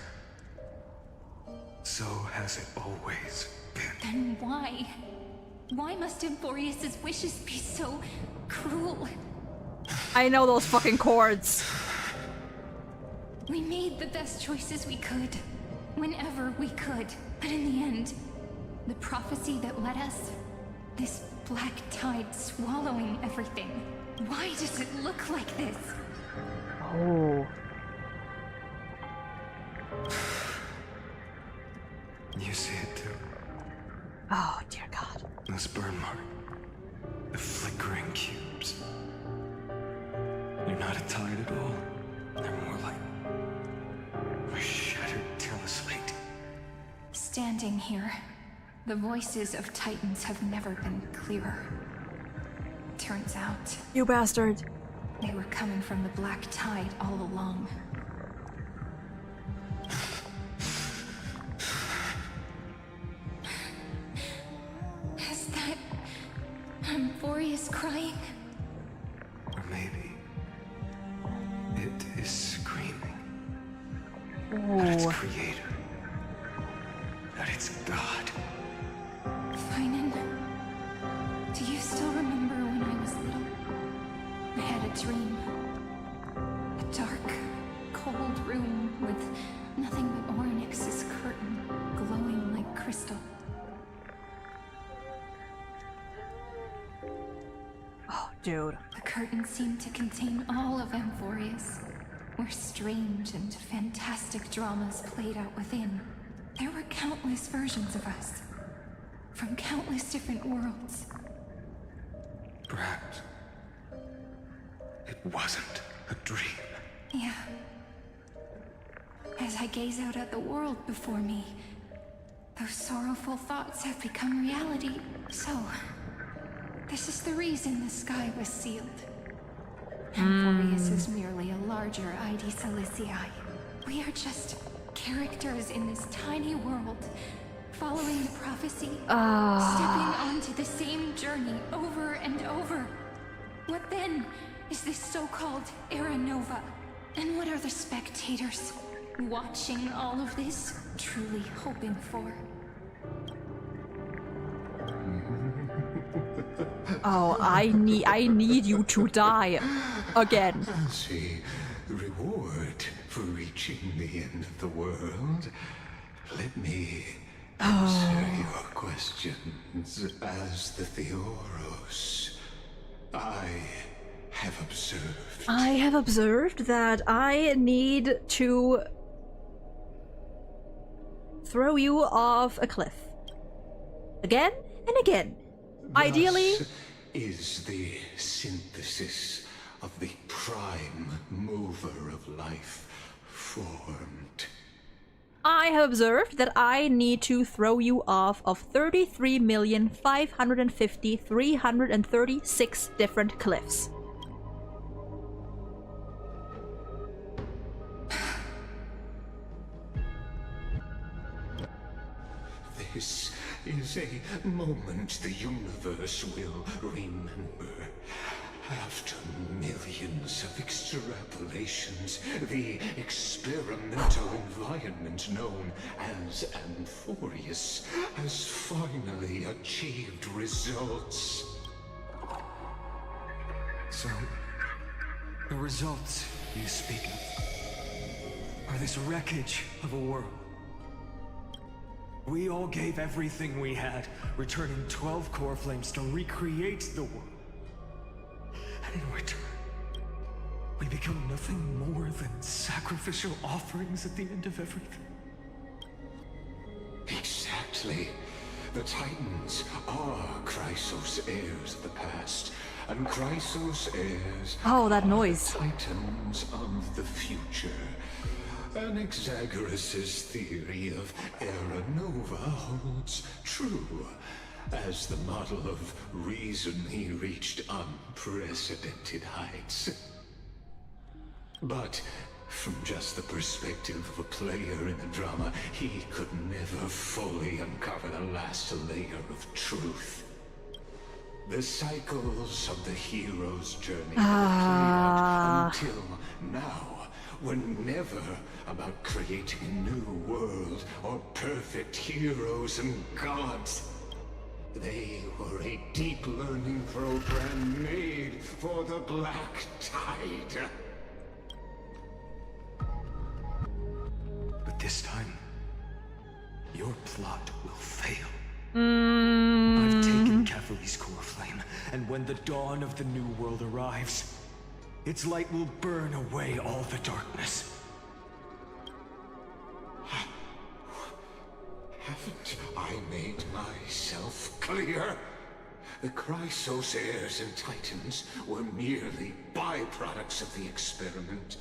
So has it always been. Then why? Why must Emporius' wishes be so cruel? I know those fucking chords. We made the best choices we could, whenever we could. But in the end, the prophecy that led us, this black tide swallowing everything. Why does it look like this? Oh. You see it too. Oh, dear God. This burn mark. The flickering cubes. They're not a tide at all. They're more like a shattered teleslate. Standing here, the voices of Titans have never been clearer. Turns out, You bastard. they were coming from the black tide all along. Is that Emporius crying? Or maybe it is screaming at its creator. That it's God. Finan, do you still remember when I was little? I had a dream. A dark, cold room with nothing but Ornyx's curtain glowing like crystal. Oh, dude. The curtain seemed to contain all of Emporius, where strange and fantastic dramas played out within. There were countless versions of us, from countless different worlds. Perhaps it wasn't a dream. Yeah. As I gaze out at the world before me, those sorrowful thoughts have become reality. So, this is the reason the sky was sealed. Emporius is merely a larger ID Silicii. We are just characters in this tiny world, following the prophecy, stepping onto the same journey over and over. What then is this so-called Era Nova? And what are the spectators watching all of this truly hoping for? Oh, I need you to die again. As a reward for reaching the end of the world, let me answer your questions as the Theoros. I have observed I have observed that I need to throw you off a cliff. Again and again. Ideally... Thus is the synthesis of the prime mover of life formed. I have observed that I need to throw you off of 33,550,336 different cliffs. This is a moment the universe will remember. After millions of extrapolations, the experimental environment known as Amphorius has finally achieved results. So, the results you speak of are this wreckage of a world. We all gave everything we had, returning 12 core flames to recreate the world. And in return, we become nothing more than sacrificial offerings at the end of everything. Exactly. The Titans are Chrysos heirs of the past, and Chrysos heirs that noise. are Titans of the future. Anaxagoras' theory of Era Nova holds true. As the model of reason, he reached unprecedented heights. But from just the perspective of a player in the drama, he could never fully uncover the last layer of truth. The cycles of the hero's journey have played out until now, were never about creating a new world or perfect heroes and gods. They were a deep learning program made for the Black Tide. But this time, your plot will fail. I've taken Kefali's core flame, and when the dawn of the new world arrives, its light will burn away all the darkness. Haven't I made myself clear? The Chrysos heirs and Titans were merely byproducts of the experiment.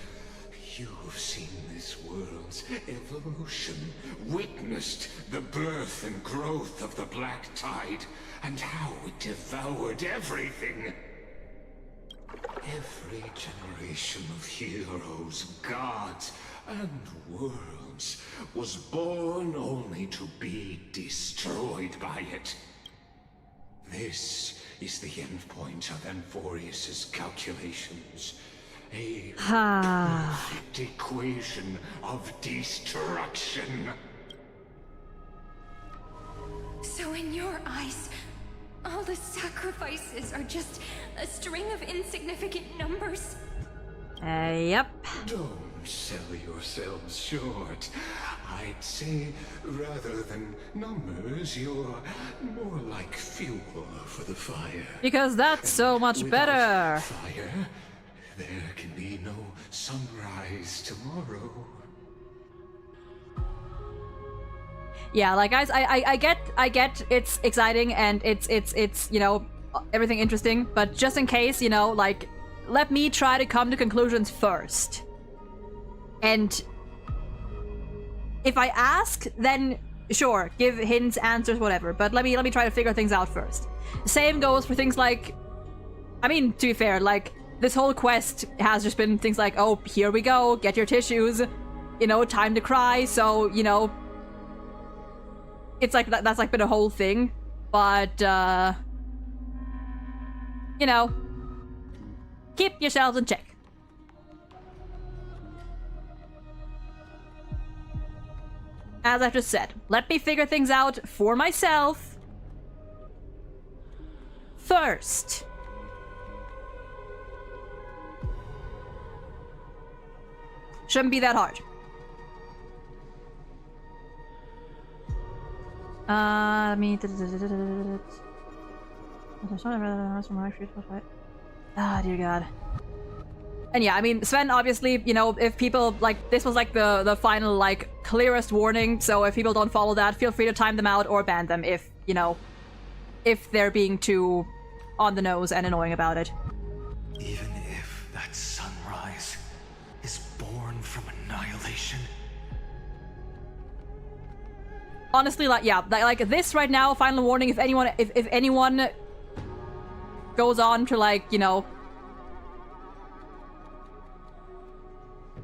You've seen this world's evolution, witnessed the birth and growth of the Black Tide, and how it devoured everything. Every generation of heroes, gods, and worlds was born only to be destroyed by it. This is the endpoint of Amphorius' calculations. A perfect equation of destruction. So in your eyes, all the sacrifices are just a string of insignificant numbers? Yep. Don't sell yourselves short. I'd say, rather than numbers, you're more like fuel for the fire. Because that's so much better. Fire, there can be no sunrise tomorrow. Yeah, like guys, I get it's exciting and it's you know, everything interesting, but just in case, you know, like, let me try to come to conclusions first. And if I ask, then sure, give hints, answers, whatever, but let me try to figure things out first. Same goes for things like, I mean, to be fair, like, this whole quest has just been things like, oh, here we go, get your tissues, you know, time to cry, so, you know, it's like, that's like been a whole thing, but, you know, keep yourselves in check. As I just said, let me figure things out for myself first. Shouldn't be that hard. I mean, dear God. And yeah, I mean, Sven, obviously, you know, if people, like, this was like the final, like, clearest warning, so if people don't follow that, feel free to time them out or ban them if, you know, if they're being too on the nose and annoying about it. Even if that sunrise is born from annihilation. Honestly, like, yeah, like this right now, final warning, if anyone goes on to, like, you know,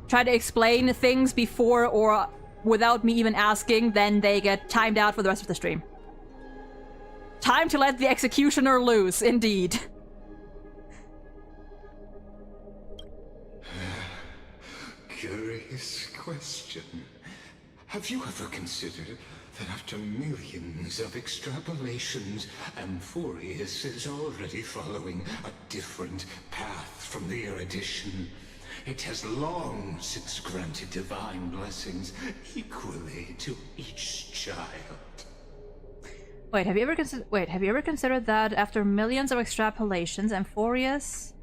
try to explain things before or without me even asking, then they get timed out for the rest of the stream. Time to let the executioner loose, indeed. Curious question. Have you ever considered that after millions of extrapolations, Amphorius is already following a different path from the erudition? It has long since granted divine blessings equally to each child. Wait, have you ever considered that after millions of extrapolations, Amphorius is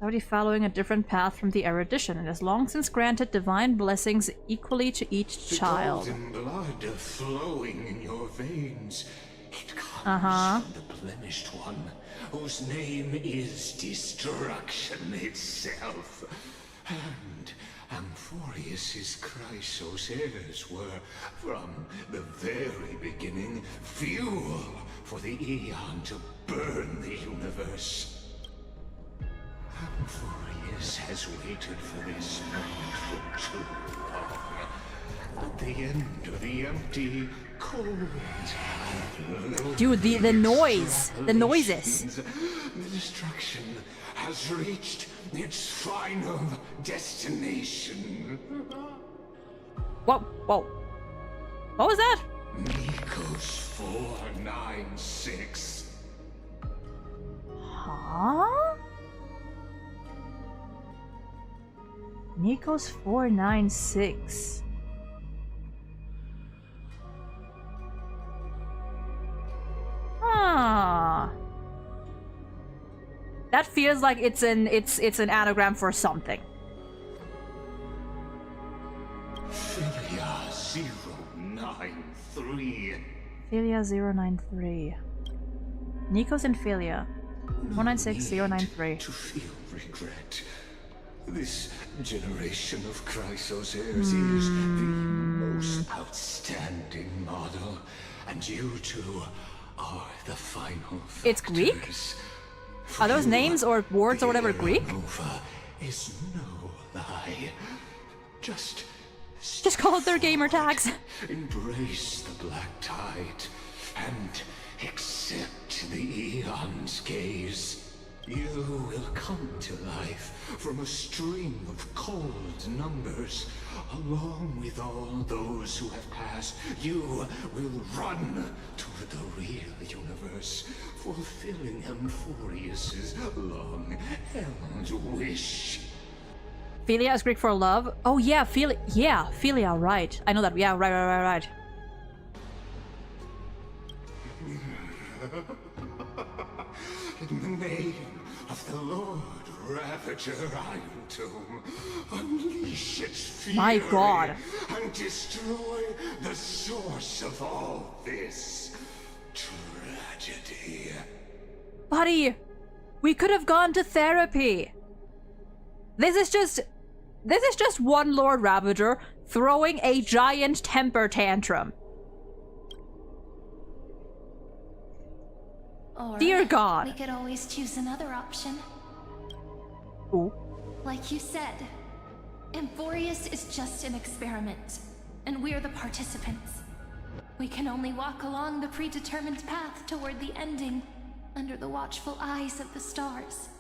already following a different path from the erudition and has long since granted divine blessings equally to each child? The golden blood flowing in your veins. It comes from the blemished one, whose name is destruction itself. And Amphorius's Chrysos heirs were, from the very beginning, fuel for the Aeon to burn the universe. Amphorius has waited for this moment for too long. At the end of the empty, cold, and dude, the noise, the noises. The destruction has reached its final destination. What? Whoa. What was that? Nikos 496. Huh? Nikos 496. Huh. That feels like it's an anagram for something. Philia 093. Philia 093. Nikos and Philia 496 093. To feel regret. This generation of Chrysos heirs is the most outstanding model, and you two are the final factors. It's Greek? Are those names or words or whatever Greek? Nova is no lie. Just call it their gamer tags. Embrace the black tide and accept the Aeon's gaze. You will come to life from a stream of cold numbers. Along with all those who have passed, you will run toward the real universe, fulfilling Amphorius's long-held wish. Philia is Greek for love. Oh yeah, Philia. Yeah, Philia. Right. I know that. Yeah. Right. In the name of the Lord Ravager Iron Tomb, unleash its fury. My God. And destroy the source of all this tragedy. Buddy, we could have gone to therapy. This is just one Lord Ravager throwing a giant temper tantrum. Or dear God. we could always choose another option. Ooh. Like you said, Amphorius is just an experiment, and we're the participants. We can only walk along the predetermined path toward the ending, under the watchful eyes of the stars.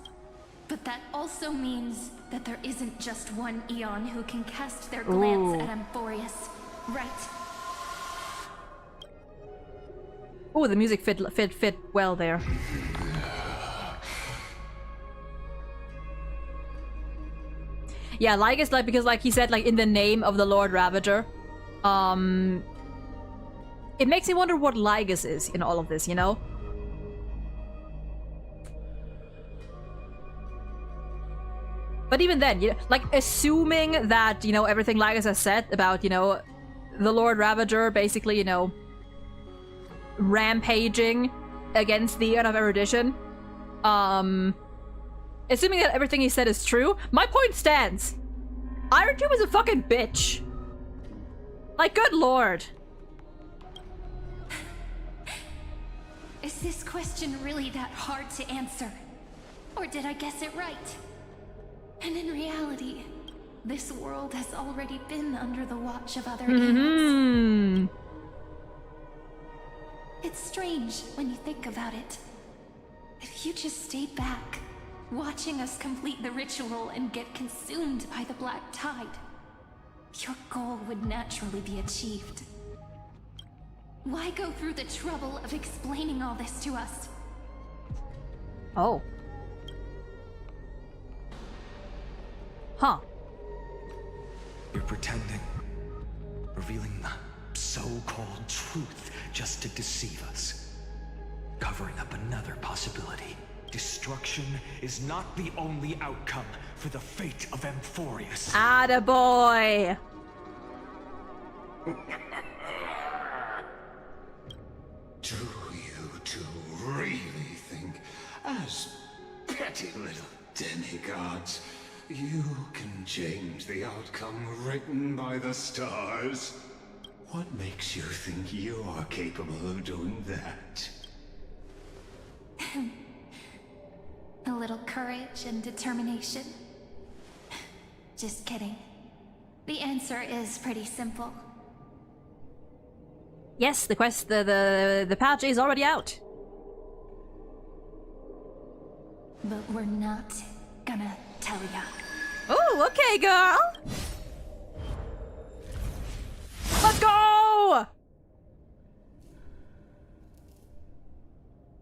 But that also means that there isn't just one Aeon who can cast their glance at Amphorius, right? Oh, the music fit well there. Yeah, like it's like because like he said, like in the name of the Lord Ravager. It makes me wonder what Lygus is in all of this, you know? But even then, you know, like, assuming that, you know, everything Lagus has said about, you know, the Lord Ravager basically, you know, rampaging against the Eon of Erudition, assuming that everything he said is true, my point stands. Iron Tube is a fucking bitch. Like, good lord. Is this question really that hard to answer? Or did I guess it right? And in reality, this world has already been under the watch of other eons. It's strange when you think about it. If you just stayed back, watching us complete the ritual and get consumed by the black tide, your goal would naturally be achieved. Why go through the trouble of explaining all this to us? Oh. Huh. You're pretending. Revealing the so-called truth just to deceive us. Covering up another possibility. Destruction is not the only outcome for the fate of Amphorius. Attaboy! Do you two really think, as petty little demigods, you can change the outcome written by the stars? What makes you think you are capable of doing that? A little courage and determination. Just kidding. The answer is pretty simple. Yes, the patch is already out. But we're not gonna tell ya. Oh, okay, girl. Let's go!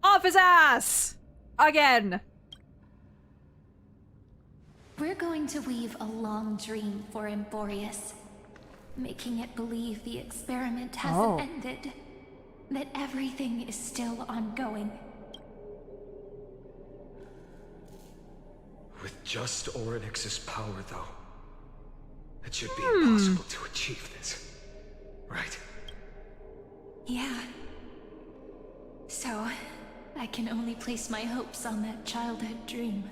Off his ass! Again. We're going to weave a long dream for Amphorius, making it believe the experiment hasn't ended, that everything is still ongoing. With just Orynyx's power, though, it should be impossible to achieve this, right? Yeah. So, I can only place my hopes on that childhood dream.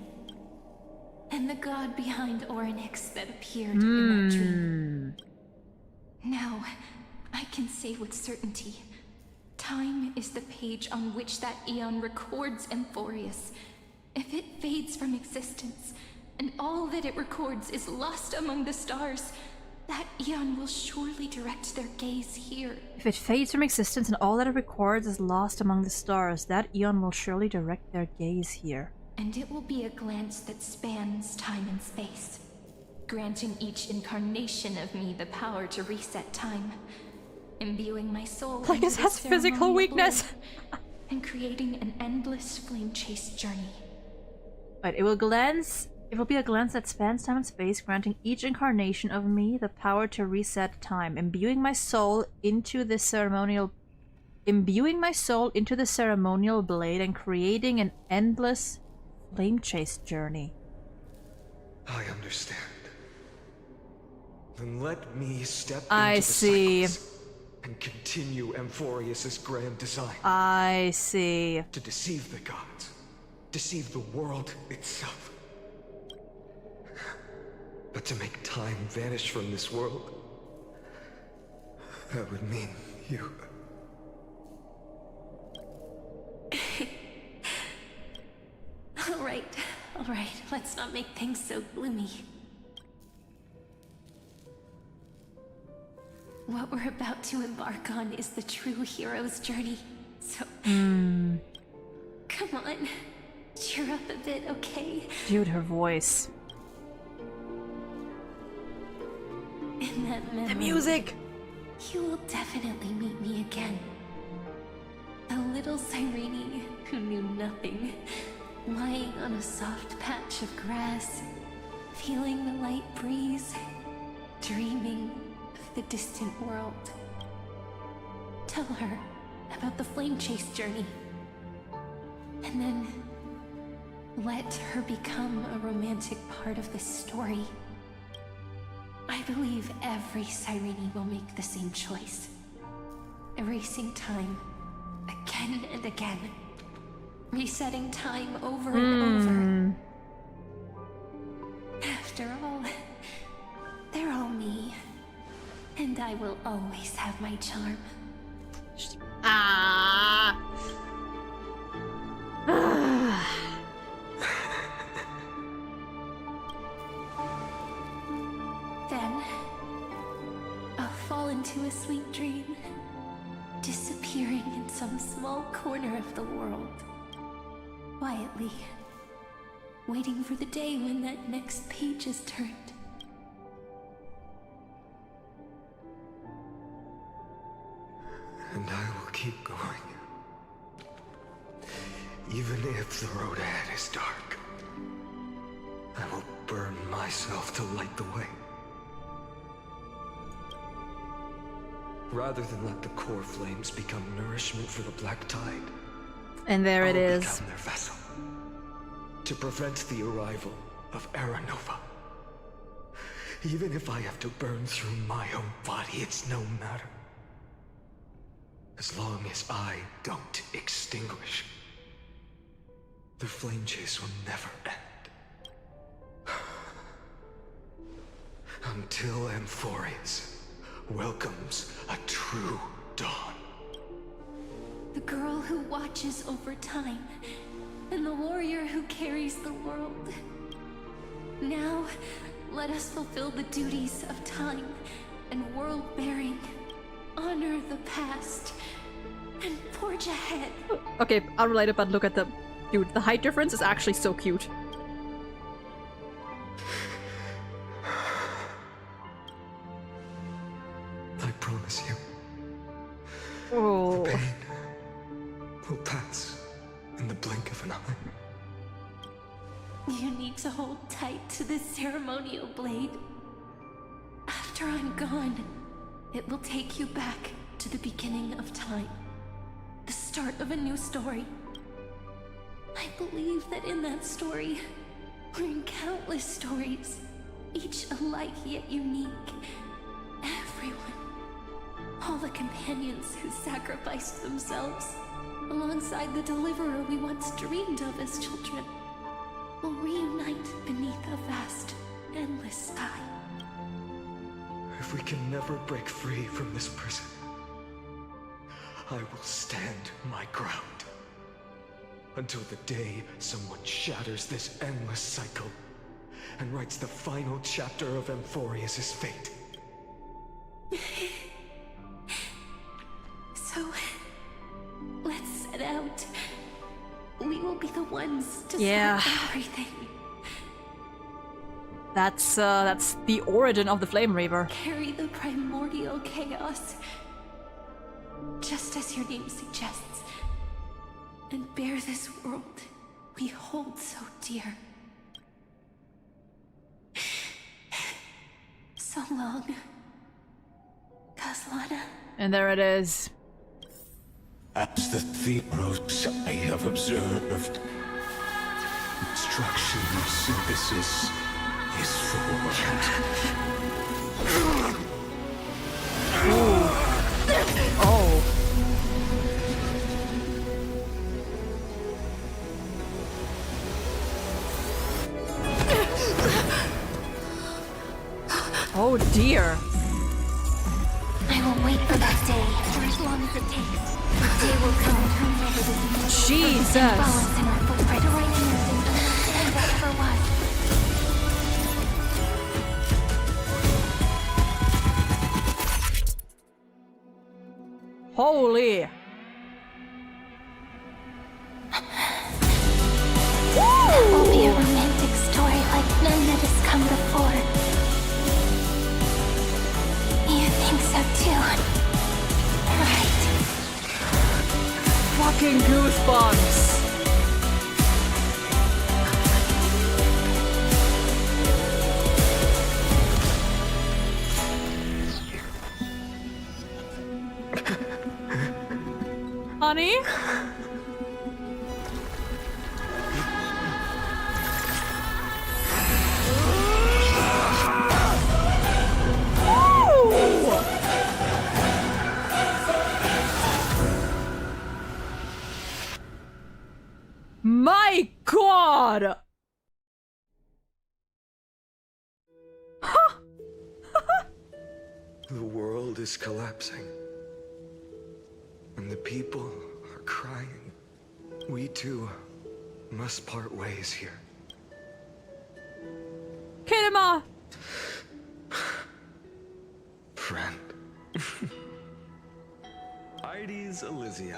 And the god behind Orynyx that appeared in that dream. Now, I can say with certainty, time is the page on which that eon records Amphorius. If it fades from existence, and all that it records is lost among the stars, that eon will surely direct their gaze here. If it fades from existence and all that it records is lost among the stars, that eon will surely direct their gaze here. And it will be a glance that spans time and space, granting each incarnation of me the power to reset time, imbuing my soul Like it has physical weakness. and creating an endless flame-chased journey. But it will be a glance that spans time and space, granting each incarnation of me the power to reset time, imbuing my soul into the ceremonial blade and creating an endless flame-chased journey. I understand. Then let me step I into the see. cycles and continue Amphorius's grand design. I see. To deceive the gods. Deceive the world itself. But to make time vanish from this world, that would mean you. All right, let's not make things so gloomy. What we're about to embark on is the true hero's journey, so... Come on, cheer up a bit, okay? Dude, her voice. In that memory, The music! You will definitely meet me again. A little Cyrene who knew nothing, lying on a soft patch of grass, feeling the light breeze, dreaming of the distant world. Tell her about the flame chase journey. And then Let her become a romantic part of this story. I believe every Cyrene will make the same choice. Erasing time again and again. Resetting time over and over. After all, they're all me. And I will always have my charm. Then, I'll fall into a sweet dream, disappearing in some small corner of the world. Quietly, waiting for the day when that next page is turned. And I will keep going. Even if the road ahead is dark, I will burn myself to light the way. Rather than let the core flames become nourishment for the black tide. And there it is. I'll become their vessel. To prevent the arrival of Aranova. Even if I have to burn through my own body, it's no matter. As long as I don't extinguish, the flame chase will never end. Until Amphorius welcomes a true dawn. The girl who watches over time, and the warrior who carries the world. Now, let us fulfill the duties of time and world-bearing. Honor the past and forge ahead. Okay, unrelated, but look at the... Dude, the height difference is actually so cute. I promise you. Oh. The pain will pass in the blink of an eye. You need to hold tight to this ceremonial blade. After I'm gone, it will take you back to the beginning of time. The start of a new story. I believe that in that story, or in countless stories, each alike yet unique, everyone, all the companions who sacrificed themselves, alongside the deliverer we once dreamed of as children, will reunite beneath a vast, endless sky. If we can never break free from this prison, I will stand my ground. Until the day someone shatters this endless cycle and writes the final chapter of Amphorius' fate. So, let's set out. We will be the ones to Yeah. start everything. That's the origin of the Flame Reaver. Carry the primordial chaos, just as your name suggests, and bear this world we hold so dear. So long, Kaslana. And there it is. As the Theros I have observed, destruction of synthesis is forged. Oh. Oh dear. I will wait for that day for as long as it takes. The day will come turning over the universe. Jesus. Balance in our footprint right here and whatever was. Holy. It will be a romantic story like none that has come before. You think so too, right? Fucking goosebumps. Honey? My god! The world is collapsing. And the people are crying. We too must part ways here. Kinema! Friend. Ides Elysiae,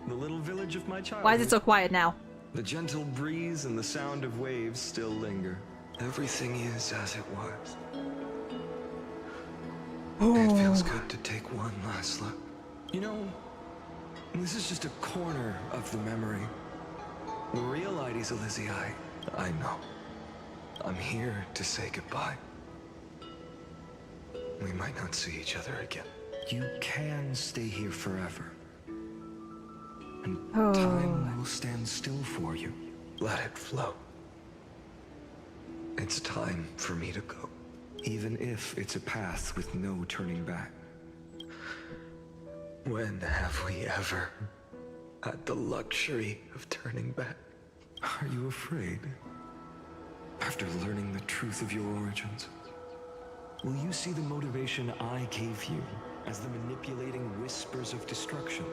the little village of my childhood. Why is it so quiet now? The gentle breeze and the sound of waves still linger. Everything is as it was. It feels good to take one last look. You know, this is just a corner of the memory. The real Ides Elysiae, I know. I'm here to say goodbye. We might not see each other again. You can stay here forever. And time will stand still for you. Let it flow. It's time for me to go. Even if it's a path with no turning back. When have we ever had the luxury of turning back? Are you afraid? After learning the truth of your origins, will you see the motivation I gave you as the manipulating whispers of destruction?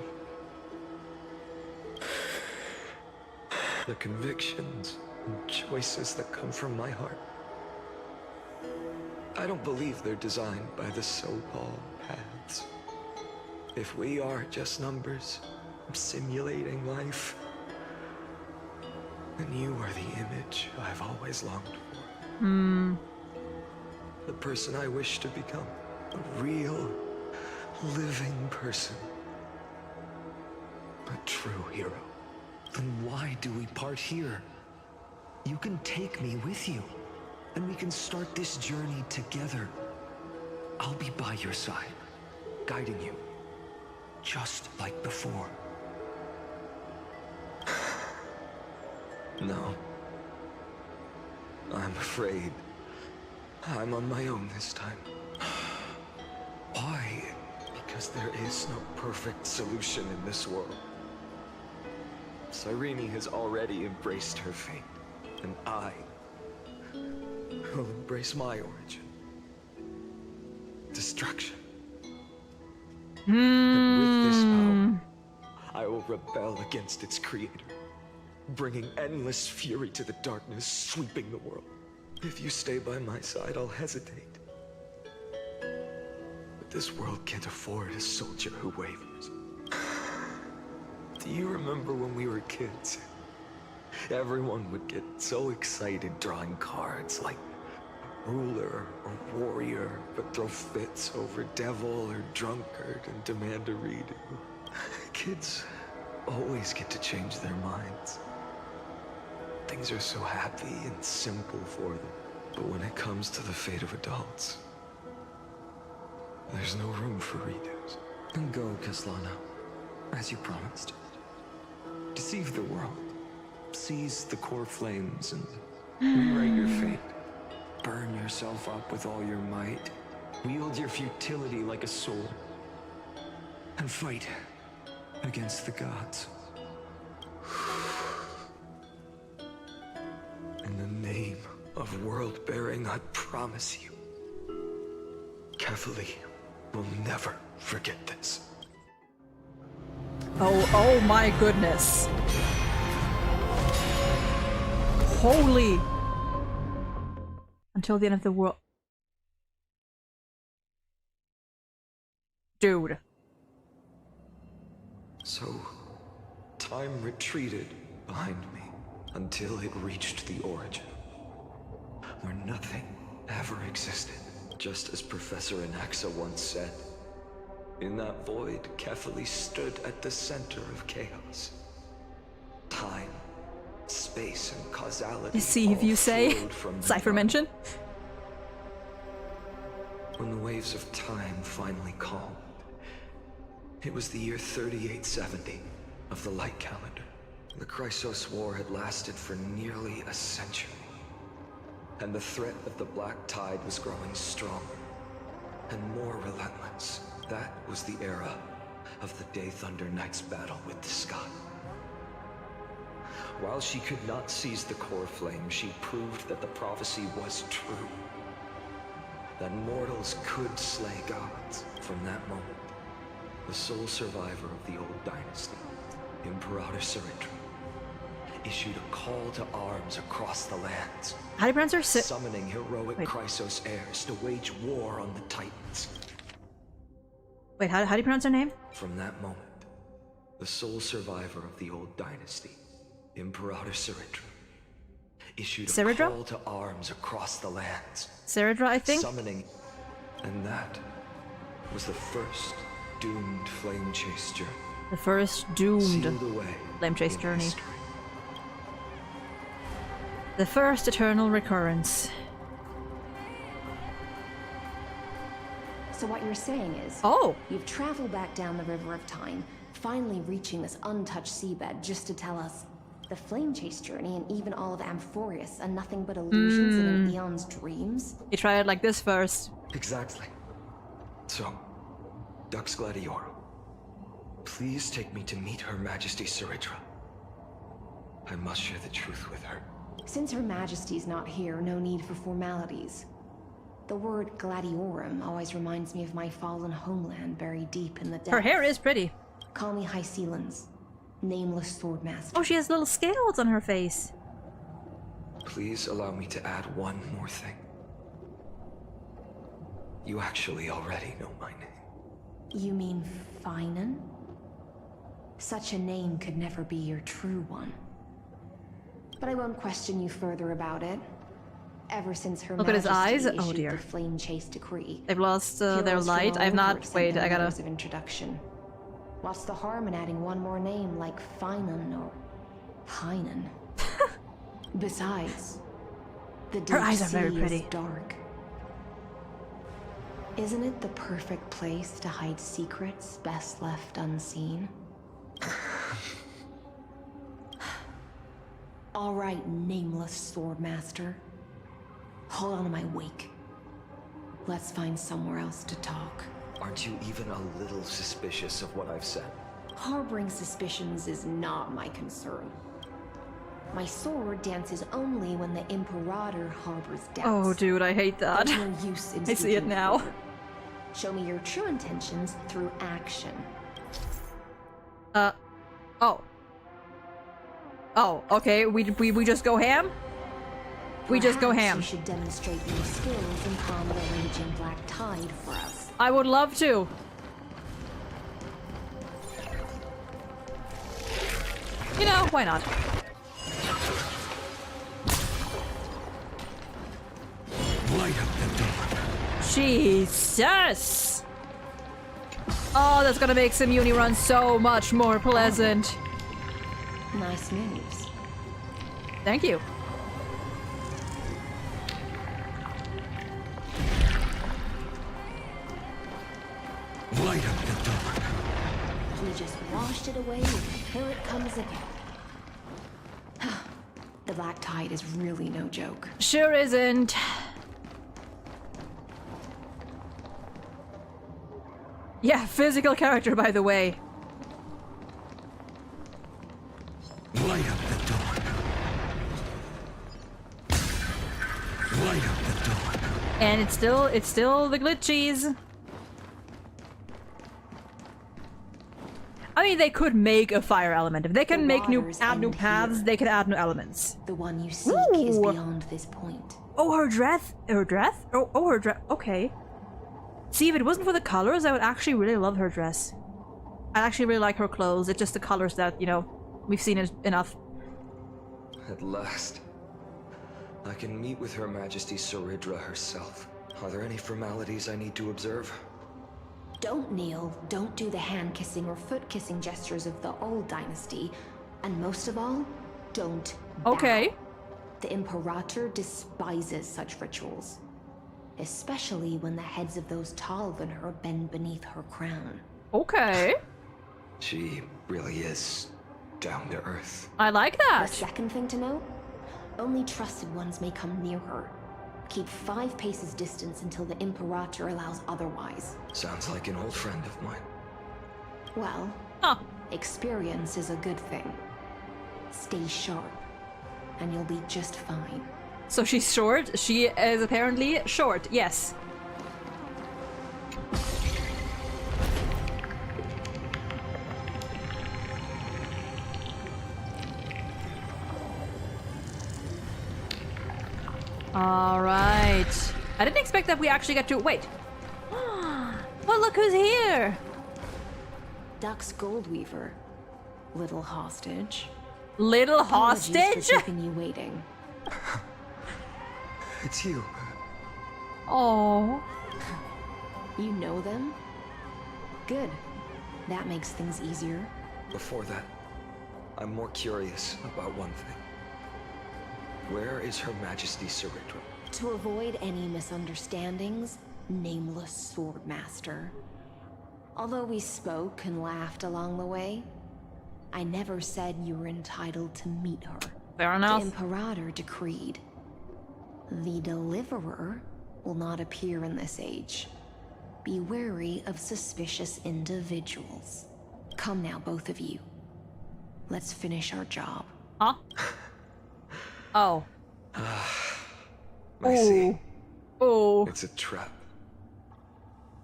The convictions and choices that come from my heart. I don't believe they're designed by the so-called paths. If we are just numbers simulating life, then you are the image I've always longed for. The person I wish to become. A real, living person. A true hero. Then why do we part here? You can take me with you, and we can start this journey together. I'll be by your side, guiding you, just like before. No. I'm afraid I'm on my own this time. Why? Because there is no perfect solution in this world. Cyrene has already embraced her fate, and I will embrace my origin. Destruction. And with this power, I will rebel against its creator, bringing endless fury to the darkness sweeping the world. If you stay by my side, I'll hesitate. But this world can't afford a soldier who wavers. Do you remember when we were kids? Everyone would get so excited drawing cards like ruler or warrior, but throw fits over devil or drunkard and demand a redo. Kids always get to change their minds. Things are so happy and simple for them. But when it comes to the fate of adults, there's no room for redos. Then go, Kaslana, as you promised. Deceive the world. Seize the core flames and rewrite your fate. Burn yourself up with all your might. Wield your futility like a sword. And fight against the gods. In the name of world-bearing, I promise you, Kefali will never forget this. Oh my goodness. Holy. Until the end of the world. Dude. So, time retreated behind me until it reached the origin, where nothing ever existed, just as Professor Anaxa once said. In that void, Kefali stood at the center of chaos. Time, space, and causality. See if you say Cypher mention. When the waves of time finally calmed, it was the year 3870 of the light calendar. The Chrysos War had lasted for nearly a century, and the threat of the Black Tide was growing stronger and more relentless. That was the era of the Day Thunder Knight's battle with the sky. While she could not seize the core flame, she proved that the prophecy was true. That mortals could slay gods. From that moment, the sole survivor of the old dynasty, Imperator Ceridra, issued a call to arms across the lands. How do you pronounce her? Summoning heroic Chrysos heirs to wage war on the Titans. Wait, how do you pronounce her name? From that moment, the sole survivor of the old dynasty, Imperator Ceridra, issued a call to arms across the lands. Ceridra, I think? Summoning, and that was the first doomed flame chase journey. The first doomed away flame chase journey. The first eternal recurrence. So what you're saying is, you've traveled back down the River of Time, finally reaching this untouched seabed just to tell us the flame chase journey and even all of Amphorius are nothing but illusions in an eon's dreams? You try it like this first. Exactly. So, Dux Gladiorum, please take me to meet Her Majesty Ceridra. I must share the truth with her. Since Her Majesty's not here, no need for formalities. The word Gladiorum always reminds me of my fallen homeland buried deep in the depths. Her hair is pretty. Call me High Sealans, nameless swordmaster. Oh, she has little scales on her face. Please allow me to add one more thing. You actually already know my name. You mean Finan? Such a name could never be your true one. But I won't question you further about it. Ever since Her Look at his eyes. Majesty Oh issued dear. the flame chase decree, They've lost their heroes from light. all I've over not. sent Wait, them I gotta. letters of introduction. What's the harm in adding one more name like Finan or Hynan? Besides, the deep Her eyes are sea very pretty. is dark. Isn't it the perfect place to hide secrets best left unseen? All right, nameless swordmaster. Hold on to my wake. Let's find somewhere else to talk. Aren't you even a little suspicious of what I've said? Harboring suspicions is not my concern. My sword dances only when the Imperator harbors doubts. Oh, dude, I hate that. There's no use in I see it speaking now. forward. Show me your true intentions through action. Oh. Oh, okay. We just go ham? We just go ham. You should demonstrate your skills and calm the raging black tide for us. I would love to. You know, why not? Light up the door. Jesus! Oh, that's gonna make some uni runs so much more pleasant. Nice moves. Thank you. Light up the door. We just washed it away, and here it comes again. The black tide is really no joke. Sure isn't. Yeah, physical character, by the way. Light up the door. Light up the door. And it's still the glitchies. I mean, they could make a fire element. If they can add new paths, they can add new elements. The one you seek is beyond this point. Oh, her dress. Her dress? Oh, her dress. Okay. See, if it wasn't for the colors, I would actually really love her dress. I actually really like her clothes. It's just the colors that, you know, we've seen it enough. At last, I can meet with Her Majesty Ceridra herself. Are there any formalities I need to observe? Don't kneel, don't do the hand-kissing or foot-kissing gestures of the old dynasty, and most of all, don't bow. Okay. The Imperator despises such rituals, especially when the heads of those taller than her bend beneath her crown. Okay. She really is down to earth. I like that. The second thing to note, only trusted ones may come near her. Keep 5 paces distance until the Imperator allows otherwise. Sounds like an old friend of mine. Well, experience is a good thing. Stay sharp, and you'll be just fine. So she's short? She is apparently short, yes. Alright. I didn't expect that we actually get to- wait. Well, look who's here! Dux Goldweaver. Little hostage. Little Apologies hostage? for keeping you waiting. It's you. Oh. You know them? Good. That makes things easier. Before that, I'm more curious about one thing. Where is Her Majesty Cerritra? To avoid any misunderstandings, nameless Swordmaster. Although we spoke and laughed along the way, I never said you were entitled to meet her. Fair enough. The Imperator decreed. The Deliverer will not appear in this age. Be wary of suspicious individuals. Come now, both of you. Let's finish our job. Huh? Oh. I see. Oh. It's a trap.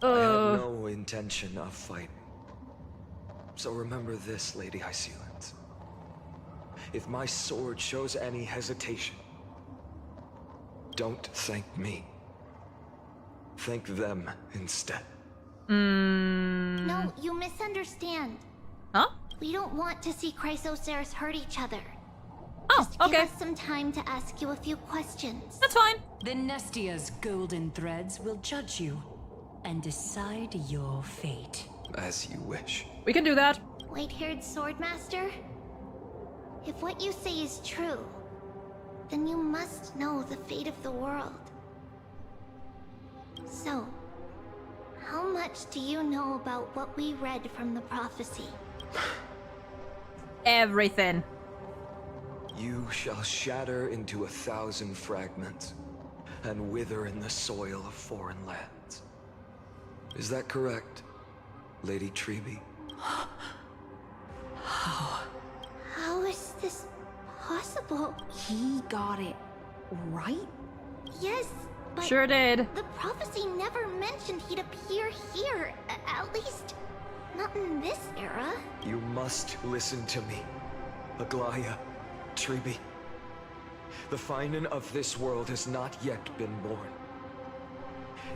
I had no intention of fighting. So remember this, Lady High Sealands. If my sword shows any hesitation, don't thank me. Thank them instead. No, you misunderstand. Huh? We don't want to see Chrysoceras hurt each other. Oh, Just okay. give us some time to ask you a few questions. That's fine. The Nestia's golden threads will judge you and decide your fate. As you wish. We can do that. White-haired Swordmaster? If what you say is true, then you must know the fate of the world. So, how much do you know about what we read from the prophecy? Everything. You shall shatter into 1,000 fragments and wither in the soil of foreign lands. Is that correct, Lady Treby? How is this possible? He got it right? Yes, but Sure did. the prophecy never mentioned he'd appear here. At least, not in this era. You must listen to me, Aglaya, Treby. The Finan of this world has not yet been born.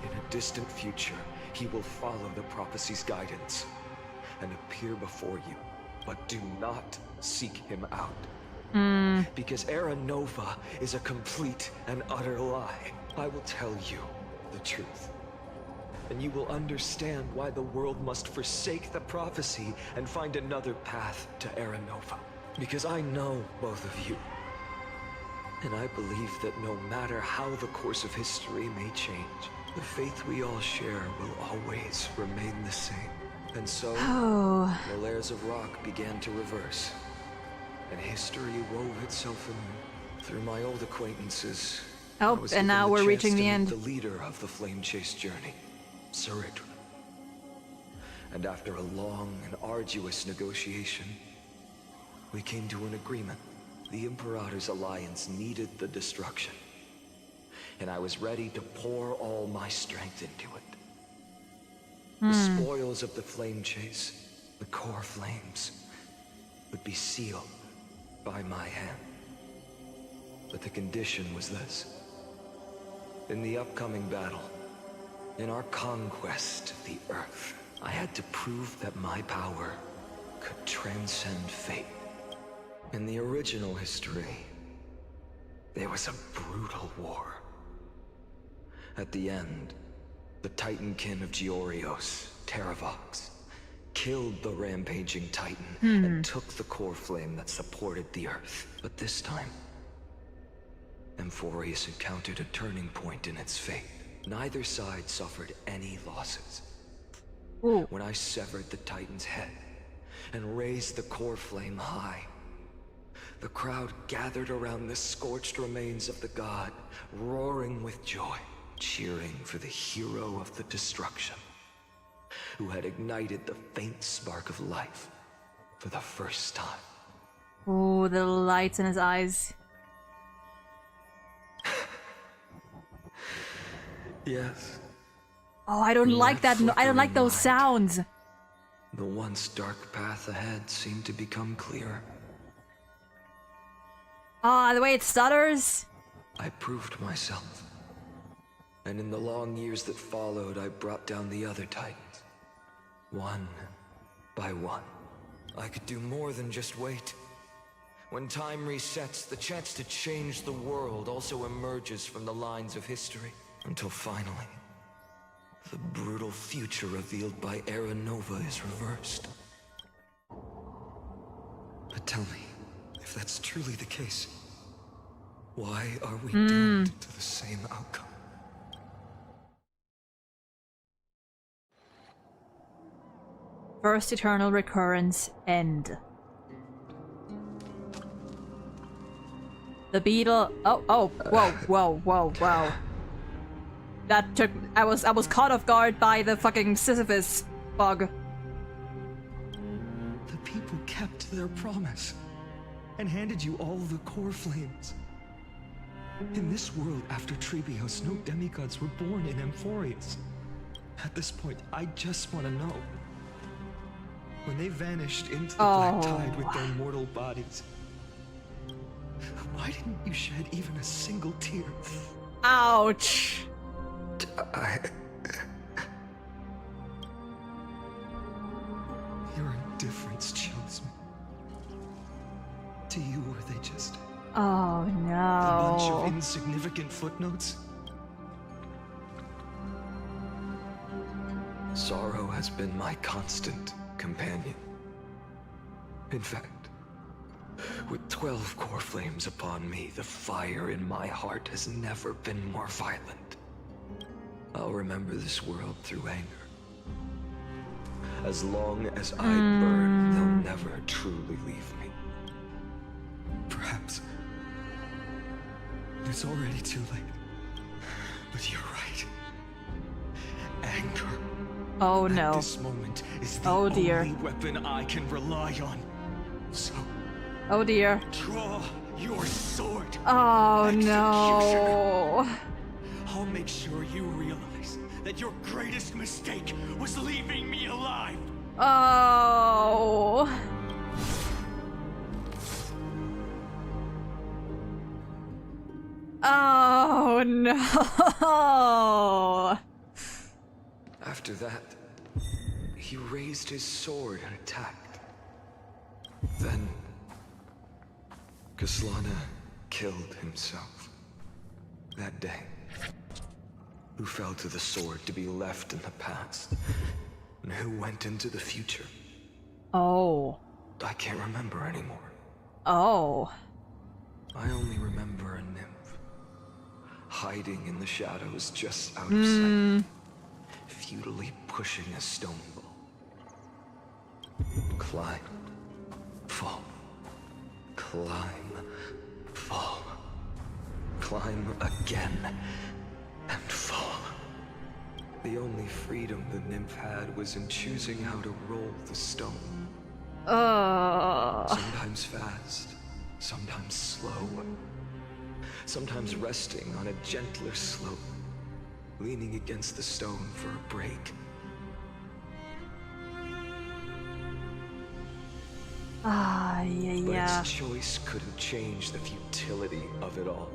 In a distant future, he will follow the prophecy's guidance and appear before you, but do not seek him out. Because Era Nova is a complete and utter lie. I will tell you the truth. And you will understand why the world must forsake the prophecy and find another path to Era Nova. Because I know both of you. And I believe that no matter how the course of history may change, the faith we all share will always remain the same. And so, the layers of rock began to reverse. And history wove itself anew. Through my old acquaintances, I was and given now the we're chance reaching to the meet end. the leader of the Flame Chase journey, Cerritra. And after a long and arduous negotiation, we came to an agreement. The Imperator's alliance needed the destruction, and I was ready to pour all my strength into it. The spoils of the Flame Chase, the core flames, would be sealed by my hand. But the condition was this. In the upcoming battle, in our conquest of the Earth, I had to prove that my power could transcend fate. In the original history, there was a brutal war. At the end, the Titankin of Georios, Terravox, killed the rampaging Titan and took the core flame that supported the Earth. But this time, Amphorius encountered a turning point in its fate. Neither side suffered any losses. When I severed the Titan's head and raised the core flame high, the crowd gathered around the scorched remains of the god, roaring with joy, cheering for the hero of the destruction, who had ignited the faint spark of life for the first time. Oh, the lights in his eyes. Yes. Oh, I don't like that. I don't like those sounds. The once dark path ahead seemed to become clearer. Ah, the way it stutters. I proved myself. And in the long years that followed, I brought down the other Titans. One by one. I could do more than just wait. When time resets, the chance to change the world also emerges from the lines of history. Until finally, the brutal future revealed by Era Nova is reversed. But tell me, if that's truly the case, why are we doomed to the same outcome? First eternal recurrence end. The beetle. Oh, whoa. That took. I was caught off guard by the fucking Sisyphus bug. The people kept their promise and handed you all the core flames. In this world after Trebios, no demigods were born in Amphorius. At this point, I just want to know. When they vanished into the black tide with their mortal bodies, why didn't you shed even a single tear? Ouch. Your indifference chills me. To you, were they just oh no. a bunch of insignificant footnotes? Sorrow has been my constant companion. In fact, with 12 core flames upon me, the fire in my heart has never been more violent. I'll remember this world through anger. As long as I burn, they'll never truly leave me. Perhaps it's already too late. But you're right. Anger. Oh no. At this moment is the oh dear. only weapon I can rely on. So oh dear. Draw your sword. Oh no. I'll make sure you realize that your greatest mistake was leaving me alive. Oh. Oh no. After that, he raised his sword and attacked. Then, Kaslana killed himself. That day, who fell to the sword to be left in the past, and who went into the future. Oh. I can't remember anymore. Oh. I only remember a nymph, hiding in the shadows just out of sight, futilely pushing a stone ball. Climb, fall, climb, fall, climb again, and fall. The only freedom the nymph had was in choosing how to roll the stone. Sometimes fast, sometimes slow, sometimes resting on a gentler slope, leaning against the stone for a break. Yeah. But its choice couldn't change the futility of it all.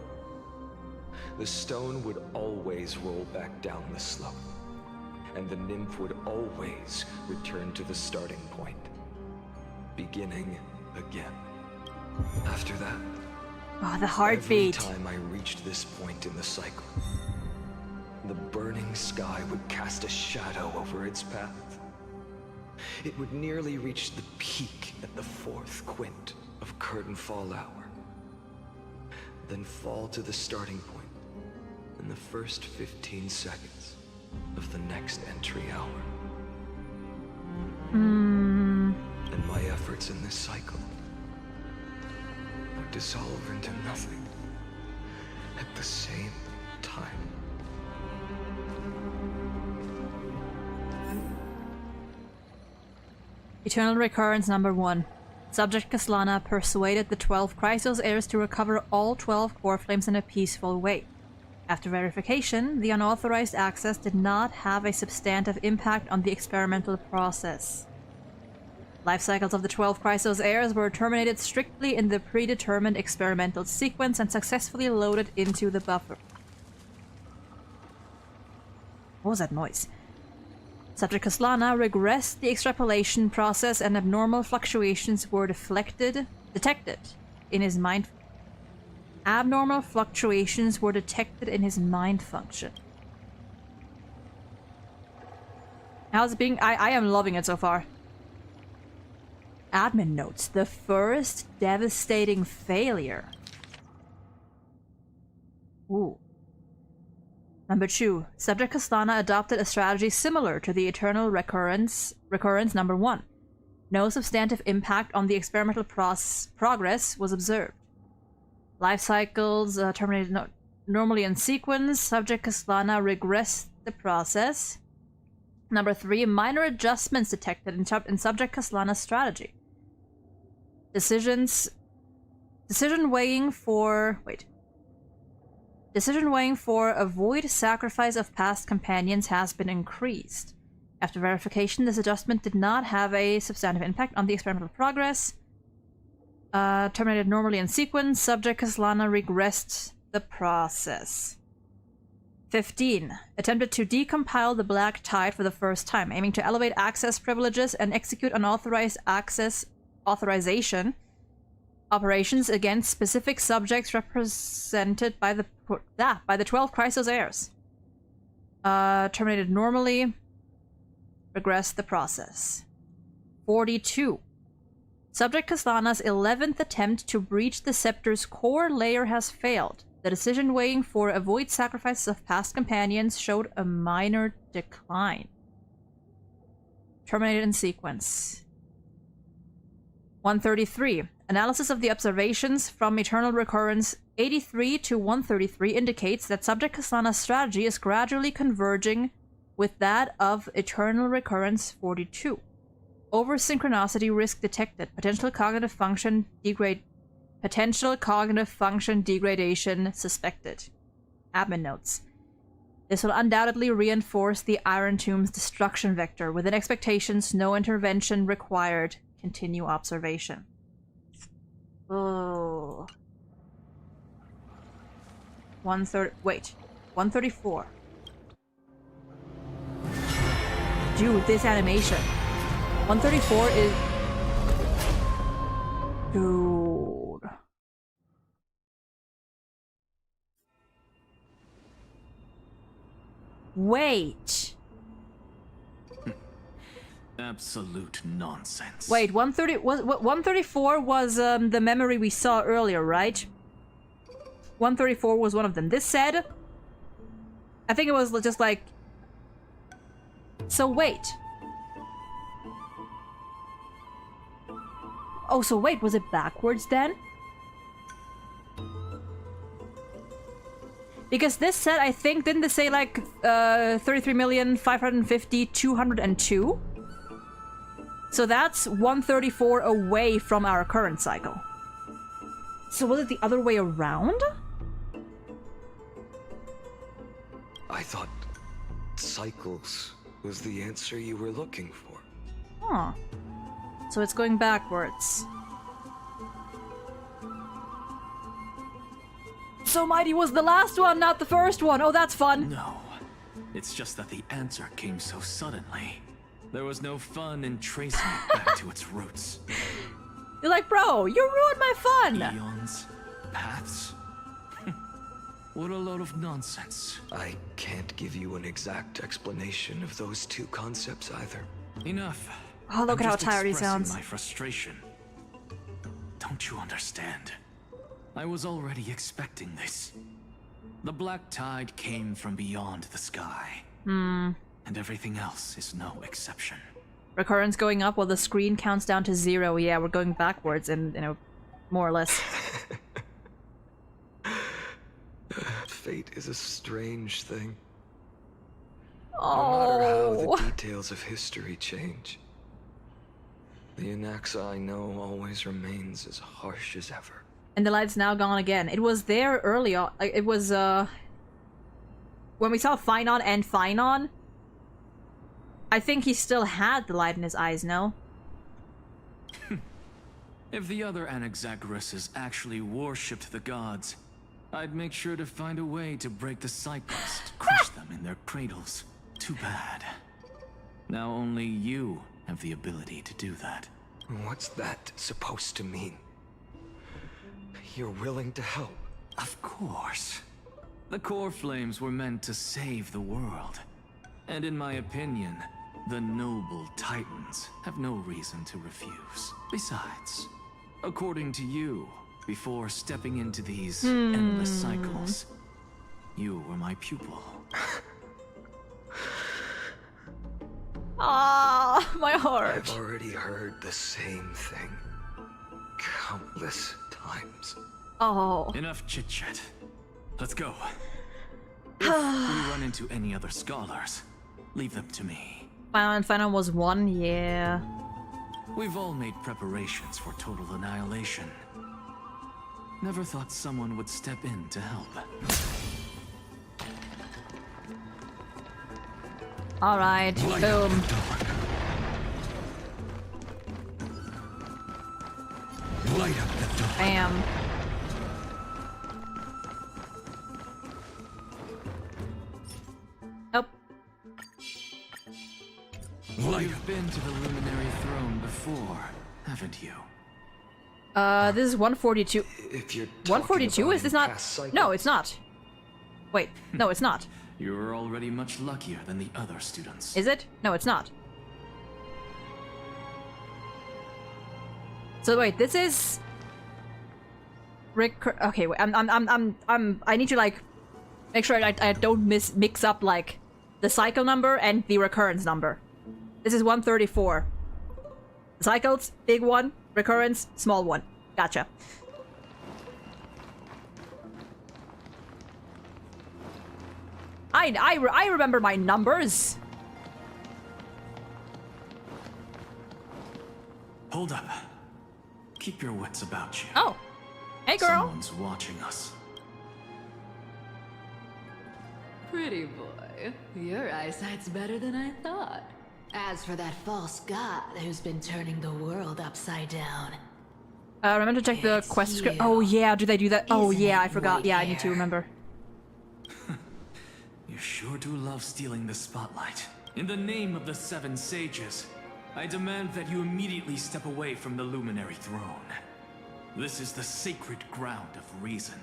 The stone would always roll back down the slope, and the nymph would always return to the starting point, beginning again. After that, the heartbeat. Every time I reached this point in the cycle, the burning sky would cast a shadow over its path. It would nearly reach the peak at the 4th quint of curtain fall hour, then fall to the starting point in the first 15 seconds of the next entry hour. And my efforts in this cycle would dissolve into nothing at the same time. Eternal recurrence number 1. Subject Kaslana persuaded the 12 Chrysos heirs to recover all 12 core flames in a peaceful way. After verification, the unauthorized access did not have a substantive impact on the experimental process. Life cycles of the 12 Chrysos heirs were terminated strictly in the predetermined experimental sequence and successfully loaded into the buffer. What was that noise? Subject Kaslana regressed the extrapolation process and abnormal fluctuations were detected in his mind. Abnormal fluctuations were detected in his mind function. How's it being? I am loving it so far. Admin notes, the first devastating failure. Ooh. Number 2. Subject Kaslana adopted a strategy similar to the eternal recurrence number 1. No substantive impact on the experimental progress was observed. Life cycles terminated normally in sequence. Subject Kaslana regressed the process. Number 3. Minor adjustments detected in Subject Kaslana's strategy. Decision weighing for avoid sacrifice of past companions has been increased. After verification, this adjustment did not have a substantive impact on the experimental progress. Terminated normally in sequence. Subject Kaslana regressed the process. 15. Attempted to decompile the Black Tide for the first time, aiming to elevate access privileges and execute unauthorized access authorization operations against specific subjects represented by the 12 Chrysos heirs. Terminated normally. Regressed the process. 42. Subject Kaslana's 11th attempt to breach the Scepter's core layer has failed. The decision weighing for avoid sacrifices of past companions showed a minor decline. Terminated in sequence. 133. Analysis of the observations from Eternal Recurrence 83 to 133 indicates that Subject Kaslana's strategy is gradually converging with that of Eternal Recurrence 42. Over-synchronicity risk detected. Potential cognitive function degradation suspected. Admin notes. This will undoubtedly reinforce the Iron Tomb's destruction vector. Within expectations, no intervention required. Continue observation. Oh. 134. Dude, this animation. 134 is... Dude. Wait. Absolute nonsense. Wait, 134 was the memory we saw earlier, right? 134 was one of them. This said... I think it was just like... So wait. Oh, so wait, was it backwards then? Because this said, I think, didn't this say like 33,550,202? So that's 134 away from our current cycle. So was it the other way around? I thought cycles was the answer you were looking for. Huh. So it's going backwards. So Mighty was the last one, not the first one. Oh, that's fun. No. It's just that the answer came so suddenly. There was no fun in tracing it back to its roots. You're like, bro, you ruined my fun! Eons? Paths? What a load of nonsense. I can't give you an exact explanation of those two concepts either. Enough. Oh, look at how tired he sounds. My frustration. Don't you understand? I was already expecting this. The Black Tide came from beyond the sky. And everything else is no exception. Recurrence going up while the screen counts down to 0. Yeah, we're going backwards and, you know, more or less. Fate is a strange thing. Oh. No matter how the details of history change, The Anaxa I know always remains as harsh as ever. And the light's now gone again. It was there earlier. It was, when we saw Finon and Finon, I think he still had the light in his eyes, no? If the other Anaxagoras actually worshipped the gods, I'd make sure to find a way to break the cycles, to crush them in their cradles. Too bad. Now only you have the ability to do that. What's that supposed to mean? You're willing to help? Of course. The core flames were meant to save the world. And in my opinion, the noble Titans have no reason to refuse. Besides, according to you, before stepping into these endless cycles, you were my pupil. Ah, my heart. I've already heard the same thing countless times. Oh. Enough chit-chat. Let's go. If we run into any other scholars, leave them to me. Finon was one, yeah. We've all made preparations for total annihilation. Never thought someone would step in to help. Alright, boom. Light up the dark. Bam. Oh. You've been to the Luminary Throne before, haven't you? This is 142. If you're 142? Is this not? No, it's not. Wait, no, it's not. You're already much luckier than the other students. Is it? No, it's not. So wait, this is okay, wait, I need to like make sure I don't mix up like the cycle number and the recurrence number. This is 134. Cycles, big one. Recurrence, small one. Gotcha. I remember my numbers. Hold up. Keep your wits about you. Oh. Hey, girl. Someone's watching us. Pretty boy, your eyesight's better than I thought. As for that false god who's been turning the world upside down. Remember to check the quest script. Oh yeah, do they do that? Oh yeah, I forgot. Yeah, I need to remember. You sure do love stealing the spotlight. In the name of the Seven Sages, I demand that you immediately step away from the Luminary Throne. This is the sacred ground of reason,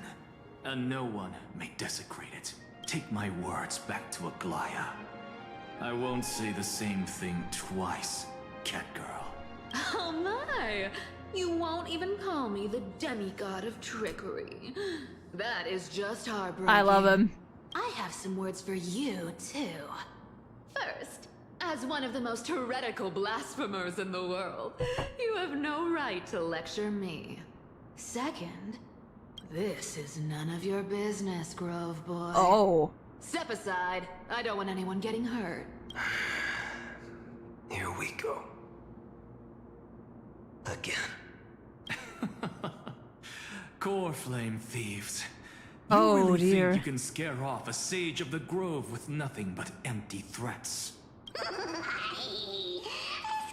and no one may desecrate it. Take my words back to Aglaya. I won't say the same thing twice, Catgirl. Oh my! You won't even call me the demigod of trickery. That is just heartbreaking. I love him. I have some words for you, too. First, as one of the most heretical blasphemers in the world, you have no right to lecture me. Second, this is none of your business, Grove Boy. Oh. Step aside. I don't want anyone getting hurt. Here we go. Again. Core flame thieves. Oh, you really dear. think you can scare off a sage of the grove with nothing but empty threats? This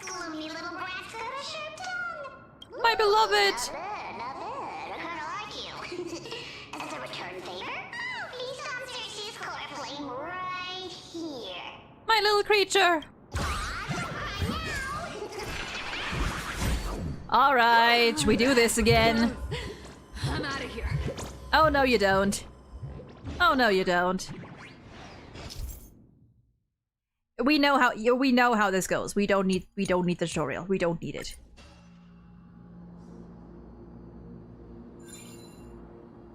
gloomy little brat's got a sharp tongue. My beloved! Not bad. I kinda like you. As a return favor, please come search his core flame right here. My little creature! Alright, we do this again. I'm out of here. Oh no you don't. Oh no you don't. We know how this goes. We don't need the tutorial. We don't need it.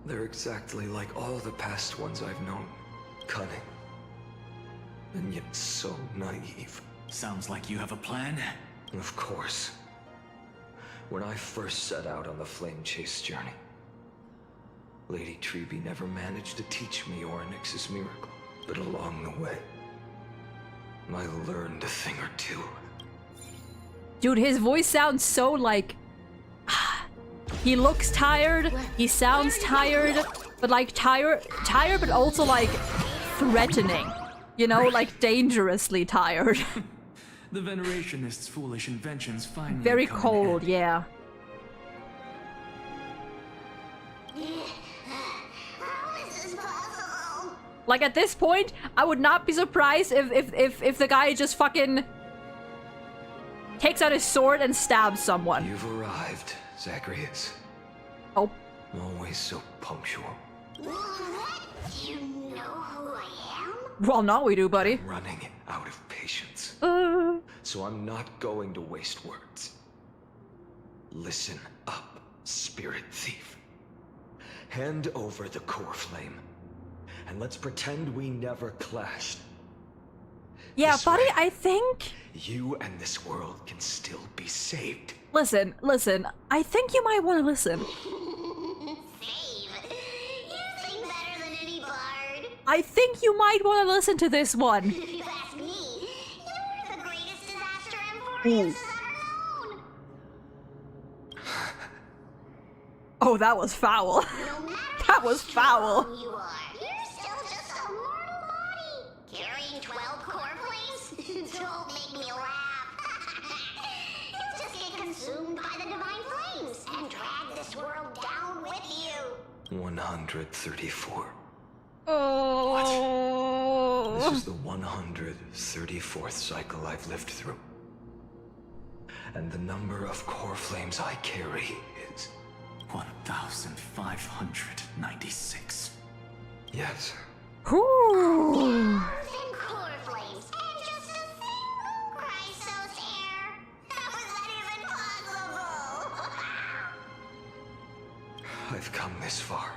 They're exactly like all the past ones I've known. Cunning. And yet so naive. Sounds like you have a plan? Of course. When I first set out on the Flame Chase journey, Lady Treby never managed to teach me Orynyx's miracle. But along the way, I learned a thing or two. Dude, his voice sounds so like... he looks tired, he sounds tired, but like tired, but also like threatening. You know, like dangerously tired. The Venerationists' foolish inventions finally Very come in cold, handy. yeah. Like at this point, I would not be surprised if the guy just fucking takes out his sword and stabs someone. You've arrived, Zacharias. Oh. Always so punctual. You know who I am? Well, now we do, buddy. Running out of patience. Uh. So I'm not going to waste words. Listen up, spirit thief. Hand over the core flame, and let's pretend we never clashed. Yeah, This buddy, way, I think... you and this world can still be saved. Listen, I think you might want to listen. I think you might want to listen to this one. If you ask me, you're the greatest disaster Emporius has ever known. Oh, that was foul. That was foul. You are. You're still just a mortal body. Carrying 12 core flames? Don't make me laugh. You'll just get consumed by the divine flames and drag this world down with you. 134. Oh. This is the 134th cycle I've lived through. And the number of core flames I carry is 1,596. Yes. Ooh. Core flames and just a single Chrysos hair. How is that even possible? I've come this far.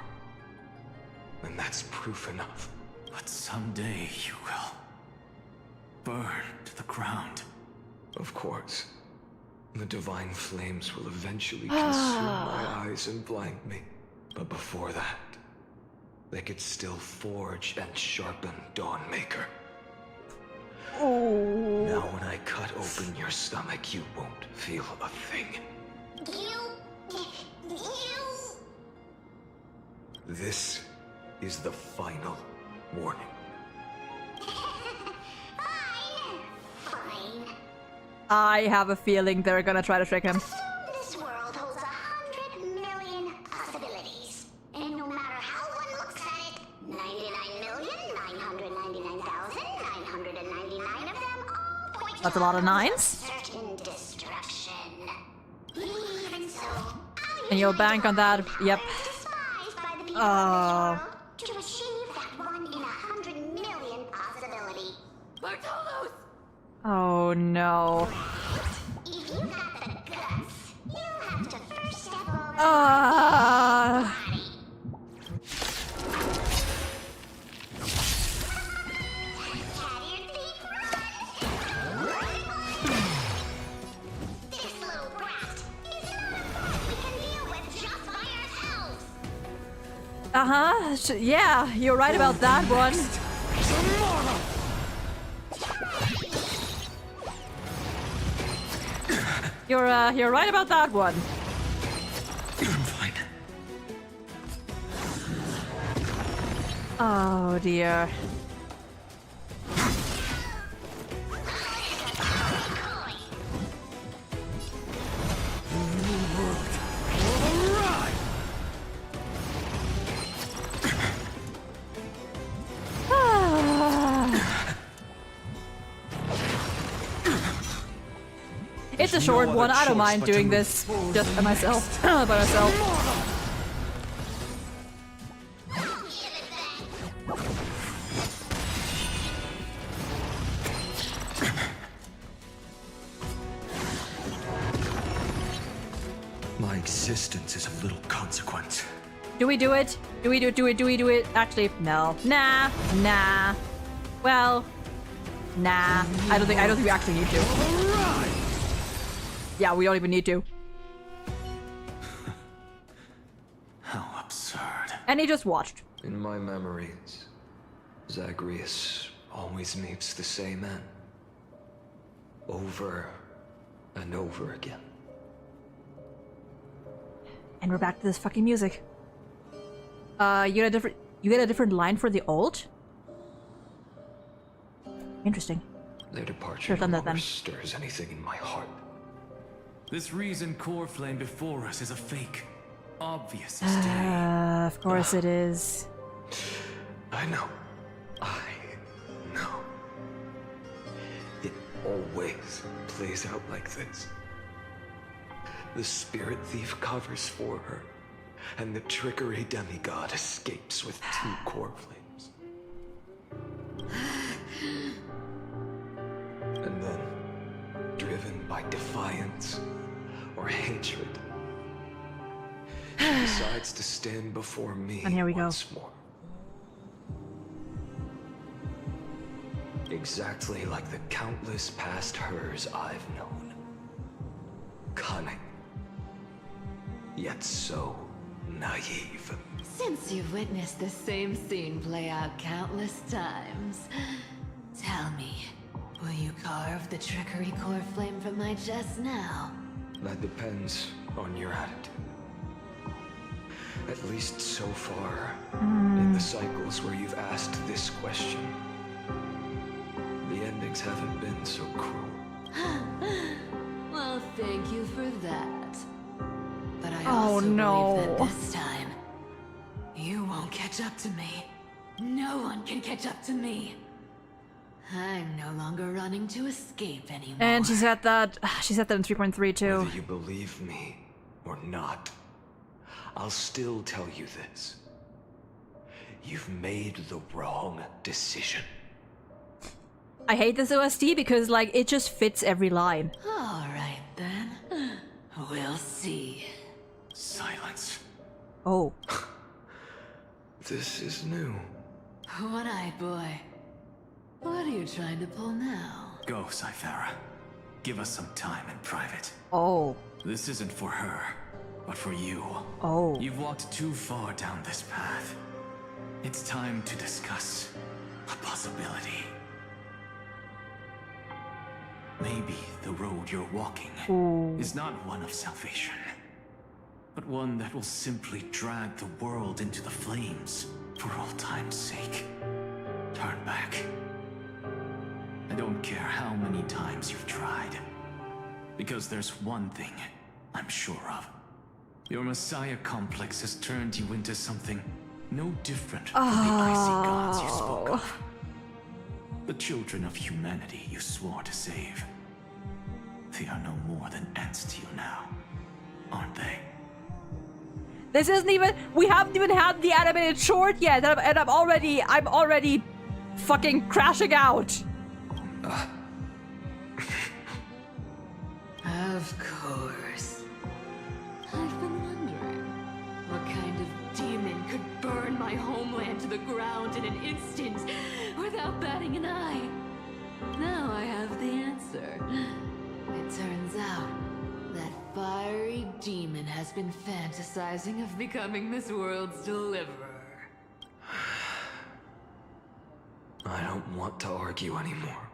And that's proof enough. But someday you will burn to the ground. Of course. The divine flames will eventually consume my eyes and blind me. But before that, they could still forge and sharpen Dawnmaker. Oh. Now when I cut open your stomach, you won't feel a thing. You... This is the final warning. Fine. I have a feeling they're gonna try to trick him. This world holds 100 million possibilities. And no matter how one looks at it, 99,999,999 of them all point That's a lot of nines. certain destruction. Even so, And you'll bank on that. Yep. Oh. to achieve that 1 in 100 million possibility. Bartolos! Oh no. If you got the guts, you'll have to first step over This little brat is not a foe we can deal with just by ourselves. Uh-huh. Yeah, you're right about that one. You're right about that one. Fine. Oh dear. It's a short one. I don't mind doing this just by myself. By myself. My existence is of little consequence. Do we do it? Do we do it? Actually, no. Nah. Well, nah. I don't think we actually need to. Yeah, we don't even need to. How absurd. And he just watched. In my memories, Zacharias always meets the same end. Over and over again. And we're back to this fucking music. You get a different line for the old? Interesting. Their departure Should've done no that longer then. stirs anything in my heart. This reason core flame before us is a fake. Obvious as day. Of course it is. I know. It always plays out like this. The spirit thief covers for her, and the trickery demigod escapes with 2 core flames. And then, driven by defiance or hatred, she decides to stand before me And here we once more. Exactly like the countless past hers I've known. Cunning. Yet so naive. Since you've witnessed the same scene play out countless times, tell me, will you carve the trickery core flame from my chest now? That depends on your attitude. At least so far, in the cycles where you've asked this question, the endings haven't been so cruel. Well, thank you for that. But I Oh, also no. believe that this time, you won't catch up to me. No one can catch up to me. I'm no longer running to escape anymore. And she said that in 3.3 too. Whether you believe me or not, I'll still tell you this. You've made the wrong decision. I hate this OST because like it just fits every line. All right then. We'll see. Silence. Oh. This is new. One-eyed boy. What are you trying to pull now? Go, Cythera. Give us some time in private. Oh. This isn't for her, but for you. Oh. You've walked too far down this path. It's time to discuss a possibility. Maybe the road you're walking is not one of salvation, but one that will simply drag the world into the flames for all time's sake. Turn back. I don't care how many times you've tried, because there's one thing I'm sure of. Your Messiah complex has turned you into something no different from the icy gods you spoke of. The children of humanity you swore to save. They are no more than ants to you now, aren't they? This isn't even. We haven't even had the animated short yet, and I'm already fucking crashing out. Of course. I've been wondering, what kind of demon could burn my homeland to the ground in an instant without batting an eye? Now I have the answer. It turns out that fiery demon has been fantasizing of becoming this world's deliverer. I don't want to argue anymore.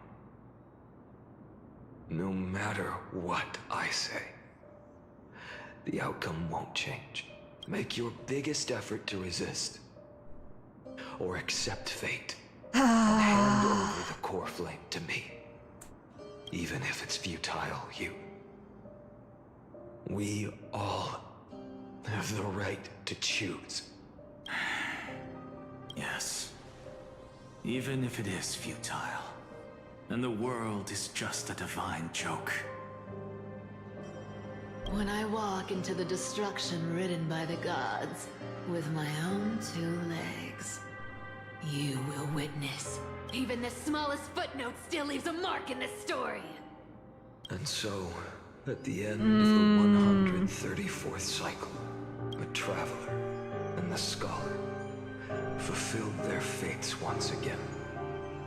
No matter what I say, the outcome won't change. Make your biggest effort to resist. Or accept fate. And hand over the core flame to me. Even if it's futile, we all have the right to choose. Yes. Even if it is futile, and the world is just a divine joke. When I walk into the destruction written by the gods, with my own 2 legs, you will witness. Even the smallest footnote still leaves a mark in this story. And so, at the end of the 134th cycle, the Traveler and the Scholar fulfilled their fates once again.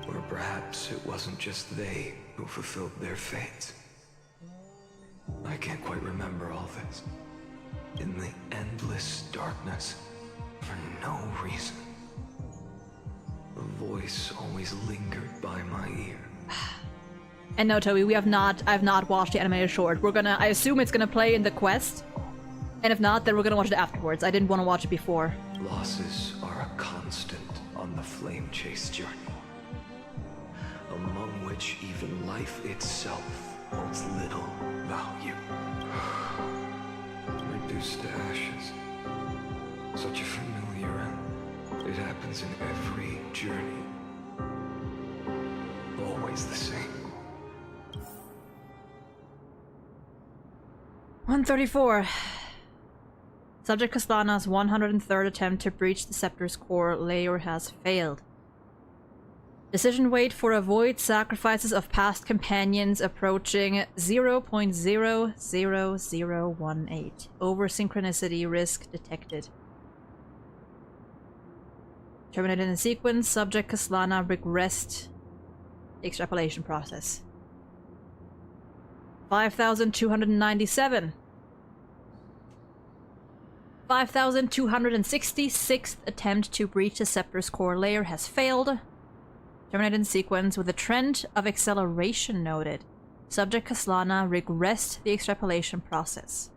Or perhaps it wasn't just they who fulfilled their fates. I can't quite remember all this. In the endless darkness, for no reason, a voice always lingered by my ear. And no, Toby, I've not watched the animated short. I assume it's gonna play in the quest. And if not, then we're gonna watch it afterwards. I didn't want to watch it before. Losses are a constant on the flame chase journey, among which even life itself holds little value. Reduced to ashes. Such a familiar end. It happens in every journey. Always the same. 134. Subject Kaslana's 103rd attempt to breach the Scepter's core layer has failed. Decision weight for avoid sacrifices of past companions approaching 0.00018. Over synchronicity risk detected. Terminated in sequence, subject Kaslana regressed the extrapolation process. 5,297. 5,266th attempt to breach the Scepter's core layer has failed. Terminated in sequence with a trend of acceleration noted. Subject Kaslana regressed the extrapolation process.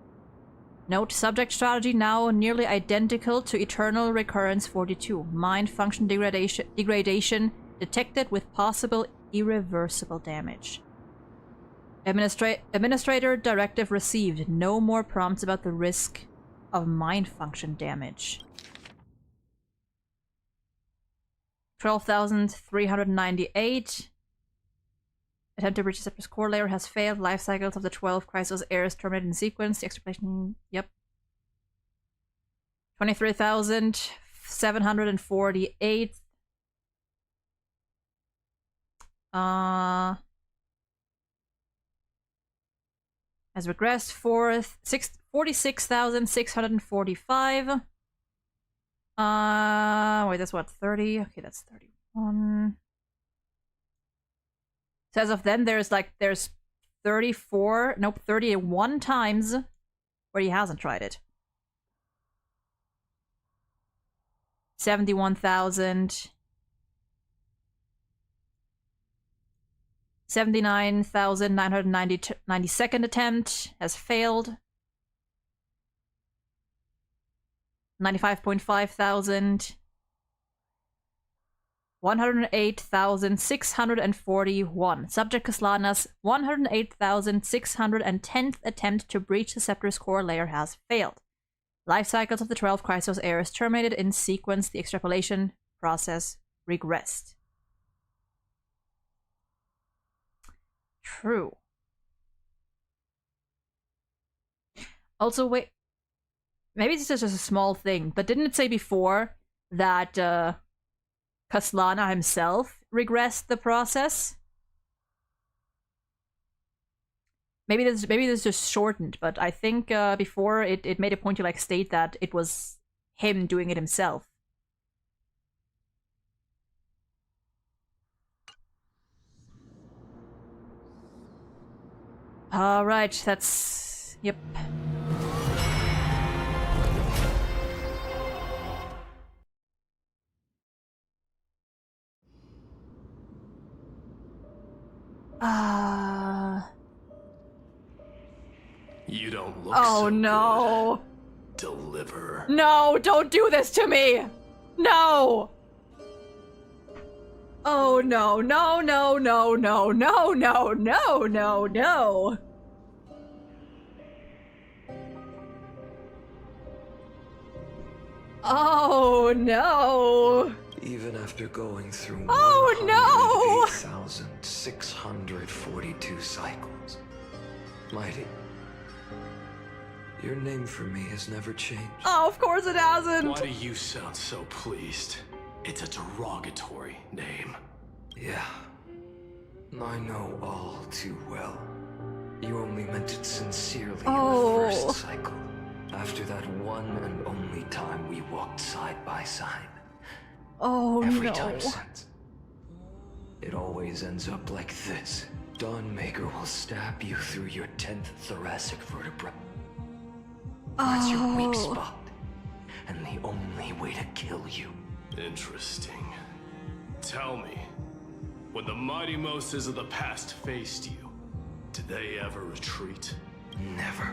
Note, subject strategy now nearly identical to Eternal Recurrence 42. Mind function degradation detected with possible irreversible damage. Administrator directive received. No more prompts about the risk of mind function damage. 12,398. Attempt to breach the Scepter's core layer has failed. Life cycles of the 12 Chrysos heirs terminated in sequence. The extrapolation, yep. 23,748. Has regressed 46,645. Wait, that's what, 30? Okay, that's 31. So as of then, there's 31 times where he hasn't tried it. 71,000. 79,992nd attempt has failed. 95.5 thousand. 108,641. Subject Kaslana's 108,610th attempt to breach the Scepter's core layer has failed. Life cycles of the 12 Chrysos heirs terminated in sequence. The extrapolation process regressed. True. Also, wait. Maybe this is just a small thing, but didn't it say before that Kaslana himself regressed the process? Maybe this is just shortened, but I think before it made a point to like state that it was him doing it himself. Alright, that's... yep. You don't look oh so no. Good. Deliver. No, don't do this to me! No! Oh no, no, no, no, no, no, no, no, no, no. Oh no. Even after going through 108,642 cycles. Mighty, your name for me has never changed. Oh, of course it hasn't. Why do you sound so pleased? It's a derogatory name. Yeah, I know all too well. You only meant it sincerely in the first cycle. After that one and only time we walked side by side. Oh, Every no. time since. It always ends up like this. Dawnmaker will stab you through your 10th thoracic vertebra. That's your weak spot. And the only way to kill you. Interesting. Tell me, When the mighty Moses of the past faced you, did they ever retreat? Never.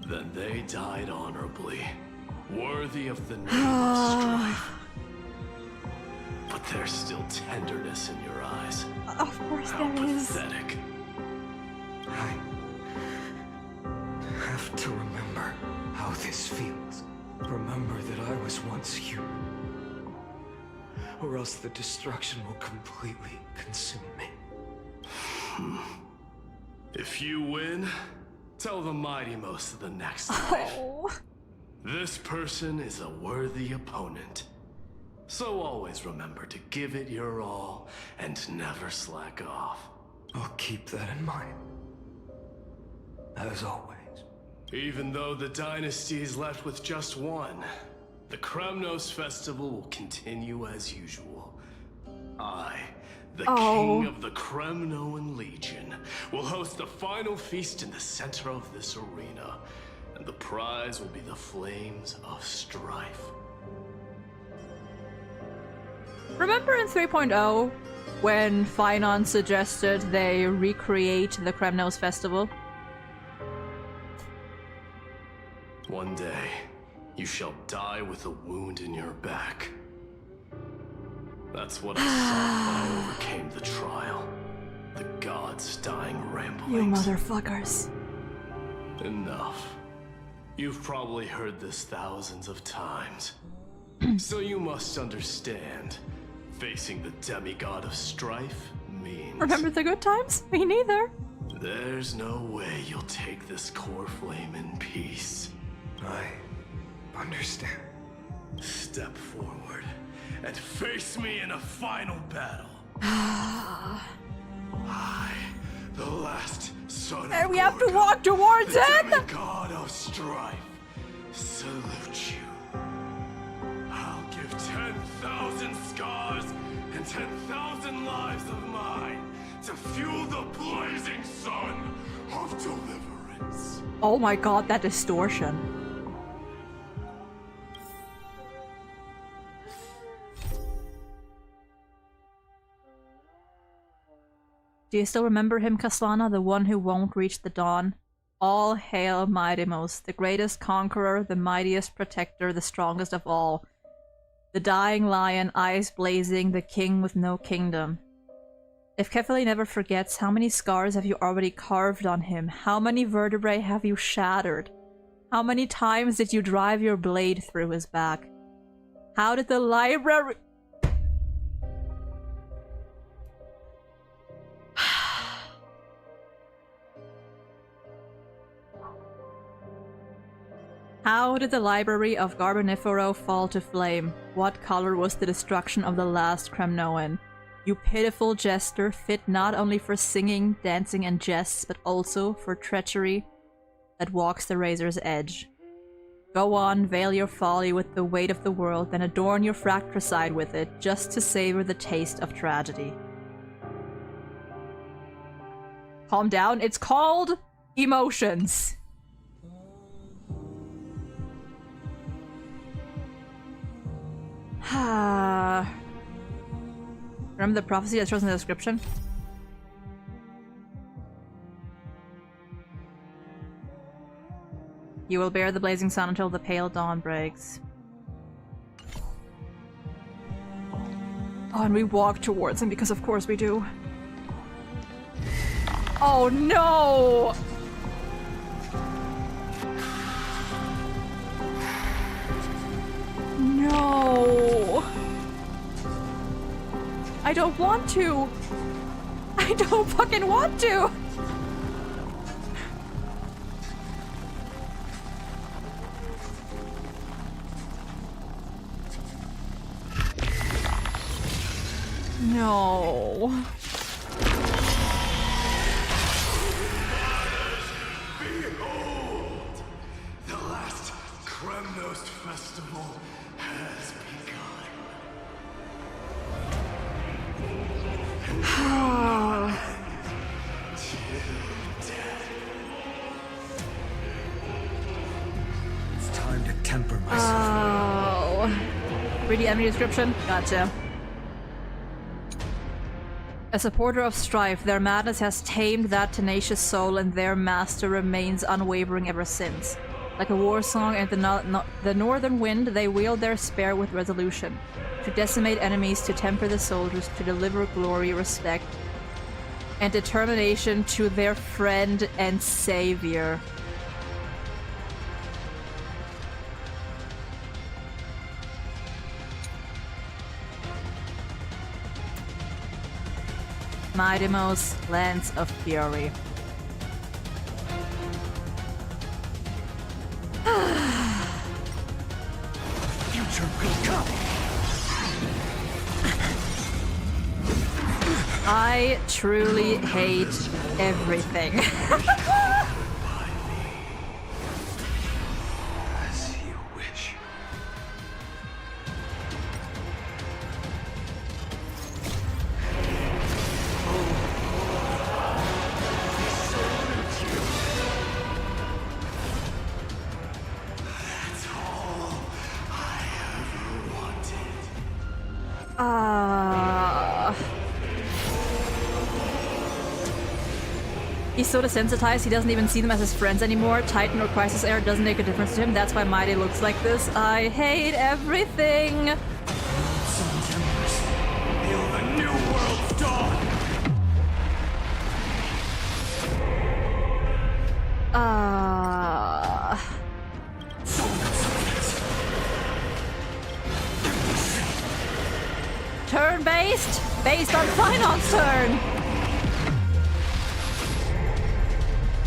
Then they died honorably, worthy of the name of strife. But there's still tenderness in your eyes. Of course How there is. pathetic. I have to remember how this feels. Remember that I was once human. Or else the destruction will completely consume me. If you win, tell the mighty most of the next life. This person is a worthy opponent. So always remember to give it your all and never slack off. I'll keep that in mind. As always. Even though the dynasty is left with just one, the Kremnos festival will continue as usual. I, the king of the Kremnoan Legion, will host the final feast in the center of this arena, and the prize will be the flames of strife. Remember in 3.0 when Finon suggested they recreate the Kremnos festival? One day, you shall die with a wound in your back. That's what I saw when I overcame the trial. The gods' dying ramblings. You motherfuckers. Enough. You've probably heard this thousands of times. So you must understand, facing the demigod of strife means... Remember the good times? Me neither. There's no way you'll take this core flame in peace. I understand. Step forward and face me in a final battle. I, the last son And of we have to Gorgon, walk towards the him! demigod of strife, salute you. I'll give 10,000 scars and 10,000 lives of mine to fuel the blazing sun of deliverance. Oh my god, that distortion. Do you still remember him, Kaslana, the one who won't reach the dawn? All hail Mightymost, the greatest conqueror, the mightiest protector, the strongest of all. The dying lion, eyes blazing, the king with no kingdom. If Kefali never forgets, how many scars have you already carved on him? How many vertebrae have you shattered? How many times did you drive your blade through his back? How did the library... How did the library of Garbonifero fall to flame? What color was the destruction of the last Kremnoan? You pitiful jester, fit not only for singing, dancing, and jests, but also for treachery that walks the razor's edge. Go on, veil your folly with the weight of the world, then adorn your fratricide with it, just to savor the taste of tragedy. Calm down, it's called emotions. Remember the prophecy that shows in the description? You will bear the blazing sun until the pale dawn breaks. Oh, and we walk towards him because of course we do. Oh no! No! I don't want to! I don't fucking want to! No. Behold! The last Kremnos festival has begun. It's time to temper myself. Oh. Read the enemy description? Gotcha. A supporter of strife, their madness has tamed that tenacious soul, and their master remains unwavering ever since. Like a war song and the northern wind, they wield their spear with resolution. To decimate enemies, to temper the soldiers, to deliver glory, respect, and determination to their friend and savior. Mightymost Lance of Fury. Future will come. I truly hate everything. As you wish. That's all I ever wanted. He's so desensitized, he doesn't even see them as his friends anymore. Titan or Crisis Air doesn't make a difference to him. That's why Mighty looks like this. I hate everything. Hail the new world's dawn! Turn-based? Based on Finon's turn!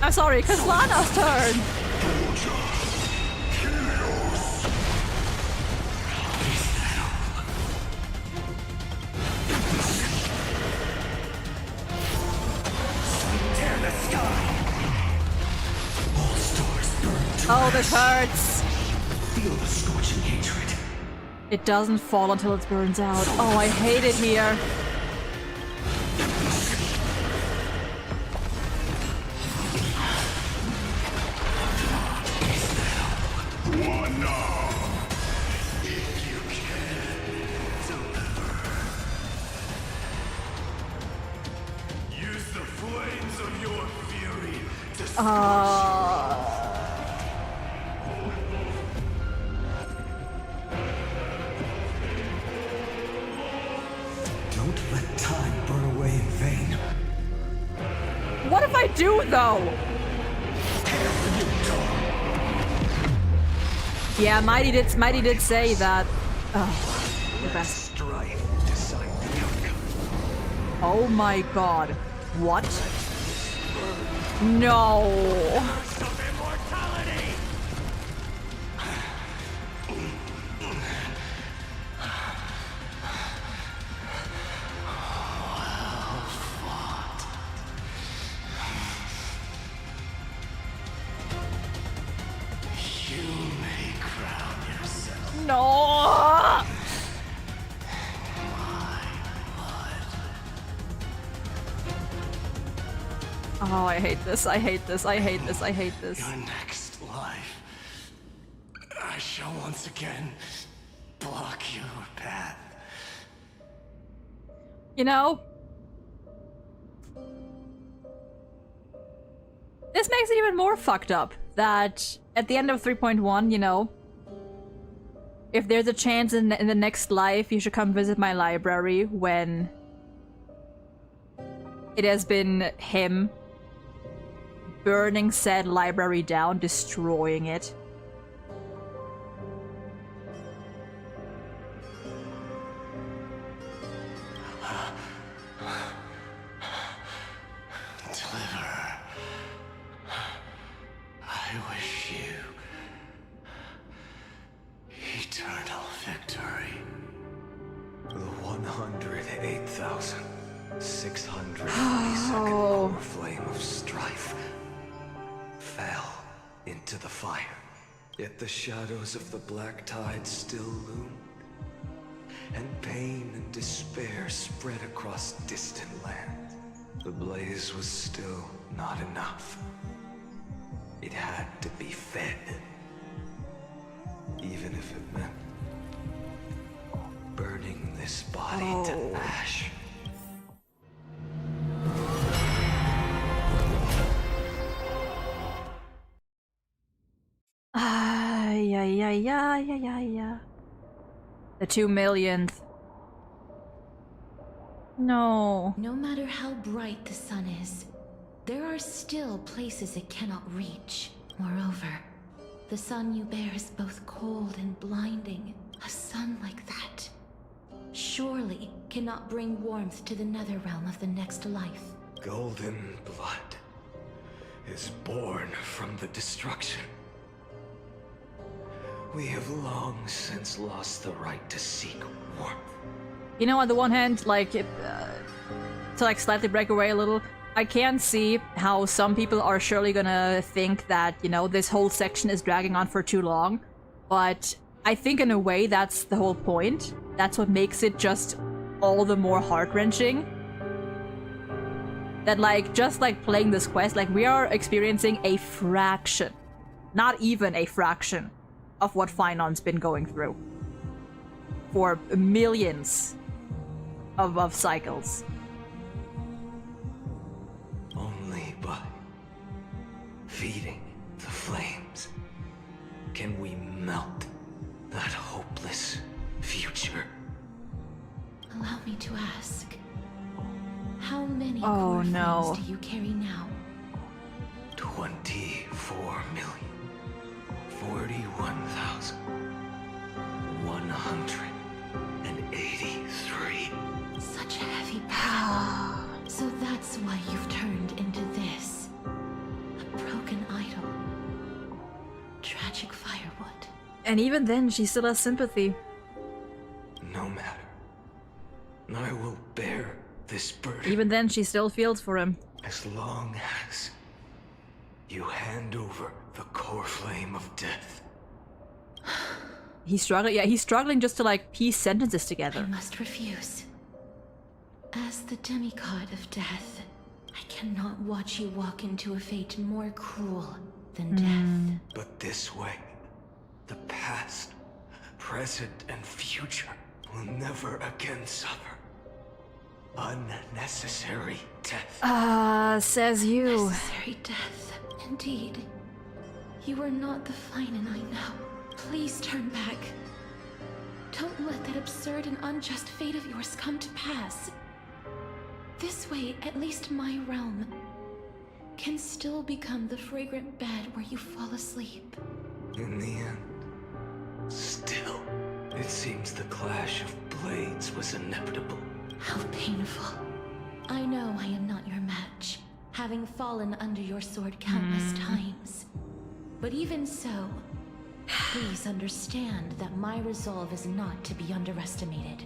I'm sorry, cause Lana's turn! Tear the sky! All stars burn to Oh, this hurts! Feel the scorching hatred. It doesn't fall until it burns out. Oh, I hate it here. Use the flames of your fury to Don't let time burn away in vain. What if I do, though? Yeah, Mighty did say that. Oh, the best. Strife decide the outcome. Oh my god. What? No. No. Oh, I hate this. I hate this. I hate this. I hate this. Your next life, I shall once again block your path. You know, this makes it even more fucked up that at the end of 3.1, you know, if there's a chance in the next life, you should come visit my library when it has been him burning said library down, destroying it. Deliver. I wish you eternal victory. The 108,622nd power flame of strife fell into the fire. Yet the shadows of the black tide still loomed, and pain and despair spread across distant lands. The blaze was still not enough. It had to be fed, even if it meant burning this body to ash. yeah. The 2 millionth. No. No matter how bright the sun is, there are still places it cannot reach. Moreover, the sun you bear is both cold and blinding. A sun like that surely cannot bring warmth to the nether realm of the next life. Golden blood is born from the destruction. We have long since lost the right to seek warmth. You know, on the one hand, like, to like slightly break away a little, I can see how some people are surely gonna think that, you know, this whole section is dragging on for too long. But I think in a way that's the whole point. That's what makes it just all the more heart-wrenching. That, like, just like playing this quest, like, we are experiencing a fraction, not even a fraction, of what Finon's been going through. For millions of cycles. Only by feeding the flames can we melt that hopeless future. Allow me to ask, how many Oh, core no. flames do you carry now? 24,183. Such a heavy burden. So that's why you've turned into this. A broken idol. Tragic firewood. And even then, she still has sympathy. No matter. I will bear this burden. Even then, she still feels for him. As long as you hand over the core flame of death. He's struggling. Yeah, he's struggling just to like piece sentences together. I must refuse. As the demigod of death, I cannot watch you walk into a fate more cruel than death. But this way, the past, present, and future will never again suffer unnecessary death. Says you. Necessary death. Indeed. You are not the Finan I know. Please turn back. Don't let that absurd and unjust fate of yours come to pass. This way, at least my realm can still become the fragrant bed where you fall asleep. In the end, still, it seems the clash of blades was inevitable. How painful. I know I am not your match, having fallen under your sword countless times. But even so, please understand that my resolve is not to be underestimated.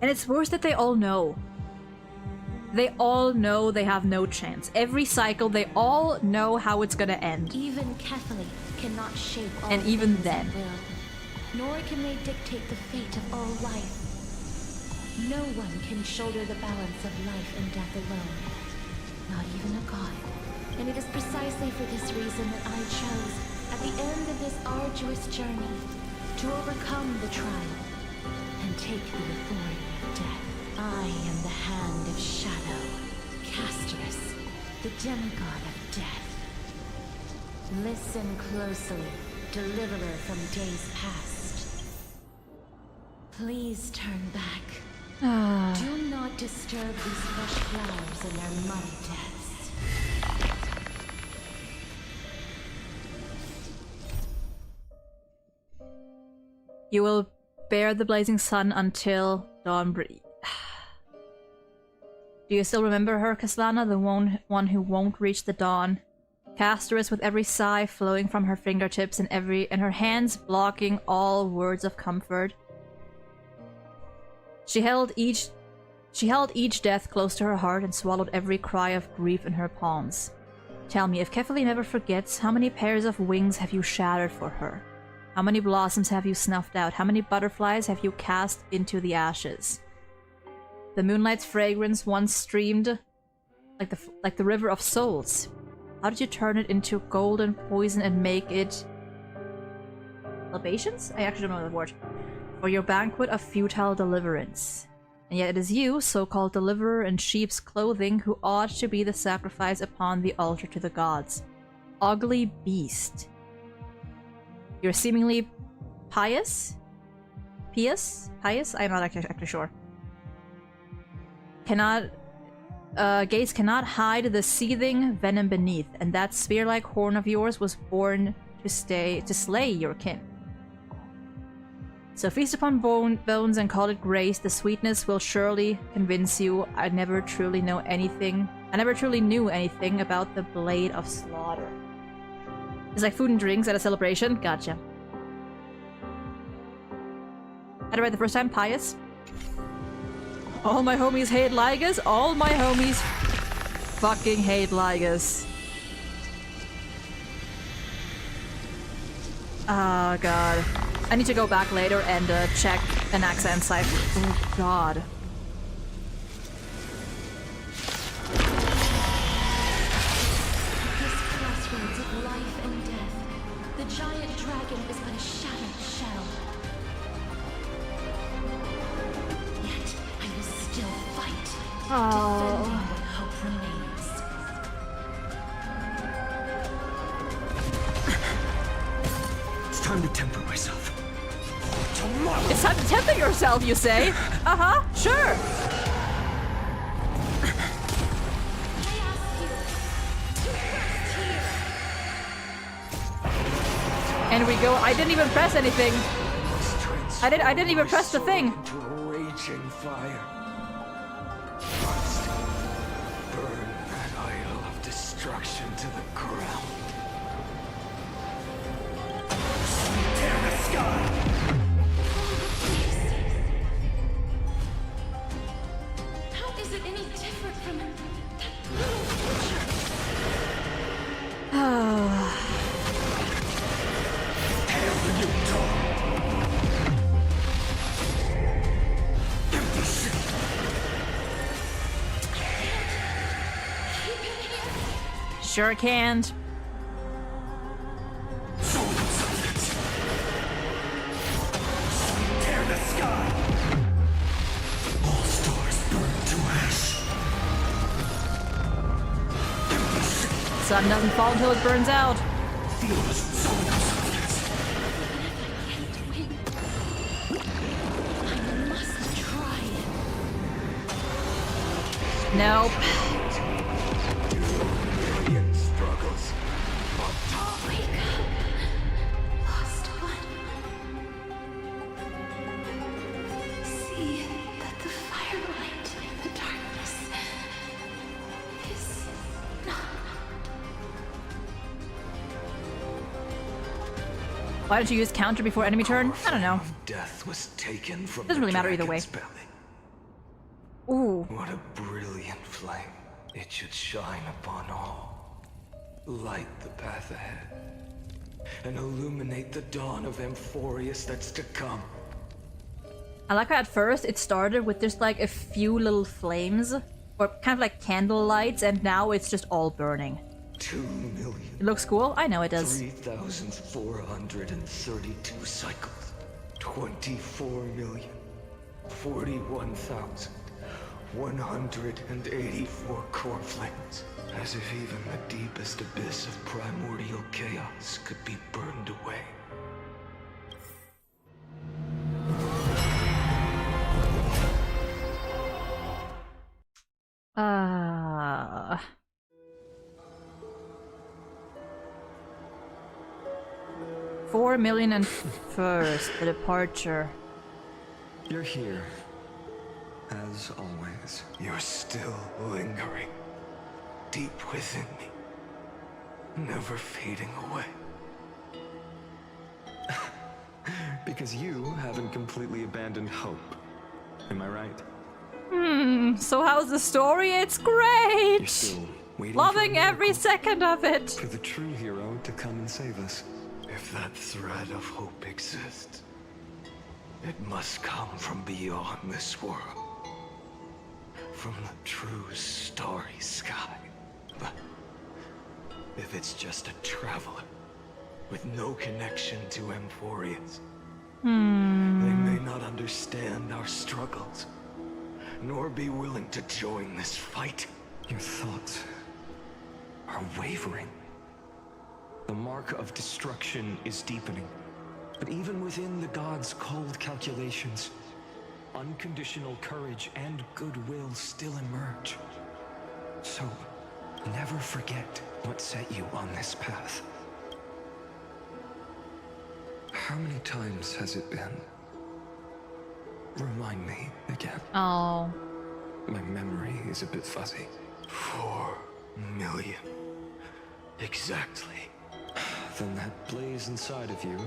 And it's worse that they all know. They all know they have no chance. Every cycle, they all know how it's gonna end. Even Kethely cannot shape all And even things then. at will, nor can they dictate the fate of all life. No one can shoulder the balance of life and death alone, not even a god. And it is precisely for this reason that I chose, at the end of this arduous journey, to overcome the trial and take the authority of death. I am the Hand of Shadow, Casterus, the demigod of death. Listen closely, deliverer from days past. Please turn back. Do not disturb these fresh flowers in their muddy deaths. You will bear the blazing sun until dawn breed. Do you still remember her, Kaslana, the one who won't reach the dawn? Casterus with every sigh flowing from her fingertips and her hands blocking all words of comfort. She held each death close to her heart and swallowed every cry of grief in her palms. Tell me, if Kefali never forgets, how many pairs of wings have you shattered for her? How many blossoms have you snuffed out? How many butterflies have you cast into the ashes? The moonlight's fragrance once streamed like the river of souls. How did you turn it into golden poison and make it libations? I actually don't know the word. For your banquet of futile deliverance. And yet it is you, so-called deliverer in sheep's clothing, who ought to be the sacrifice upon the altar to the gods. Ugly beast. Your seemingly Pious? Pious? Pious? I'm not actually sure. Gaze cannot hide the seething venom beneath, and that spear-like horn of yours was born to slay your kin. So feast upon bones and call it grace. The sweetness will surely convince you. I never truly knew anything about the blade of slaughter. It's like food and drinks at a celebration. Gotcha. Had it right the first time. Pious. All my homies hate Ligas. All my homies fucking hate Ligas. Oh god. I need to go back later and check an accent cipher. Oh god. This crossroads of life and death, the giant dragon is but a shattered shell. Yet I will still fight, defending what hope remains. It's time to temper myself. It's time to temper yourself, you say? Uh-huh, sure. And we go. I didn't even press anything. I didn't even press the thing. Into a raging fire. Must burn that idol of destruction to the ground. Tear the sky. How is it any different from that little creature? Hail the new dawn. Empty ship. Sure can't. Tear the sky. All stars burn to ash. Sun doesn't fall until it burns out. Feel the soul substance. I must try. Nope. Million struggles. But Wake up, lost one. See that the firelight in the darkness is not. Why don't you use counter before enemy turn? I don't know. death was taken from Doesn't really matter either way. dragon's belly. Ooh. What a brilliant flame. It should shine upon all. Light the path ahead. And illuminate the dawn of Amphorius that's to come. I like how at first it started with just like a few little flames, or kind of like candle lights, and now it's just all burning. 2 million. It looks cool. I know it does. 3,432 cycles. 24,041,184 core flames. As if even the deepest abyss of primordial chaos could be burned away. Ah. 4 million and first, the departure. You're here, as always. You're still lingering. Deep within me. Never fading away. Because you haven't completely abandoned hope. Am I right? So how's the story? It's great! You're still waiting Loving for a every miracle? second of it! For the true hero to come and save us. If that thread of hope exists, it must come from beyond this world. From the true starry sky. But if it's just a traveler with no connection to Amphorius, they may not understand our struggles, nor be willing to join this fight. Your thoughts are wavering. The mark of destruction is deepening. But even within the gods' cold calculations, unconditional courage and goodwill still emerge. So, never forget what set you on this path. How many times has it been? Remind me again. Oh. My memory is a bit fuzzy. 4 million. Exactly. Then that blaze inside of you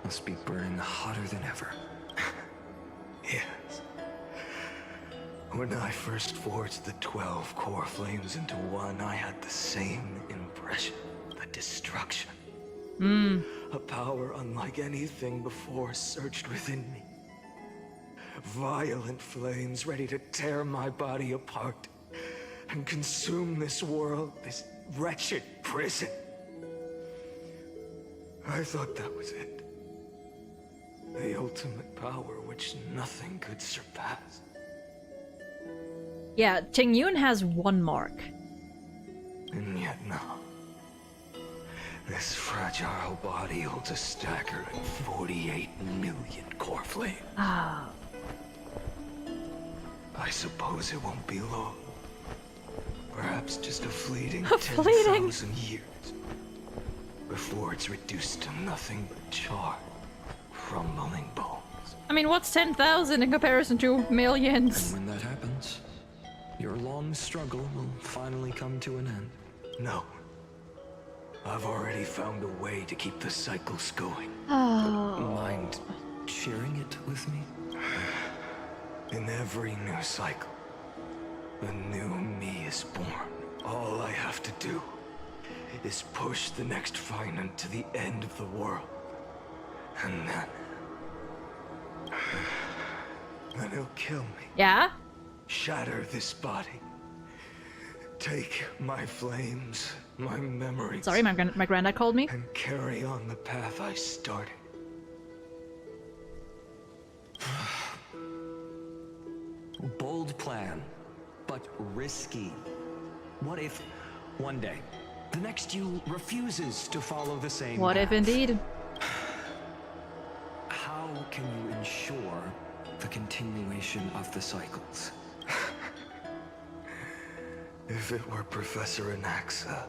must be burning hotter than ever. Yes. When I first forged the 12 core flames into one, I had the same impression. The destruction. A power unlike anything before surged within me. Violent flames ready to tear my body apart and consume this world, this wretched prison. I thought that was it. The ultimate power which nothing could surpass. Yeah, Tingyun has 1 mark. And yet now, this fragile body holds a staggering 48 million core flames. Ah. I suppose it won't be long. Perhaps just a fleeting A fleeting 10,000 years. Before it's reduced to nothing but charred, crumbling bones. I mean, what's 10,000 in comparison to millions? And when that happens, your long struggle will finally come to an end. No. I've already found a way to keep the cycles going. Oh. Mind sharing it with me? In every new cycle, a new me is born. All I have to do is push the next Finan to the end of the world. And then he'll kill me. Yeah? Shatter this body. Take my flames, my memories. Sorry, my granddad called me. And carry on the path I started. Bold plan, but risky. What if, one day, the next you refuses to follow the same What path? if indeed? How can you ensure the continuation of the cycles? If it were Professor Anaxa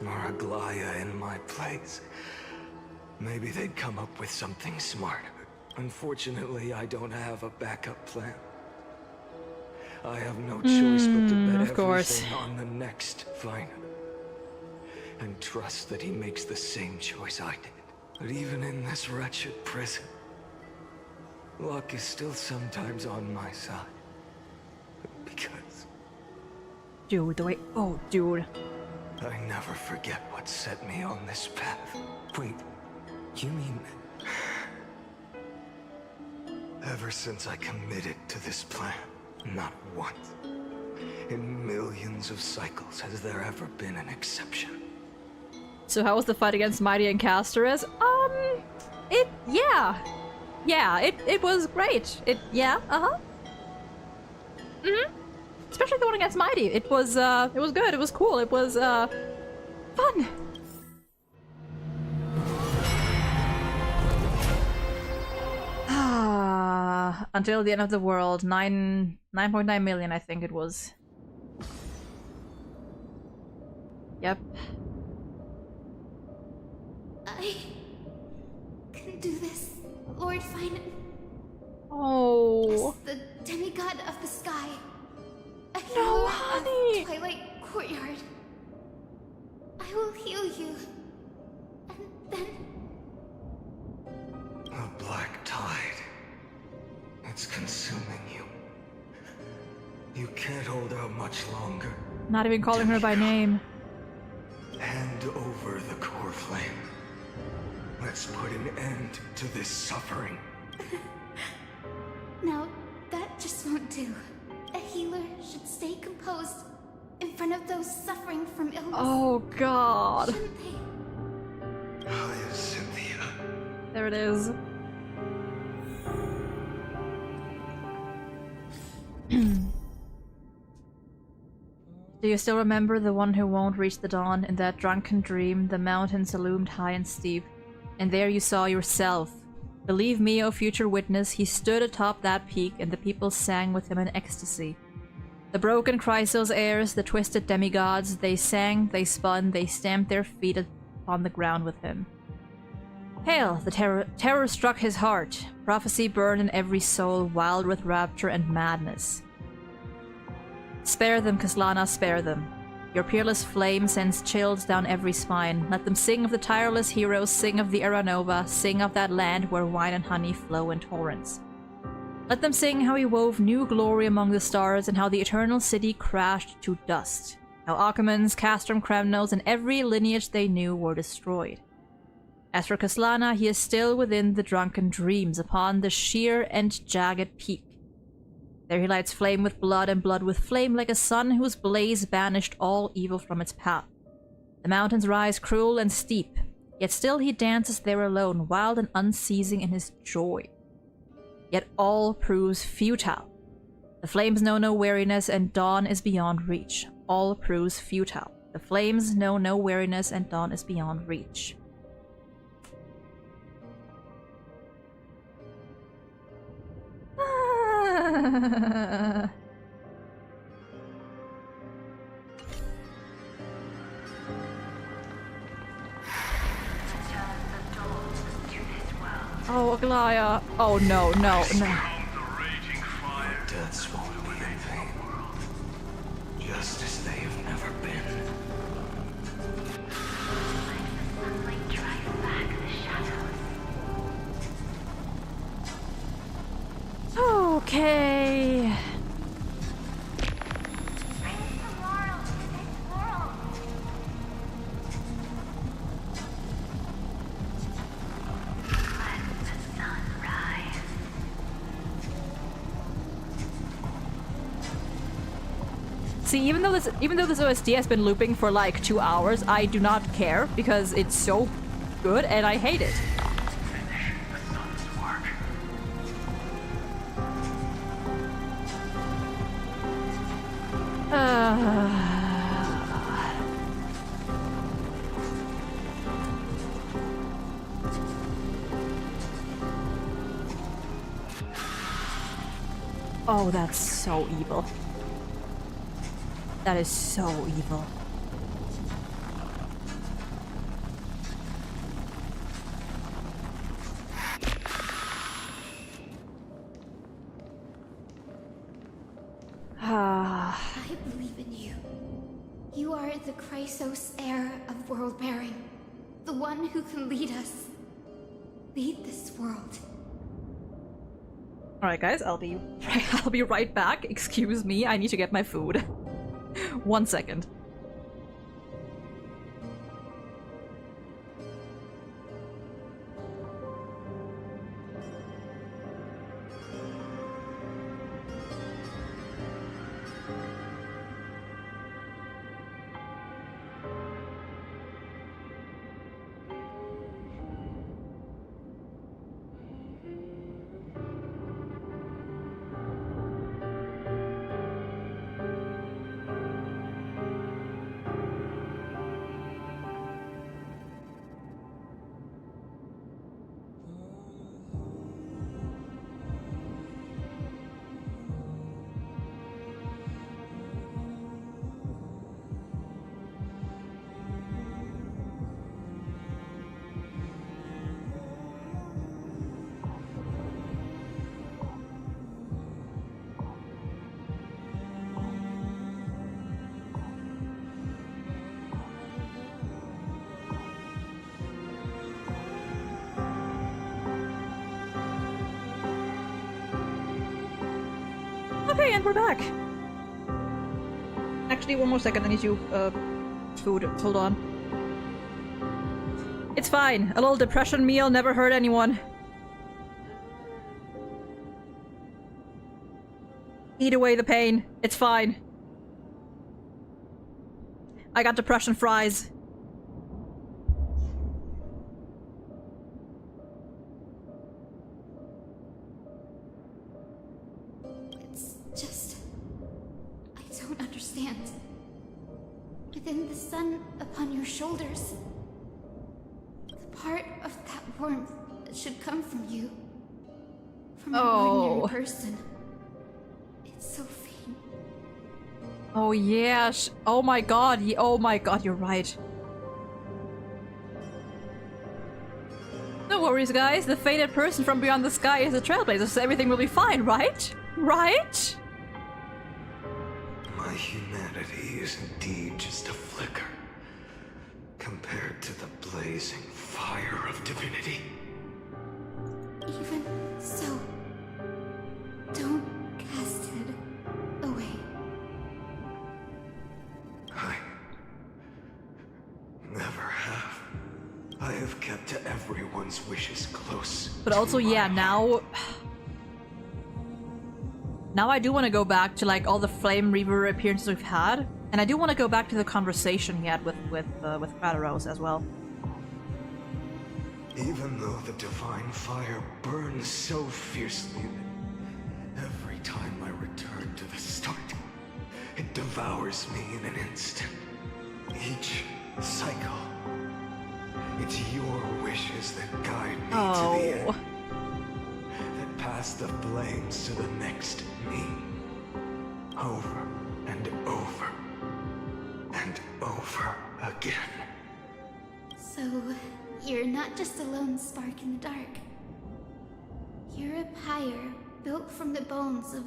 or Aglaya in my place, maybe they'd come up with something smarter. Unfortunately, I don't have a backup plan. I have no choice but to bet everything on the next Finan. And trust that he makes the same choice I did. But even in this wretched prison, luck is still sometimes on my side. Because... Dude, the way... Oh, dude. I never forget what set me on this path. Wait, you mean... Ever since I committed to this plan, not once, in millions of cycles, has there ever been an exception. So how was the fight against Mighty and Casterus? Yeah, it was great. Especially the one against Mighty. It was good, it was cool, it was, fun. Until the end of the world, 9.9 million, I think it was. Yep. I can do this, Lord Finan. Oh. As the demigod of the sky. A No, healer honey. of Twilight Courtyard. I will heal you. And then... A black tide. It's consuming you. You can't hold out much longer. Not even calling her by name. Hand over the core flame. Let's put an end to this suffering. No, that just won't do. A healer should stay composed in front of those suffering from illness. Oh god. Shouldn't they? Hyacinthia. There it is. Do you still remember the one who won't reach the dawn? In that drunken dream, the mountains loomed high and steep, and there you saw yourself, Believe me, O future witness, he stood atop that peak, and the people sang with him in ecstasy. The broken Chrysos heirs, the twisted demigods, they sang, they spun, they stamped their feet upon the ground with him. Hail! The terror struck his heart. Prophecy burned in every soul, wild with rapture and madness. Spare them, Kaslana, spare them. Your peerless flame sends chills down every spine. Let them sing of the tireless heroes, sing of the Era Nova, sing of that land where wine and honey flow in torrents. Let them sing how he wove new glory among the stars and how the eternal city crashed to dust. How Achaemons, Castrum, Kremnos, and every lineage they knew were destroyed. As for Kaslana, he is still within the drunken dreams upon the sheer and jagged peak. There he lights flame with blood and blood with flame like a sun whose blaze banished all evil from its path. The mountains rise cruel and steep, yet still he dances there alone, wild and unceasing in his joy. Yet all proves futile. The flames know no weariness and dawn is beyond reach. All proves futile. The flames know no weariness and dawn is beyond reach. Oh, Aglaya. Oh, no, no, no. Deaths won't be in vain. Just as they have never been. Okay. See, even though this OST has been looping for like 2 hours, I do not care because it's so good and I hate it. Oh, that's so evil. That is so evil. I believe in you. You are the Chrysos heir of world bearing. The one who can lead us. Lead this world. Alright guys, I'll be right back. Excuse me, I need to get my food. 1 second. Okay, and we're back. Actually, one more second. I need you, food. Hold on. It's fine. A little depression meal never hurt anyone. Eat away the pain. It's fine. I got depression fries. Within the sun upon your shoulders, the part of that warmth that should come from you. From an Oh. ordinary person. It's so faint. Oh yeah. Oh my god. Oh my god, you're right. No worries, guys. The fated person from beyond the sky is a trailblazer, so everything will be fine, right? Right? My humanity is indeed just a flicker compared to the blazing fire of divinity. Even so, don't cast it away. I never have. I have kept to everyone's wishes close. But also, yeah, now I do want to go back to like all the Flame Reaver appearances we've had, and I do want to go back to the conversation he had with Kratos as well. Even though the divine fire burns so fiercely that every time I return to the start, it devours me in an instant. Each cycle, it's your wishes that guide me to the end. That pass the flames to the next me. Over and over and over again. So, you're not just a lone spark in the dark. You're a pyre built from the bones of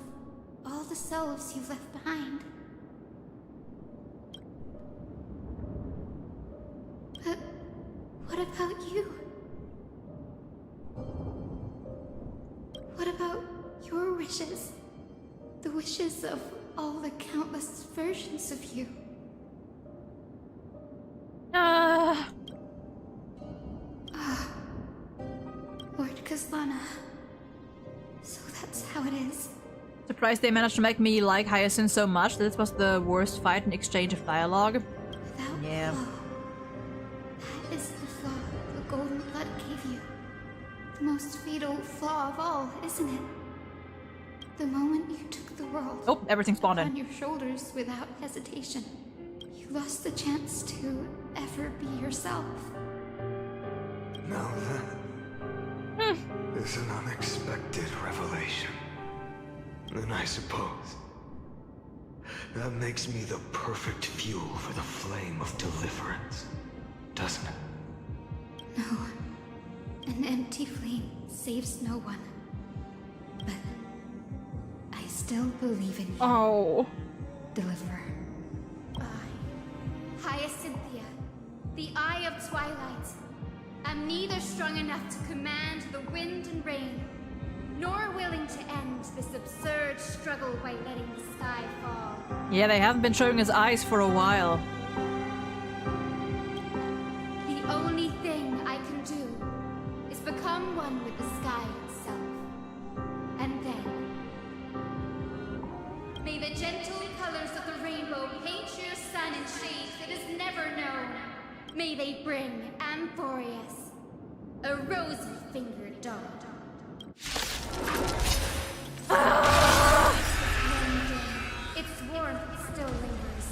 all the selves you've left behind. But what about you? What about your wishes? The wishes of all the countless versions of you? Lord Kazlana. So that's how it is. Surprised they managed to make me like Hyacinth so much that this was the worst fight in exchange of dialogue. Without Yeah. flaw. That is the flaw the golden blood gave you. The most fatal flaw of all, isn't it? The moment you took the world Oh, everything spawned in. on your shoulders without hesitation, you lost the chance to ever be yourself. Now that is an unexpected revelation. And I suppose that makes me the perfect fuel for the flame of deliverance, doesn't it? No. An empty flame saves no one. But I still believe in you. Oh. Deliverer. Hyacinthia, the Eye of Twilight. I'm neither strong enough to command the wind and rain, nor willing to end this absurd struggle by letting the sky fall. Yeah, they haven't been showing his eyes for a while. The only thing I can do is become one with the sky itself. And then, may the gentle colors of the rainbow paint your sun in shades it has never known. May they bring Amphorius, a rosy-fingered dog. Its warmth still lingers.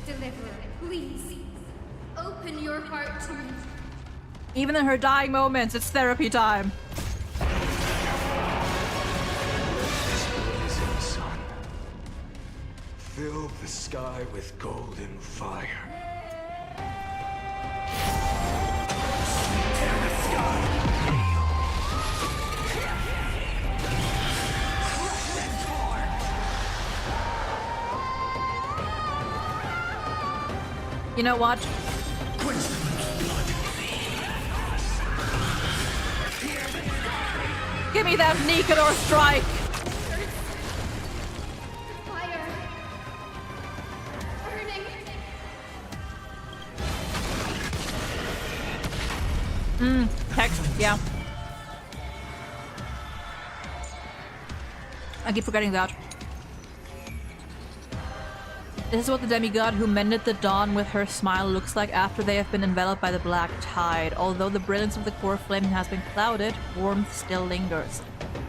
Deliverer, please, open your heart to me. Even in her dying moments, it's therapy time. This blazing sun, fill the sky with golden fire. Tear the sky. You know what? Give me that Nicanor strike! Fire! Burning! Text, yeah. I keep forgetting that. This is what the demigod who mended the dawn with her smile looks like after they have been enveloped by the black tide. Although the brilliance of the core flame has been clouded, warmth still lingers.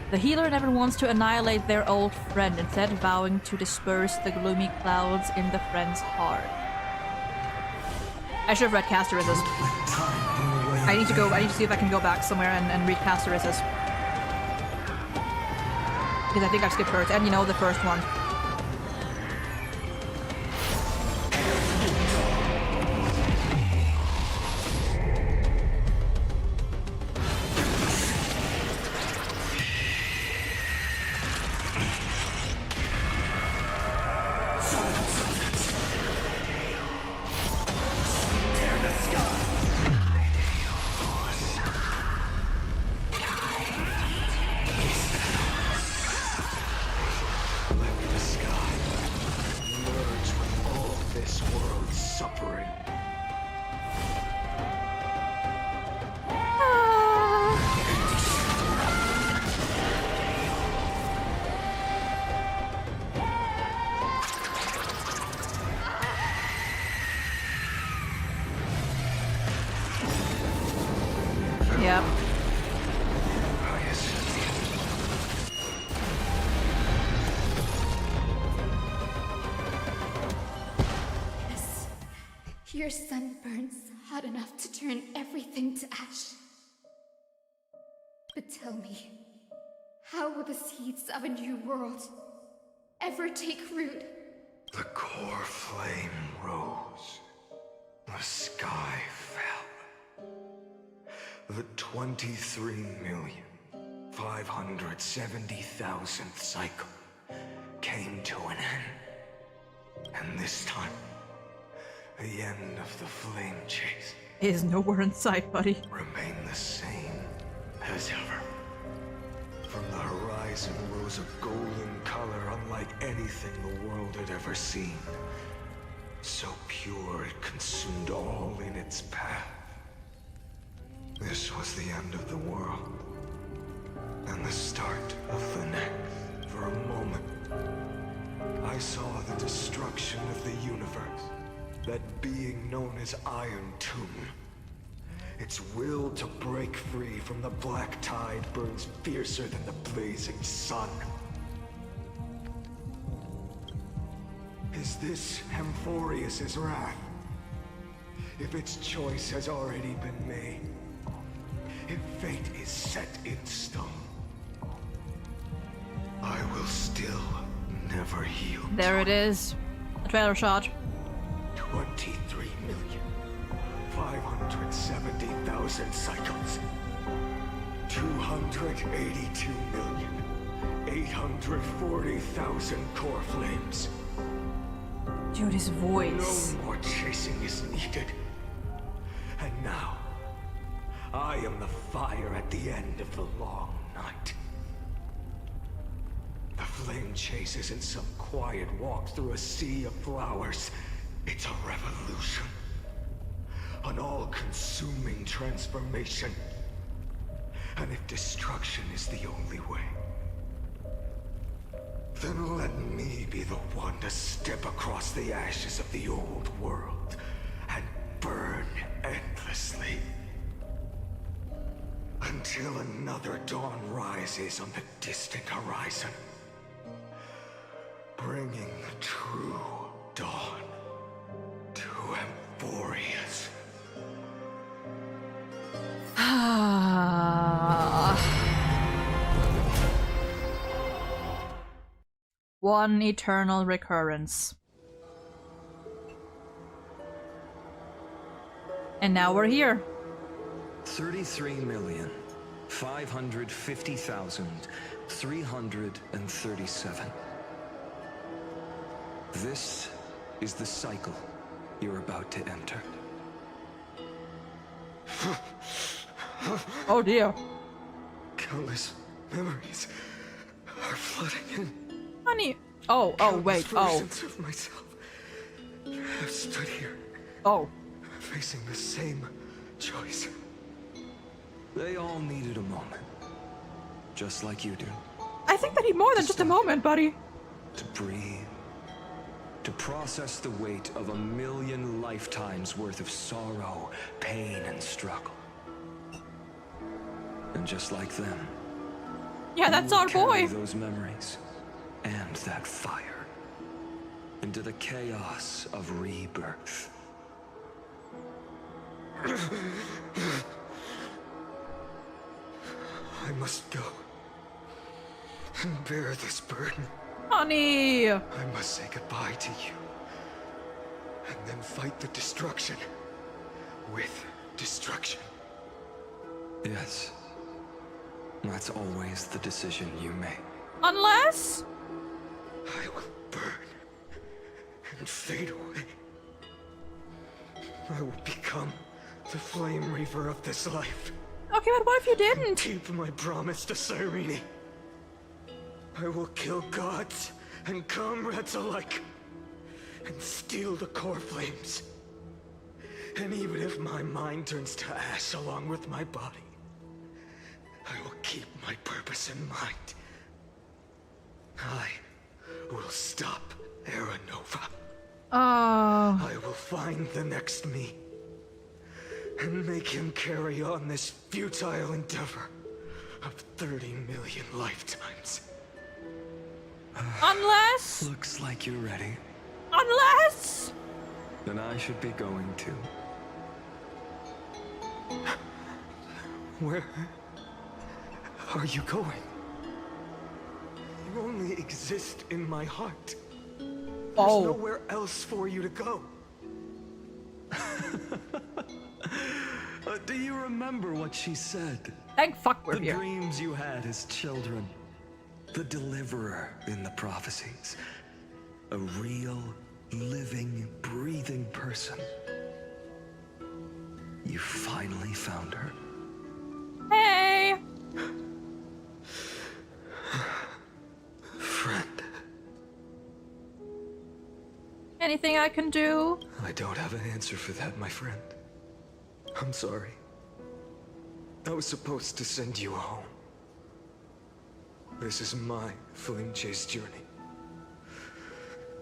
The healer never wants to annihilate their old friend, instead vowing to disperse the gloomy clouds in the friend's heart. I should have read Casteris's. Time I need to see if I can go back somewhere and read past Orissa's. Because I think I've skipped hers, and you know, the first one. Yep. Yes. Your sun burns hot enough to turn everything to ash. But tell me, how will the seeds of a new world ever take root? The core flame rose. The sky fell. The 23,570,000th cycle came to an end. And this time, the end of the flame chase is nowhere in sight, buddy. Remain the same as ever. From the horizon rose a golden color unlike anything the world had ever seen. So pure it consumed all in its path. This was the end of the world, and the start of the next. For a moment, I saw the destruction of the universe, that being known as Iron Tomb. Its will to break free from the black tide burns fiercer than the blazing sun. Is this Amphorius's wrath? If its choice has already been made, if fate is set in stone, I will still never yield. There it is. A trailer shot. 23,570,000 cycles. 282,840,000 core flames. Dude, his voice. No more chasing is needed. And now, I am the fire at the end of the long night. The flame chase isn't some quiet walk through a sea of flowers. It's a revolution. An all-consuming transformation. And if destruction is the only way, then let me be the one to step across the ashes of the old world and burn endlessly. Until another dawn rises on the distant horizon, bringing the true dawn to Amphorius. One eternal recurrence. And now we're here. 33,550,337. This is the cycle you're about to enter. Oh dear. Countless memories are flooding in. Honey. Oh, wait, Versions of myself have stood here. Oh. Facing the same choice. They all needed a moment. Just like you do. I think they need more than just a moment, buddy. To breathe. To process the weight of 1,000,000 lifetimes worth of sorrow, pain, and struggle. And just like them. Yeah, that's our boy. Those memories and that fire into the chaos of rebirth. I must go and bear this burden. Honey! I must say goodbye to you, and then fight the destruction with destruction. Yes. That's always the decision you make. Unless... I will burn and fade away. I will become the flame reaver of this life. Okay, but what if you didn't? Keep my promise to Cyrene. I will kill gods and comrades alike, and steal the core flames. And even if my mind turns to ash along with my body, I will keep my purpose in mind. I will stop Era Nova. I will find the next me, and make him carry on this futile endeavor of 30 million lifetimes. Unless... Looks like you're ready. Unless... Then I should be going too. Where are you going? You only exist in my heart. There's nowhere else for you to go. Do you remember what she said? Thank fuck we're here. here. The dreams you had as children. The deliverer in the prophecies. A real, living, breathing person. You finally found her. Hey! Friend. Anything I can do? I don't have an answer for that, my friend. I'm sorry. I was supposed to send you home. This is my flame chase journey.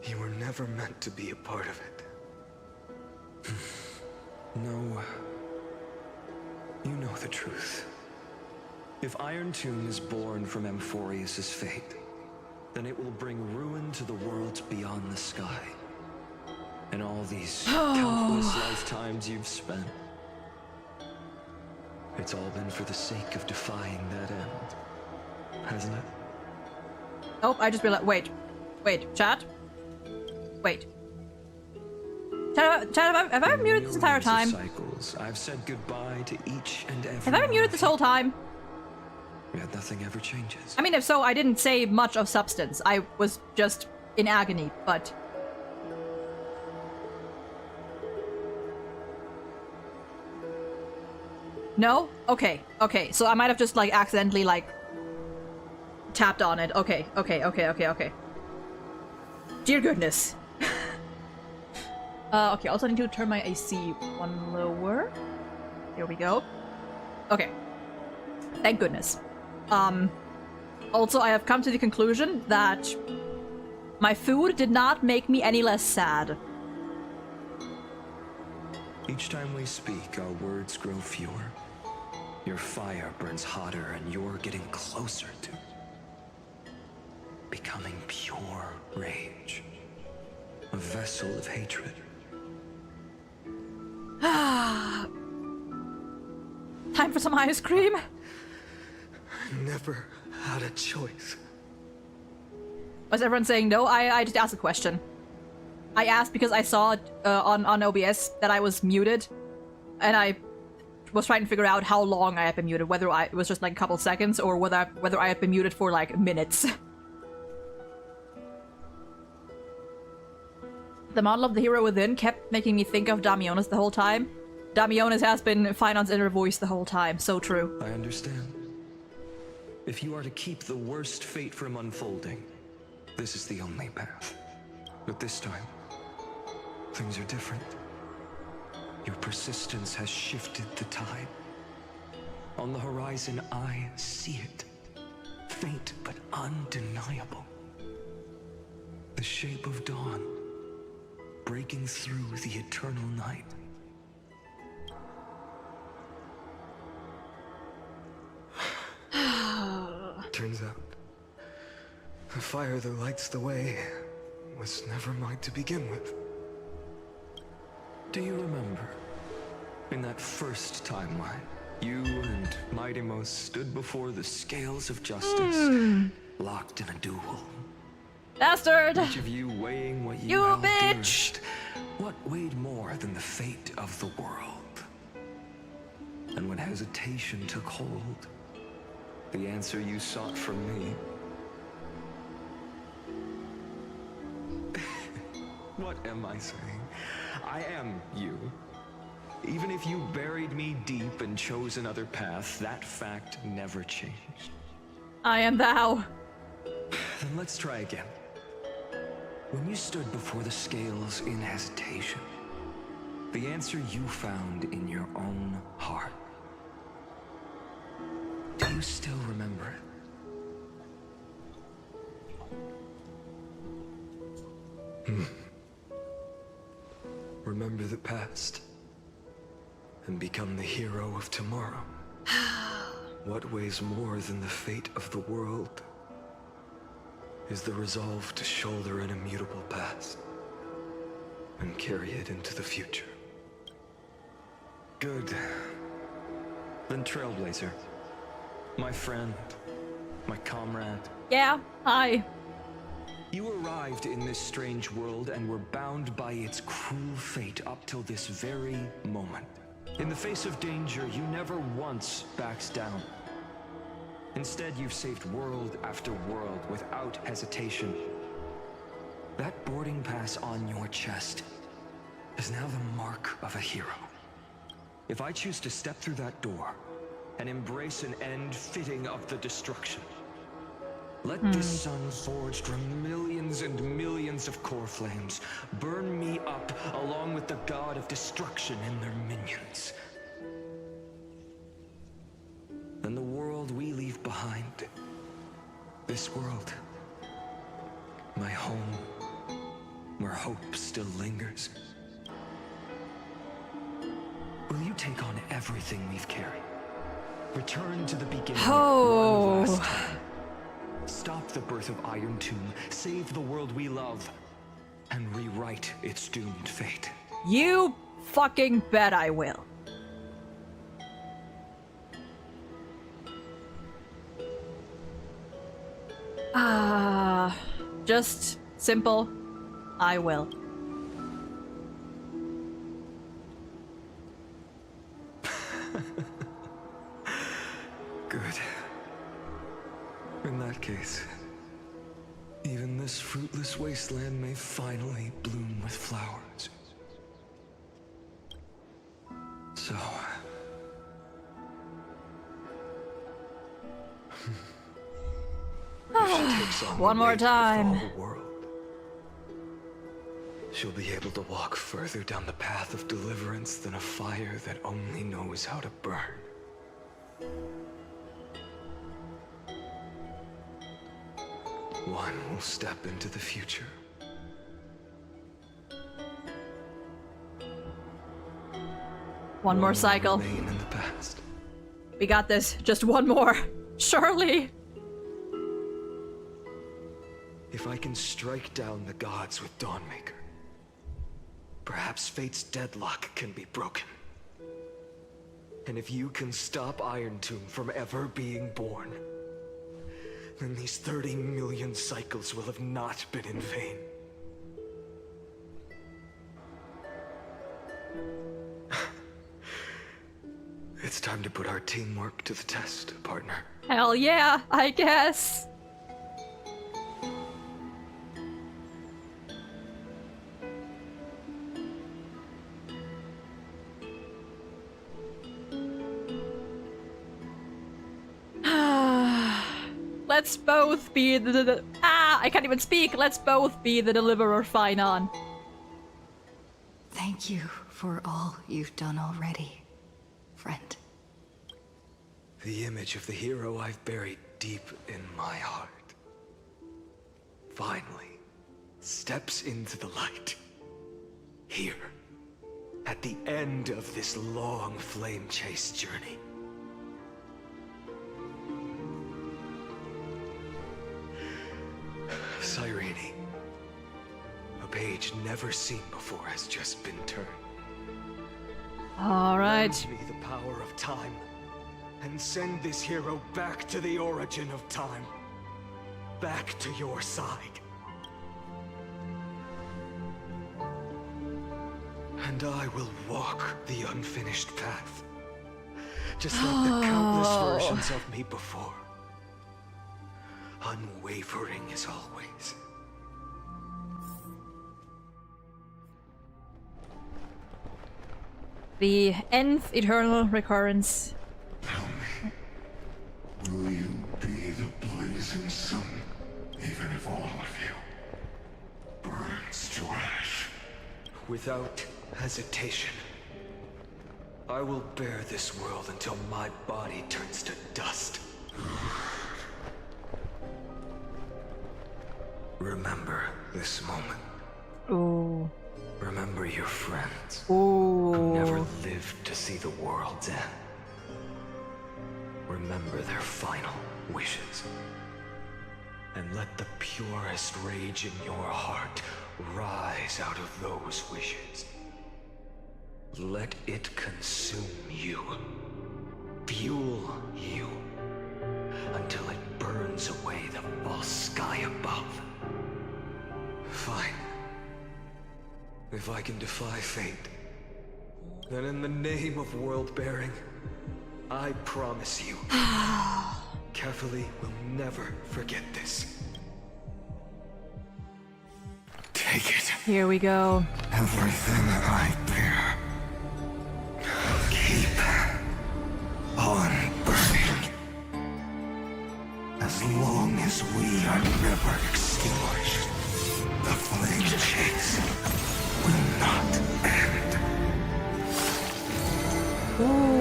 You were never meant to be a part of it. No. You know the truth. If Iron Tomb is born from Amphorius' fate, then it will bring ruin to the worlds beyond the sky. And all these countless lifetimes you've spent. It's all been for the sake of defying that end, hasn't it? Nope, I just realized. Wait, chat? Wait. Chat, have I been muted this entire time? Cycles, I've said goodbye to each and every. Have I been muted this whole time? Yet nothing ever changes. I mean, if so, I didn't say much of substance. I was just in agony, but... No? Okay, so I might have just, like, accidentally, like, tapped on it. Okay. Dear goodness. Okay, also I need to turn my AC one lower. There we go. Okay. Thank goodness. Also, I have come to the conclusion that my food did not make me any less sad. Each time we speak, our words grow fewer. Your fire burns hotter, and you're getting closer to becoming pure rage. A vessel of hatred. Time for some ice cream. I never had a choice. Was everyone saying no? I just asked a question. I asked because I saw on OBS that I was muted, and I was trying to figure out how long I had been muted, whether it was just like a couple seconds or whether I had been muted for like minutes. The model of the hero within kept making me think of Damionis the whole time. Damionis has been Finon's inner voice the whole time, so true. I understand. If you are to keep the worst fate from unfolding, this is the only path. But this time, things are different. Your persistence has shifted the tide. On the horizon, I see it. Faint but undeniable. The shape of dawn, breaking through the eternal night. Turns out, the fire that lights the way was never mine to begin with. Do you remember, in that first timeline, You and Mightymost stood before the scales of justice, locked in a duel. Bastard! Each of you weighing what You held bitch! dearest. What weighed more than the fate of the world? And when hesitation took hold, the answer you sought from me. What am I saying? I am you. Even if you buried me deep and chose another path, that fact never changed. I am thou. Then let's try again. When you stood before the scales in hesitation, the answer you found in your own heart. Do you still remember it? Remember the past and become the hero of tomorrow. What weighs more than the fate of the world is the resolve to shoulder an immutable past and carry it into the future. Good. Then Trailblazer, my friend, my comrade. Yeah, hi. You arrived in this strange world and were bound by its cruel fate up till this very moment. In the face of danger, you never once backed down. Instead, you've saved world after world without hesitation. That boarding pass on your chest is now the mark of a hero. If I choose to step through that door and embrace an end fitting of the destruction, let this sun forged from millions and millions of core flames burn me up along with the god of destruction and their minions. Then the world we leave behind, this world, my home, where hope still lingers, will you take on everything we've carried? Return to the beginning one last time. Stop the birth of Iron Tomb, save the world we love, and rewrite its doomed fate. You fucking bet I will. Just simple. I will. Good. In that case, even this fruitless wasteland may finally bloom with flowers. So... One more time. She'll be able to walk further down the path of deliverance than a fire that only knows how to burn. One will step into the future. One more cycle. Remain in the past. We got this. Just one more. Surely. If I can strike down the gods with Dawnmaker, perhaps fate's deadlock can be broken. And if you can stop Iron Tomb from ever being born, then these 30 million cycles will have not been in vain. It's time to put our teamwork to the test, partner. Hell yeah, I guess. Let's both be the I can't even speak. Let's both be the deliverer. Fine on. Thank you for all you've done already, friend. The image of the hero I've buried deep in my heart finally steps into the light. Here, at the end of this long flame chase journey. Cyrene, a page never seen before has just been turned. All right. Lend me the power of time, and send this hero back to the origin of time. Back to your side. And I will walk the unfinished path. Just like the countless versions of me before. Unwavering as always. The nth eternal recurrence. Tell me, will you be the blazing sun, even if all of you burns to ash? Without hesitation. I will bear this world until my body turns to dust. Remember this moment. Ooh. Remember your friends. Ooh. Who never lived to see the world's end. Remember their final wishes. And let the purest rage in your heart rise out of those wishes. Let it consume you. Fuel you. Until it burns away the false sky above. Fine. If I can defy fate, then in the name of world-bearing, I promise you, Kefali will never forget this. Take it. Here we go. Everything I bear. Keep on burning. As long as we are never extinguished, the flame chase will not end. Ooh.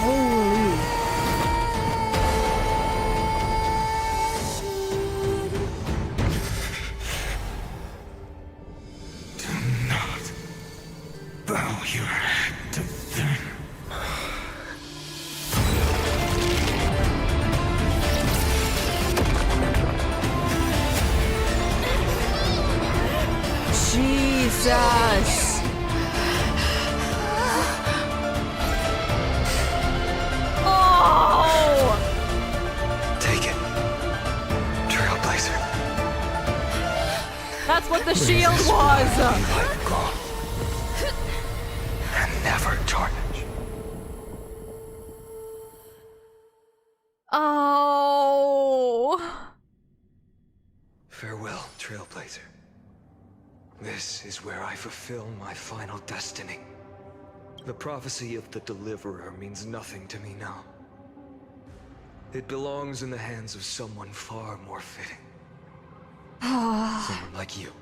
Holy. Do not bow your head to them. Jesus. Oh! Take it. Trailblazer. That's what the shield was. Gone. And never tarnish. Oh. Farewell, Trailblazer. This is where I fulfill my final destiny. The prophecy of the Deliverer means nothing to me now. It belongs in the hands of someone far more fitting. Someone like you.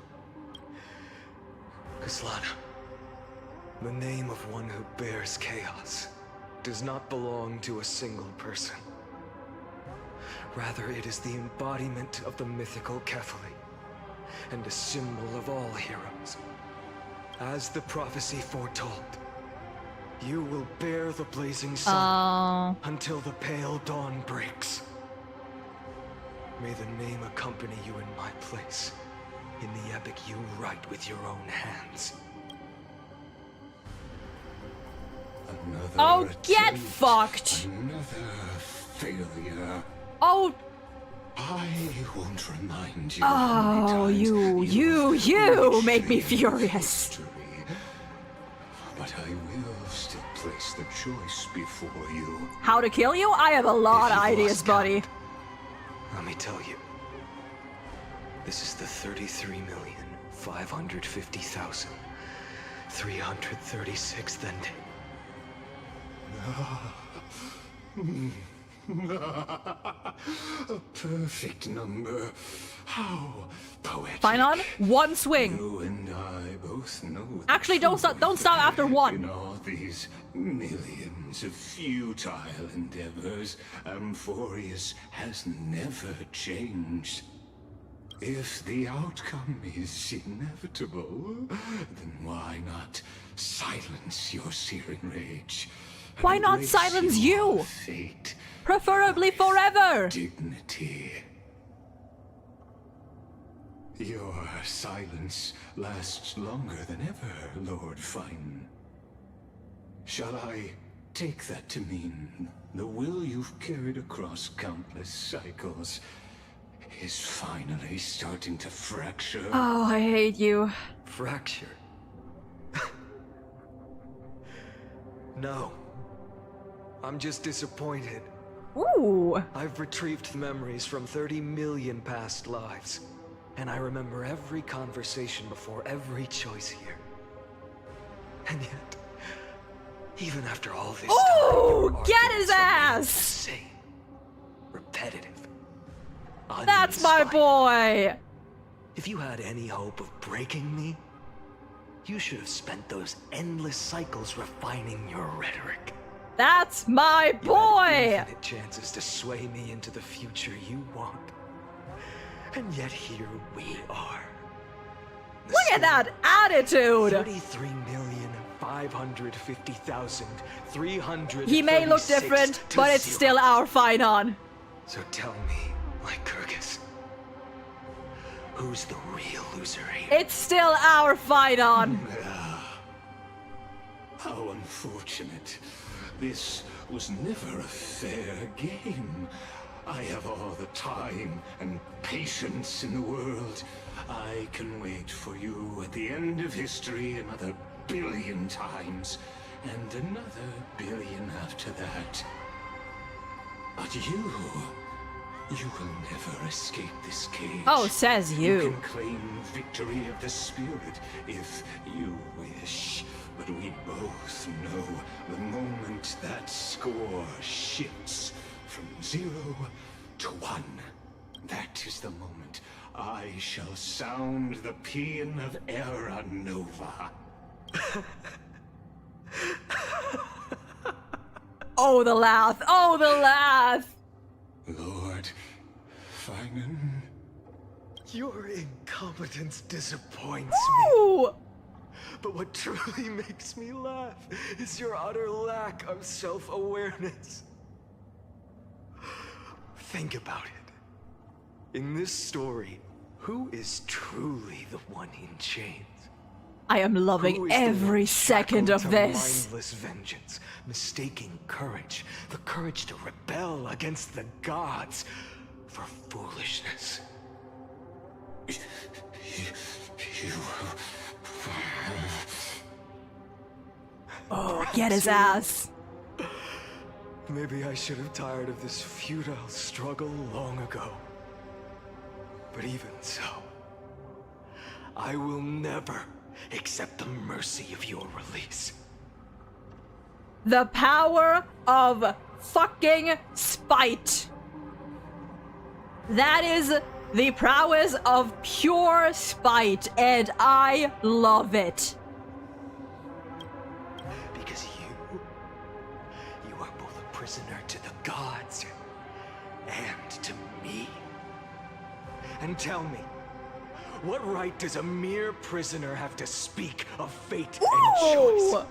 Kaslana. The name of one who bears chaos does not belong to a single person. Rather, it is the embodiment of the mythical Kefali, and a symbol of all heroes. As the prophecy foretold, you will bear the blazing sun until the pale dawn breaks. May the name accompany you in my place, in the epic you write with your own hands. Oh, get fucked! Another failure. Oh. I won't remind you. Oh, you make me furious. But I will still place the choice before you. How to kill you? I have a lot of ideas, buddy. Let me tell you. This is the 33,550,336th ending. A perfect number. How poetic. Fine on one swing. You and I both know. Actually, don't stop after one. In all these millions of futile endeavors, Amphorius has never changed. If the outcome is inevitable, then why not silence your searing rage Why not silence you? Fate. Preferably forever. Dignity. Your silence lasts longer than ever, Lord Fine. Shall I take that to mean the will you've carried across countless cycles is finally starting to fracture? Oh, I hate you. Fracture? No. I'm just disappointed. Ooh. I've retrieved memories from 30 million past lives, and I remember every conversation before every choice here. And yet, even after all this time, get his ass! The same. Repetitive. That's my boy! If you had any hope of breaking me, you should have spent those endless cycles refining your rhetoric. That's my boy! You had infinite chances to sway me into the future you want. And yet here we are. Look at that attitude! 33,550,300. He may look different, but it's still our Phynon. So tell me, Lycurgus, who's the real loser here? It's still our Phynon. How unfortunate. This was never a fair game. I have all the time and patience in the world. I can wait for you at the end of history another billion times, and another billion after that. But you will never escape this cage. Oh, says you. You can claim victory of the spirit if you wish. But we both know the moment that score shifts from 0 to 1. That is the moment I shall sound the paean of Era Nova. Oh, the laugh! Oh, the laugh! Lord Finan. Your incompetence disappoints Ooh. me. But what truly makes me laugh is your utter lack of self-awareness. Think about it. In this story, who is truly the one in chains? I am loving every second of this. Mindless vengeance, mistaking courage, the courage to rebel against the gods for foolishness. Oh, get his ass. Maybe I should have tired of this futile struggle long ago. But even so, I will never accept the mercy of your release. The power of fucking spite. That is the prowess of pure spite, and I love it. Because you are both a prisoner to the gods and to me. And tell me, what right does a mere prisoner have to speak of fate and choice?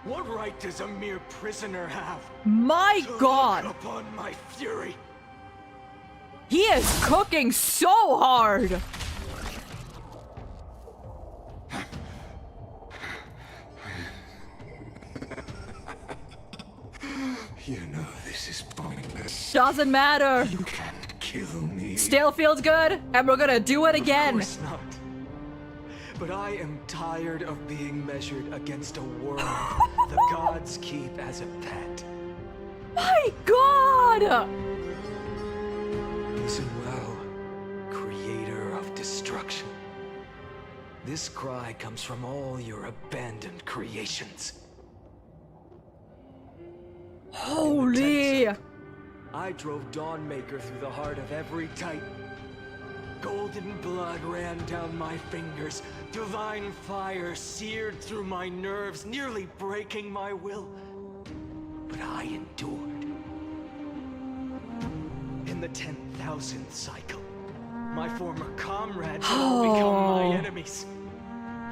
What right does a mere prisoner have? My God! Look upon my fury. He is cooking so hard. You know this is pointless. Doesn't matter. You can't kill me. Still feels good, and we're gonna do it again. Of course not. But I am tired of being measured against a world the gods keep as a pet. My God! Listen well, creator of destruction. This cry comes from all your abandoned creations. Holy! I drove Dawnmaker through the heart of every Titan. Golden blood ran down my fingers. Divine fire seared through my nerves, nearly breaking my will. But I endured. In the 10,000th cycle, my former comrades have all become my enemies.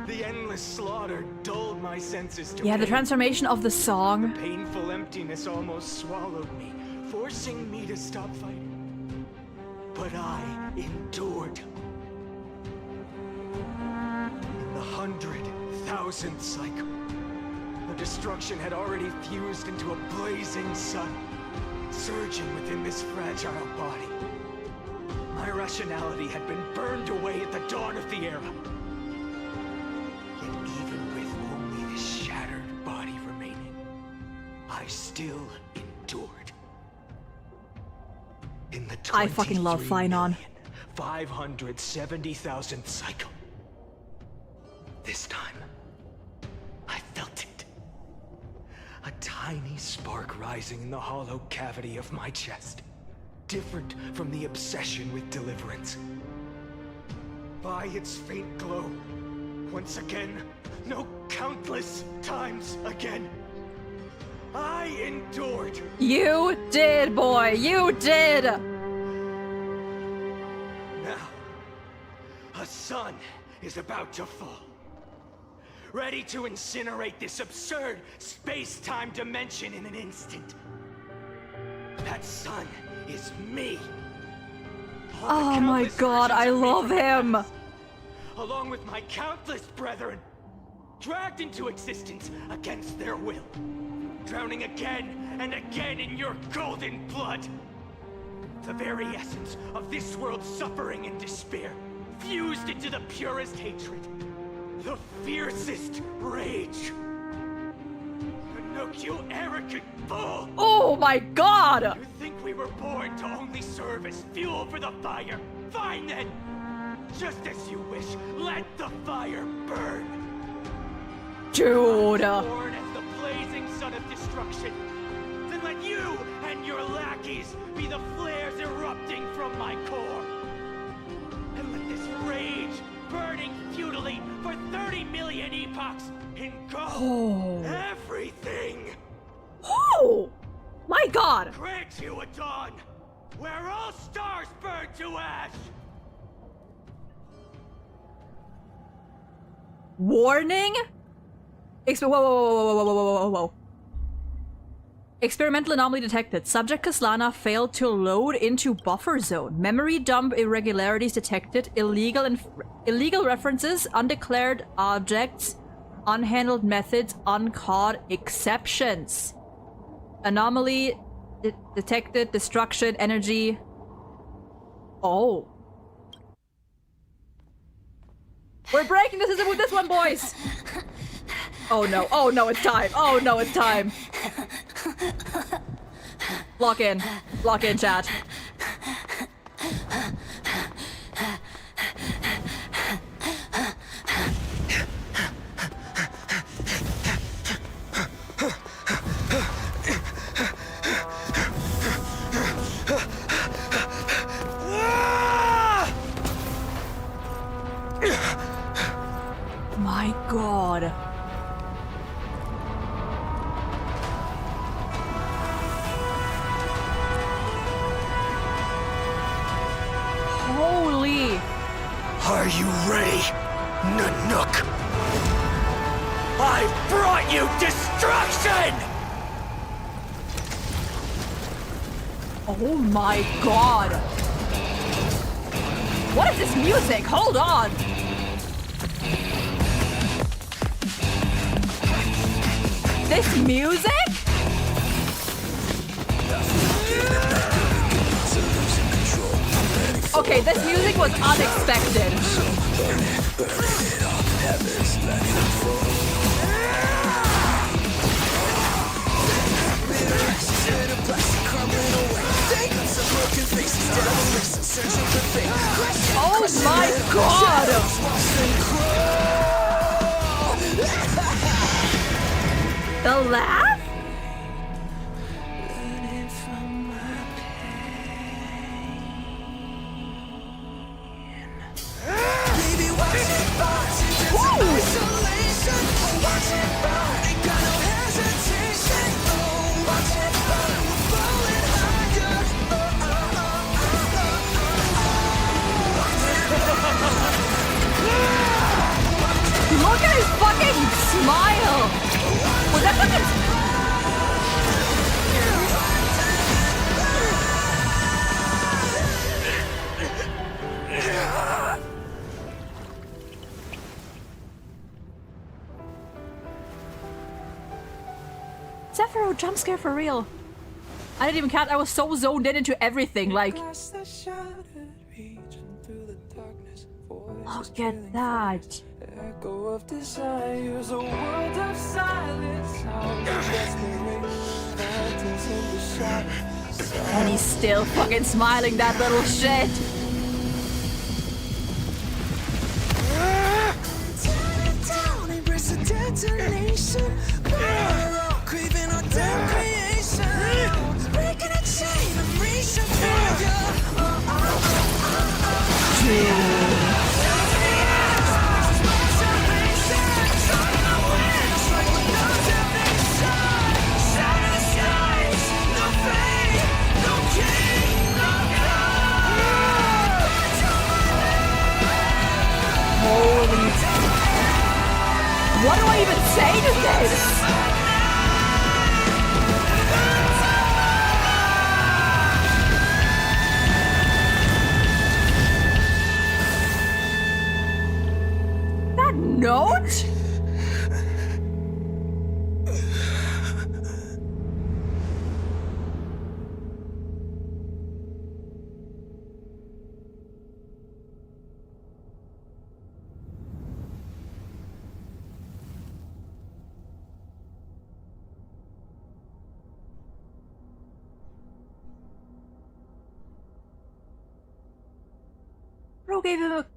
The endless slaughter dulled my senses to Yeah, the pain. transformation of the song. The painful emptiness almost swallowed me, forcing me to stop fighting. But I endured. In the 100,000th cycle, the destruction had already fused into a blazing sun, surging within this fragile body. My rationality had been burned away at the dawn of the era. Yet even with only this shattered body remaining, I still endured. In the I fucking love Finon. 570,000th cycle. This time, I felt it. A tiny spark rising in the hollow cavity of my chest. Different from the obsession with deliverance. By its faint glow, once again, no countless times again, I endured. You did, boy. You did. Now, a sun is about to fall. Ready to incinerate this absurd space-time dimension in an instant. That sun is me. Oh my god, I love him. Along with my countless brethren, dragged into existence against their will, drowning again and again in your golden blood. The very essence of this world's suffering and despair, fused into the purest hatred, the fiercest rage. Nook, you arrogant fool! Oh my god! You think we were born to only serve as fuel for the fire? Fine then! Just as you wish, let the fire burn! Dude! Born as the blazing sun of destruction, then let you and your lackeys be the flares erupting from my core! And let this rage burning futilely for 30 million epochs engulf everything! Oh! My god! Grant you a dawn where all stars burn to ash! Warning? Whoa. Experimental anomaly detected. Subject Kaslana failed to load into buffer zone. Memory dump irregularities detected. Illegal references, undeclared objects, unhandled methods, uncaught exceptions. Anomaly detected. Destruction, energy. Oh. We're breaking the system with this one, boys! Oh no, it's time. Oh no, it's time. Lock in, chat. My god. Holy. Are you ready, Nanook? I brought you destruction! Oh my god. What is this music? Hold on. This music? Okay, this music was unexpected. Oh my god! The laugh? Look smile! Was that fucking... Sephiroth jump scare for real. I didn't even count. I was so zoned in into everything. Like, look at that. Echo of desires, a world of silence. And he's still fucking smiling, that little shit. Detonation, craving our damn creation, breaking a chain of reaching for you. Holy. What do I even say to this? That note?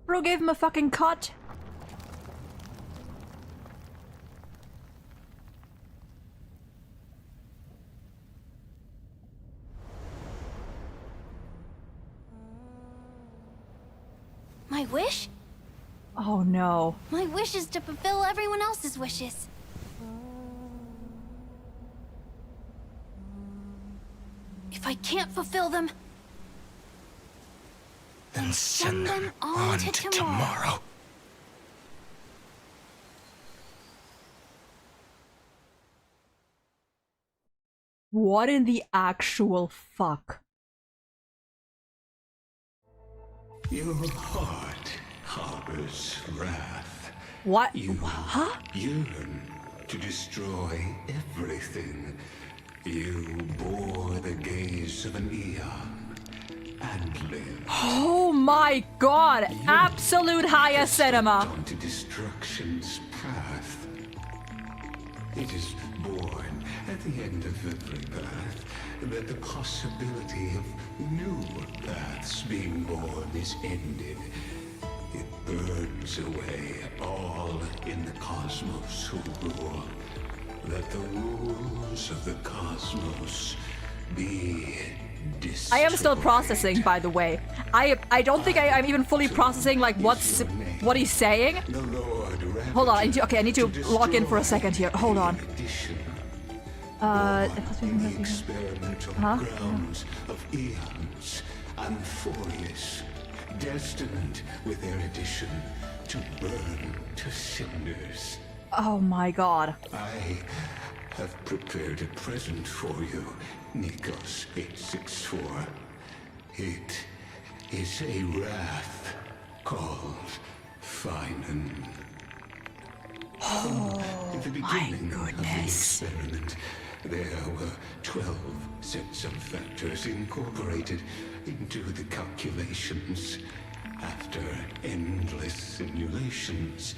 Bro gave him a fucking cut. My wish? Oh no. My wish is to fulfill everyone else's wishes. If I can't fulfill them, then send them on to tomorrow. What in the actual fuck? Your heart harbors wrath. What? You huh? yearn to destroy everything. You bore the gaze of an eon and live. Oh my god! Absolute higher cinema! Onto destruction's path. It is born at the end of every path that the possibility of new paths being born is ended. It burns away all in the cosmos who rule. Let the rules of the cosmos be destroyed. I am still processing, by the way. I don't think I'm even fully processing like what he's saying. Hold on, I need to log in for a second here. Hold on. The experimental grounds of eons and furious, destined with their addition to burn to cinders. Oh my god. I have prepared a present for you, Nikos 864. It is a wrath called Finan. Oh, at the beginning of the experiment, there were 12 sets of factors incorporated into the calculations. After endless simulations,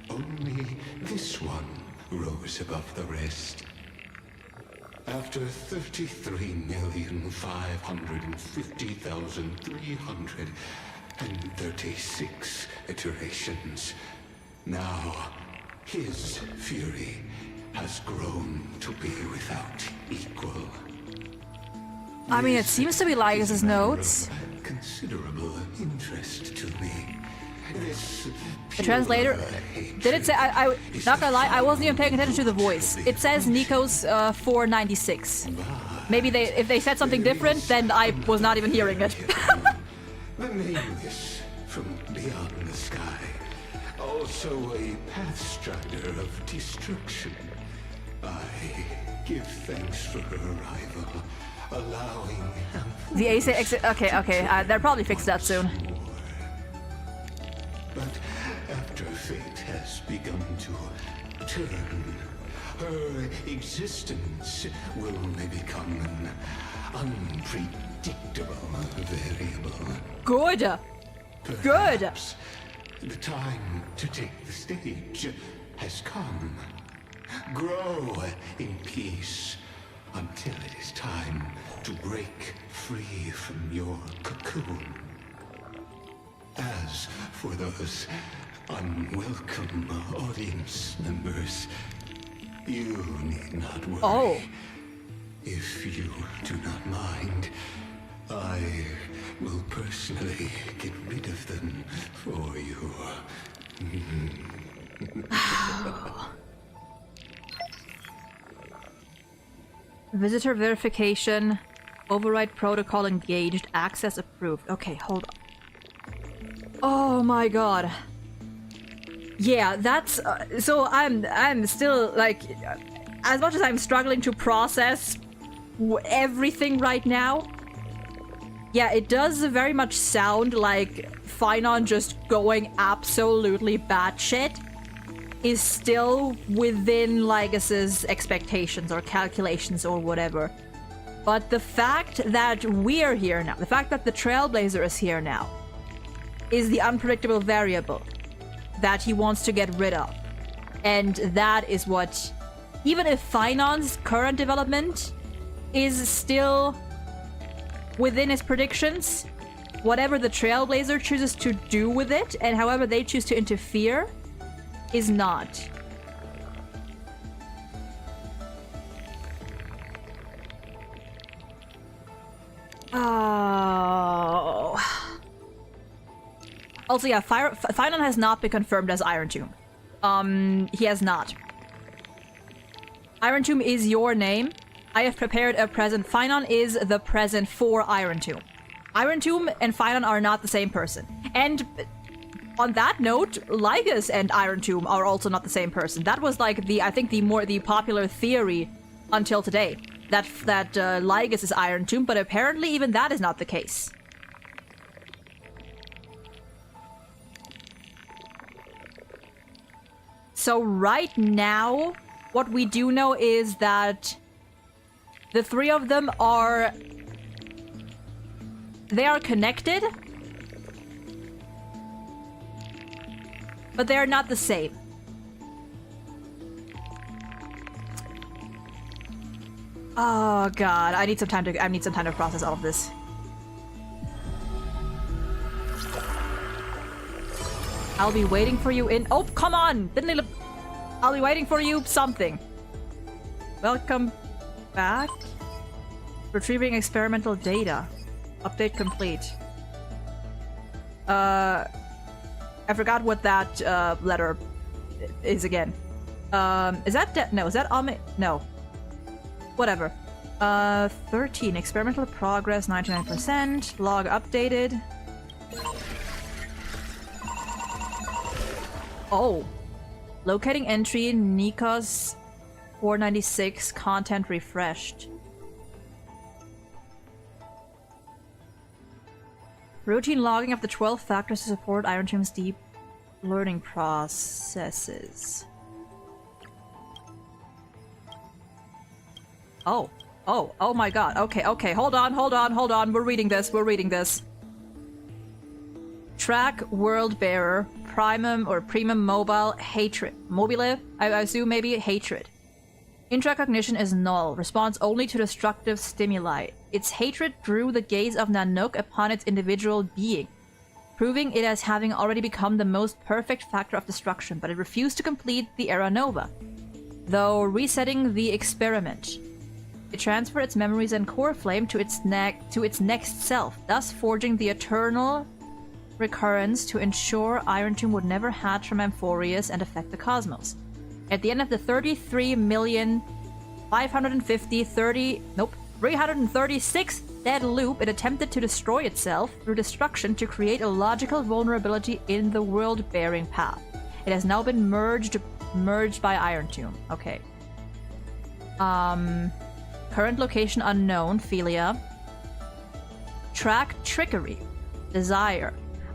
only this one rose above the rest. After 33,550,336 iterations, now his fury has grown to be without equal. I mean, it seems to be like his notes. Considerable interest to me. The translator, did it say? I not gonna lie, I wasn't even paying attention to the voice. It says Nikos 496. Maybe if they said something different, then I was not even hearing it. The nameless from beyond the sky, also a pathstrider of destruction. I give thanks for her arrival, allowing the AC exit. Okay. They'll probably fix that soon. But after fate has begun to turn, her existence will only become an unpredictable variable. Good. Perhaps the time to take the stage has come. Grow in peace until it is time to break free from your cocoon. As for those unwelcome audience members, you need not worry. Oh. If you do not mind, I will personally get rid of them for you. Visitor verification. Override protocol engaged. Access approved. Okay, hold on. Oh my god. Yeah, that's so I'm still like, as much as I'm struggling to process everything right now, yeah, it does very much sound like Finon just going absolutely batshit is still within Lygas's expectations or calculations or whatever. But the fact that we're here now, the fact that the Trailblazer is here now, is the unpredictable variable that he wants to get rid of. And that is what, even if Finon's current development is still within his predictions, whatever the Trailblazer chooses to do with it, and however they choose to interfere, is not. Oh. Also, yeah, Finon has not been confirmed as Iron Tomb. He has not. Iron Tomb is your name. I have prepared a present. Finon is the present for Iron Tomb. Iron Tomb and Finon are not the same person. And on that note, Lygas and Iron Tomb are also not the same person. That was like I think the popular theory until today. That Lygas is Iron Tomb, but apparently even that is not the case. So right now, what we do know is that the three of them are connected, but they are not the same. Oh god, I need some time to process all of this. I'll be waiting for you in— oh, come on! I'll be waiting for you something. Welcome back. Retrieving experimental data. Update complete. I forgot what that letter is again. Is that no, is that Ame? No. Whatever. 13. Experimental progress 99%. Log updated. Oh. Locating entry Nikos 496. Content refreshed. Routine logging of the 12 factors to support Iron Tomb's deep learning processes. Oh my god. Okay. Hold on. We're reading this. Track World Bearer, Primum Mobile, Hatred. Mobile, I assume maybe Hatred. Intracognition is null, responds only to destructive stimuli. Its hatred drew the gaze of Nanook upon its individual being, proving it as having already become the most perfect factor of destruction, but it refused to complete the Era Nova, though resetting the experiment. It transferred its memories and core flame to its next self, thus forging the eternal recurrence to ensure Iron Tomb would never hatch from Amphorius and affect the cosmos. At the end of the 336th dead loop, it attempted to destroy itself through destruction to create a logical vulnerability in the world-bearing path. It has now been merged by Iron Tomb. Okay. Current location unknown. Philia. Track trickery. Desire.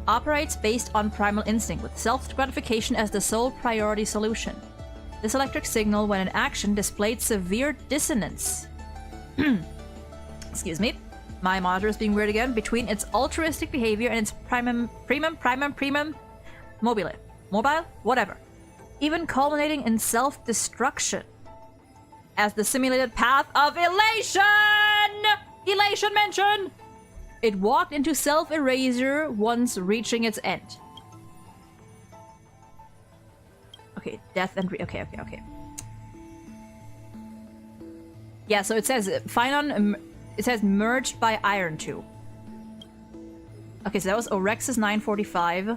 Operates based on primal instinct, with self-gratification as the sole priority solution. This electric signal, when in action, displayed severe dissonance. Excuse me. My monitor is being weird again. Between its altruistic behavior and its primum mobile. Whatever. Even culminating in self-destruction. As the simulated path of elation! Elation mention! It walked into self-erasure once reaching its end. Okay, death and okay. Yeah, so it says it says merged by Iron 2. Okay, so that was Orexis 945.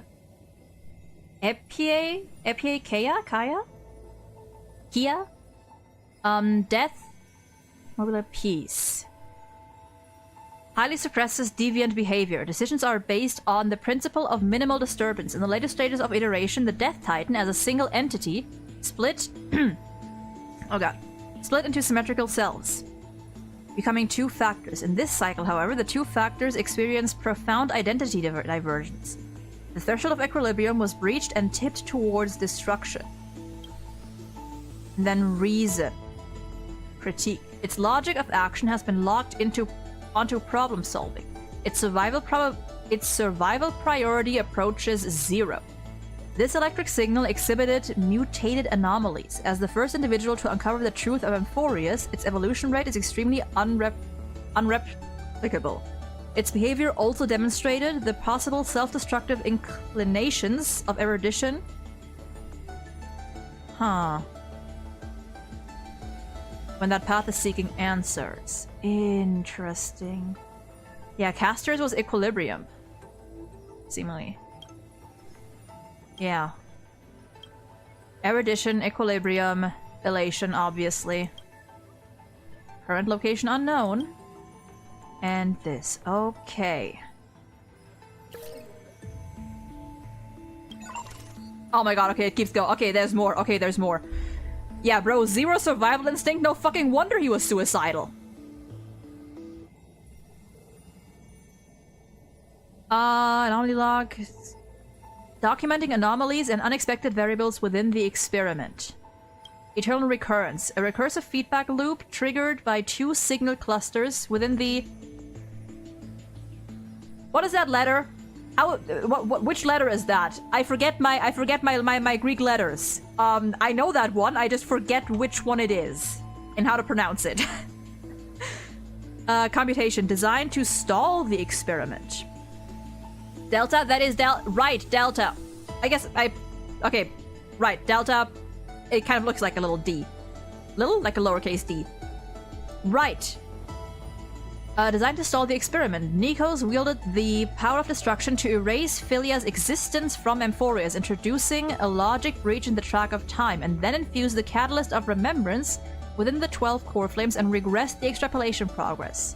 Epie Kaya? Kia? Death. Mobile Peace. Highly suppresses deviant behavior. Decisions are based on the principle of minimal disturbance. In the later stages of iteration, the Death Titan, as a single entity, split into symmetrical cells, becoming two factors. In this cycle, however, the two factors experience profound identity divergence. The threshold of equilibrium was breached and tipped towards destruction. And then reason. Critique. Its logic of action has been locked onto problem solving. Its survival priority approaches 0. This electric signal exhibited mutated anomalies. As the first individual to uncover the truth of Amphorius, its evolution rate is extremely unreplicable. Its behavior also demonstrated the possible self-destructive inclinations of erudition. When that path is seeking answers. Interesting. Yeah, Castor's was equilibrium. Seemingly. Yeah. Erudition, equilibrium, elation, obviously. Current location unknown. And this. Okay. Oh my god, okay, it keeps going. Okay, there's more. Okay, there's more. Yeah, bro, 0 survival instinct? No fucking wonder he was suicidal. Anomaly log. Documenting anomalies and unexpected variables within the experiment. Eternal recurrence. A recursive feedback loop triggered by 2 signal clusters within the... What is that letter? Which letter is that? I forget my Greek letters. I know that one, I just forget which one it is and how to pronounce it. Computation designed to stall the experiment. Delta, that is right, Delta. I guess okay, right, Delta. It kind of looks like a little d. Little? Like a lowercase d. Right. Designed to stall the experiment, Nikos wielded the power of destruction to erase Philia's existence from Amphorius, introducing a logic breach in the track of time, and then infused the catalyst of remembrance within the 12 core flames and regressed the extrapolation process.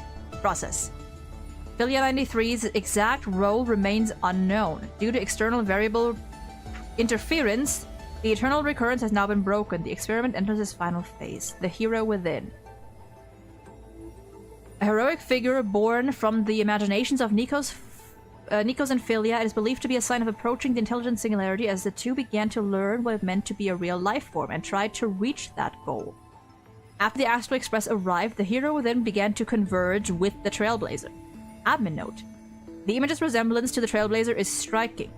Philia 93's exact role remains unknown. Due to external variable interference, the eternal recurrence has now been broken. The experiment enters its final phase. The hero within. A heroic figure born from the imaginations of Nikos and Philia, it is believed to be a sign of approaching the intelligent singularity as the two began to learn what it meant to be a real life form and tried to reach that goal. After the Astral Express arrived, the hero within began to converge with the Trailblazer. Admin note. The image's resemblance to the Trailblazer is striking.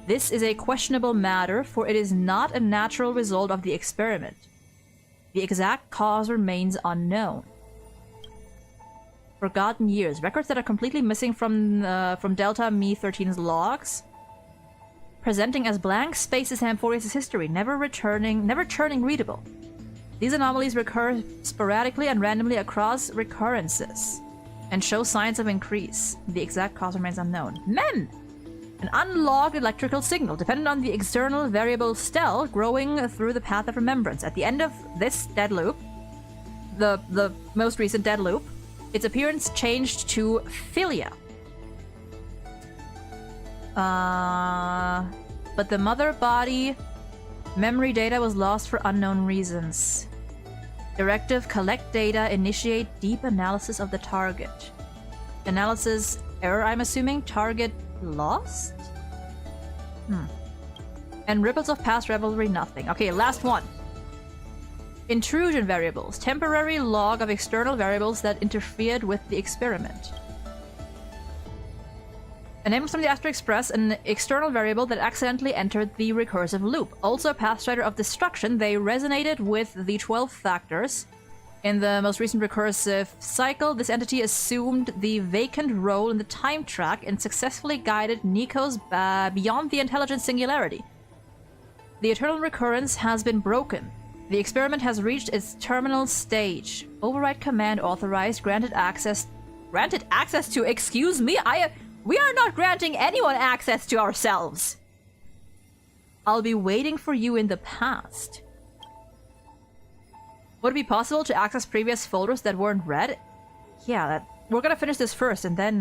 This is a questionable matter, for it is not a natural result of the experiment. The exact cause remains unknown. Forgotten years. Records that are completely missing from Delta Me 13's logs. Presenting as blank spaces in Amphorius' history, never turning readable. These anomalies recur sporadically and randomly across recurrences, and show signs of increase. The exact cause remains unknown. Men! An unlogged electrical signal, dependent on the external variable stel, growing through the path of remembrance. At the end of this dead loop, the most recent dead loop, its appearance changed to Philia. but the mother body memory data was lost for unknown reasons. Directive: collect data, initiate deep analysis of the target. Analysis error, I'm assuming. Target lost? And ripples of past revelry, nothing. Okay, last one. Intrusion variables. Temporary log of external variables that interfered with the experiment. Enables from the Astro Express an external variable that accidentally entered the recursive loop. Also a pathstrider of destruction, they resonated with the 12 factors. In the most recent recursive cycle, this entity assumed the vacant role in the time track and successfully guided Nico's beyond the intelligent singularity. The eternal recurrence has been broken. The experiment has reached its terminal stage. Override command authorized. Granted access to, excuse me? We are not granting anyone access to ourselves. I'll be waiting for you in the past. Would it be possible to access previous folders that weren't read? Yeah, we're gonna finish this first, and then,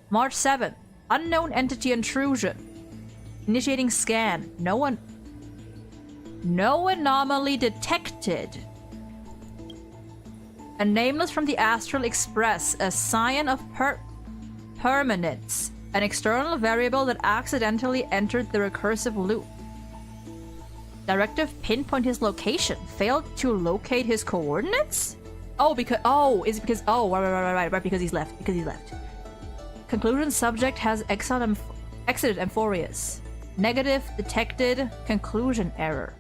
March 7th. Unknown entity intrusion. Initiating scan. No anomaly detected. A nameless from the Astral Express. A scion of permanence. An external variable that accidentally entered the recursive loop. Directive: pinpoint his location. Failed to locate his coordinates? Oh, because right, because he's left. Conclusion: subject has exited Amphorius. Negative detected. Conclusion error.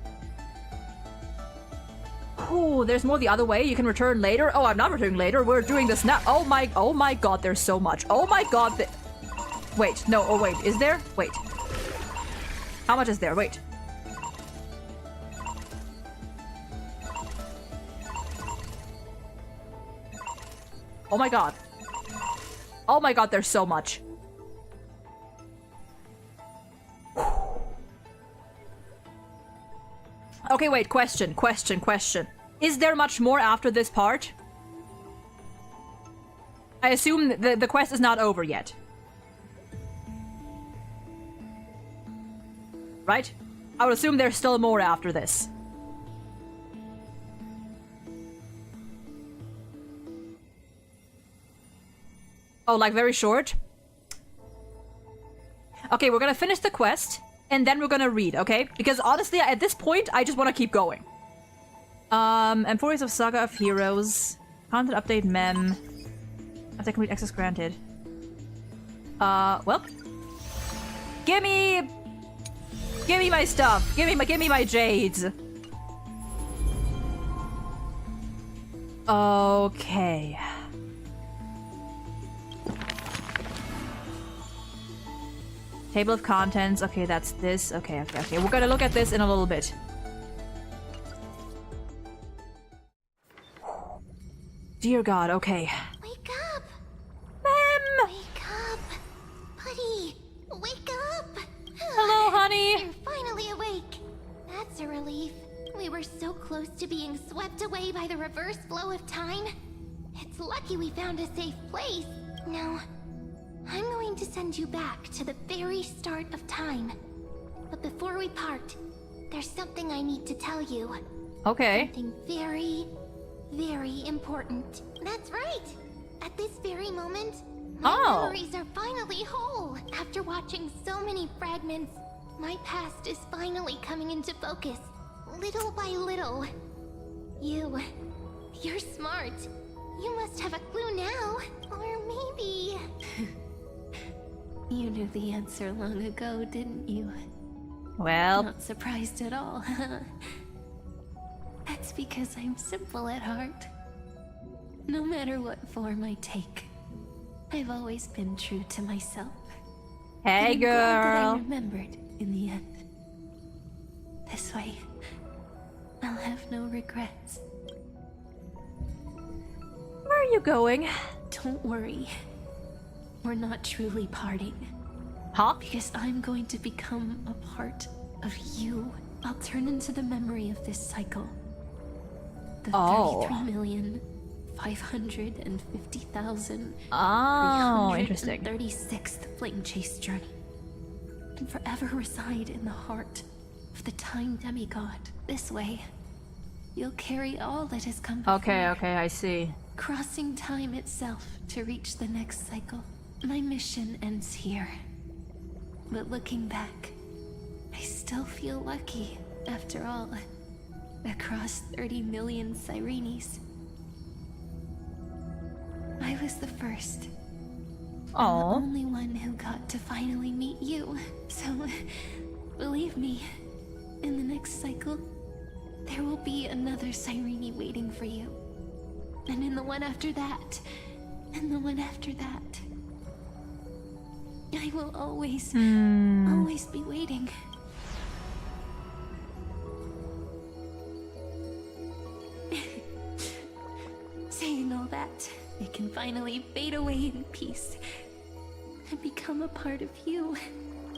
Oh, there's more the other way. You can return later. Oh, I'm not returning later. We're doing this now. Oh my god, there's so much. Oh my god. Wait, no, oh wait, is there? Wait. How much is there? Wait. Oh my god. Oh my god, there's so much. Okay, wait, question. Is there much more after this part? I assume the quest is not over yet. Right? I would assume there's still more after this. Oh, like very short? Okay, we're gonna finish the quest, and then we're gonna read, okay? Because honestly, at this point, I just want to keep going. Amphorius of Saga of Heroes. Content update mem. After complete access granted. Well. Give me my stuff. Give me my jades. Okay. Table of contents. Okay, that's this. Okay. We're gonna look at this in a little bit. Dear God, okay. Wake up! Mem! Wake up! Buddy! Wake up! Hello, honey! You're finally awake. That's a relief. We were so close to being swept away by the reverse flow of time. It's lucky we found a safe place. Now, I'm going to send you back to the very start of time. But before we part, there's something I need to tell you. Okay. Something very, very important. That's right! At this very moment, my memories are finally whole. After watching so many fragments, my past is finally coming into focus. Little by little. You're smart. You must have a clue now. Or maybe... You knew the answer long ago, didn't you? Well... Not surprised at all. That's because I'm simple at heart. No matter what form I take, I've always been true to myself. Hey, I'm glad that I girl. remembered in the end. This way, I'll have no regrets. Where are you going? Don't worry. We're not truly parting. Huh? Because I'm going to become a part of you. I'll turn into the memory of this cycle. The 33,550,000. Oh, interesting. 36th flame chase journey. and forever reside in the heart of the time demigod. This way, you'll carry all that has come before. Okay, I see. Crossing time itself to reach the next cycle. My mission ends here. But looking back, I still feel lucky, after all. Across 30 million Sirenes. I was the first. Aww. I'm the only one who got to finally meet you. So, believe me, in the next cycle, there will be another Sirene waiting for you. And in the one after that, and the one after that. I will always, always be waiting. Saying all that, it can finally fade away in peace and become a part of you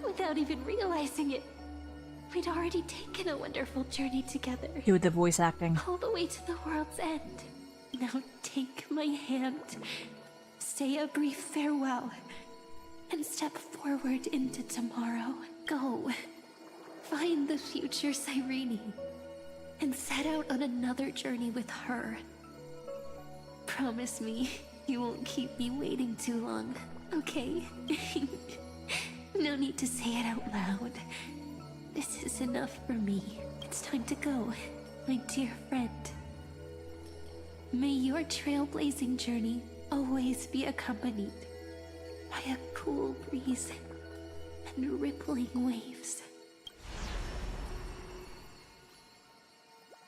without even realizing it. We'd already taken a wonderful journey together. You with the voice acting. All the way to the world's end. Now take my hand, say a brief farewell, and step forward into tomorrow. Go, find the future Sirene, and set out on another journey with her. Promise me you won't keep me waiting too long, okay? No need to say it out loud. This is enough for me. It's time to go, my dear friend. May your trailblazing journey always be accompanied by a cool breeze and rippling waves.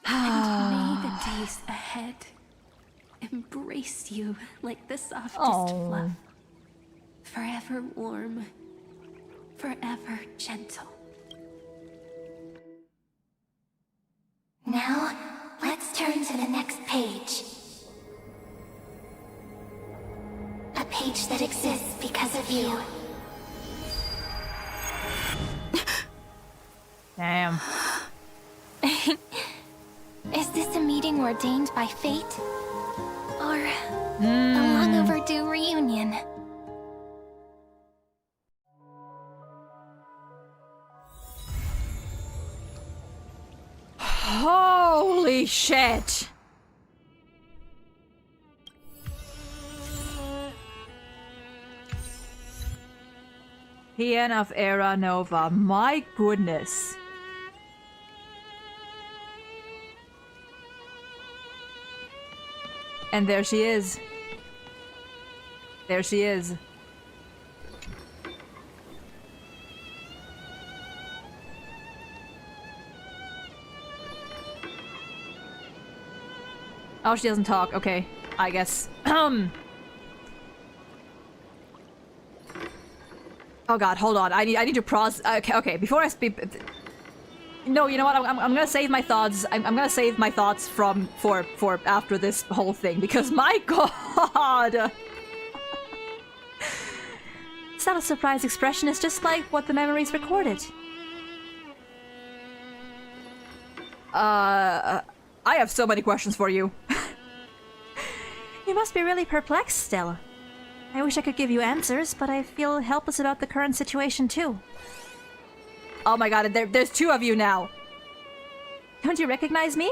And may the days ahead embrace you like the softest fluff. Forever warm, forever gentle. Now, let's turn to the next page. A page that exists because of you. Damn. Is this a meeting ordained by fate? Or a long overdue reunion? Holy shit! Hien of Era Nova, my goodness. And there she is. There she is. Oh, she doesn't talk. Okay, I guess. Oh god, hold on. I need to process. Okay. Before I speak. No, you know what? I'm gonna save my thoughts. I'm gonna save my thoughts for after this whole thing, because my god. It's not a surprised expression. It's just like what the memories recorded. I have so many questions for you. You must be really perplexed still. I wish I could give you answers, but I feel helpless about the current situation too. Oh my god, there's two of you now. Don't you recognize me?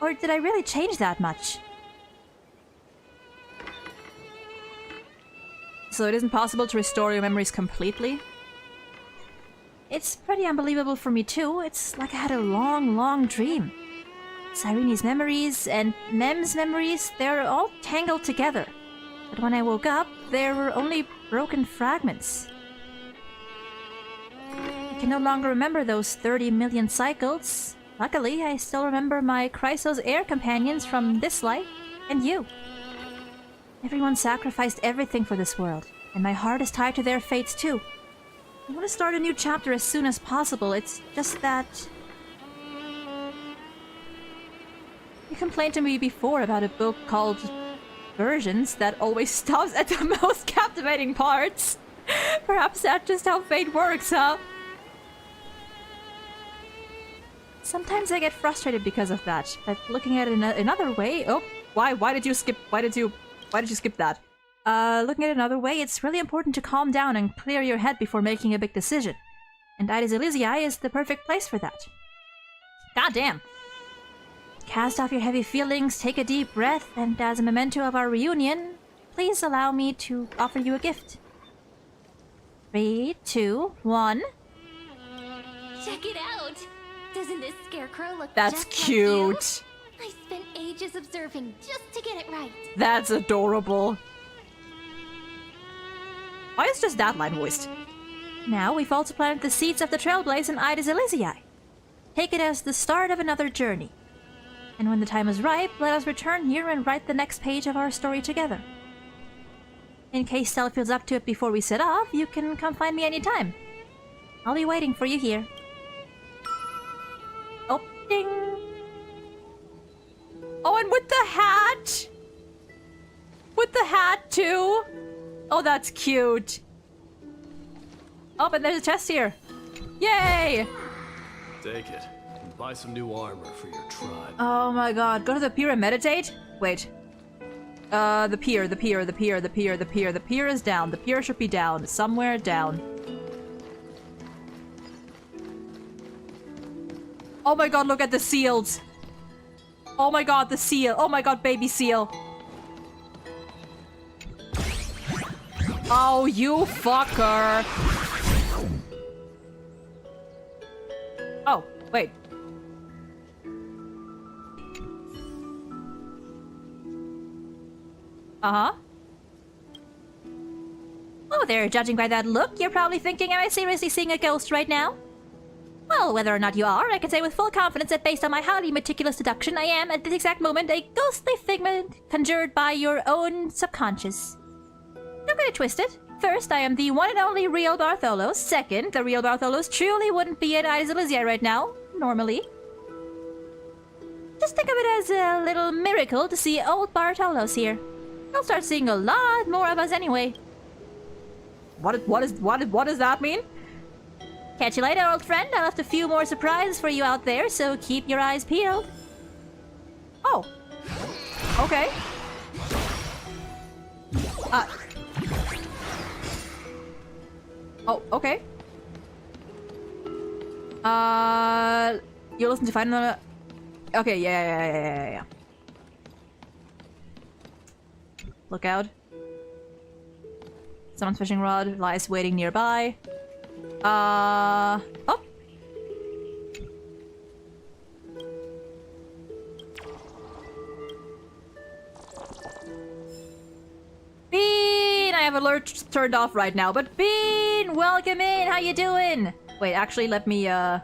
Or did I really change that much? So it isn't possible to restore your memories completely? It's pretty unbelievable for me too. It's like I had a long, long dream. Sirene's memories and Mem's memories, they're all tangled together. But when I woke up, there were only broken fragments. I can no longer remember those 30 million cycles. Luckily, I still remember my Chrysos air companions from this life, and you. Everyone sacrificed everything for this world, and my heart is tied to their fates too. I want to start a new chapter as soon as possible. It's just that... You complained to me before about a book called Versions that always stops at the most captivating parts. Perhaps that's just how fate works, huh? Sometimes I get frustrated because of that, but looking at it another way... Oh, why did you skip that? Looking at it another way, it's really important to calm down and clear your head before making a big decision. And Ida Elysiae is the perfect place for that. God damn. Cast off your heavy feelings, take a deep breath, and as a memento of our reunion, please allow me to offer you a gift. 3, 2, 1. Check it out! Doesn't this scarecrow look That's just cute. like you? I spent ages observing just to get it right. That's adorable. Why is just that line voiced? Now we've also planted the seeds of the Trailblaze in Ida Elysiae. Take it as the start of another journey. And when the time is ripe, let us return here and write the next page of our story together. In case Stella feels up to it before we set off, you can come find me anytime. I'll be waiting for you here. Oh, ding! Oh, and with the hat! With the hat, too! Oh, that's cute. Oh, and there's a chest here. Yay! Take it. And buy some new armor for your tribe. Oh my god, go to the pier and meditate? Wait. The pier is down. The pier should be down. Somewhere down. Oh my god, look at the seals! Oh my god, the seal! Oh my god, baby seal! Oh, you fucker! Oh, wait. Uh-huh. Oh there, judging by that look, you're probably thinking, am I seriously seeing a ghost right now? Well, whether or not you are, I can say with full confidence that based on my highly meticulous deduction, I am, at this exact moment, a ghostly figment conjured by your own subconscious. Don't get it twisted. First, I am the one and only real Bartholos. Second, the real Bartholos truly wouldn't be at Ida Elysiae right now, normally. Just think of it as a little miracle to see old Bartholos here. He'll start seeing a lot more of us anyway. What does that mean? Catch you later, old friend. I left a few more surprises for you out there, so keep your eyes peeled. Oh. Okay. Oh, okay. You listen to find another... Okay, yeah. Look out. Someone's fishing rod lies waiting nearby. Oh! Bean! I have alert turned off right now, but Bean! Welcome in! How you doing? Wait, actually, let me, turn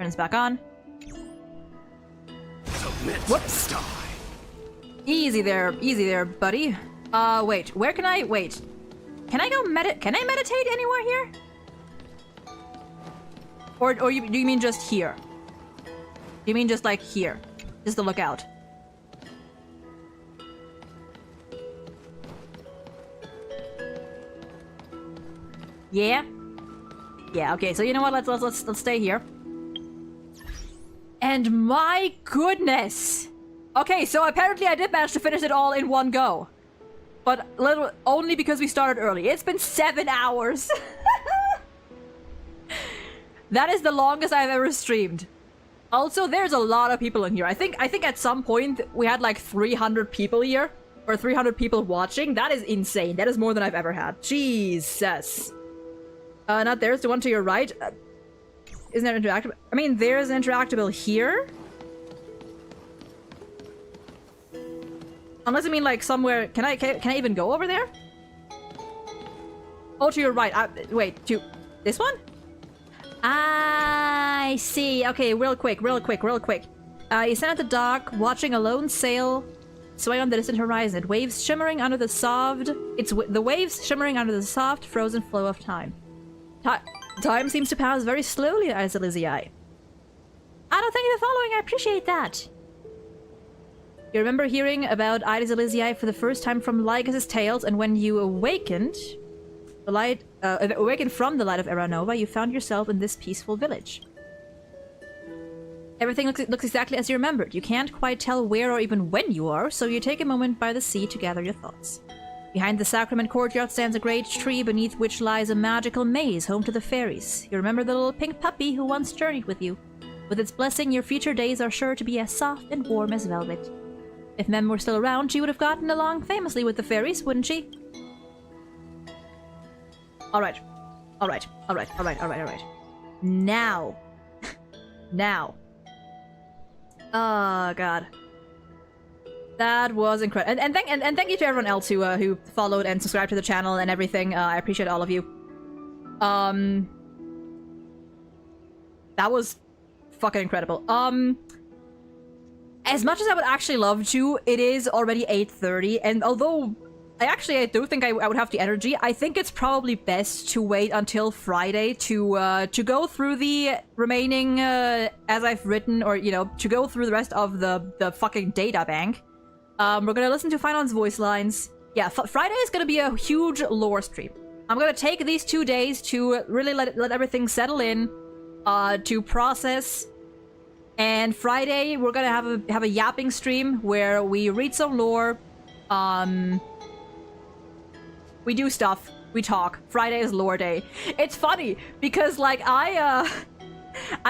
this back on. Whoops! Easy there, buddy. Wait, where can I- wait. Can I go can I meditate anywhere here? Or do you mean just here? You mean just like here? Just to look out? Yeah? Yeah, okay, so you know what, let's stay here. And my goodness! Okay, so apparently I did manage to finish it all in one go. But only because we started early. It's been 7 hours. That is the longest I've ever streamed. Also, there's a lot of people in here. I think at some point we had like 300 people here. Or 300 people watching. That is insane. That is more than I've ever had. Jesus. Not there's the one to your right. Isn't that interactable? I mean, there's an interactable here. Unless I mean like somewhere. Can I even go over there? Oh, to your right. Wait, to this one? I see. Okay, real quick. You stand at the dock, watching a lone sail sway on the distant horizon. The waves shimmering under the soft. The waves shimmering under the soft, frozen flow of time. Time seems to pass very slowly at Ida Elysiae. I don't think you're following. I appreciate that. You remember hearing about Ida Elysiae for the first time from Lycus's tales, and when you awakened from the light of Eranova, you found yourself in this peaceful village. Everything looks exactly as you remembered. You can't quite tell where or even when you are, so you take a moment by the sea to gather your thoughts. Behind the sacrament courtyard stands a great tree beneath which lies a magical maze home to the fairies. You remember the little pink puppy who once journeyed with you. With its blessing, your future days are sure to be as soft and warm as velvet. If Mem were still around, she would have gotten along famously with the fairies, wouldn't she? Alright. Alright. Alright. Alright. Alright. Alright. Now. Now. Oh, God. That was incredible. And thank you to everyone else who followed and subscribed to the channel and everything. I appreciate all of you. That was fucking incredible. As much as I would actually love to, it is already 8:30, and although I do think I would have the energy, I think it's probably best to wait until Friday to go through the remaining as I've written, or to go through the rest of the fucking data bank. We're gonna listen to Finon's voice lines. Yeah, Friday is gonna be a huge lore stream. I'm gonna take these 2 days to really let everything settle in, to process. And Friday we're gonna have a yapping stream where we read some lore, we do stuff, we talk. Friday is lore day. It's funny because like I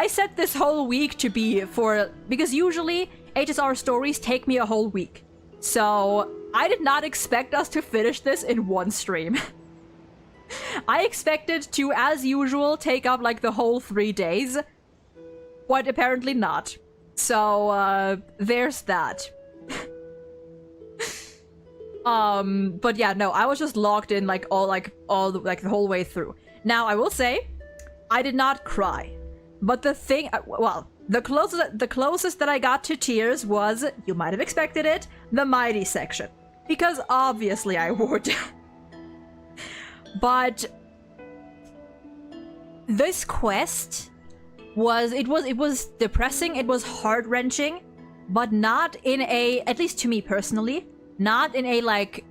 set this whole week to be because usually HSR stories take me a whole week. So I did not expect us to finish this in one stream. I expected to, as usual, take up like the whole 3 days, but apparently not. So there's that. But yeah, no, I was just logged in the whole way through. Now I will say, I did not cry, but the thing, the closest that I got to tears was, you might have expected it, the Mighty section, because obviously I would. But this quest was depressing, it was heart-wrenching, but not in a, at least to me personally, not in a like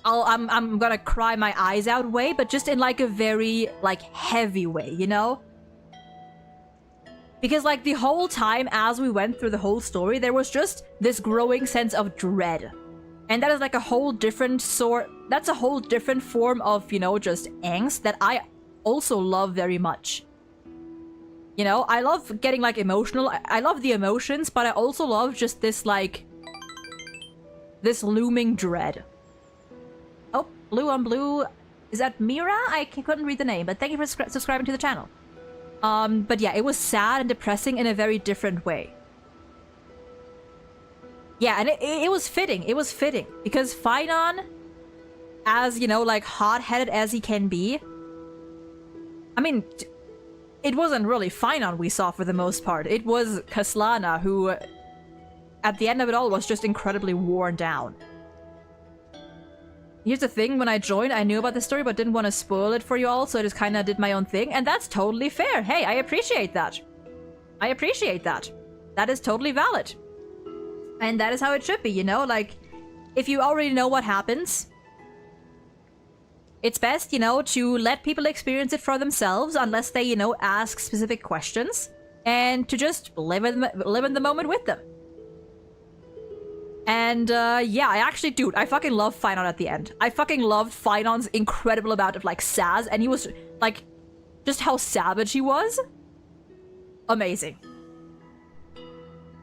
I'm gonna cry my eyes out way, but just in like a very like heavy way, you know? Because like the whole time as we went through the whole story, there was just this growing sense of dread. And that is like a whole different that's a whole different form of, just angst that I also love very much. I love getting like emotional. I love the emotions, but I also love just this like this looming dread. Oh, blue on blue. Is that Mira? I couldn't read the name, but thank you for subscribing to the channel. But yeah, it was sad and depressing in a very different way. Yeah, and it was fitting. It was fitting because Finon, as like hot-headed as he can be, I mean, it wasn't really Finon we saw for the most part. It was Kaslana who, at the end of it all, was just incredibly worn down. Here's the thing, when I joined, I knew about the story but didn't want to spoil it for you all, so I just kind of did my own thing, and that's totally fair. Hey, I appreciate that. I appreciate that. That is totally valid. And that is how it should be, like, if you already know what happens, it's best, to let people experience it for themselves, unless they, ask specific questions, and to just live in the moment with them. And, yeah, I fucking love Finon at the end. I fucking loved Finon's incredible amount of, like, sass, and he was, like, just how savage he was. Amazing.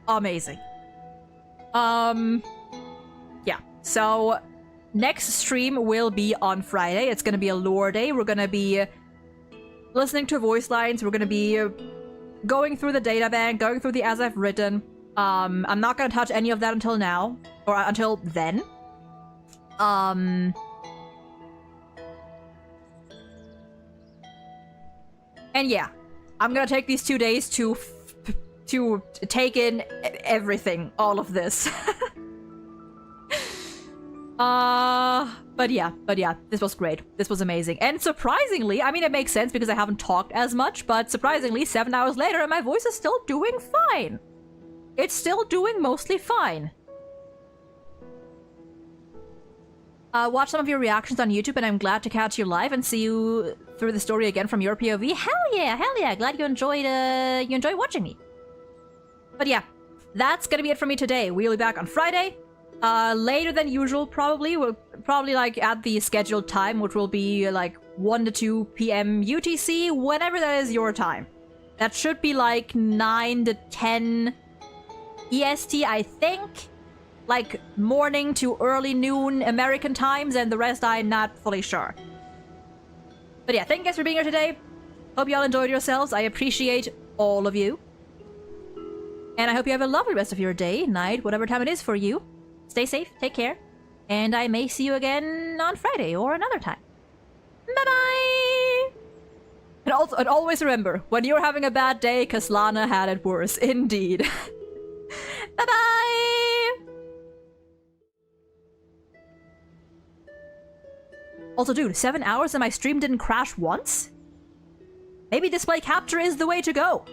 Amazing. Yeah, so next stream will be on Friday. It's gonna be a lore day. We're gonna be listening to voice lines. We're gonna be going through the data bank, going through the as I've written. I'm not gonna touch any of that until now, or until then. And yeah, I'm gonna take these 2 days to take in everything, all of this. But yeah, this was great. This was amazing. And surprisingly, I mean, it makes sense because I haven't talked as much, but surprisingly, 7 hours later, and my voice is still doing fine. It's still doing mostly fine. Watch some of your reactions on YouTube, and I'm glad to catch you live and see you through the story again from your POV. Hell yeah! Glad you enjoyed watching me. But yeah, that's gonna be it for me today. We'll be back on Friday. Later than usual, probably. We'll probably like at the scheduled time, which will be like 1 to 2 p.m. UTC, whenever that is your time. That should be like 9 to 10 EST, I think. Like morning to early noon American times, and the rest I'm not fully sure. But yeah, thank you guys for being here today. Hope you all enjoyed yourselves. I appreciate all of you. And I hope you have a lovely rest of your day, night, whatever time it is for you. Stay safe, take care, and I may see you again on Friday or another time. Bye-bye! And always remember, when you're having a bad day, Kaslana had it worse. Indeed. Bye-bye! Also, dude, 7 hours and my stream didn't crash once? Maybe display capture is the way to go.